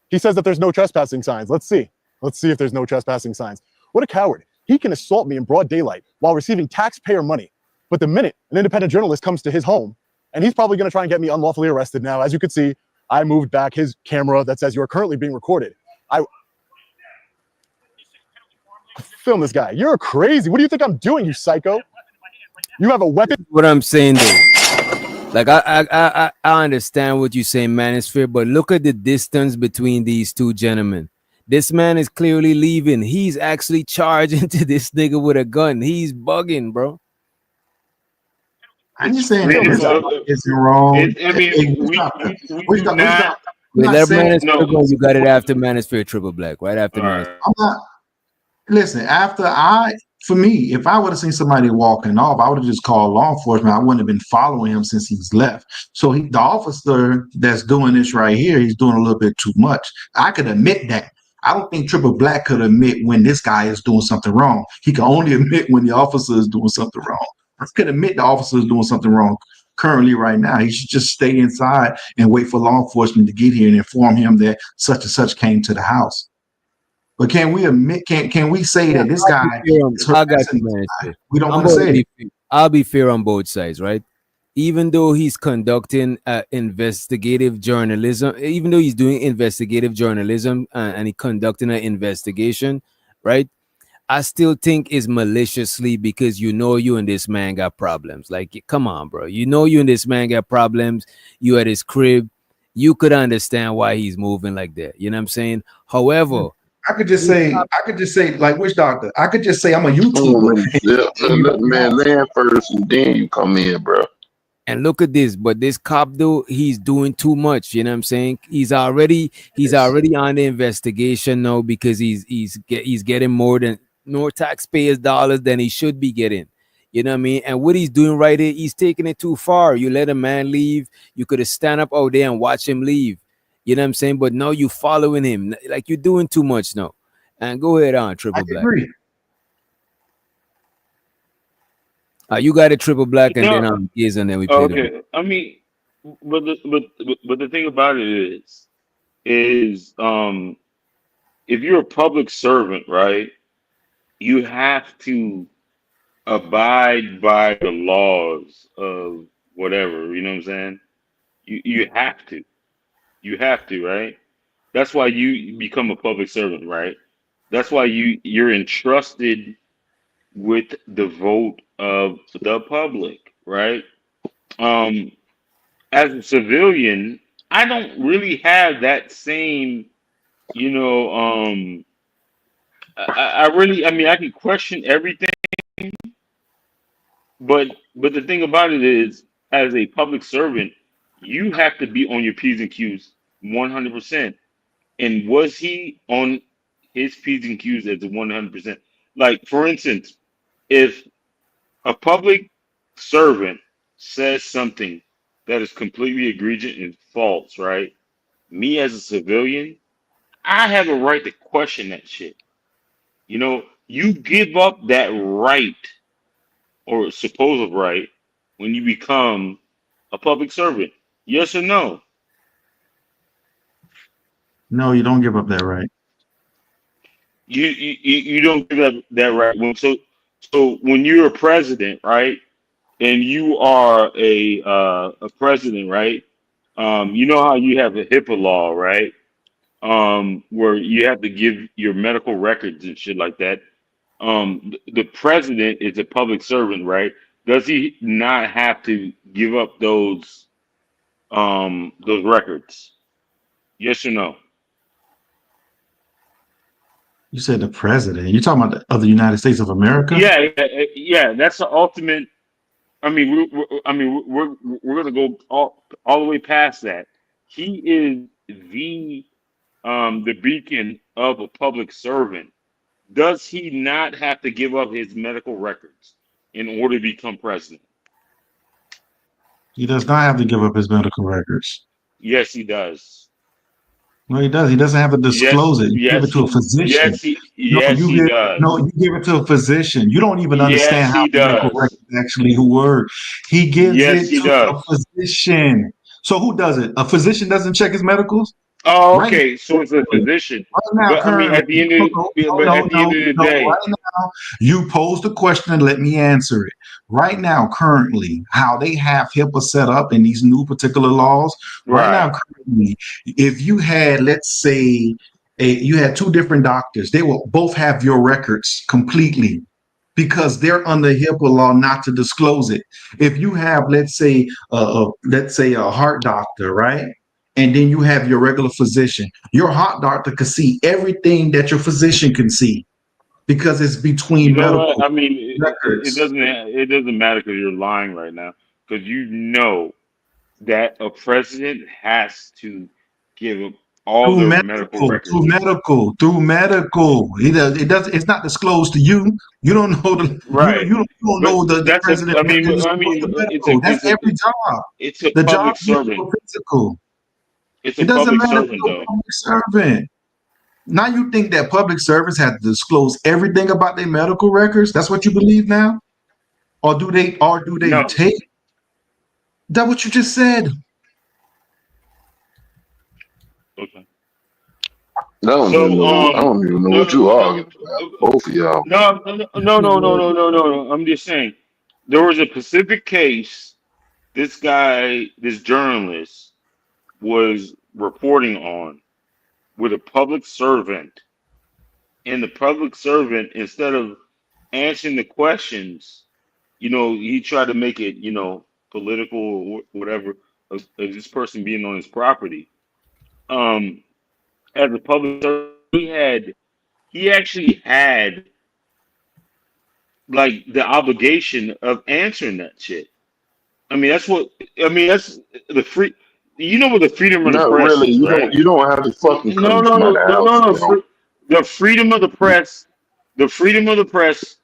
He says that there's no trespassing signs. Let's see. Let's see if there's no trespassing signs. What a coward. He can assault me in broad daylight while receiving taxpayer money. But the minute an independent journalist comes to his home, and he's probably going to try and get me unlawfully arrested now. As you can see, I moved back his camera that says you are currently being recorded. Film this guy. You're crazy. What do you think I'm doing, you psycho? You have a weapon? What I'm saying though, like I understand what you're saying, Manosphere, but look at the distance between these two gentlemen. This man is clearly leaving. He's actually charging to this nigga with a gun. He's bugging, bro. I'm just saying it's wrong. Let Manosphere go. You got it after Manosphere Triple Black, right after Manosphere. I'm not. Listen, for me, if I would have seen somebody walking off, I would have just called law enforcement. I wouldn't have been following him since he's left. So the officer that's doing this right here, he's doing a little bit too much. I could admit that. I don't think Triple Black could admit when this guy is doing something wrong. He can only admit when the officer is doing something wrong. I could admit the officer is doing something wrong currently right now. He should just stay inside and wait for law enforcement to get here and inform him that such and such came to the house. But can we admit? Can we say that this guy? I got you, man. We don't want to say it. I'll be fair on both sides, right? Even though he's conducting investigative journalism, even though he's doing investigative journalism and he conducting an investigation, right? I still think it's maliciously because you and this man got problems. Like, come on, bro. You and this man got problems. You at his crib. You could understand why he's moving like that. You know what I'm saying? However, I could just say, like Witch Doctor. I could just say I'm a YouTuber. Let man land first, and then you come in, bro. And look at this, but this cop though, he's doing too much. You know what I'm saying? He's already on the investigation now because he's getting more taxpayers' dollars than he should be getting. You know what I mean? And what he's doing right here, he's taking it too far. You let a man leave, you could have stand up out there and watch him leave. You know what I'm saying? But no, you following him. Like you're doing too much now. And go ahead on, Triple Black. Agree. You got a Triple Black and No. then yes, and then we play the Okay. I mean, but the thing about it is if you're a public servant, right, you have to abide by the laws of whatever, you know what I'm saying? You have to. You have to, right? That's why you become a public servant, right? That's why you're entrusted with the vote of the public, right? As a civilian, I don't really have that same, you know, I mean, I can question everything, but the thing about it is, as a public servant, you have to be on your P's and Q's 100%. And was he on his P's and Q's as a 100%? Like, for instance, if a public servant says something that is completely egregious and false, right? Me as a civilian, I have a right to question that shit. You know, you give up that right or supposed right when you become a public servant. Yes or no? No, you don't give up that right. You don't give that right. So when you're a president, right, and you are a president, right, you know how you have a HIPAA law, right, where you have to give your medical records and shit like that. The president is a public servant, right? Does he not have to give up those records? Yes or no? You said the president. You're talking about of the United States of America? Yeah. That's the ultimate. I mean, we're gonna go all the way past that. He is the beacon of a public servant. Does he not have to give up his medical records in order to become president? He does not have to give up his medical records. Yes, he does. No, he does. He doesn't have to disclose it. You give it to a physician. He does. No, you give it to a physician. You don't even understand how he medical does. records actually work. He gives Yes, he it to does. a physician. So who does it? A physician doesn't check his medicals? Oh, okay. So it's a physician. Right now, But I mean, at the end of the day, right now, you posed a question and let me answer it. Right now, currently, how they have HIPAA set up in these new particular laws, right now, currently, if you had, let's say, you had two different doctors, they will both have your records completely because they're under HIPAA law not to disclose it. If you have, let's say a heart doctor, right? And then you have your regular physician. Your heart doctor can see everything that your physician can see because it's between medical what? I mean, records. it doesn't matter because you're lying right now because you know that a president has to give up all Through their medical records. Through medical. It's not disclosed to you. You don't know Right. You don't know the president. That's every job. It's a the public job servant. physical. It's a It doesn't public matter if servant, you're though. a public servant. Now you think that public servants have to disclose everything about their medical records? That's what you believe now? Or do they No. take that what you just said? Okay. I don't even know what you arguing about. Both of y'all. No. I'm just saying there was a specific case this journalist was reporting on with a public servant, and the public servant, instead of answering the questions, he tried to make it, political or whatever of this person being on his property. As a public servant, he actually had like the obligation of answering that shit. That's the free. You know what the freedom of the Not press really. is, right? You don't have to fucking come to my house. The freedom of the press. The freedom of the press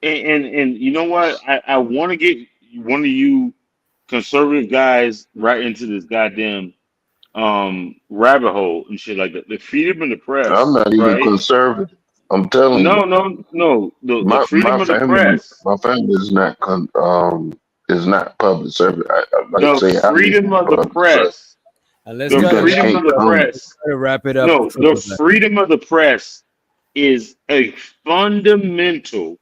and you know what? I want to get one of you conservative guys right into this goddamn rabbit hole and shit like that. The freedom of the press, I'm not even right? conservative. I'm telling you. No. The My freedom of the press. family is not public service. I like to say The I live freedom in of the public press. Let's The try freedom of the press. to wrap it up. No, the freedom of the press is a fundamental.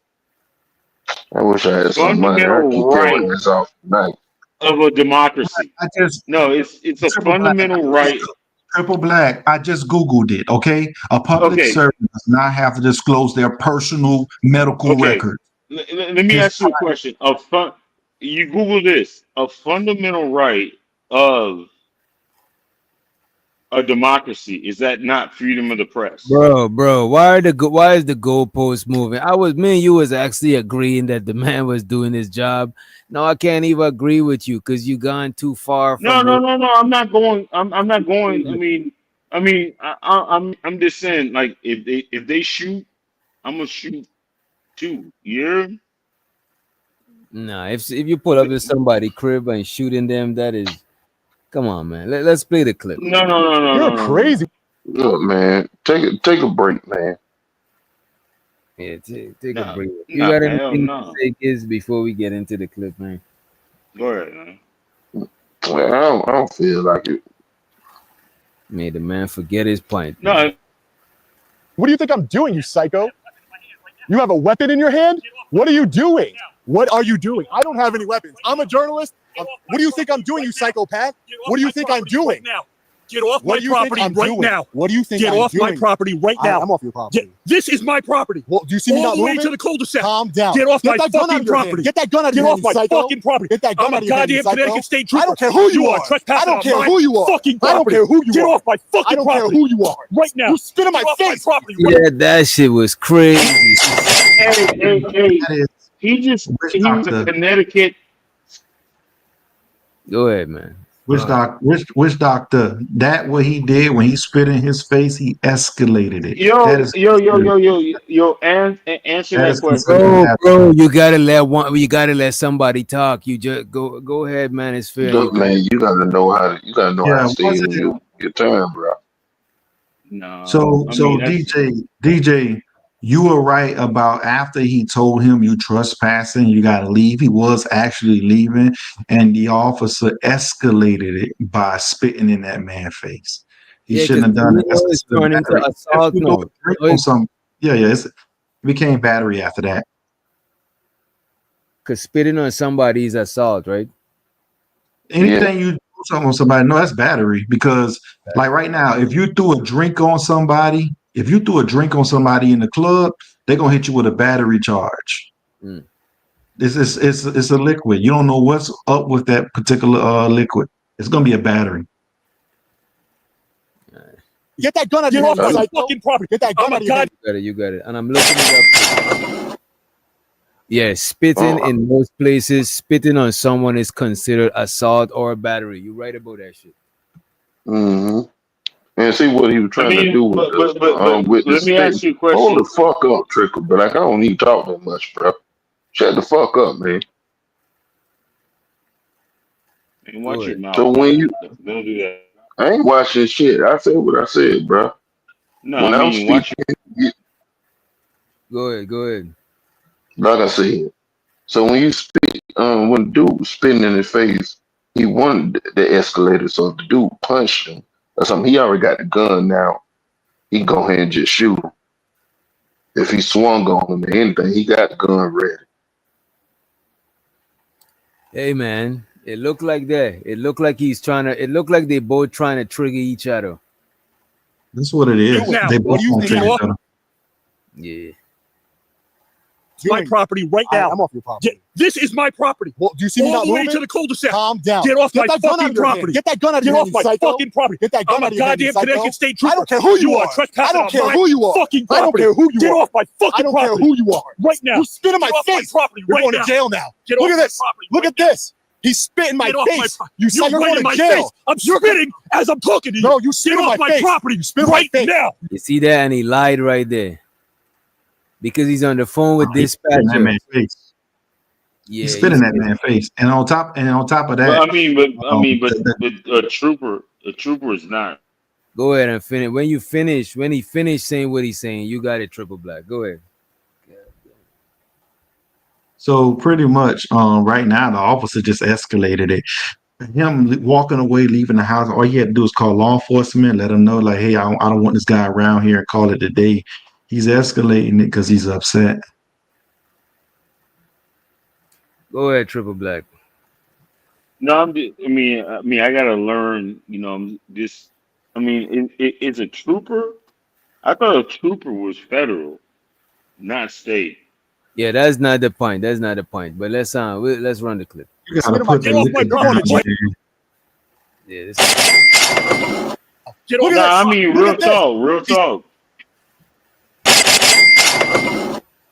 I wish I had some money. I keep Right this off tonight. of a democracy. it's a fundamental right. Triple Black. I just Googled it. Okay, a public servant does not have to disclose their personal medical record. Let me ask you a question. You Google this. A fundamental right of a democracy, is that not freedom of the press? Bro, why is the goalpost moving? Me and you was actually agreeing that the man was doing his job. No, I can't even agree with you because you gone too far. No. I'm not going. I'm not going. I'm just saying. Like, if they shoot, I'm gonna shoot too. Yeah. Nah, if you pull up in somebody's crib and shooting them, that is. Come on, man. Let's play the clip. No. You're crazy. Look, man, take a break, man. Yeah, take a break. You got anything to say, kids, before we get into the clip, man? Go ahead, man. Well, I don't feel like it. Made the man forget his point. No. What do you think I'm doing, you psycho? You have a weapon in your hand? What are you doing? What are you doing? I don't have any weapons. I'm a journalist. What do you think I'm doing, you psychopath? What do you think I'm doing? Get off my property right now. What do you think Get off my property right now. I'm off your property. This is my property. Well, do you see me all not the way moving? to the cul-de-sac. Calm down. Get off my that gun out fucking of your hand. property. Get that gun out of Get your off hand, my psycho. fucking property. Get that gun I'm out a of your hand, goddamn psycho. Connecticut State Trooper. I don't care who you are. Trespassing I don't care on who you are. fucking I don't property. care who you Get are. off my fucking I don't care property. who you are. Right now. You spit in my Get off face. property. Yeah, that shit was crazy. Hey. He was in Connecticut. Go ahead, man. Which doctor? That what he did when he spit in his face, he escalated it. Yo, answer that question. Bro, you gotta let somebody talk. You just go ahead, man. It's fair. Look, man, you gotta know how to stay in your turn, bro. No. So DJ, you were right about after he told him you trespassing, you gotta leave. He was actually leaving, and the officer escalated it by spitting in that man's face. He shouldn't have done it. It's turning into assault mode. It became battery after that. Because spitting on somebody is assault, right? Anything you do something on somebody, no, that's battery. Because like right now, if you threw a drink on somebody in the club, they're gonna hit you with a battery charge. It's a liquid. You don't know what's up with that particular liquid. It's gonna be a battery. Get that gun out of your hand. Get off my fucking property. Get that gun out of your hand. You got it. And I'm looking it up. Yeah, spitting in most places, spitting on someone is considered assault or a battery. You're right about that shit. Mm-hmm. And see what he was trying to do with let me ask you a question. Hold the fuck up, Trickle. But like, I don't need to talk that much, bro. Shut the fuck up, man. And watch your mouth. So when you don't do that. I ain't watching shit. I said what I said, bro. No, when I I'm mean, speaking, Go ahead. Like I said. So when you speak, when the dude was spitting in his face, he wanted the escalator. So if the dude punched him or something, he already got the gun now. He can go ahead and just shoot him. If he swung on him or anything, he got the gun ready. Hey man, it looked like that. It looked like it looked like they both trying to trigger each other. That's what it is. Now, They both want to trigger each other. Yeah. It's my property right now. I'm off your property. This is my property. Well, do you see me all not the way moving? to the cul-de-sac. Calm down. Get off Get my that gun out fucking of your hand. property. Get that gun out of your Get hand, off my psycho. fucking property. Get that gun I'm out a of your hand, goddamn psycho. Connecticut State Trooper. I don't care who you are. Trespassing I don't on care my who you are. fucking I don't property. care who you Get are. off my fucking I don't care property. who you are. Right now. You spit in my Get off face. property You're right going now. to jail now. Get Look off at this. my property Look right at this. He spit in my Get off face. my You You're you're right going in to my jail. face. I'm spitting as I'm talking to you. No, you spit Get in off my my face. property You spit in my right face. now. You see that? And he lied right there. because he's on the phone with He's spitting in that dispatcher. man's face. Yeah, He's spitting in that man's face, and on top of that, But a trooper is not. Go ahead and finish. When he finished saying what he's saying, you got it, Triple Black. Go ahead. so pretty much, right now the officer just escalated it. Him walking away, leaving the house, all he had to do is call law enforcement, let them know, like, hey, I don't want this guy around here, and call it a day. He's escalating it because he's upset. Go ahead, Triple Black. No, I gotta learn. It's a trooper. I thought a trooper was federal, not state. Yeah, that's not the point. That's not the point. But let's run the clip. You gotta put the liquor down, man. Yeah, this real talk.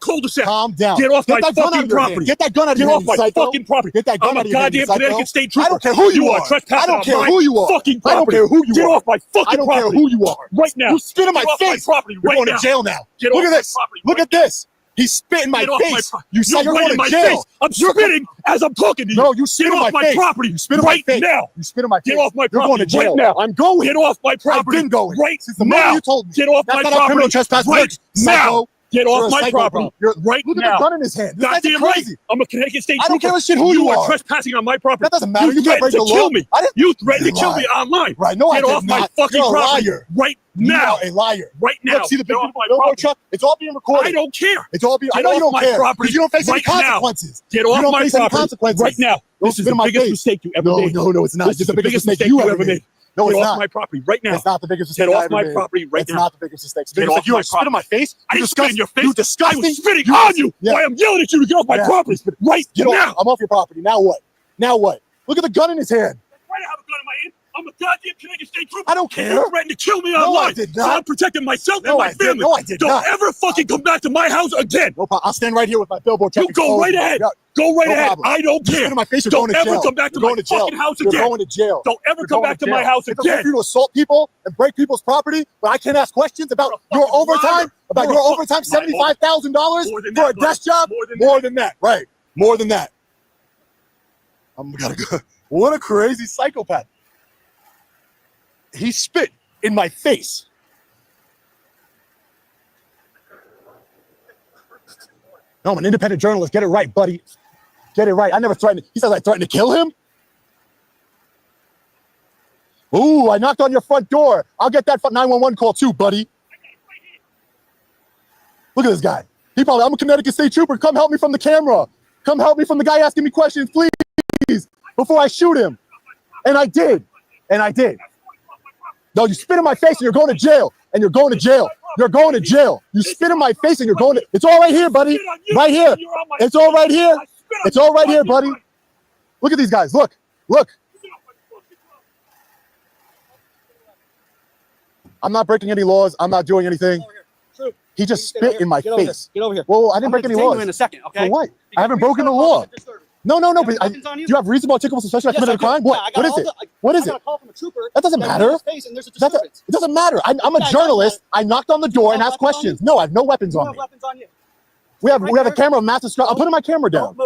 Cul-de-sac. Calm down. Get off my that gun out fucking of your hand. property. Get that gun out of Get your off hand, my psycho. fucking property. Get that gun I'm out a of your hand, goddamn psycho. Connecticut State Trooper. I don't care who you are. Trespassing I don't on care my who you are. fucking I don't property. care who you Get are. off my fucking I don't property. care who you are. Right now. You spit in my Get off face. my property You're right going now. to jail now. Get Look off at this. my property Look right at this. He spit in my Get off my face. property. You said you're right going in to my jail. face. I'm spitting as I'm talking to you. No, you spit Get in off my my face. property You spit in my right face. now. You spit in my face. Get off my You're going property to jail. right now. I'm going. Get off my property. I've been going. Right Since the now. moment you told me. Get off That's my not how property criminal trespass right works, now. psycho. Get You're off a my psycho, property bro. right Look at now. the gun in his hand. This guy's Goddamn right. crazy. I'm a Connecticut State I don't care Trooper. what shit who you are are. trespassing on my property. That doesn't matter. You You can't break threatened the to law. kill me. I didn't. You threatened to You kill lied. me online. Right? No, Get I did off my not. fucking You're a property liar. right now. You are a liar. Right now. Look, see the Get off my billboard property. truck? It's all being recorded. I don't care. It's all being. I Get know you off don't my care property because you don't face any right now. consequences. Get You off don't my face any property consequences right now. Don't This is spit in the my biggest face. mistake you ever made. No, it's not. This is It's the biggest mistake you you ever made. No, Get it's off not. my property right now. It's not the biggest mistake Get I off ever my made. property right It's now. not the biggest mistake. It's the Get biggest off mistake. You my are spit in my face. I You didn't spit in your face. You I disgusting. was spitting You on you. Yeah. Why I'm yelling at you to get off my Yeah. property right Get now. off. I'm off your property. Now what? Now what? Look at the gun in his hand. Why do I have a gun in my hand? I'm a goddamn Connecticut State Trooper. I don't care. You threatened to kill me No, online. I did So not. I'm protecting myself No, and my I did. family. No, I did Don't not. ever fucking come back to my house again. No problem. I'll stand right here with my billboard truck. You go right ahead. Go right No ahead. problem. I don't You care. spit in my face, you're Don't going to ever jail. come back to You're my going to jail. fucking house You're again. going to jail. Don't ever You're come going back to jail. my house It's okay again. for you to assault people and break people's property, but I can't ask questions about your overtime, about You're your a overtime, fucking $75,000 More than for a that, desk job. More than that, right? More than that. I'm gonna go. What a crazy psychopath! He spit in my face. No, I'm an independent journalist. Get it right, buddy. Get it right. I never threatened. He says I threatened to kill him. Ooh, I knocked on your front door. I'll get that 911 call too, buddy. Look at this guy. He probably, I'm a Connecticut State Trooper. Come help me from the camera. Come help me from the guy asking me questions, please, before I shoot him. And I did. And I did. No, you spit in my face and you're going to jail. And you're going to jail. You're going to jail. You spit in my face and you're going to. It's all right here, buddy. Right here. It's all right here. It's all right here, buddy. Look at these guys. Look. Look. I'm not breaking any laws. I'm not doing anything. He just spit in my face. Get over here. Whoa, I didn't break any laws. You in a second, okay? For what? I haven't broken the law. No. But do you have reasonable article suspicion I committed a crime? What? What is it? What is it? That doesn't matter. It doesn't matter. I'm a journalist. I knocked on the door and asked questions. No, I have no weapons on me. We have a camera of mass destruction. I'm putting my camera down.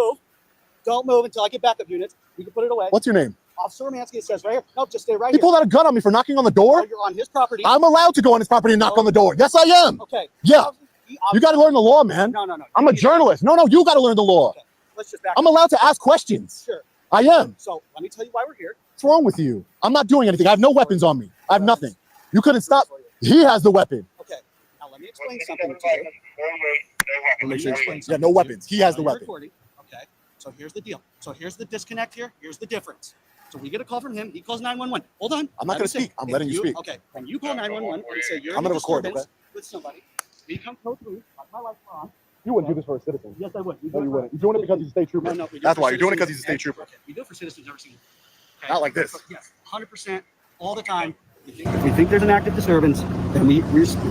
Don't move until I get backup units. You can put it away. What's your name? Officer Romansky, it says right here. Nope, just stay right He here. pulled out a gun on me for knocking on the door. Oh, you're on his property. I'm allowed to go on his property and knock on the door. Yes, I am. Okay. Yeah. You got to learn the law, man. No. I'm a journalist. No, you got to learn the law. Okay. Let's just back I'm allowed to ask questions. Sure. I am. So let me tell you why we're here. What's wrong with you? I'm not doing anything. I have no weapons on me. I have nothing. You couldn't stop. He has the weapon. Okay. Now let me explain something to you. Make sure he explains. Yeah, no weapons. He has the weapon. Recording. Okay. So here's the deal. So here's the disconnect here. Here's the difference. So we get a call from him. He calls 911. Hold on. I'm not going to speak. I'm letting you speak. Okay. When you call 911 and say you're I'm in a going to record, disturbance okay? with somebody, we come code 3, like my lights are on. You wouldn't do this for a citizen. Yes, I would. No, you wouldn't. You're doing it because he's a state trooper. No, we do That's for why. You're doing it because citizens he's a state trooper. Okay. We do it for citizens every single day. Okay. Not like this. Yes, 100%, all the time. If we think there's an active disturbance, then we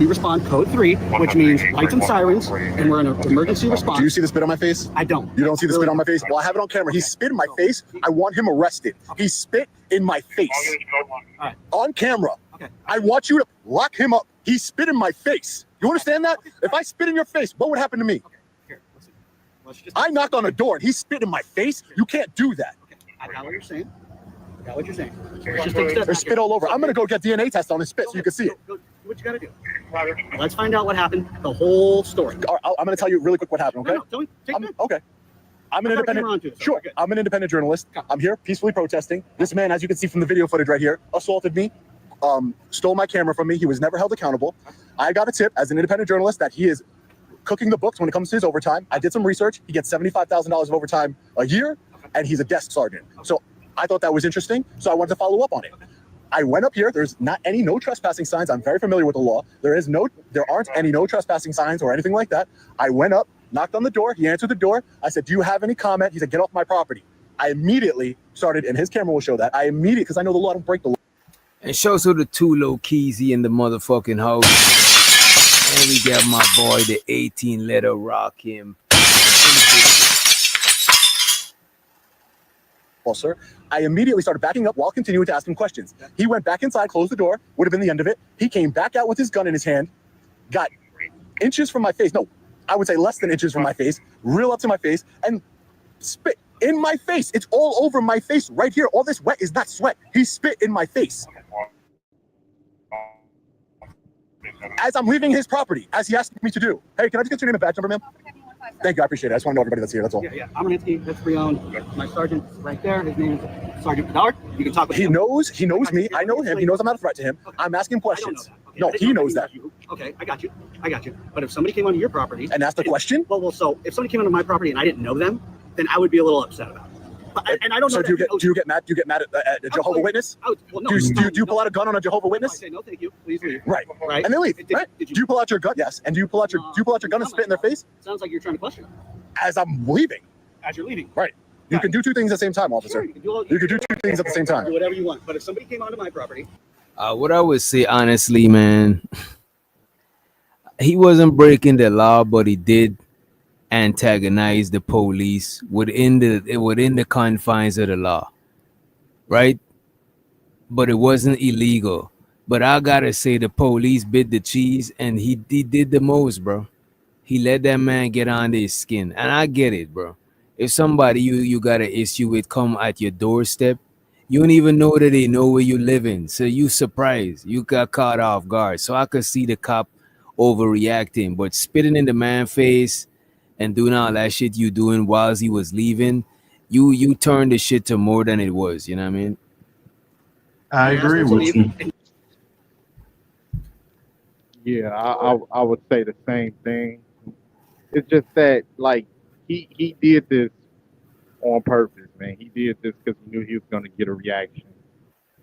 respond code 3, which means lights and sirens, and we're in an emergency response. Do you see the spit on my face? I don't. You don't see the spit on my face? Well, I have it on camera. He spit in my face. I want him arrested. He spit in my face. All right. On camera. Okay. I want you to lock him up He spit in my face. You understand that? If I spit in your face, what would happen to me? Here, listen. I knocked on a door and he spit in my face. You can't do that. I got what you're saying. Let's just take There's spit all over. I'm gonna go get DNA test on his spit so you can see it. Go, do what you gotta do. Let's find out what happened. The whole story. I'm gonna tell you really quick what happened. Okay? No, take it. Okay. I'm an independent. Sure. I'm an independent journalist. I'm here peacefully protesting. This man, as you can see from the video footage right here, assaulted me, stole my camera from me. He was never held accountable. I got a tip as an independent journalist that he is cooking the books when it comes to his overtime. I did some research. He gets $75,000 of overtime a year, and he's a desk sergeant. So I thought that was interesting. So I wanted to follow up on it. I went up here. There's no trespassing signs. I'm very familiar with the law. There aren't any no trespassing signs or anything like that. I went up, knocked on the door. He answered the door. I said, "Do you have any comment?" He said, "Get off my property." I immediately started, and his camera will show that. Because I know the law, I don't break the law. And shows who the two low keys in the motherfucking house. And we got my boy, the 18 letter rock him. Well, sir, I immediately started backing up while continuing to ask him questions. He went back inside, closed the door, would have been the end of it. He came back out with his gun in his hand, got inches from my face. No, I would say less than inches from my face, real up to my face, and spit in my face. It's all over my face right here. All this wet is not sweat. He spit in my face. As I'm leaving his property, as he asked me to do. Hey, can I just get your name and badge number, ma'am? Thank you, I appreciate it. I just want to know everybody that's here, that's all. Yeah. I'm Amaninsky, that's Brion. My sergeant's right there. His name is Sergeant Bedard. You can talk with him. He knows me. I know him. He knows I'm not a threat to him. Okay. I'm asking questions. No, he knows that. Okay, I got you. But if somebody came onto your property and asked a question, well, so if somebody came onto my property and I didn't know them, then I would be a little upset about it. And I don't know. So do you get mad? Do you get mad at a Jehovah's Witness? Do you pull out a gun on a Jehovah's Witness? I say no, thank you. Please leave. Right. And they leave. Right? Do you pull out your gun? Yes. And do you pull out your gun and spit in their face? Sounds like you're trying to question them. As I'm leaving. As you're leaving. Right. You can do two things at the same time, officer. Sure, you can do two things at the same time. Do whatever you want. But if somebody came onto my property. What I would say honestly, man, he wasn't breaking the law, but he did antagonize the police within the confines of the law, right? But it wasn't illegal. But I gotta say, the police bit the cheese, and he did the most, bro. He let that man get under his skin, and I get it, bro. If somebody you got an issue with come at your doorstep, you don't even know that they know where you living, so you surprised, you got caught off guard. So I could see the cop overreacting, but spitting in the man's face and doing all that shit you doing while he was leaving, you turned the shit to more than it was. You know what I mean? I agree with you. Yeah, I would say the same thing. It's just that, like, he did this on purpose, man. He did this because he knew he was going to get a reaction,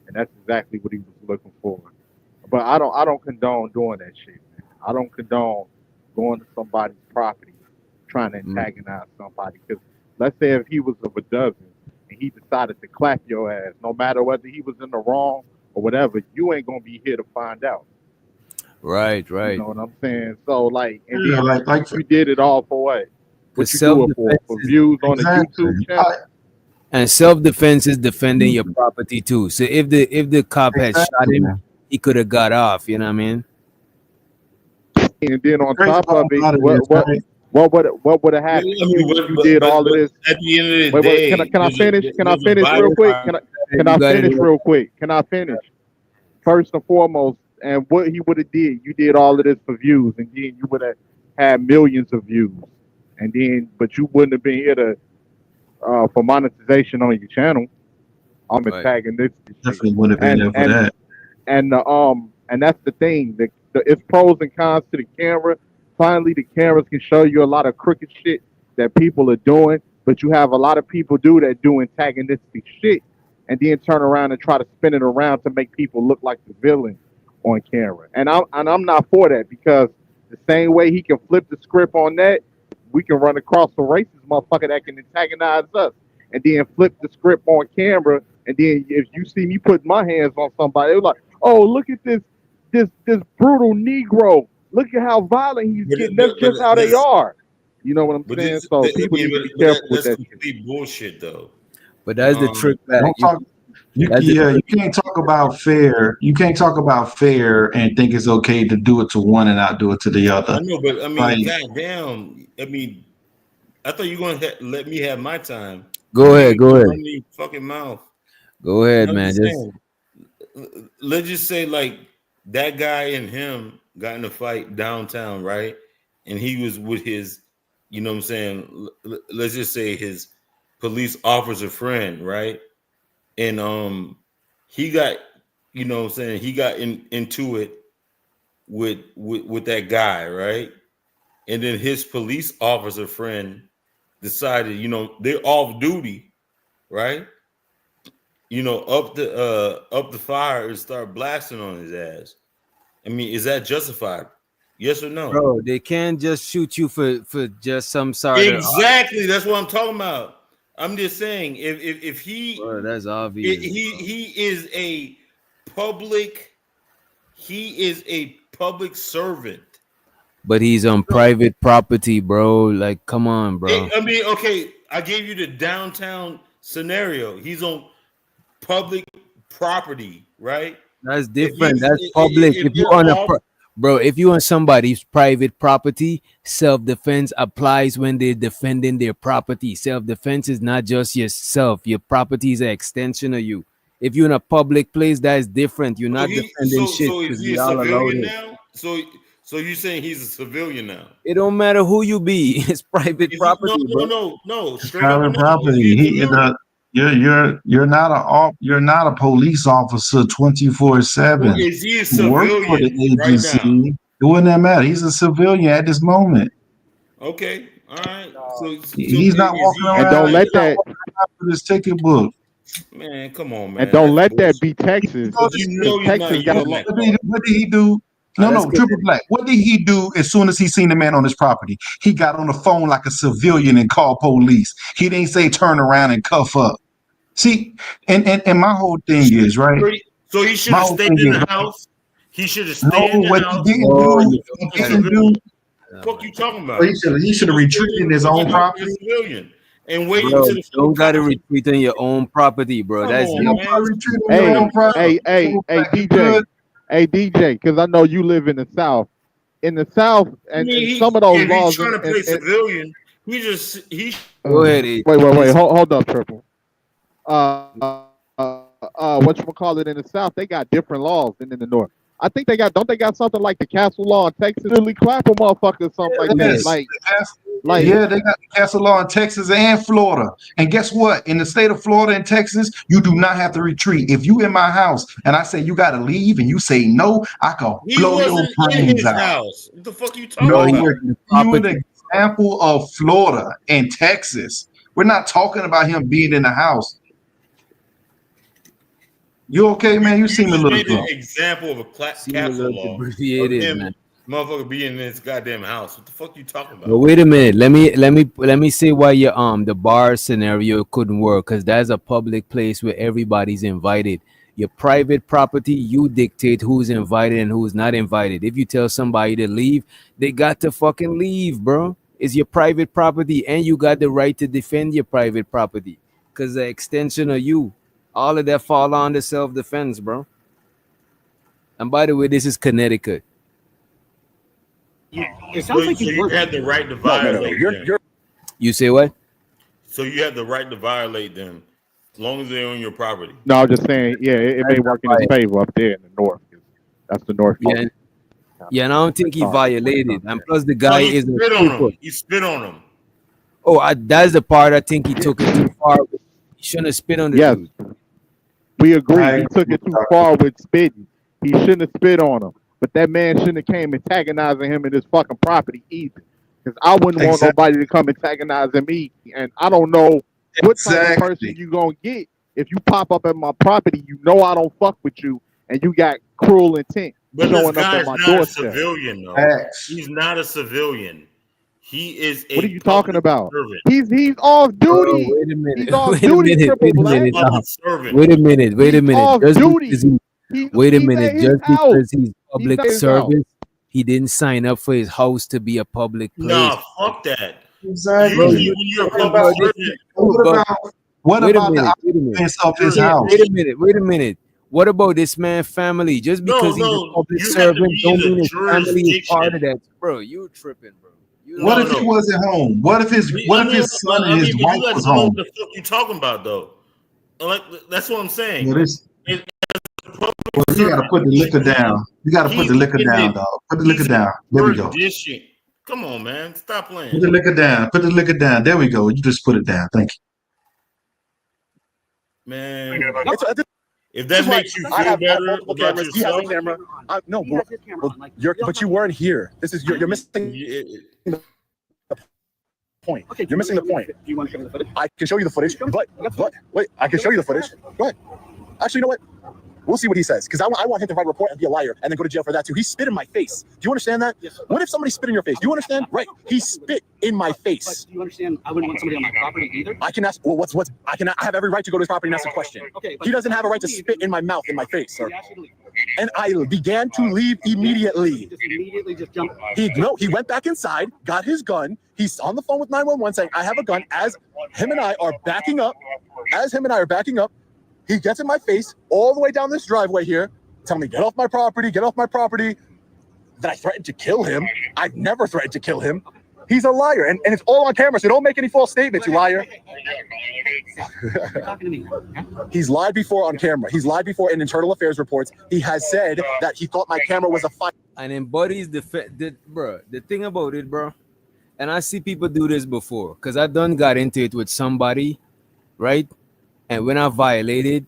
and that's exactly what he was looking for. But I don't condone doing that shit, man. I don't condone going to somebody's property trying to antagonize somebody. Because let's say if he was of a dozen and he decided to clap your ass, no matter whether he was in the wrong or whatever, you ain't gonna be here to find out. Right. You know what I'm saying? So like, and Yeah, then like you did it all for what? What you do it self-defense for views on the YouTube channel? And self-defense is defending your property too. So if the cop had shot him, he could have got off. You know what I mean? And then on top of it, what would have happened? You did all of this. At the end of the day, can I finish? Can I finish real quick? Can I finish real quick? Can I finish? First and foremost, and what he would have did, you did all of this for views, and then you would have had millions of views, and then but you wouldn't have been here to for monetization on your channel. I'm attacking this. Definitely wouldn't have been there for that. And that's the thing. It's pros and cons to the camera. Finally, the cameras can show you a lot of crooked shit that people are doing, but you have a lot of people do antagonistic shit, and then turn around and try to spin it around to make people look like the villain on camera. And I'm not for that, because the same way he can flip the script on that, we can run across a racist motherfucker that can antagonize us, and then flip the script on camera. And then if you see me put my hands on somebody, they're like, "Oh, look at this brutal Negro. Look at how violent he's getting. That's just how they are." You know what I'm saying? So people need to be careful with that. Complete bullshit, though. But that's the trick that You can't talk about fair. You can't talk about fair and think it's okay to do it to one and not do it to the other. I know, but I mean, Like, goddamn. I mean, I thought you were gonna let me have my time. Go ahead. Run your fucking mouth. Go ahead, I'm man. just Just saying, let's just say like that guy and him got in a fight downtown, right? And he was with his, you know what I'm saying? Let's just say his police officer friend, right? And he got, you know what I'm saying, he got into it with that guy, right? And then his police officer friend decided, you know, they're off duty, right? You know, up the fire and start blasting on his ass. I mean, is that justified? Yes or no? bro, they can't just shoot you for just some sort of Exactly. That's what I'm talking about. I'm just saying, if he, bro, that's obvious. he is a public servant. But he's on private property, bro. Like, come on, bro. I mean, okay, I gave you the downtown scenario. He's on public property, right? That's different. That's public. If you on bro, if you on somebody's private property, self-defense applies when they're defending their property. Self-defense is not just yourself. Your property is an extension of you. If you're in a public place, that is different. You're not defending shit. So is he a civilian now? So you're saying he's a civilian now? It don't matter who you be. It's private property, bro. No. private property. You're not a police officer 24/7. Is he a You work for the civilian right agency. now? It wouldn't that matter. He's a civilian at this moment. Okay, all right. So He's not walking around. And don't let that. With his ticket book. Man, come on, man. And don't let that be Texas. Because you know you're not Texas got a using lot. that. What did he do? No, Triple Black. What did he do as soon as he seen the man on his property? He got on the phone like a civilian and called police. He didn't say turn around and cuff up. See, and my whole thing is, right? So he should have stayed in the house. He should have stayed in the what house. he didn't do. What you talking about? He should have retreated in his own property. Civilian and wait Bro, until the don't gotta retreat on your own property, bro. That's Hey, DJ, because I know you live in the South. In the South, and some of those if laws. he's trying to play civilian, he. Go ahead. Wait. Hold up, Triple. What you call it in the South? They got different laws than in the North. I think don't they got something like the castle law in Texas? Really clap a motherfucker, something like that. Like yeah, they got the castle law in Texas and Florida. And guess what? In the state of Florida and Texas, you do not have to retreat. If you in my house and I say you got to leave and you say no, I can blow your brains out. House. What the fuck are you talking about? You an example of Florida and Texas. We're not talking about him being in the house. You okay, man? You seem a little made an drunk. example of a castle law. abbreviated, man. Motherfucker be in this goddamn house. What the fuck you talking about? But wait a minute. Let me say why your the bar scenario couldn't work, because that's a public place where everybody's invited. Your private property, you dictate who's invited and who's not invited. If you tell somebody to leave, they got to fucking leave, bro. It's your private property, and you got the right to defend your private property, because the extension of you. All of that fall under self-defense, bro. And by the way, this is Connecticut. It sounds like you had the right to violate them. You say what? So you have the right to violate them as long as they're on your property. No, I'm just saying, yeah, it may work in his favor up there in the North. That's the North. Yeah, yeah, and I don't think he violated. And plus, the guy is a on him. He spit on him. Oh, that's the part I think he took it too far. He shouldn't have spit on the dude. We agree. He took it too far with spitting. He shouldn't have spit on him. But that man shouldn't have came antagonizing him in his fucking property either. Because I wouldn't want nobody to come antagonizing me. And I don't know what type of person you going to get. If you pop up at my property, you know I don't fuck with you. And you got cruel intent But showing this up guy at is my not a doorstep. civilian, though. He's not a civilian. He is a What are you talking about? servant. He's off duty. Wait a minute. He's off Wait a duty, minute. Triple Wait a Black. minute. Public servant. Wait a minute. Wait a He's minute. off Just duty. because wait a minute. at his Just house. because he's public at his service, he didn't sign up for his house to be a public place. Nah, fuck that. Exactly. You're a public servant. What Wait a about the minute. Wait a minute. occupants of his Yeah, house? wait a minute. What about this man's family? Just because he's a public you have to servant, be don't in mean the his family is part of jurisdiction. that. Bro, you tripping, bro. What if he wasn't home? What if his son and his wife you gotta was know home? what the fuck you talking about, though. Like, that's what I'm saying. Well, this, It- well, you got to put the liquor down. You got to put the liquor in down, the- dog. Put the liquor down. There we go. jurisdiction. Come on, man. Stop playing. Put the liquor down. Put the liquor down. There we go. You just put it down. Thank you. Man. If This that is why makes you I feel have better multiple about cameras. He has yourself, a camera. No, but you weren't here. This is you're missing the point. You're missing the point. Do you want to show me the footage? I can show you the footage, but wait, I can show you the footage. Go ahead. Actually, you know what? We'll see what he says, because I want him to write a report and be a liar and then go to jail for that too. He spit in my face. Do you understand that? Yes, sir. What if somebody spit in your face? Do you understand? Right. He spit in my face. But do you understand? I wouldn't want somebody on my property either. I can ask. Well, what's? I have every right to go to his property and ask a question. Okay, but he doesn't have a right to spit in my mouth, in my face, sir. He asked you to leave. And I began to leave immediately. Just immediately just jump. He went back inside, got his gun. He's on the phone with 911 saying, I have a gun. As him and I are backing up, he gets in my face all the way down this driveway here, telling me, get off my property, get off my property. That I threatened to kill him. I've never threatened to kill him. He's a liar, and it's all on camera, so don't make any false statements, you liar. You're talking to me. Yeah? He's lied before on camera. He's lied before in internal affairs reports. He has said that he thought my camera was a fight. And embodies the thing about it, bro. And I see people do this before, because I done got into it with somebody, right? And when I violated,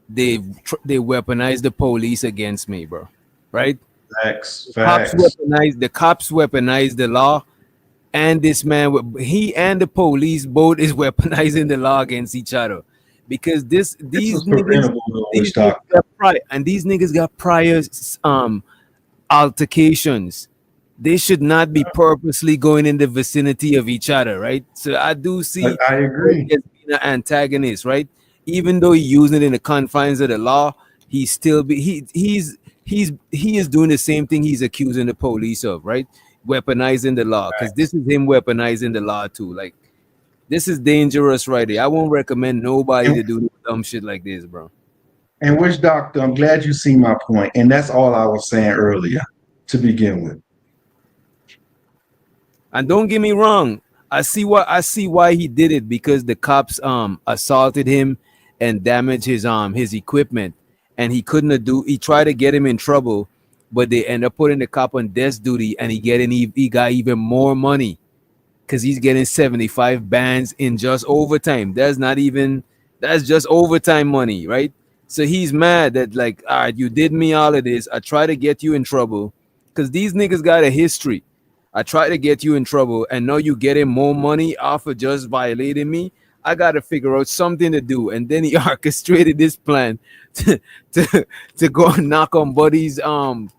they weaponized the police against me, bro. Right? Facts. The cops weaponized the law, and this man, he and the police both is weaponizing the law against each other, because these niggas got prior altercations. They should not be purposely going in the vicinity of each other, right? So I do see. I agree. As being an antagonist, right? Even though he's using it in the confines of the law, he is doing the same thing he's accusing the police of, right? Weaponizing the law, because this is him weaponizing the law too. Like, this is dangerous right there. I won't recommend nobody to do dumb shit like this, bro. And which doctor, I'm glad you see my point, and that's all I was saying earlier to begin with. And don't get me wrong, I see why he did it, because the cops assaulted him and damaged his equipment, and he tried to get him in trouble, but they end up putting the cop on desk duty, and he got even more money, because he's getting 75 bands in just overtime. That's just overtime money, right? So he's mad that, like, all right, you did me all of this, I try to get you in trouble, because these niggas got a history. I try to get you in trouble, and now you getting more money off of just violating me. I got to figure out something to do. And then he orchestrated this plan to go and knock on Buddy's door,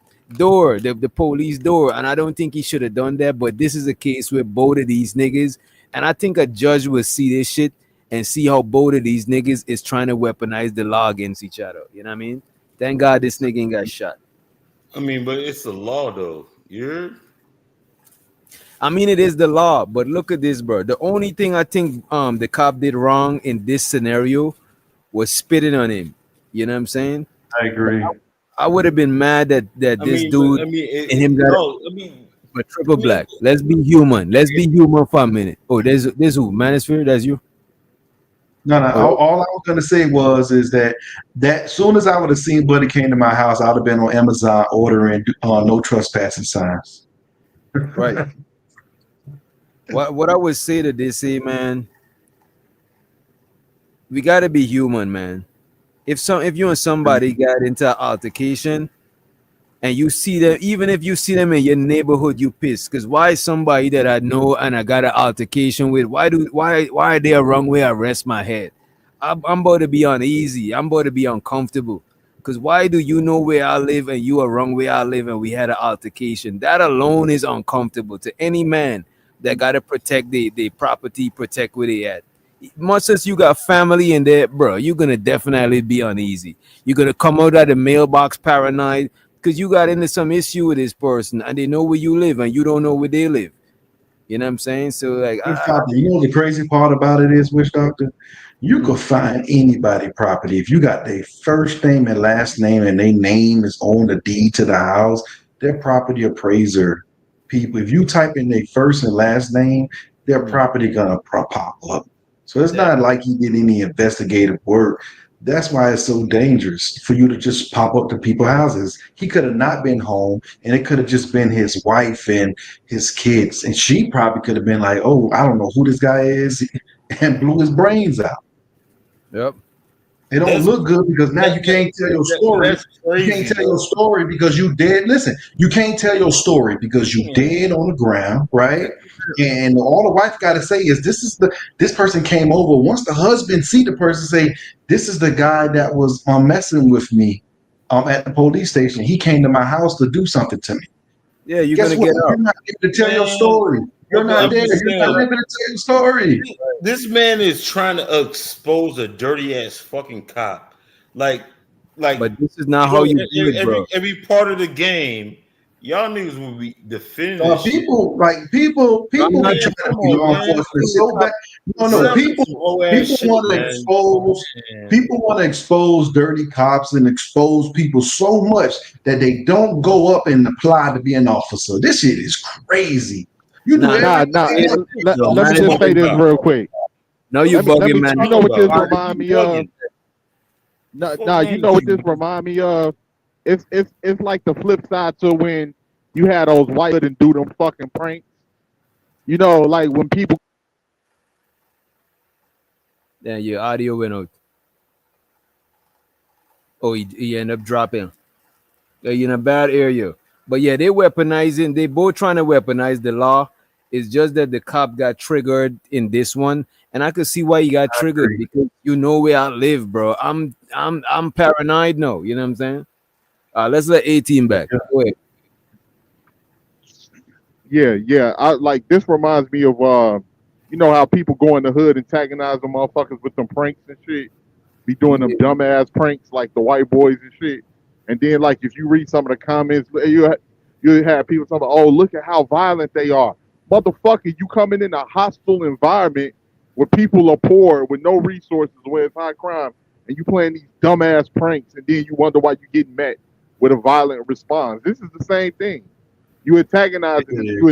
the police door. And I don't think he should have done that. But this is a case with both of these niggas. And I think a judge will see this shit and see how both of these niggas is trying to weaponize the law against each other. You know what I mean? Thank God this nigga ain't got shot. I mean, but it's the law, though. I mean, it is the law, but look at this, bro. The only thing I think the cop did wrong in this scenario was spitting on him. You know what I'm saying? I agree. I would have been mad that this dude and him got a triple black. Let's be human. Let's be human for a minute. Oh, there's who? Manosphere? That's you? No. All I was gonna say is that soon as I would have seen Buddy came to my house, I would have been on Amazon ordering no trespassing signs. Right. What I would say to this, man, we gotta be human, man. If you and somebody got into an altercation and you see them, even if you see them in your neighborhood, you pissed. Because why somebody that I know and I got an altercation with, why are they a wrong way I rest my head? I'm about to be uneasy. I'm about to be uncomfortable. Because why do you know where I live and you are wrong where I live and we had an altercation? That alone is uncomfortable to any man that got to protect the property, protect where they at. Much as you got family in there, bro, you're going to definitely be uneasy. You're going to come out of the mailbox paranoid because you got into some issue with this person and they know where you live and you don't know where they live. You know what I'm saying? So, like, you know the crazy part about it is, Witch Doctor, You could find anybody property if you got their first name and last name, and their name is on the deed to the house. Their property appraiser people, if you type in their first and last name, their property gonna pop up. So it's not like he did any investigative work. That's why it's so dangerous for you to just pop up to people's houses. He could have not been home, and it could have just been his wife and his kids. And she probably could have been like, oh, I don't know who this guy is, and blew his brains out. Yep. It don't look good because now you can't tell your story. You can't tell your story because you dead. Listen, you can't tell your story because you dead on the ground, right? And all the wife got to say is this person came over. Once the husband see the person say, this is the guy that was messing with me at the police station. He came to my house to do something to me. Yeah, you're Guess gonna what? get out. You're not able to tell your story. You're not there. You're not able to tell your story. This man is trying to expose a dirty ass fucking cop. Like, but this is not how you do it, bro. Every part of the game, y'all niggas will be defending this shit. People be trying to be law enforcement so bad. No, people want to expose dirty cops and expose people so much that they don't go up and apply to be an officer. This shit is crazy. You do Let me just say this real quick. No, you bugging, man. You know what this remind me of? You know what this remind me of? It's like the flip side to when you had those white and do them fucking pranks. You know, like when people. Then your audio went out. Oh, he ended up dropping. You're in a bad area. But yeah, they weaponizing. They both trying to weaponize the law. It's just that the cop got triggered in this one, and I could see why he got triggered because you know where I live, bro. I'm paranoid now. You know what I'm saying? Let's let 18 back. Go ahead. Yeah. I like this reminds me of you know how people go in the hood antagonize the motherfuckers with them pranks and shit. Be doing them dumbass pranks like the white boys and shit. And then like if you read some of the comments, you have people talking, oh, look at how violent they are. Motherfucker, you coming in a hostile environment where people are poor with no resources, where it's high crime, and you playing these dumbass pranks, and then you wonder why you getting met with a violent response. This is the same thing. You antagonizing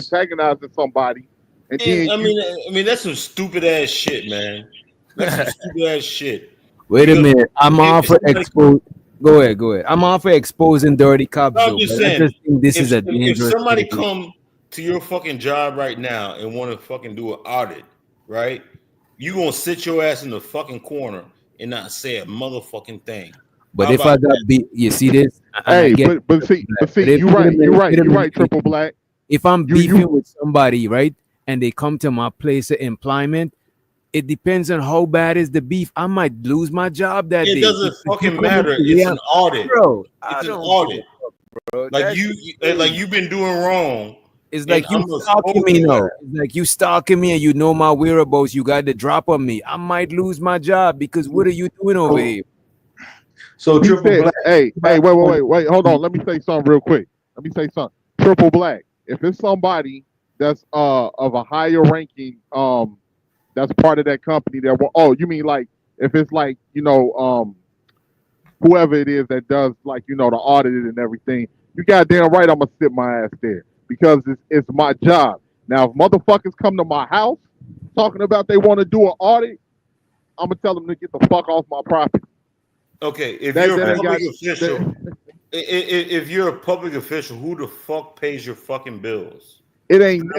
somebody, and then I mean that's some stupid ass shit, man. That's some stupid ass shit. Wait a minute. I'm all for expose. Go ahead. I'm all for exposing dirty cops. I'm just saying, I just think this is a dangerous. If somebody come to your fucking job right now and want to fucking do an audit, right? You gonna sit your ass in the fucking corner and not say a motherfucking thing. But if I got beat, you see this? Hey, but see, you're right, Triple Black. If I'm beefing with somebody, right, and they come to my place of employment, it depends on how bad is the beef. I might lose my job that day. It doesn't fucking matter. It's an audit, bro. It's an audit, bro. Like you've been doing wrong. It's like you stalking me now. It's like you stalking me and you know my whereabouts. You got the drop on me. I might lose my job because what are you doing over here? So Triple Black. Hey, wait. Hold on. Let me say something real quick. Triple Black. If it's somebody that's of a higher ranking, that's part of that company that you mean like if it's like, you know, whoever it is that does like, you know, the audit and everything, you goddamn right I'm gonna sit my ass there. Because it's my job. Now, if motherfuckers come to my house talking about they want to do an audit, I'm gonna tell them to get the fuck off my property. Okay, if you're a public official, who the fuck pays your fucking bills? It ain't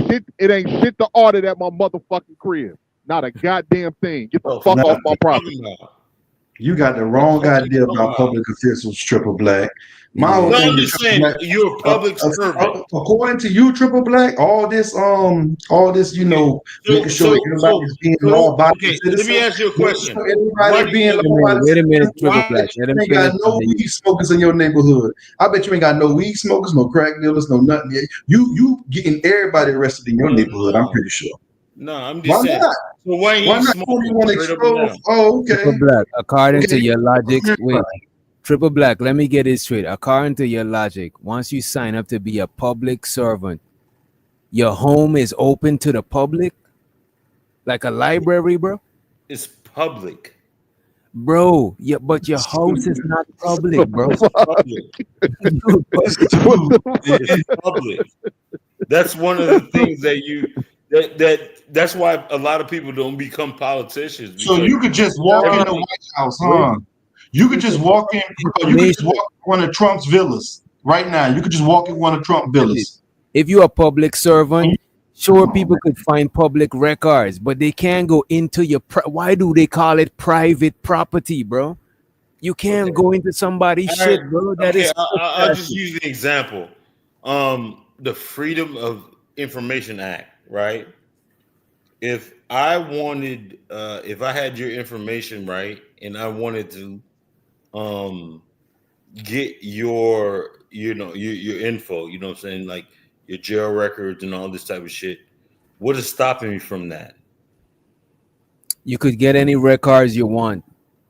shit to audit at my motherfucking crib. Not a goddamn thing. Get the fuck off my property. You got the wrong idea about public officials, Triple Black. I'm just saying, you're a public servant. According to you, Triple Black, all this, you know, making sure everybody's being law-abiding citizens. Let me ask you a question. Everybody being law-abiding. Wait a minute, Triple Black. You ain't got no weed smokers in your neighborhood. I bet you ain't got no weed smokers, no crack dealers, no nothing. You getting everybody arrested in your neighborhood, I'm pretty sure. No, I'm just saying. Not? So why not? You want to expose? Oh, okay. Triple Black, according to your logic, wait. Triple Black, let me get it straight. According to your logic, once you sign up to be a public servant, your home is open to the public? Like a library, bro? It's public. Bro, yeah, but your house is not public, bro. It's public. That's one of the things that's why a lot of people don't become politicians. So you could just walk in the White House, huh? You could just walk in. You could just walk in one of Trump's villas right now. You could just walk in one of Trump's villas. If you're a public servant, sure, people could find public records, but they can't go into your. Why do they call it private property, bro? You can't go into somebody's shit, bro. That is. I'll just use an example. The Freedom of Information Act, right? If I wanted, if I had your information, right, and I wanted to, get your info, you know what I'm saying, like your jail records and all this type of shit, what is stopping me from that? You could get any records you want,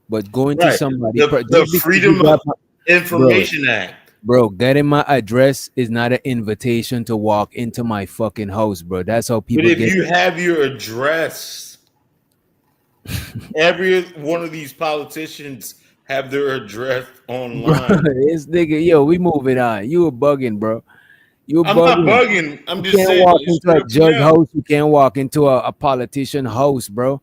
but going to somebody, the Freedom of Information Act. Bro, getting my address is not an invitation to walk into my fucking house, bro. That's how people. But if you have your address, every one of these politicians have their address online. Bro, this nigga, yo, we moving on. You were bugging, bro. I'm not bugging. I'm just saying. You can't walk into a judge house. You can't walk into a politician house, bro.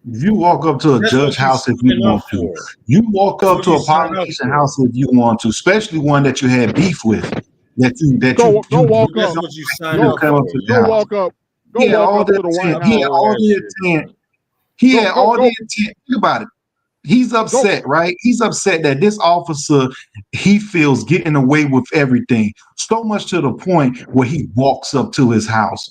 You walk up to a judge house if you want to. You walk up to a politician house if you want to, especially one that you had beef with. Go walk up. He had all the intent. He had all the intent. Think about it. He's upset, right? He's upset that this officer, he feels getting away with everything. So much to the point where he walks up to his house.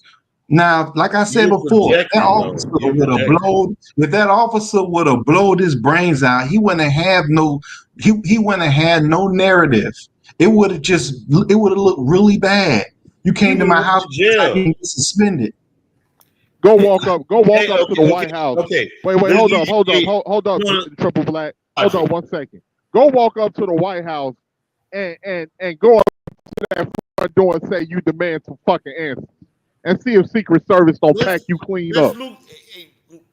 Now, like I said before, that officer would have blown. If that officer would have blown his brains out, he wouldn't have no. He wouldn't have had no narrative. It would have looked really bad. You came to my house, jail, suspended. Go walk up to the White House. Okay. Wait, hold up, Triple Black. Hold on 1 second. Go walk up to the White House and go up to that front door and say you demand some fucking answers. And see if Secret Service don't pack you clean up.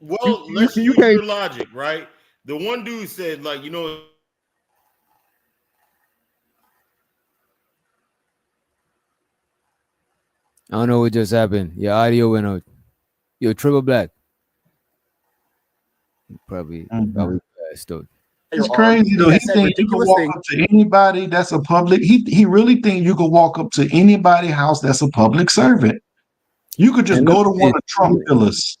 Let's use your logic, right? The one dude said, like, I don't know what just happened. Your audio went out. Yo, Triple Black. Probably passed out. It's crazy though. He thinks you can walk up to anybody that's a public. He really thinks you can walk up to anybody's house that's a public servant. You could just go to one of Trump villas.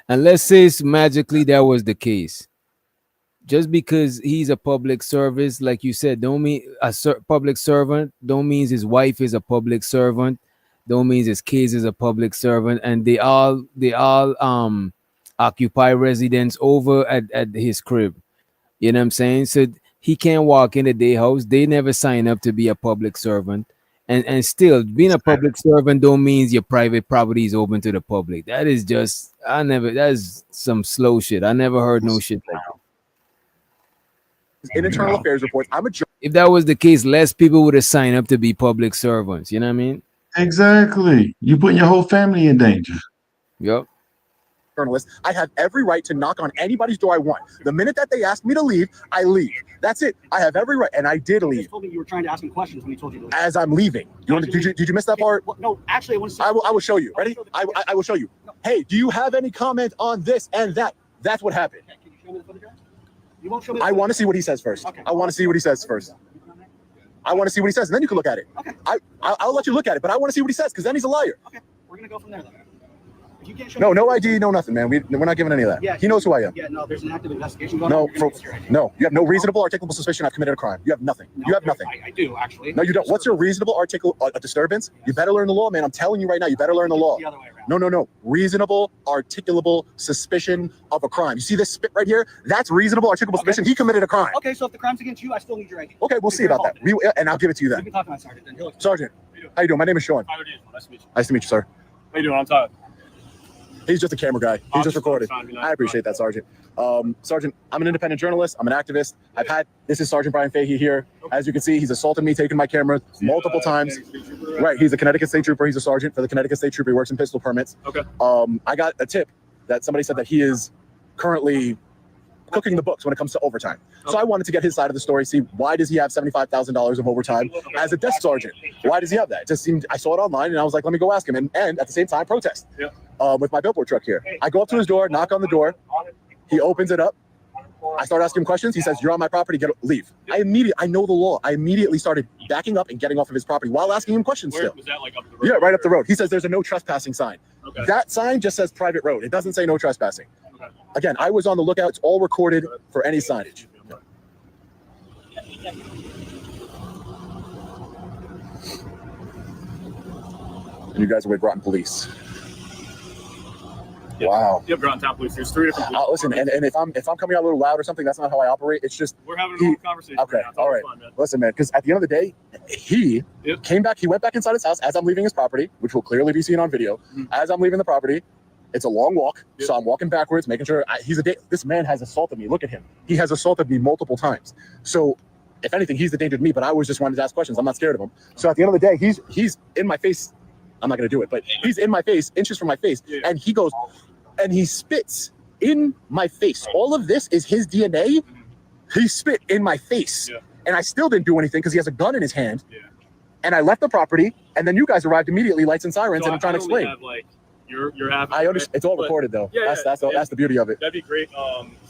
And let's say magically that was the case. Just because he's a public service, like you said, don't mean public servant. Don't mean his wife is a public servant. Don't mean his kids is a public servant. And they all occupy residence over at his crib. You know what I'm saying? So he can't walk into their house. They never sign up to be a public servant. And still, being a public servant don't mean your private property is open to the public. That is just, that is some slow shit. I never heard no shit like that. In internal affairs reports, if that was the case, less people would have signed up to be public servants. You know what I mean? Exactly. You putting your whole family in danger. Yep. Journalist, I have every right to knock on anybody's door I want. The minute that they ask me to leave, I leave. That's it. I have every right, and I did leave. You told me you were trying to ask him questions when he told you to leave. As I'm leaving. Did you miss that part? No, actually, I want to see. I will show you. Ready? I will show you. No. Hey, do you have any comment on this and that? That's what happened. Okay, can you show me the photograph? You won't show me. I want to see what he says first. Okay. I want to see what he says first. I want to see what he says, and then you can look at it. Okay. I'll let you look at it, but I want to see what he says, because then he's a liar. Okay, we're gonna go from there then. You can't show no ID, no nothing, man. We're not giving any of that. Yeah, he knows who I am. Yeah, no, there's an active investigation going on. No, you have no reasonable articulable suspicion I've committed a crime. You have nothing. No, you have nothing. I do, actually. No, you don't. What's your reasonable a disturbance? You better learn the law, man. I'm telling you right now, you better learn the law. The other way around. No. Reasonable, articulable suspicion of a crime. You see this spit right here? That's reasonable, articulable suspicion. He committed a crime. Okay, so if the crime's against you, I still need your ID. Okay, we'll see about that. And I'll give it to you then. You can talk to my sergeant then. Sergeant, how you doing? My name is Sean. Nice to meet you. Nice to meet you, sir. How you doing? I'm Todd. He's just a camera guy. He's just recorded. I appreciate that, Sergeant. Sergeant, I'm an independent journalist. I'm an activist. This is Sergeant Brian Fahey here. As you can see, he's assaulted me, taken my camera multiple times. Right, he's a Connecticut State Trooper. He's a sergeant for the Connecticut State Trooper. He works in pistol permits. Okay. I got a tip that somebody said that he is currently cooking the books when it comes to overtime. So I wanted to get his side of the story, see why does he have $75,000 of overtime as a desk sergeant? Why does he have that? It just seemed, I saw it online and I was like, let me go ask him. And at the same time, protest with my billboard truck here. I go up to his door, knock on the door. He opens it up. I start asking him questions. He says, you're on my property, leave. I know the law. I immediately started backing up and getting off of his property while asking him questions still. Was that like up the road? Yeah, right up the road. He says there's a no trespassing sign. Okay. That sign just says private road. It doesn't say no trespassing. Okay. Again, I was on the lookout. It's all recorded for any signage. And you guys are with Groton Police. Yep. Wow. Yep, Groton Town Police. There's 3 different police. Listen, and if I'm coming out a little loud or something, that's not how I operate. It's just we're having a normal conversation. Okay, right now. all right. Fun, man. Listen, man, because at the end of the day, he came back. He went back inside his house as I'm leaving his property, which will clearly be seen on video. Mm-hmm. As I'm leaving the property, it's a long walk, so I'm walking backwards, making sure this man has assaulted me. Look at him. He has assaulted me multiple times. So, if anything, he's the danger to me. But I was just wanted to ask questions. I'm not scared of him. So at the end of the day, he's in my face. I'm not going to do it, but he's in my face, inches from my face, and he goes. And he spits in my face. All of this is his DNA. He spit in my face. And I still didn't do anything because he has a gun in his hand. And I left the property, and then you guys arrived immediately, lights and sirens, and I'm trying to explain. Have, like, you're happy. I understand. It's all recorded, though. Yeah, that's the beauty of it. That'd be great.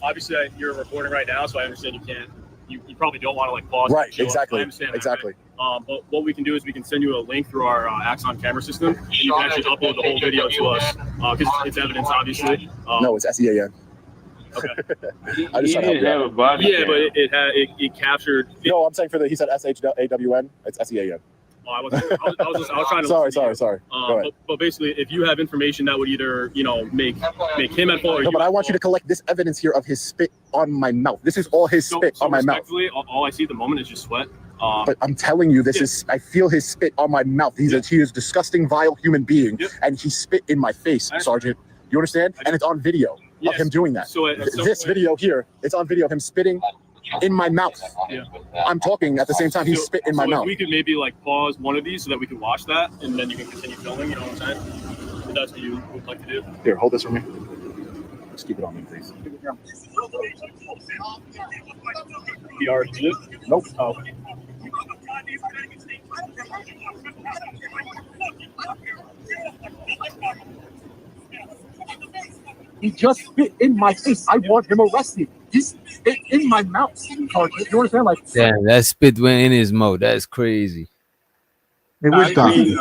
Obviously, you're recording right now, so I understand you can't. You probably don't want to like pause. Right. The show. Exactly. I understand that, exactly. Right? But what we can do is we can send you a link through our Axon camera system, and you can actually upload the whole video to us because it's evidence, obviously. No, it's SEAN. Okay. I just didn't have a body. Yeah, but it captured. No, I'm saying he said SHAWN. It's SEAN. Oh, I was trying to. Sorry. Go ahead. But basically, if you have information that would either make him at fault, no, but I want you to collect this evidence here of his spit on my mouth. This is all his spit on my mouth. All I see at the moment is just sweat. But I'm telling you, I feel his spit on my mouth. He is a disgusting, vile human being, and he spit in my face, Sergeant. You understand? And it's on video of him doing that. So this video here, it's on video of him spitting in my mouth. Yeah. I'm talking at the same time he spit in my mouth. We could maybe like pause one of these so that we can watch that, and then you can continue filming. You know what I'm saying? If that's what you would like to do. Here, hold this for me. Just keep it on me, please. You already did it? Nope. Oh. He just spit in my face. I want him arrested. He spit in my mouth. You understand? Like, damn, that spit went in his mouth. That's crazy. Hey, I mean,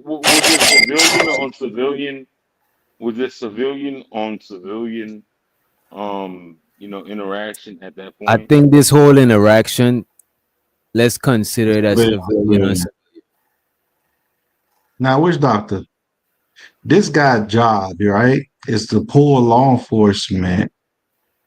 was it civilian on civilian? Was it civilian on civilian? Interaction at that point. I think this whole interaction, let's consider it as civilian. Now, which doctor? This guy's job, right, is to pull law enforcement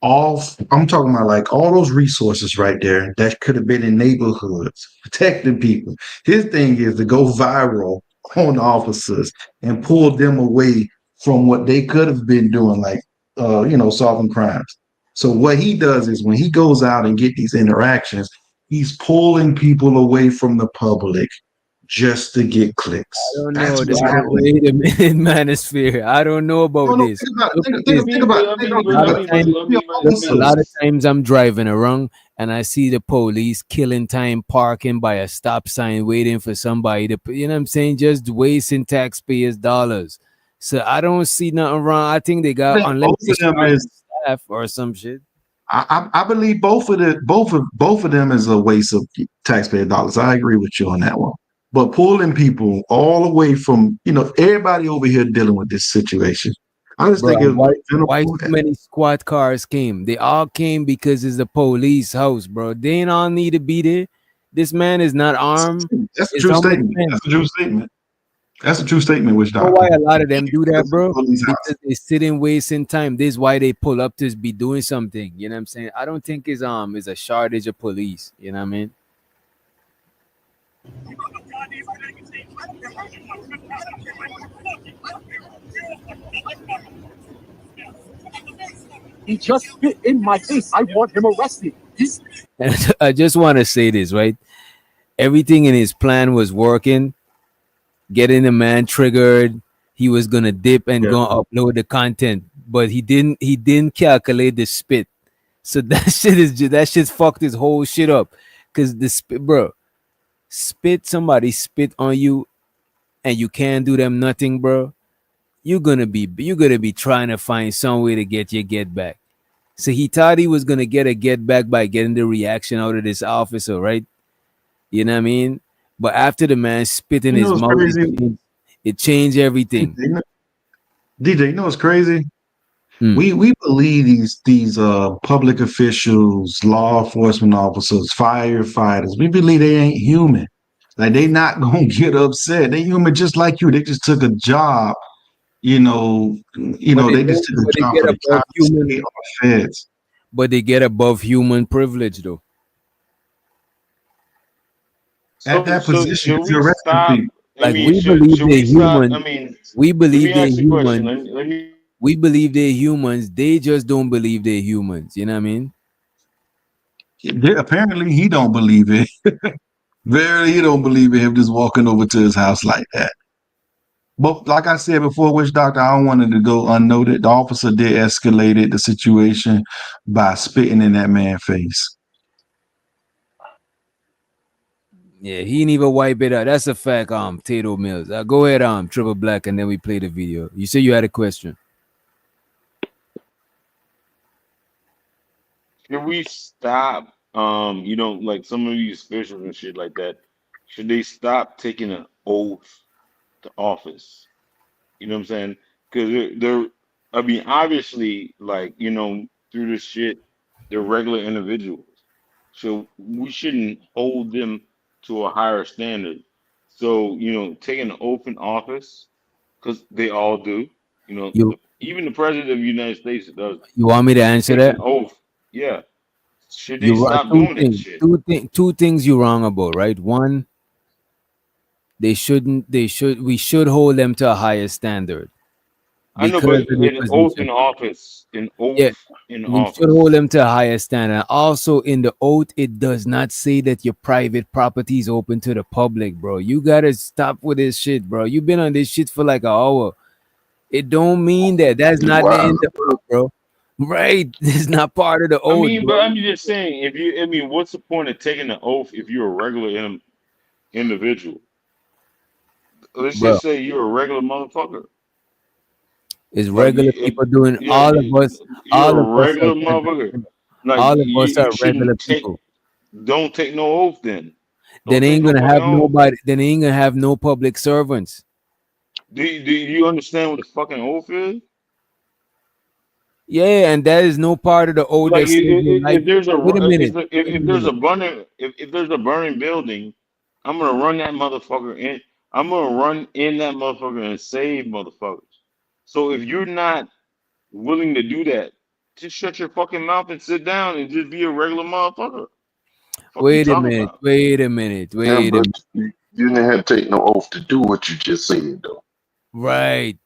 off. I'm talking about like all those resources right there that could have been in neighborhoods protecting people. His thing is to go viral on officers and pull them away from what they could have been doing, like solving crimes. So what he does is when he goes out and get these interactions, he's pulling people away from the public just to get clicks. I don't know. Wait a minute, Manosphere. I don't know about this. Think about A lot of times I'm driving around and I see the police killing time parking by a stop sign waiting for somebody to, you know what I'm saying, just wasting taxpayers' dollars. So I don't see nothing wrong. I think they got unlimited staff or some shit. I believe both of them is a waste of taxpayer dollars. I agree with you on that one. But pulling people all away from, everybody over here dealing with this situation. I just think why so many squad cars came? They all came because it's the police house, bro. They ain't all need to be there. This man is not armed. That's a true statement. That's a true statement, which doctor. You know why a lot of them do that, bro? Because they sit and wasting time. This is why they pull up to be doing something. You know what I'm saying? I don't think it's a shortage of police. You know what I mean? He just spit in my face. I want him arrested. And I just want to say this, right? Everything in his plan was working. Getting the man triggered. He was gonna dip and go upload the content. but he didn't calculate the spit. So that shit fucked his whole shit up. Cause the spit, bro, somebody spit on you and you can't do them nothing, bro. You're gonna be trying to find some way to get your get back. So he thought he was gonna get a get back by getting the reaction out of this officer, right? You know what I mean? But after the man spit in You his know what's mouth, crazy? it changed everything. DJ, you know what's crazy? We believe these public officials, law enforcement officers, firefighters. We believe they ain't human. Like they not gonna get upset. They human just like you. They just took a job. They just took a job Get for the above cops human, or the feds. but they get above human privilege though. At that position, should it's we arresting stop? people. I Like mean, we believe should they're we stop? I human. mean, We let believe me they're ask you a question. human. Let me. We believe they're humans. They just don't believe they're humans. You know what I mean? Apparently, he don't believe it. Verily, he don't believe in him just walking over to his house like that. But like I said before, Witch Doctor, I don't want it to go unnoted. The officer did escalate the situation by spitting in that man's face. Yeah, he didn't even wipe it out. That's a fact. Tato Mills. Go ahead, Triple Black, and then we play the video. You said you had a question. Should we stop? Like some of these officials and shit like that. Should they stop taking an oath to office? You know what I'm saying? Because I mean, obviously, like, through this shit, they're regular individuals. So we shouldn't hold them to a higher standard. So, taking an oath in office, because they all do, You even the president of the United States does you want me to answer takes that? an oath. Yeah. Should they You wrong. stop doing that shit? Two things you're wrong about, right? One, we should hold them to a higher standard. I know, Because but of the an oath in position. office, an oath Yeah, in we should office. hold them to a higher standard. Also, in the oath, it does not say that your private property is open to the public, bro. You gotta stop with this shit, bro. You've been on this shit for like an hour. It don't mean that. That's not in the oath, bro. Right? It's not part of the I oath, mean, but bro. I'm just saying, what's the point of taking an oath if you're a regular individual? Let's Bro, just say you're a regular motherfucker. it's Like, regular people doing yeah, all of us. you're All of a us are regular motherfucker. Like, all of us you are regular shouldn't people. don't take no oath then. Then Don't they take ain't no gonna fucking have oath. nobody. Then they ain't gonna have no public servants. Do you understand what a fucking oath is? Yeah, and that is no part of the oath Like, that says your life. if there's a Wait a minute. if there's a burning if there's a burning building, I'm gonna run that motherfucker in. I'm gonna run in that motherfucker and save motherfuckers. So if you're not willing to do that, just shut your fucking mouth and sit down and just be a regular motherfucker. Fuck you Wait a talking minute. about? Wait a minute. Yeah, Wait a but minute. you didn't have to take no oath to do what you just said, though. Right.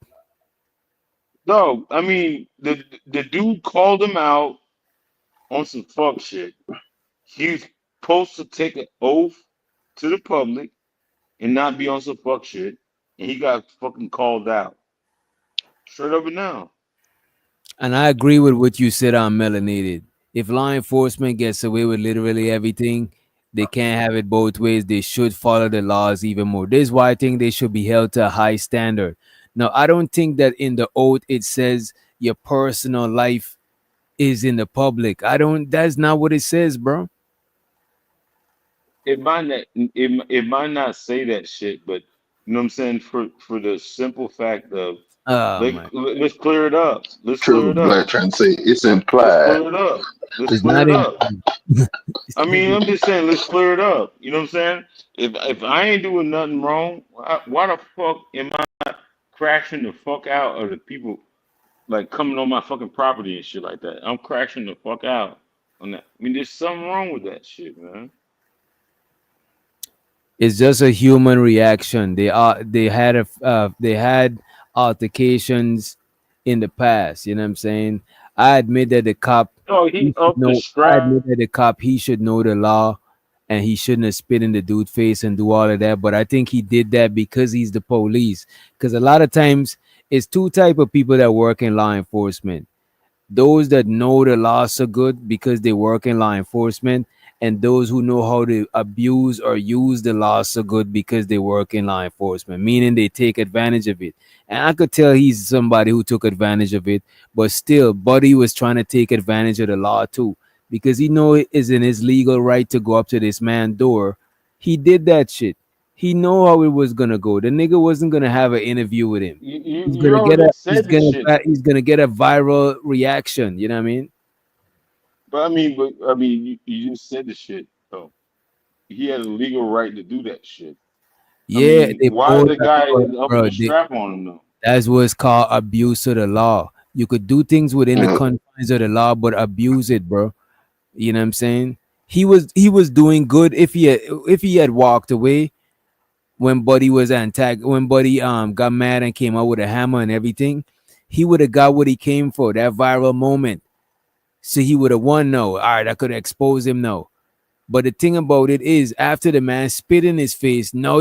No, I mean the dude called him out on some fuck shit. He's supposed to take an oath to the public and not be on some fuck shit, and he got fucking called out. Straight up and down. And I agree with what you said on melanated. If law enforcement gets away with literally everything, they can't have it both ways. They should follow the laws even more. This is why I think they should be held to a high standard. Now, I don't think that in the oath it says your personal life is in the public. That's not what it says, bro. It might not say that shit, but you know what I'm saying, for the simple fact of Oh my. let's clear it up. Let's clear Triple it up. Black trying to say it's Let's implied. clear it up. Let's It's clear not it in. up. I mean, I'm just saying, let's clear it up. You know what I'm saying? If I ain't doing nothing wrong, why the fuck am I crashing the fuck out of the people like coming on my fucking property and shit like that? I'm crashing the fuck out on that. I mean, there's something wrong with that shit, man. It's just a human reaction. They had altercations in the past. You know what I'm saying? I admit that the cop Oh, he he should up the know. I admit strap. that the cop he should know the law, and he shouldn't have spit in the dude's face and do all of that. But I think he did that because he's the police. Because a lot of times it's two type of people that work in law enforcement. Those that know the law so good because they work in law enforcement, and those who know how to abuse or use the law so good because they work in law enforcement, meaning they take advantage of it. And I could tell he's somebody who took advantage of it, but still, Buddy was trying to take advantage of the law too, because he know it is in his legal right to go up to this man's door. He did that shit. He know how it was gonna go. The nigga wasn't gonna have an interview with him. He's You gonna get already a said this shit. he's gonna get a viral reaction. You know what I mean? But you just said the shit though. He had a legal right to do that shit. Yeah, they why both the guy is up bro, the strap on him though? that's what's called abuse of the law. You could do things within the confines of the law, but abuse it, bro. You know what I'm saying? He was doing good if he had walked away when Buddy was when Buddy got mad and came out with a hammer and everything. He would have got what he came for, that viral moment. So he would have won. No, all right, I could expose him. No. But the thing about it is, after the man spit in his face, now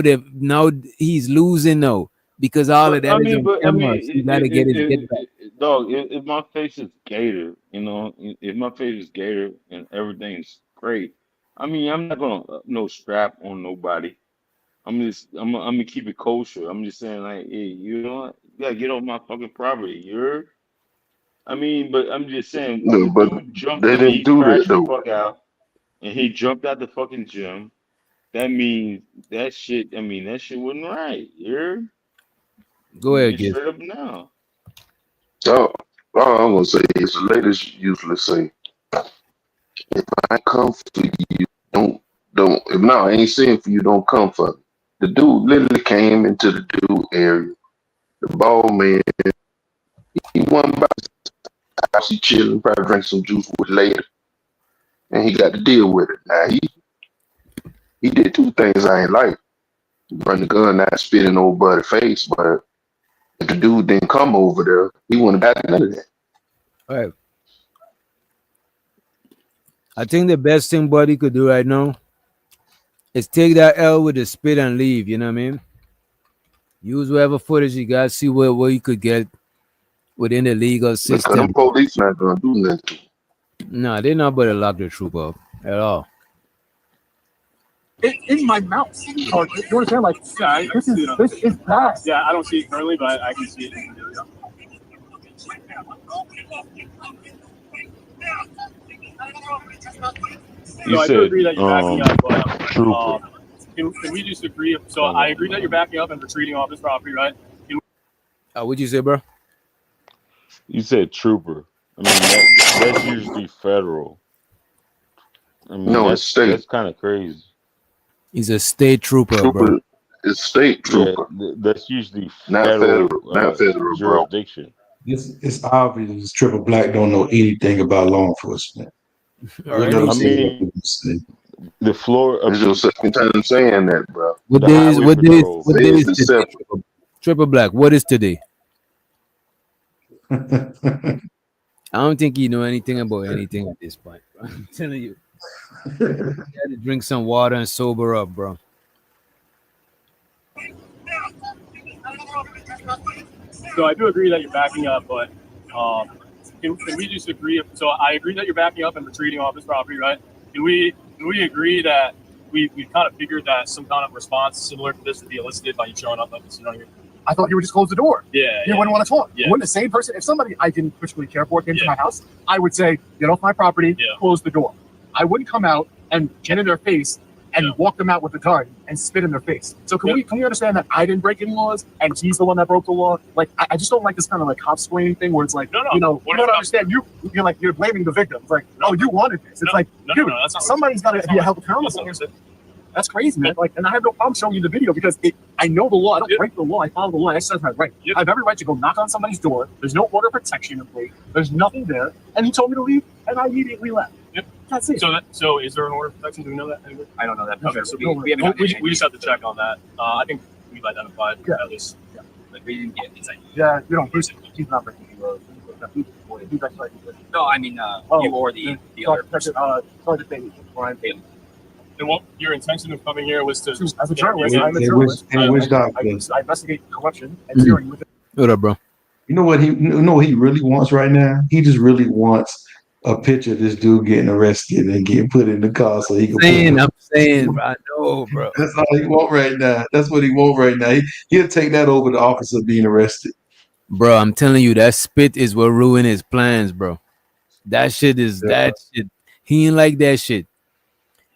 he's losing now, because all of that is on camera. So you gotta get his get back. Dog, if my face is Gator, if my face is Gator and everything's great, I'm not gonna no strap on nobody. I'm gonna keep it kosher. I'm just saying, like, hey, you know what? You gotta get off my fucking property. You're, but I'm just saying, No, the but dude jumped they on me, didn't he do that crashed the though. fuck out, and he jumped out the fucking gym. That means that shit. That shit wasn't right. You're Go ahead, get Giz. straight up now. So all I'm gonna say is the ladies usually say, if I come for you, don't if no, I ain't saying for you, don't come for me. The dude literally came into the dude area. The ball man, he went by his house, he chilling, probably drink some juice with later. And he got to deal with it. Now he did two things I ain't like. Run the gun out, spit in old buddy's face, but if the dude didn't come over there, he wouldn't have got none of that. All right. I think the best thing Buddy could do right now is take that L with the spit and leave. You know what I mean? Use whatever footage you got, see what you could get within the legal Because the system. police not gonna do nothing. No, they're not about to lock the troop up at all. In my mouth. Oh, you understand? Like, Yeah, this is bad. Yeah, I don't see it currently, but I can see it. You I said, do agree that you're backing up, but trooper. can we just agree? So I agree that you're backing up and retreating off this property, right? What'd you say, bro? You said trooper. That's usually federal. No, it's state. That's kind of crazy. He's a state trooper, bro. It's state trooper. Yeah, that's usually not federal, not federal, bro. jurisdiction. It's obvious Triple Black don't know anything about law enforcement. The floor. It's your second time saying that, bro. What day is today? Triple Black, what is today? I don't think you know anything about anything at this point, bro. I'm telling you. You gotta drink some water and sober up, bro. So I do agree that you're backing up, but can we just agree? So I agree that you're backing up and retreating off this property, right? Can we agree that we kind of figured that some kind of response similar to this would be elicited by you showing up like this? You know what I mean? I thought you would just close the door. Yeah. You wouldn't want to talk. Yeah. Wouldn't the same person, if somebody I didn't particularly care for came to my house, I would say, get off my property, close the door. I wouldn't come out and get in their face and walk them out with a gun and spit in their face. So can we understand that I didn't break any laws and he's the one that broke the law? Like I just don't like this kind of like cop-splaining thing where it's like, you don't understand. You're blaming the victim. It's like, oh, you wanted this. It's dude, somebody's got to be held accountable. That's crazy, man. Like, and I have no problem showing you the video because I know the law. I don't break the law. I follow the law. I exercise my right. I have every right to go knock on somebody's door. There's no order of protection in place. There's nothing there. And he told me to leave, and I immediately left. Yep. That's it. So is there an order of protection? Do we know that? I don't know that. Okay, so we just have to check on that. I think we've identified at least. Yeah. Like we didn't get insight. Yeah, he's not breaking the laws. He's actually. No, I mean you or the other person. Sergeant Bailey, Brian Bailey. And what your intention of coming here was to, as a journalist, I'm a journalist. I investigate corruption and steering with it. What up, bro? You know what he really wants right now? He just really wants a picture of this dude getting arrested and getting put in the car so he can. I'm saying, bro, I know, bro. That's all he want right now. That's what he want right now. He'll take that over the officer being arrested. Bro, I'm telling you, that spit is what ruined his plans, bro. That shit is that shit. He ain't like that shit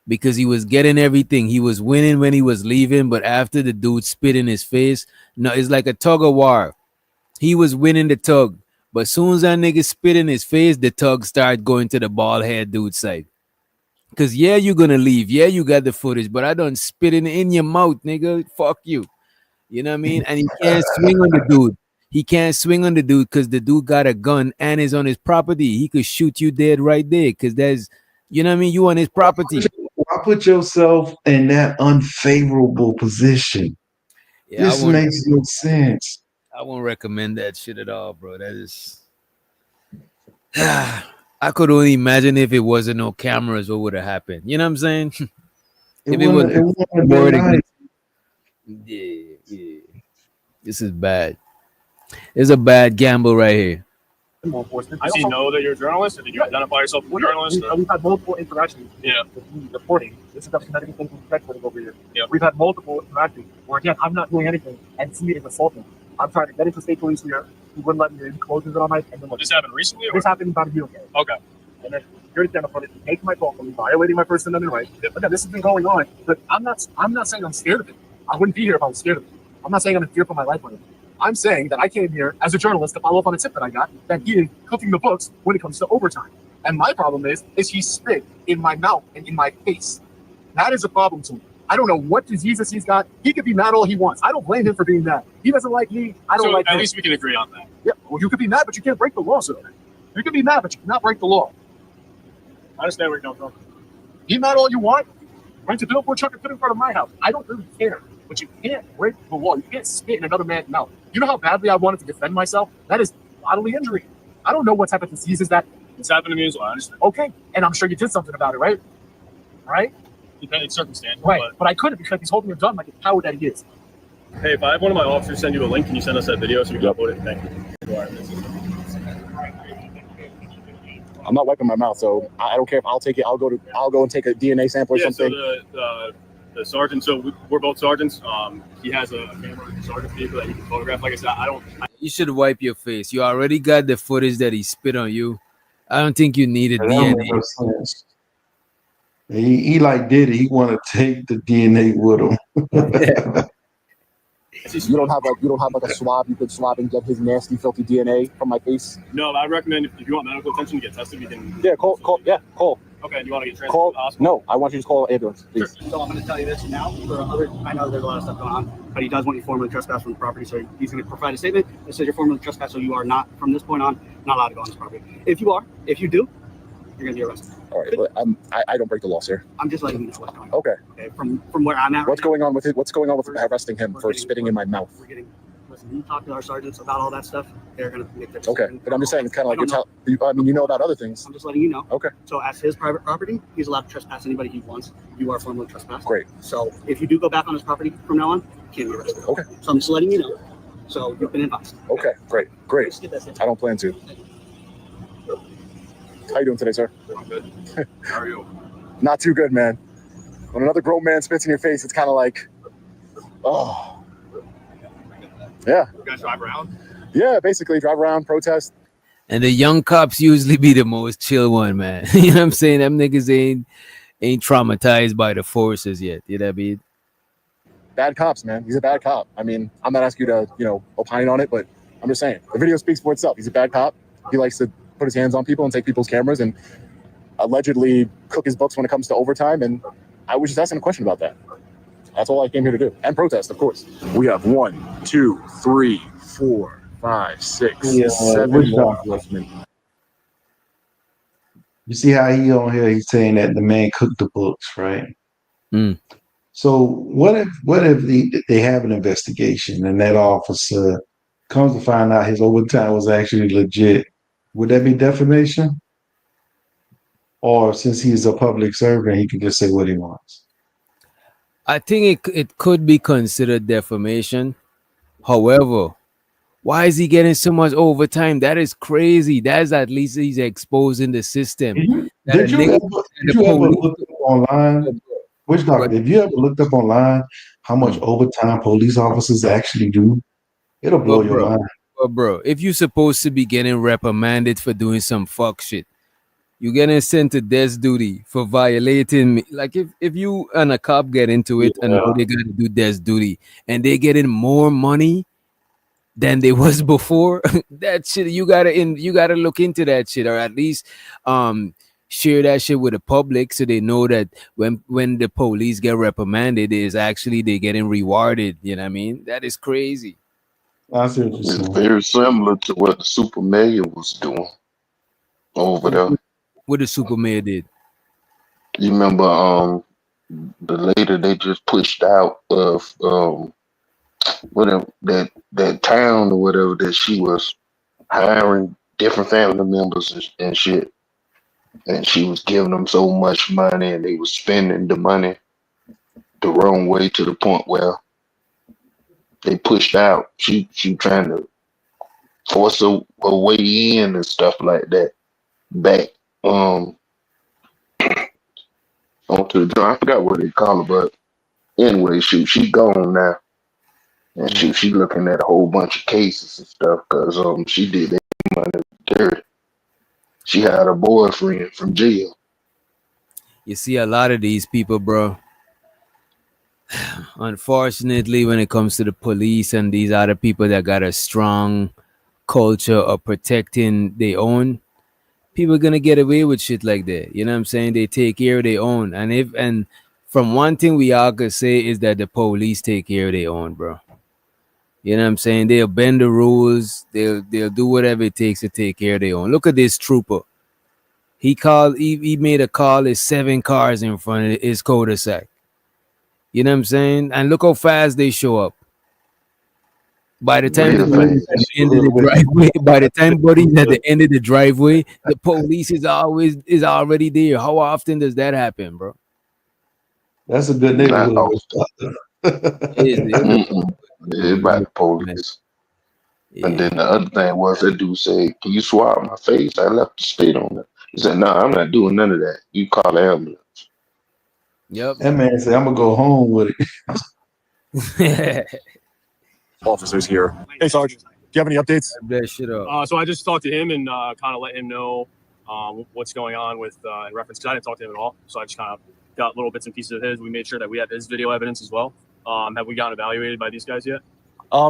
because he was getting everything. He was winning when he was leaving, but after the dude spit in his face, no, it's like a tug of war. He was winning the tug, but as soon as that nigga spit in his face, the tug started going to the bald head dude's side. Cause yeah, you're gonna leave. Yeah, you got the footage, but I done spit in your mouth, nigga. Fuck you. You know what I mean? And he can't swing on the dude. He can't swing on the dude because the dude got a gun and is on his property. He could shoot you dead right there because there's, you know what I mean? You on his property. Why put yourself in that unfavorable position? Yeah, This makes no sense. I won't recommend that shit at all, bro. That is. I could only imagine if it wasn't no cameras, what would have happened? You know what I'm saying? If it was more than yeah. This is bad. It's a bad gamble right here. Law enforcement. Does he know that you're a journalist, or did you identify yourself as a journalist? We've had multiple interactions. Yeah. With me reporting. This is the Connecticut thing over here. Yeah. We've had multiple interactions where again I'm not doing anything and he is assaulting. I'm trying to get into state police here. He wouldn't let me in. Closes it on my. And then This happened recently? This happened about a year ago. Okay. And then you're the footage, taking my call from me, violating my First Amendment right. Again, this has been going on, but I'm not saying I'm scared of it. I wouldn't be here if I was scared of it. I'm not saying I'm in fear for my life or anything. I'm saying that I came here as a journalist to follow up on a tip that I got that he is cooking the books when it comes to overtime. And my problem is he spit in my mouth and in my face. That is a problem to me. I don't know what diseases he's got. He could be mad all he wants. I don't blame him for being mad. He doesn't like me. I don't like him. At least we can agree on that. Yeah, well, you could be mad, but you can't break the law, sir. You can be mad, but you cannot break the law. I understand where you're coming from. Be mad all you want. Rent a billboard truck and put it in front of my house. I don't really care. But you can't break the law. You can't spit in another man's mouth. You know how badly I wanted to defend myself? That is bodily injury. I don't know what type of disease is that. It's happened to me as well. I understand. Okay, and I'm sure you did something about it, right? Right? It's circumstantial. Right, but I couldn't because he's holding a gun like a coward that he is. Hey, if I have one of my officers send you a link, can you send us that video so we can upload it? Thank you. I'm not wiping my mouth, so I don't care if I'll take it. I'll go and take a DNA sample or something. So the sergeant, so we're both sergeants. He has a camera in the sergeant's vehicle that you can photograph. Like I said, You should wipe your face. You already got the footage that he spit on you. I don't think you need a DNA. He like did it. He want to take the DNA with him. You don't have like a swab. You could swab and get his nasty, filthy DNA from my face. No, I recommend if you want medical attention to get tested, we can. Yeah, call. Okay, do you want to get transferred Call. to the hospital? No, I want you to call ambulance, please. So I'm going to tell you this now. I know there's a lot of stuff going on, but he does want you formally trespass from the property. So he's going to provide a statement that says you're formally trespassed. So you are not, from this point on, not allowed to go on this property. If you do, you're going to be arrested. All right, but I don't break the law, sir. I'm just letting you know what's going on. Okay. From where I'm at. What's going on with it? What's going on with arresting him for spitting in my mouth? Listen, you talk to our sergeants about all that stuff. They're going to make their decision. Okay, but I'm just saying, it's kind of like you know about other things. I'm just letting you know. Okay. So as his private property, he's allowed to trespass anybody he wants. You are formally trespassed. Great. So if you do go back on his property from now on, you can't be arrested. Okay. So I'm just letting you know. So you've been advised. Okay, great. I don't plan to. How you doing today, sir? I'm good. How are you? Not too good, man. When another grown man spits in your face, it's kind of like, oh. Yeah. You guys drive around? Yeah, basically drive around, protest. And the young cops usually be the most chill one, man. You know what I'm saying? Them niggas ain't traumatized by the forces yet. You know what I mean? Bad cops, man. He's a bad cop. I mean, I'm not asking you to, opine on it, but I'm just saying. The video speaks for itself. He's a bad cop. He likes to put his hands on people and take people's cameras and allegedly cook his books when it comes to overtime. And I was just asking a question about that. That's all I came here to do. And protest, of course. We have 1, 2, 3, 4, 5, 6, 7 law enforcement. You see how he on here? He's saying that the man cooked the books, right? So what if they have an investigation and that officer comes to find out his overtime was actually legit? Would that be defamation? Or since he's a public servant, he can just say what he wants? I think it could be considered defamation. However, Why is he getting so much overtime? That is crazy. That's at least he's exposing the system. Did you ever look up online? Which doctor? Have you ever looked up online how much overtime police officers actually do? It'll blow your mind. Bro, if you're supposed to be getting reprimanded for doing some fuck shit, you're getting sent to desk duty for violating me. Like if you and a cop get into it and know they gotta do desk duty and they getting more money than they was before, that shit you gotta look into that shit, or at least share that shit with the public so they know that when the police get reprimanded, is actually they getting rewarded. You know what I mean? That is crazy. It's very similar to what the super mayor was doing over there. What the super mayor did. You remember the lady they just pushed out of whatever that town or whatever, that she was hiring different family members and shit, and she was giving them so much money and they was spending the money the wrong way to the point where they pushed out. She trying to force a way in and stuff like that back onto the joint. I forgot what they call her, but anyway, she gone now, and she looking at a whole bunch of cases and stuff because she did that money dirty. She had a boyfriend from jail. You see a lot of these people, bro. Unfortunately, when it comes to the police and these other people that got a strong culture of protecting their own, people are gonna get away with shit like that. You know what I'm saying? They take care of their own. And from one thing we all could say is that the police take care of their own, bro. You know what I'm saying? They'll bend the rules. They'll do whatever it takes to take care of their own. Look at this trooper. He made a call. There's 7 cars in front of his cul-de-sac. You know what I'm saying? And look how fast they show up. By the time Buddy's at the end of the driveway, the police is already there. How often does that happen, bro? That's a good neighborhood. It's by the police. Yeah. And then the other thing was that dude said, "Can you swab my face? I left the spit on it." He said, "No, I'm not doing none of that. You call the ambulance." Yep. That man said, "I'm gonna go home with it." Officers here. Hey, Sarge, do you have any updates? That shit up. So I just talked to him and kind of let him know what's going on with in reference, because I didn't talk to him at all. So I just kind of got little bits and pieces of his. We made sure that we had his video evidence as well. Have we gotten evaluated by these guys yet?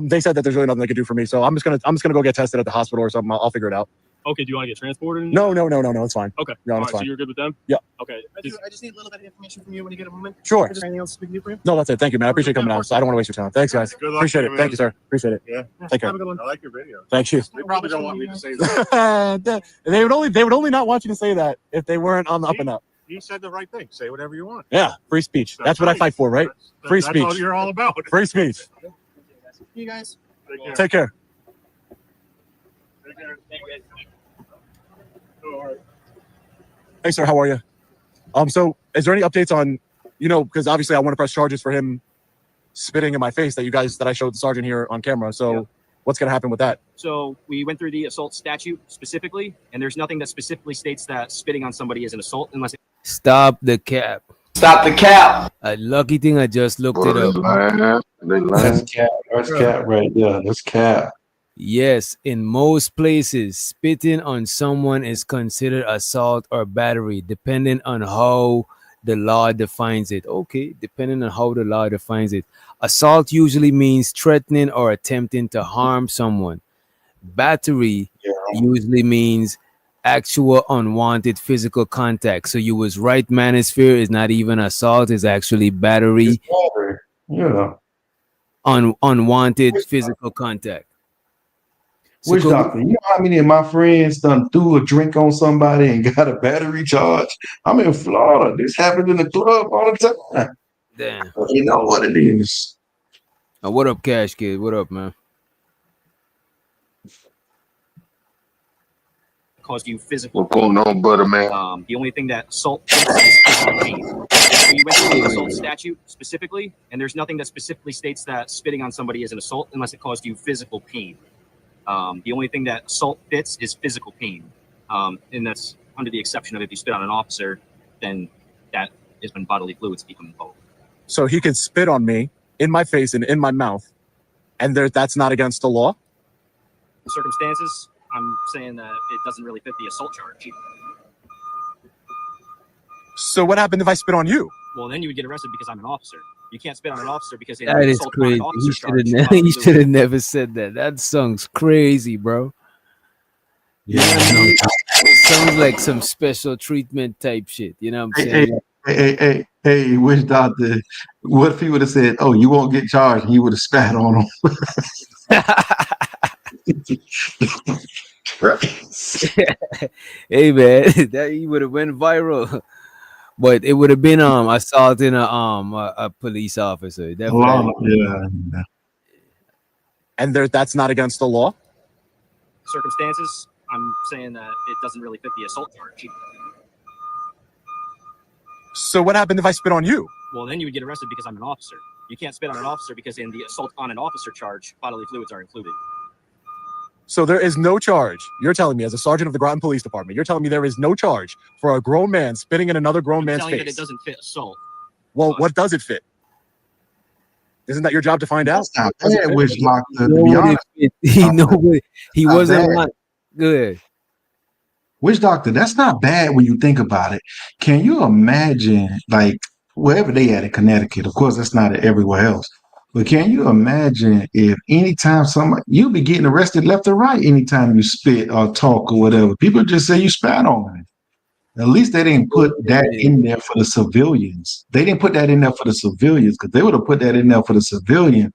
They said that there's really nothing they can do for me, so I'm just gonna go get tested at the hospital or something. I'll figure it out. Okay, do you want to get transported? No, it's fine. Okay, no, it's fine. So you're good with them? Yeah. Okay. I just need a little bit of information from you when you get a moment. Sure. Is there anything else we can do for you? No, that's it. Thank you, man. I appreciate coming out. So I don't want to waste your time. Thanks, guys. Good luck Appreciate to it. you, Thank you, sir. Appreciate it. Yeah. Take care. Have a good one. I like your video. Thank you. They probably don't want me to say that. They would only not want you to say that if they weren't on the up and up. You said the right thing. Say whatever you want. Yeah, free speech. That's what I fight for, right? Free speech. That's all you're all about. Free speech. You guys. Take care. Hey, sir, how are you? So is there any updates on, because obviously I want to press charges for him spitting in my face that I showed the sergeant here on camera. So what's going to happen with that? So we went through the assault statute specifically, and there's nothing that specifically states that spitting on somebody is an assault unless it... Stop the cap. Stop the cap. A lucky thing I just looked it up. That's cap. That's cap right there. That's cap. Yes, in most places, spitting on someone is considered assault or battery, depending on how the law defines it. Okay, depending on how the law defines it. Assault usually means threatening or attempting to harm someone. Battery usually means actual unwanted physical contact. So you was right, manosphere is not even assault, it's actually battery. Yeah. Unwanted physical contact. Which doctor? You know how many of my friends done threw a drink on somebody and got a battery charge? I'm in Florida. This happens in the club all the time. Damn. You know what it is. What up, Cash Kid? What up, man? Caused you physical... What's going on, brother, man? The only thing that assault is physical pain. We went through the assault statute specifically, and there's nothing that specifically states that spitting on somebody is an assault unless it caused you physical pain. The only thing that assault fits is physical pain, and that's under the exception of if you spit on an officer, then that is when bodily fluids become involved. So he could spit on me in my face and in my mouth, and that's not against the law? Circumstances, I'm saying that it doesn't really fit the assault charge. So what happened if I spit on you? Well, then you would get arrested because I'm an officer. You can't spit on an officer because in That the is assault on an crazy. officer He charge, he should have never said that. That song's crazy, bro. Yeah. It sounds like some special treatment type shit. You know what I'm saying? Hey, Witch Doctor, what if he would have said, "Oh, you won't get charged," and he would have spat on him? Hey man, that he would have went viral. But it would have been assaulting a police officer. Definitely. Yeah. And that's not against the law? Circumstances, I'm saying that it doesn't really fit the assault charge. So what happened if I spit on you? Well, then you would get arrested because I'm an officer. You can't spit on an officer because in the assault on an officer charge, bodily fluids are included. So there is no charge. You're telling me, as a sergeant of the Groton Police Department, you're telling me there is no charge for a grown man spitting in another grown man's Telling face. that it doesn't fit assault. Well, what does it fit? Isn't that your job to find out? That's not bad, Witch Doctor, to be honest. He Not wasn't bad. lying. Good. Witch Doctor, that's not bad when you think about it. Can you imagine, like, wherever they at in Connecticut? Of course, that's not everywhere else. But can you imagine if anytime you'll be getting arrested left or right anytime you spit or talk or whatever? People just say you spat on me. At least they didn't put that in there for the civilians. They didn't put that in there for the civilians, because they would have put that in there for the civilian.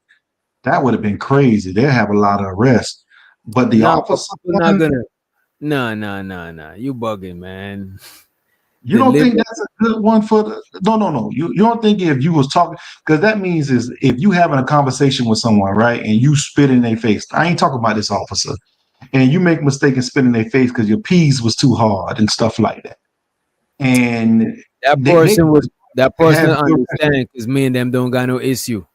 That would have been crazy. They'll have a lot of arrests. But the officer, not gonna. No. You bugging, man. you don't think that's a good one for the no. You don't think if you was talking, because that means is if you having a conversation with someone, right, and you spit in their face. I ain't talking about this officer, and you make a mistake and spit in their face because your peas was too hard and stuff like that. And that person understand because me and them don't got no issue.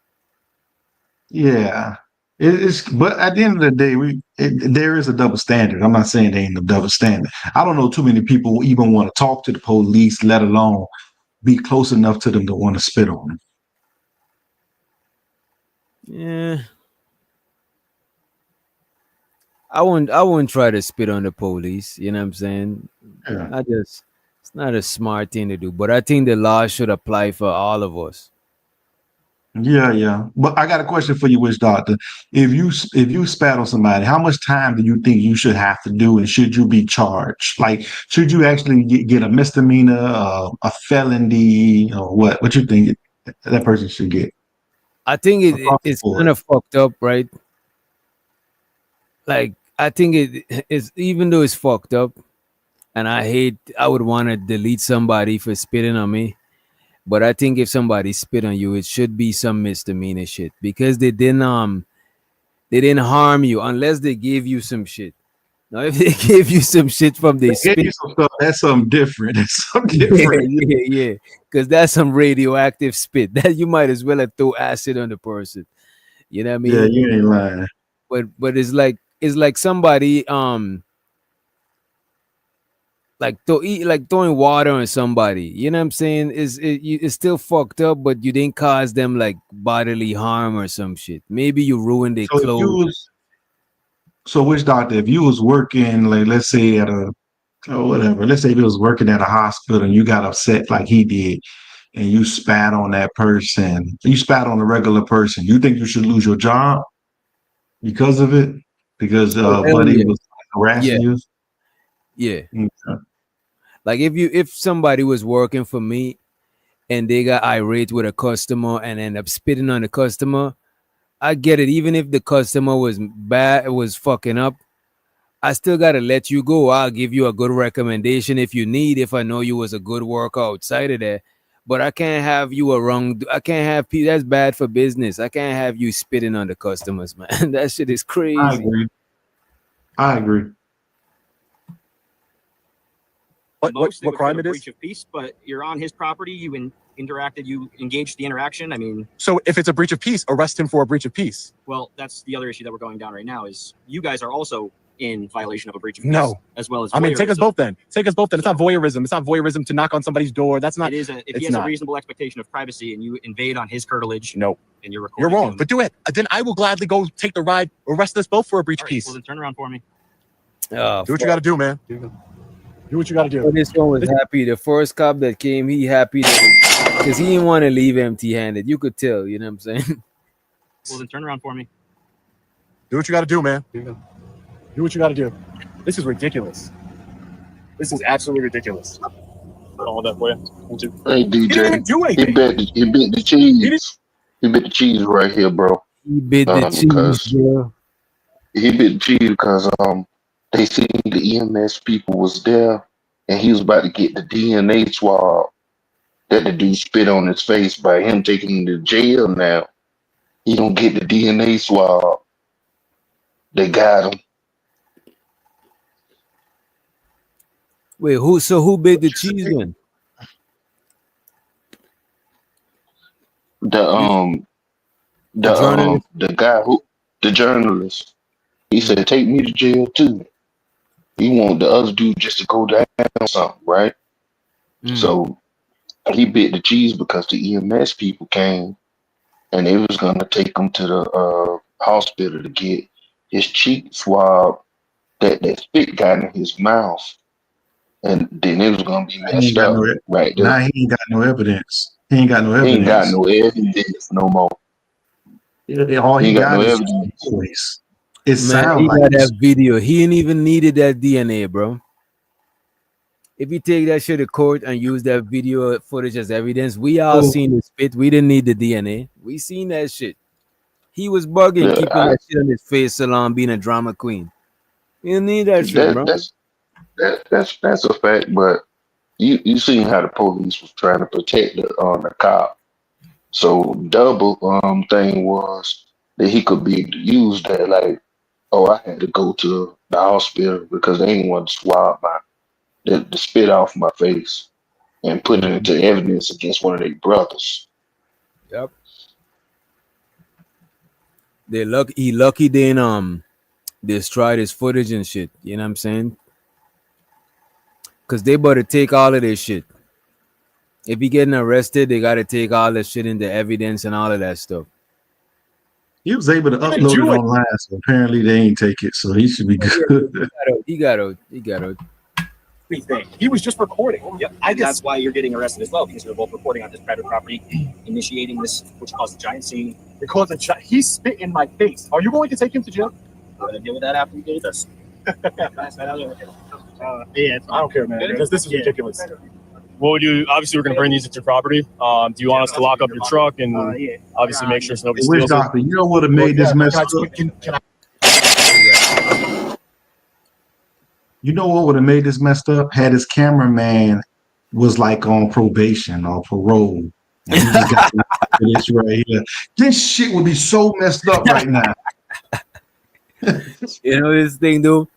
Yeah. But at the end of the day, there is a double standard. I'm not saying there ain't a double standard. I don't know too many people who even want to talk to the police, let alone be close enough to them to want to spit on them. Yeah. I wouldn't try to spit on the police. You know what I'm saying? Yeah. It's not a smart thing to do. But I think the law should apply for all of us. Yeah. But I got a question for you, Witch Doctor. If you spat on somebody, how much time do you think you should have to do, and should you be charged? Like, should you actually get a misdemeanor, a felony, or what? What you think that person should get? I think it's kind of fucked up, right? Like, I think it's, even though it's fucked up, and I would want to delete somebody for spitting on me. But I think if somebody spit on you, it should be some misdemeanor shit, because they didn't harm you unless they gave you some shit. Now, if they gave you some shit from their spit, that's something different. That's something different. Yeah, because that's some radioactive spit that you might as well have thrown acid on the person. You know what I mean? Yeah, you ain't lying. But it's like somebody like throwing water on somebody. You know what I'm saying? It's still fucked up, but you didn't cause them like bodily harm or some shit. Maybe you ruined their clothes. So, Witch Doctor, if you was working, like, let's say at let's say you was working at a hospital and you got upset like he did, and you spat on that person, you spat on a regular person, you think you should lose your job because of it? Because buddy was harassing you? Yeah. Okay. Like if somebody was working for me and they got irate with a customer and end up spitting on the customer, I get it. Even if the customer was bad, was fucking up, I still gotta let you go. I'll give you a good recommendation if you need, if I know you was a good worker outside of there. But I can't have you I can't have people. That's bad for business. I can't have you spitting on the customers, man. That shit is crazy. I agree. What crime it is? Breach of peace, but you're on his property. You interacted, you engaged the interaction. I mean, So if it's a breach of peace, arrest him for a breach of peace. well, that's the other issue that we're going down right now is you guys are also in violation of a breach of peace No. as well as I mean, take us voyeurism. both then. Take us both then. It's not voyeurism. It's not voyeurism to knock on somebody's door. That's not. It is if he it's has not. a reasonable expectation of privacy and you invade on his curtilage. No. And you're recording. You're wrong. him. But do it. Then I will gladly go take the ride. Arrest us both for a breach of peace. Well, then turn around for me. Do what you got to do, man. Do what you got to do. Well, this one was happy. The first cop that came, he happy because he didn't want to leave empty-handed. You could tell. You know what I'm saying? Well, then turn around for me. Do what you got to do, man. Do what you got to do. This is ridiculous. This is absolutely ridiculous. All that for you. Hey DJ, he bit the cheese. He bit the cheese right here, bro. He bit the cheese, bro. He bit the cheese because they seen the EMS people was there, and he was about to get the DNA swab that the dude spit on his face by him taking him to jail. Now he don't get the DNA swab. They got him. Wait, who bit the cheese then? The guy the journalist, he said, take me to jail too. He want the other dude just to go down something, right? So he bit the cheese because the EMS people came and they was gonna take him to the hospital to get his cheek swab that spit got in his mouth. And then it was gonna be messed up right there. Now he ain't got no evidence. He ain't got no evidence. He ain't got no evidence no more. All he got no is evidence. his voice. It Man, sounds he like got that video. He ain't even needed that DNA, bro. If you take that shit to court and use that video footage as evidence, we all seen the spit. We didn't need the DNA. We seen that shit. He was bugging, keeping that shit on his face, salon, being a drama queen. You don't need that shit, bro. That's a fact, but you seen how the police was trying to protect the cop. So double thing was that he could be able to use that, like, oh, I had to go to the hospital because they didn't want to swab the spit off my face and put it into evidence against one of their brothers. Yep. He lucky they didn't destroy his footage and shit. You know what I'm saying? Cause they better take all of this shit. If he getting arrested, they gotta take all that shit into evidence and all of that stuff. he was able to upload it online, so apparently they ain't take it, so he should be good. He got out. He was just recording. Yeah, that's why you're getting arrested as well, because you're both recording on this private property, initiating this, which caused a giant scene. He spit in my face. Are you going to take him to jail? We're gonna deal with that after we do this. Yeah, I don't care, man. Because this is ridiculous. What would you? Obviously, we're going to bring these into your property. Do you want us to lock up your truck and obviously make sure nobody Which steals it? doctor? You know what have made this messed up? You know what would have made this messed up? Had his cameraman was like on probation or parole. And he just got this right here. This shit would be so messed up right now. You know this thing, though.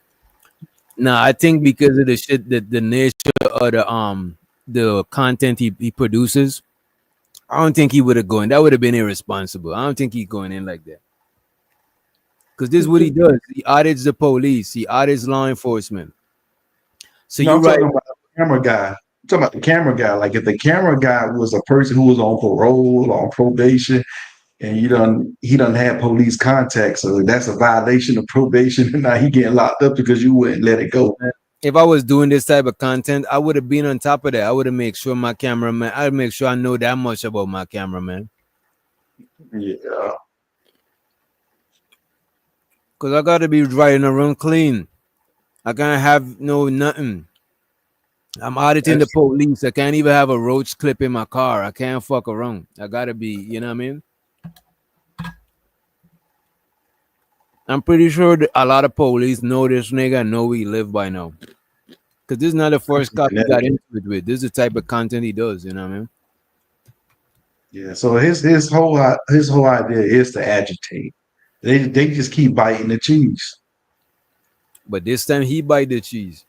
Nah, I think because of the shit that the nature of the content he produces, I don't think he would have gone. That would have been irresponsible. I don't think he's going in like that. Because this is what he does. He audits the police. He audits law enforcement. So No, you're I'm right. talking about the camera guy. I'm talking about the camera guy. Like if the camera guy was a person who was on parole or on probation, and he done have police contact, so that's a violation of probation, and now he getting locked up because you wouldn't let it go. If I was doing this type of content, I would have been on top of that. I would have made sure my cameraman, I'd make sure I know that much about my cameraman. Yeah. Because I got to be riding around clean. I can't have nothing. I'm auditing the police. I can't even have a roach clip in my car. I can't fuck around. I got to be, you know what I mean? I'm pretty sure that a lot of police know this nigga and know we live by now. Because this is not the first cop he got into it with. This is the type of content he does, you know what I mean? Yeah. So his whole idea is to agitate. They just keep biting the cheese. But this time he bite the cheese.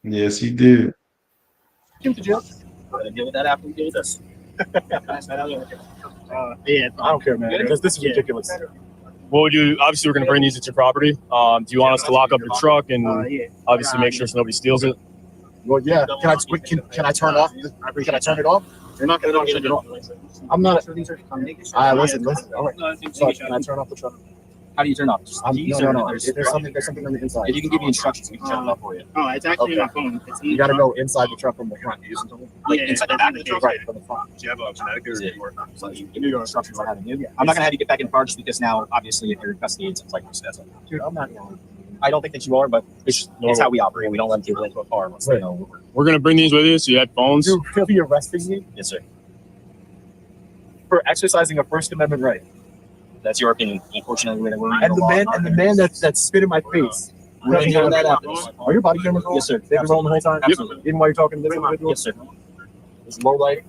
Yes, he did. Him to jail. We're gonna deal with that after we do this. Yeah, I don't care, man. Because this is ridiculous. What would you? Obviously, we're going to bring these into your property. Do you want us to lock up your truck and obviously make sure so nobody steals it? Well, yeah. Can I turn off? Can I turn it off? You're not going to turn it off. I'm not. Listen. All right. So can I turn off the truck? How do you turn off? No. There's something on the inside. If you can give me instructions, we can turn it off for you. Oh, it's actually my phone. You got to go inside the truck from the front. Like inside the back of the truck? Right, from the front. Do you have a Connecticut or So you give me your instructions on how to do it. I'm not gonna have you get back in car just because now, obviously, if you're in custody, it's like that's Dude, I'm not. I don't think that you are, but it's how we operate. We don't let people into a car unless they know. We're going to bring these with you. So you had phones. You're really arresting me Yes, sir. for exercising a First Amendment right. That's your opinion. Unfortunately, And the man that spit in my face. We're gonna deal with that after. Are your body cameras rolling? Yes, sir. They've been rolling the whole time? Absolutely. Even while you're talking to this individual? Yes, sir. It's low light.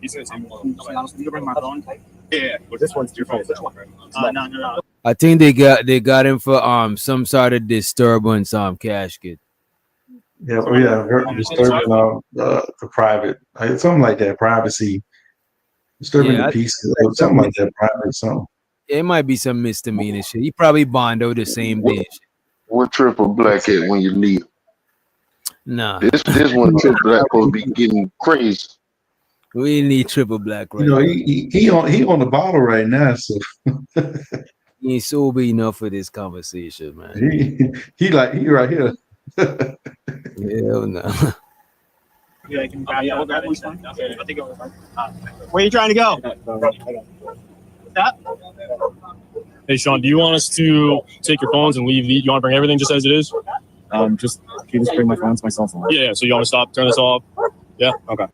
You can bring my phone. Yeah. This one's too phone. No. I think they got him for some sort of disturbance casket. Yeah, very disturbing the private, something like that, privacy, disturbing the peace, something like that, private, something. It might be some misdemeanor shit. He probably bondo the same day. What triple black at when you leave? Nah. This one triple black supposed to be getting crazy. We need triple black right You know, now. he on the bottle right now, so He ain't sober enough for this conversation, man. he right here. Hell no. Yeah, can grab that one. I think it was fine. Where are you trying to go? That? Hey, Sean, do you want us to take your phones and leave the? You want to bring everything just as it is? Just can you just bring my phones, my cell phone? Yeah. So you want to stop, turn this off? Yeah. Okay.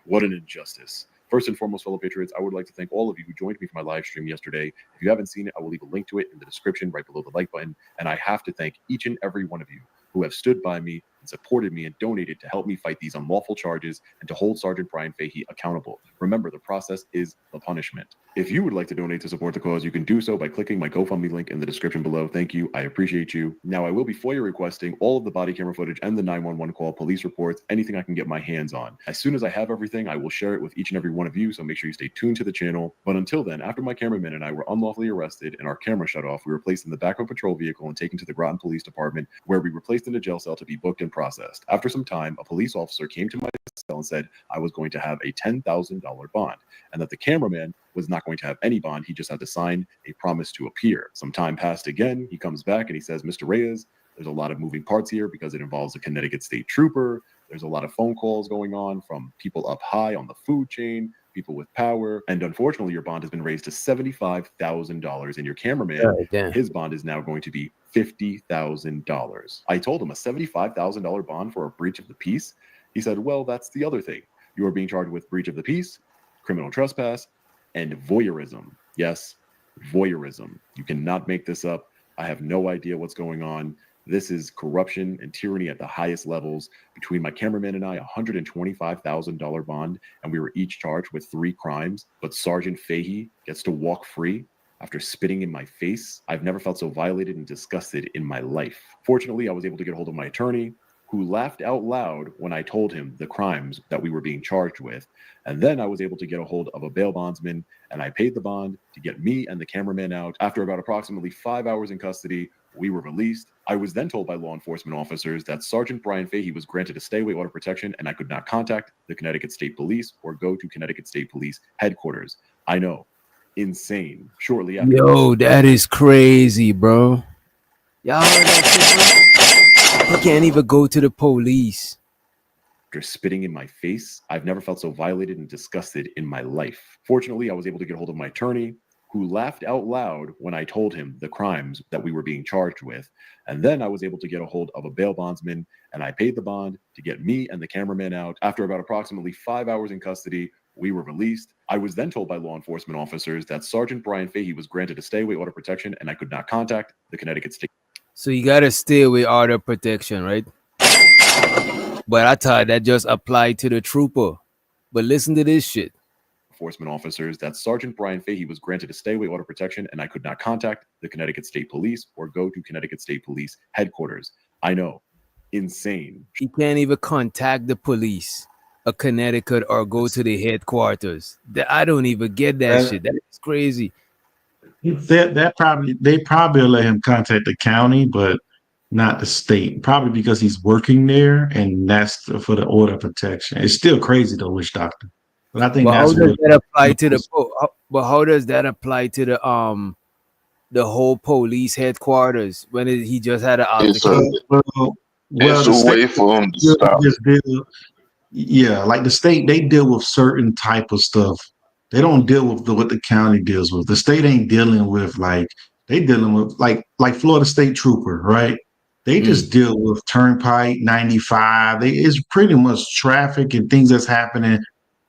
What an injustice. First and foremost, fellow patriots, I would like to thank all of you who joined me for my live stream yesterday. If you haven't seen it, I will leave a link to it in the description right below the like button. And I have to thank each and every one of you who have stood by me and supported me and donated to help me fight these unlawful charges and to hold Sergeant Brian Fahey accountable. Remember, the process is the punishment. If you would like to donate to support the cause, you can do so by clicking my GoFundMe link in the description below. Thank you. I appreciate you. Now, I will be FOIA requesting all of the body camera footage and the 911 call, police reports, anything I can get my hands on. As soon as I have everything, I will share it with each and every one of you, so make sure you stay tuned to the channel. But until then, after my cameraman and I were unlawfully arrested and our camera shut off, we were placed in the back of a patrol vehicle and taken to the Groton Police Department, where we were placed in a jail cell to be booked and processed. After some time, a police officer came to my cell and said I was going to have a $10,000 bond and that the cameraman was not going to have any bond. He just had to sign a promise to appear. Some time passed again. He comes back and he says, Mr. Reyes, there's a lot of moving parts here because it involves a Connecticut State Trooper. There's a lot of phone calls going on from people up high on the food chain, people with power. And unfortunately, your bond has been raised to $75,000. And your cameraman, his bond is now going to be $50,000. I told him a $75,000 bond for a breach of the peace. He said, well, that's the other thing. You are being charged with breach of the peace, criminal trespass, and voyeurism. Yes, voyeurism. You cannot make this up. I have no idea what's going on. This is corruption and tyranny at the highest levels. Between my cameraman and I, $125,000 bond, and we were each charged with 3 crimes. But Sergeant Fahey gets to walk free after spitting in my face. I've never felt so violated and disgusted in my life. Fortunately, I was able to get hold of my attorney, who laughed out loud when I told him the crimes that we were being charged with. And then I was able to get a hold of a bail bondsman, and I paid the bond to get me and the cameraman out. After about approximately 5 hours in custody, we were released. I was then told by law enforcement officers that Sergeant Brian Fahey was granted a stay-away order of protection, and I could not contact the Connecticut State Police or go to Connecticut State Police headquarters. I know, insane. Shortly after, Yo, that is crazy, bro. Y'all heard that shit, bro? I can't even go to the police. after spitting in my face, I've never felt so violated and disgusted in my life. Fortunately, I was able to get hold of my attorney, who laughed out loud when I told him the crimes that we were being charged with. And then I was able to get a hold of a bail bondsman, and I paid the bond to get me and the cameraman out. After about approximately 5 hours in custody, we were released. I was then told by law enforcement officers that Sergeant Brian Fahey was granted a stay-away order of protection, and I could not contact the Connecticut State. So you gotta stay with order protection, right? But I thought that just applied to the trooper. But listen to this shit. Enforcement officers that Sergeant Brian Fahey was granted a stay-away order of protection, and I could not contact the Connecticut State Police or go to Connecticut State Police headquarters. I know, insane. He can't even contact the police. a Connecticut or go to the headquarters. I don't even get that shit. That is crazy. They probably let him contact the county, but not the state. Probably because he's working there, and that's for the order of protection. It's still crazy though, witch doctor. But I think But how that's does what. that apply to but how does that apply to the whole police headquarters when he just had an It's altercation? Well, it's the a state way for him to stop. yeah, like the state, they deal with certain type of stuff. They don't deal with what the county deals with. The state ain't dealing with they dealing with like Florida State Trooper, right? They just deal with Turnpike 95. It's pretty much traffic and things that's happening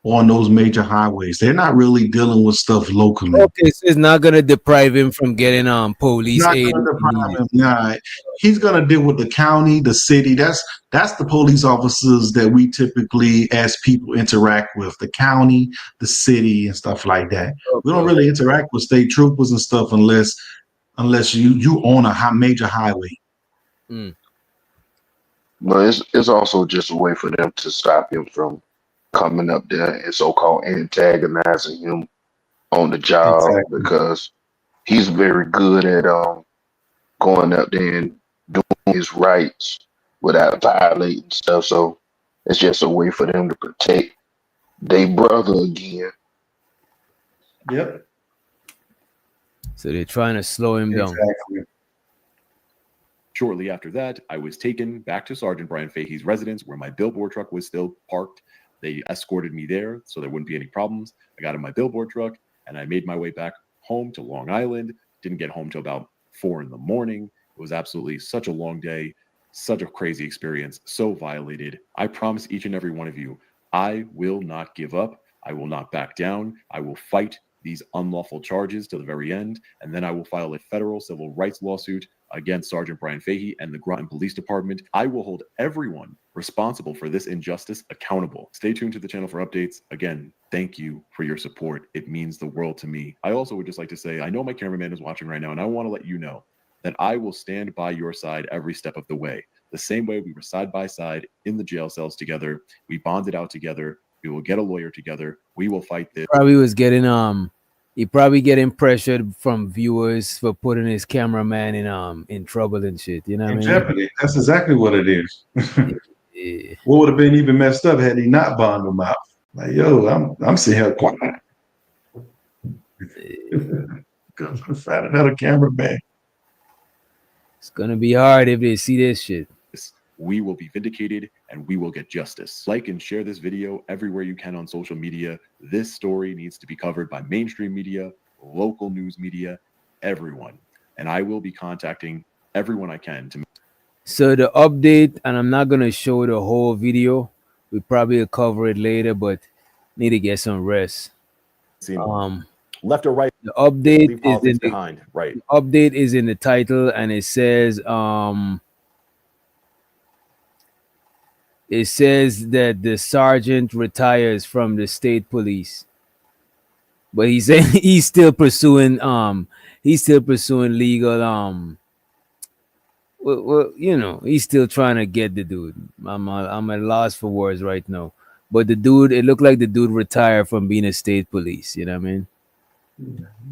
on those major highways. They're not really dealing with stuff locally. Okay, so it's not gonna deprive him from getting police Not aid. gonna deprive him. Nah, he's gonna deal with the county, the city. That's the police officers that we typically, as people, interact with. The county, the city, and stuff like that. We don't really interact with state troopers and stuff unless you own a major highway. But it's also just a way for them to stop him from coming up there and so-called antagonizing him on the job because he's very good at going up there and doing his rights without violating stuff. So it's just a way for them to protect their brother again. Yep. So they're trying to slow him down. Shortly after that, I was taken back to Sergeant Brian Fahey's residence where my billboard truck was still parked. They escorted me there so there wouldn't be any problems. I got in my billboard truck and I made my way back home to Long Island. Didn't get home till about 4 in the morning. It was absolutely such a long day, such a crazy experience, so violated. I promise each and every one of you, I will not give up. I will not back down. I will fight these unlawful charges to the very end, and then I will file a federal civil rights lawsuit against Sergeant Brian Fahey and the Groton Police Department. I will hold everyone responsible for this injustice accountable. Stay tuned to the channel for updates. Again, thank you for your support. It means the world to me. I also would just like to say, I know my cameraman is watching right now, and I want to let you know that I will stand by your side every step of the way. The same way we were side by side in the jail cells together. We bonded out together. We will get a lawyer together. We will fight this. He probably getting pressured from viewers for putting his cameraman in trouble and shit. You know what I mean? Jeopardy. That's exactly what it is. What would have been even messed up had he not bonded him out? Like, yo, I'm sitting here quiet. Find another cameraman. It's gonna be hard if they see this shit. We will be vindicated and we will get justice. Like and share this video everywhere you can on social media. This story needs to be covered by mainstream media, local news media, everyone. And I will be contacting everyone I can to. So the update, and I'm not gonna show the whole video. We probably will cover it later, but need to get some rest. Left or right? The update is in behind. Right. The update is in the title, and it says that the sergeant retires from the state police, but he's saying he's still pursuing legal well, you know, he's still trying to get the dude. I'm at loss for words right now. But the dude, it looked like the dude retired from being a state police. You know what I mean?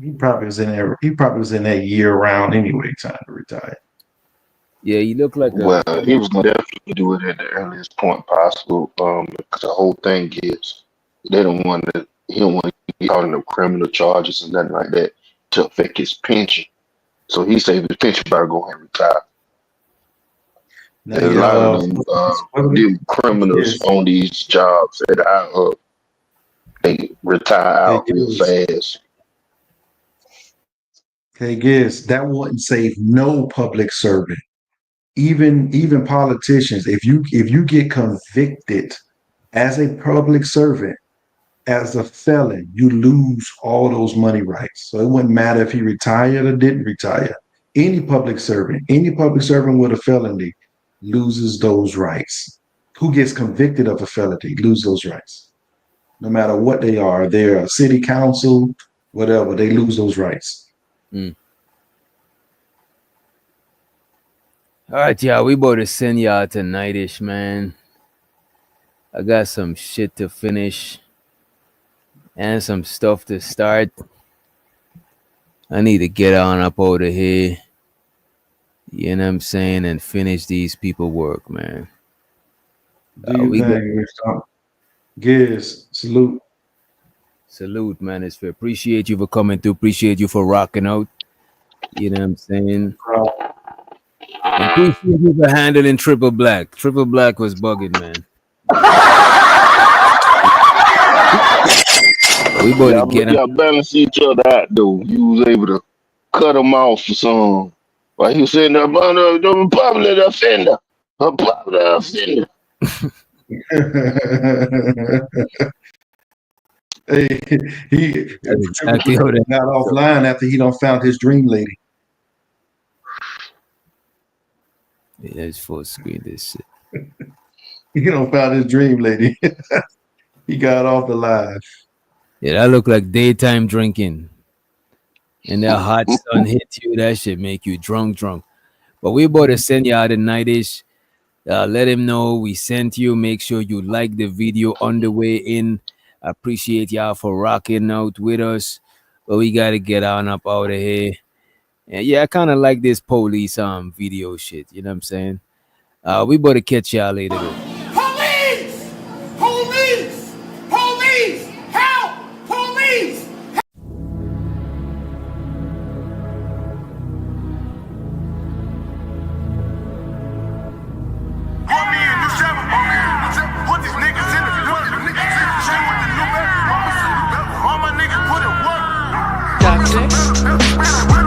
He probably was in there. He probably was in that year round anyway, time to retire. Yeah, he looked like Well, he was gonna definitely do it at the earliest point possible. Because the whole thing is he don't want to be caught in no criminal charges and nothing like that to affect his pension. So he saved his pension by going and retire. There's a lot of them criminals on these jobs that they retire out real fast. Okay, guess that wouldn't save no public servant. Even politicians, if you get convicted as a public servant, as a felon, you lose all those money rights. So it wouldn't matter if he retired or didn't retire. Any public servant with a felony loses those rights. Who gets convicted of a felony lose those rights. No matter what they are, they're a city council, whatever, they lose those rights. All right, yeah, we about to send y'all to nightish, man. I got some shit to finish and some stuff to start. I need to get on up out of here. You know what I'm saying? And finish these people work, man. Do you think, Giz, salute. Salute, man. It's fair. Appreciate you for coming through. Appreciate you for rocking out. You know what I'm saying? And appreciate you for handling Triple Black. Triple Black was bugging, man. We better get him. Y'all balance each other out, though. You was able to cut him off for some. While he was saying that, the public offender. A public offender. Hey, he exactly got offline after he don't found his dream lady. Yeah, let's full screen this shit. He don't found his dream lady. He got off the live. Yeah, that look like daytime drinking. And that hot sun hit you, that shit make you drunk. But we about to send you out the nightish. Let him know we sent you. Make sure you like the video on the way in. I appreciate y'all for rocking out with us. But we gotta get on up out of here. And yeah, I kind of like this police video shit. You know what I'm saying? We better catch y'all later though. Police! Police! Police! Help! Police! Put these niggas in the work. All my niggas put in work. Duct Tapes.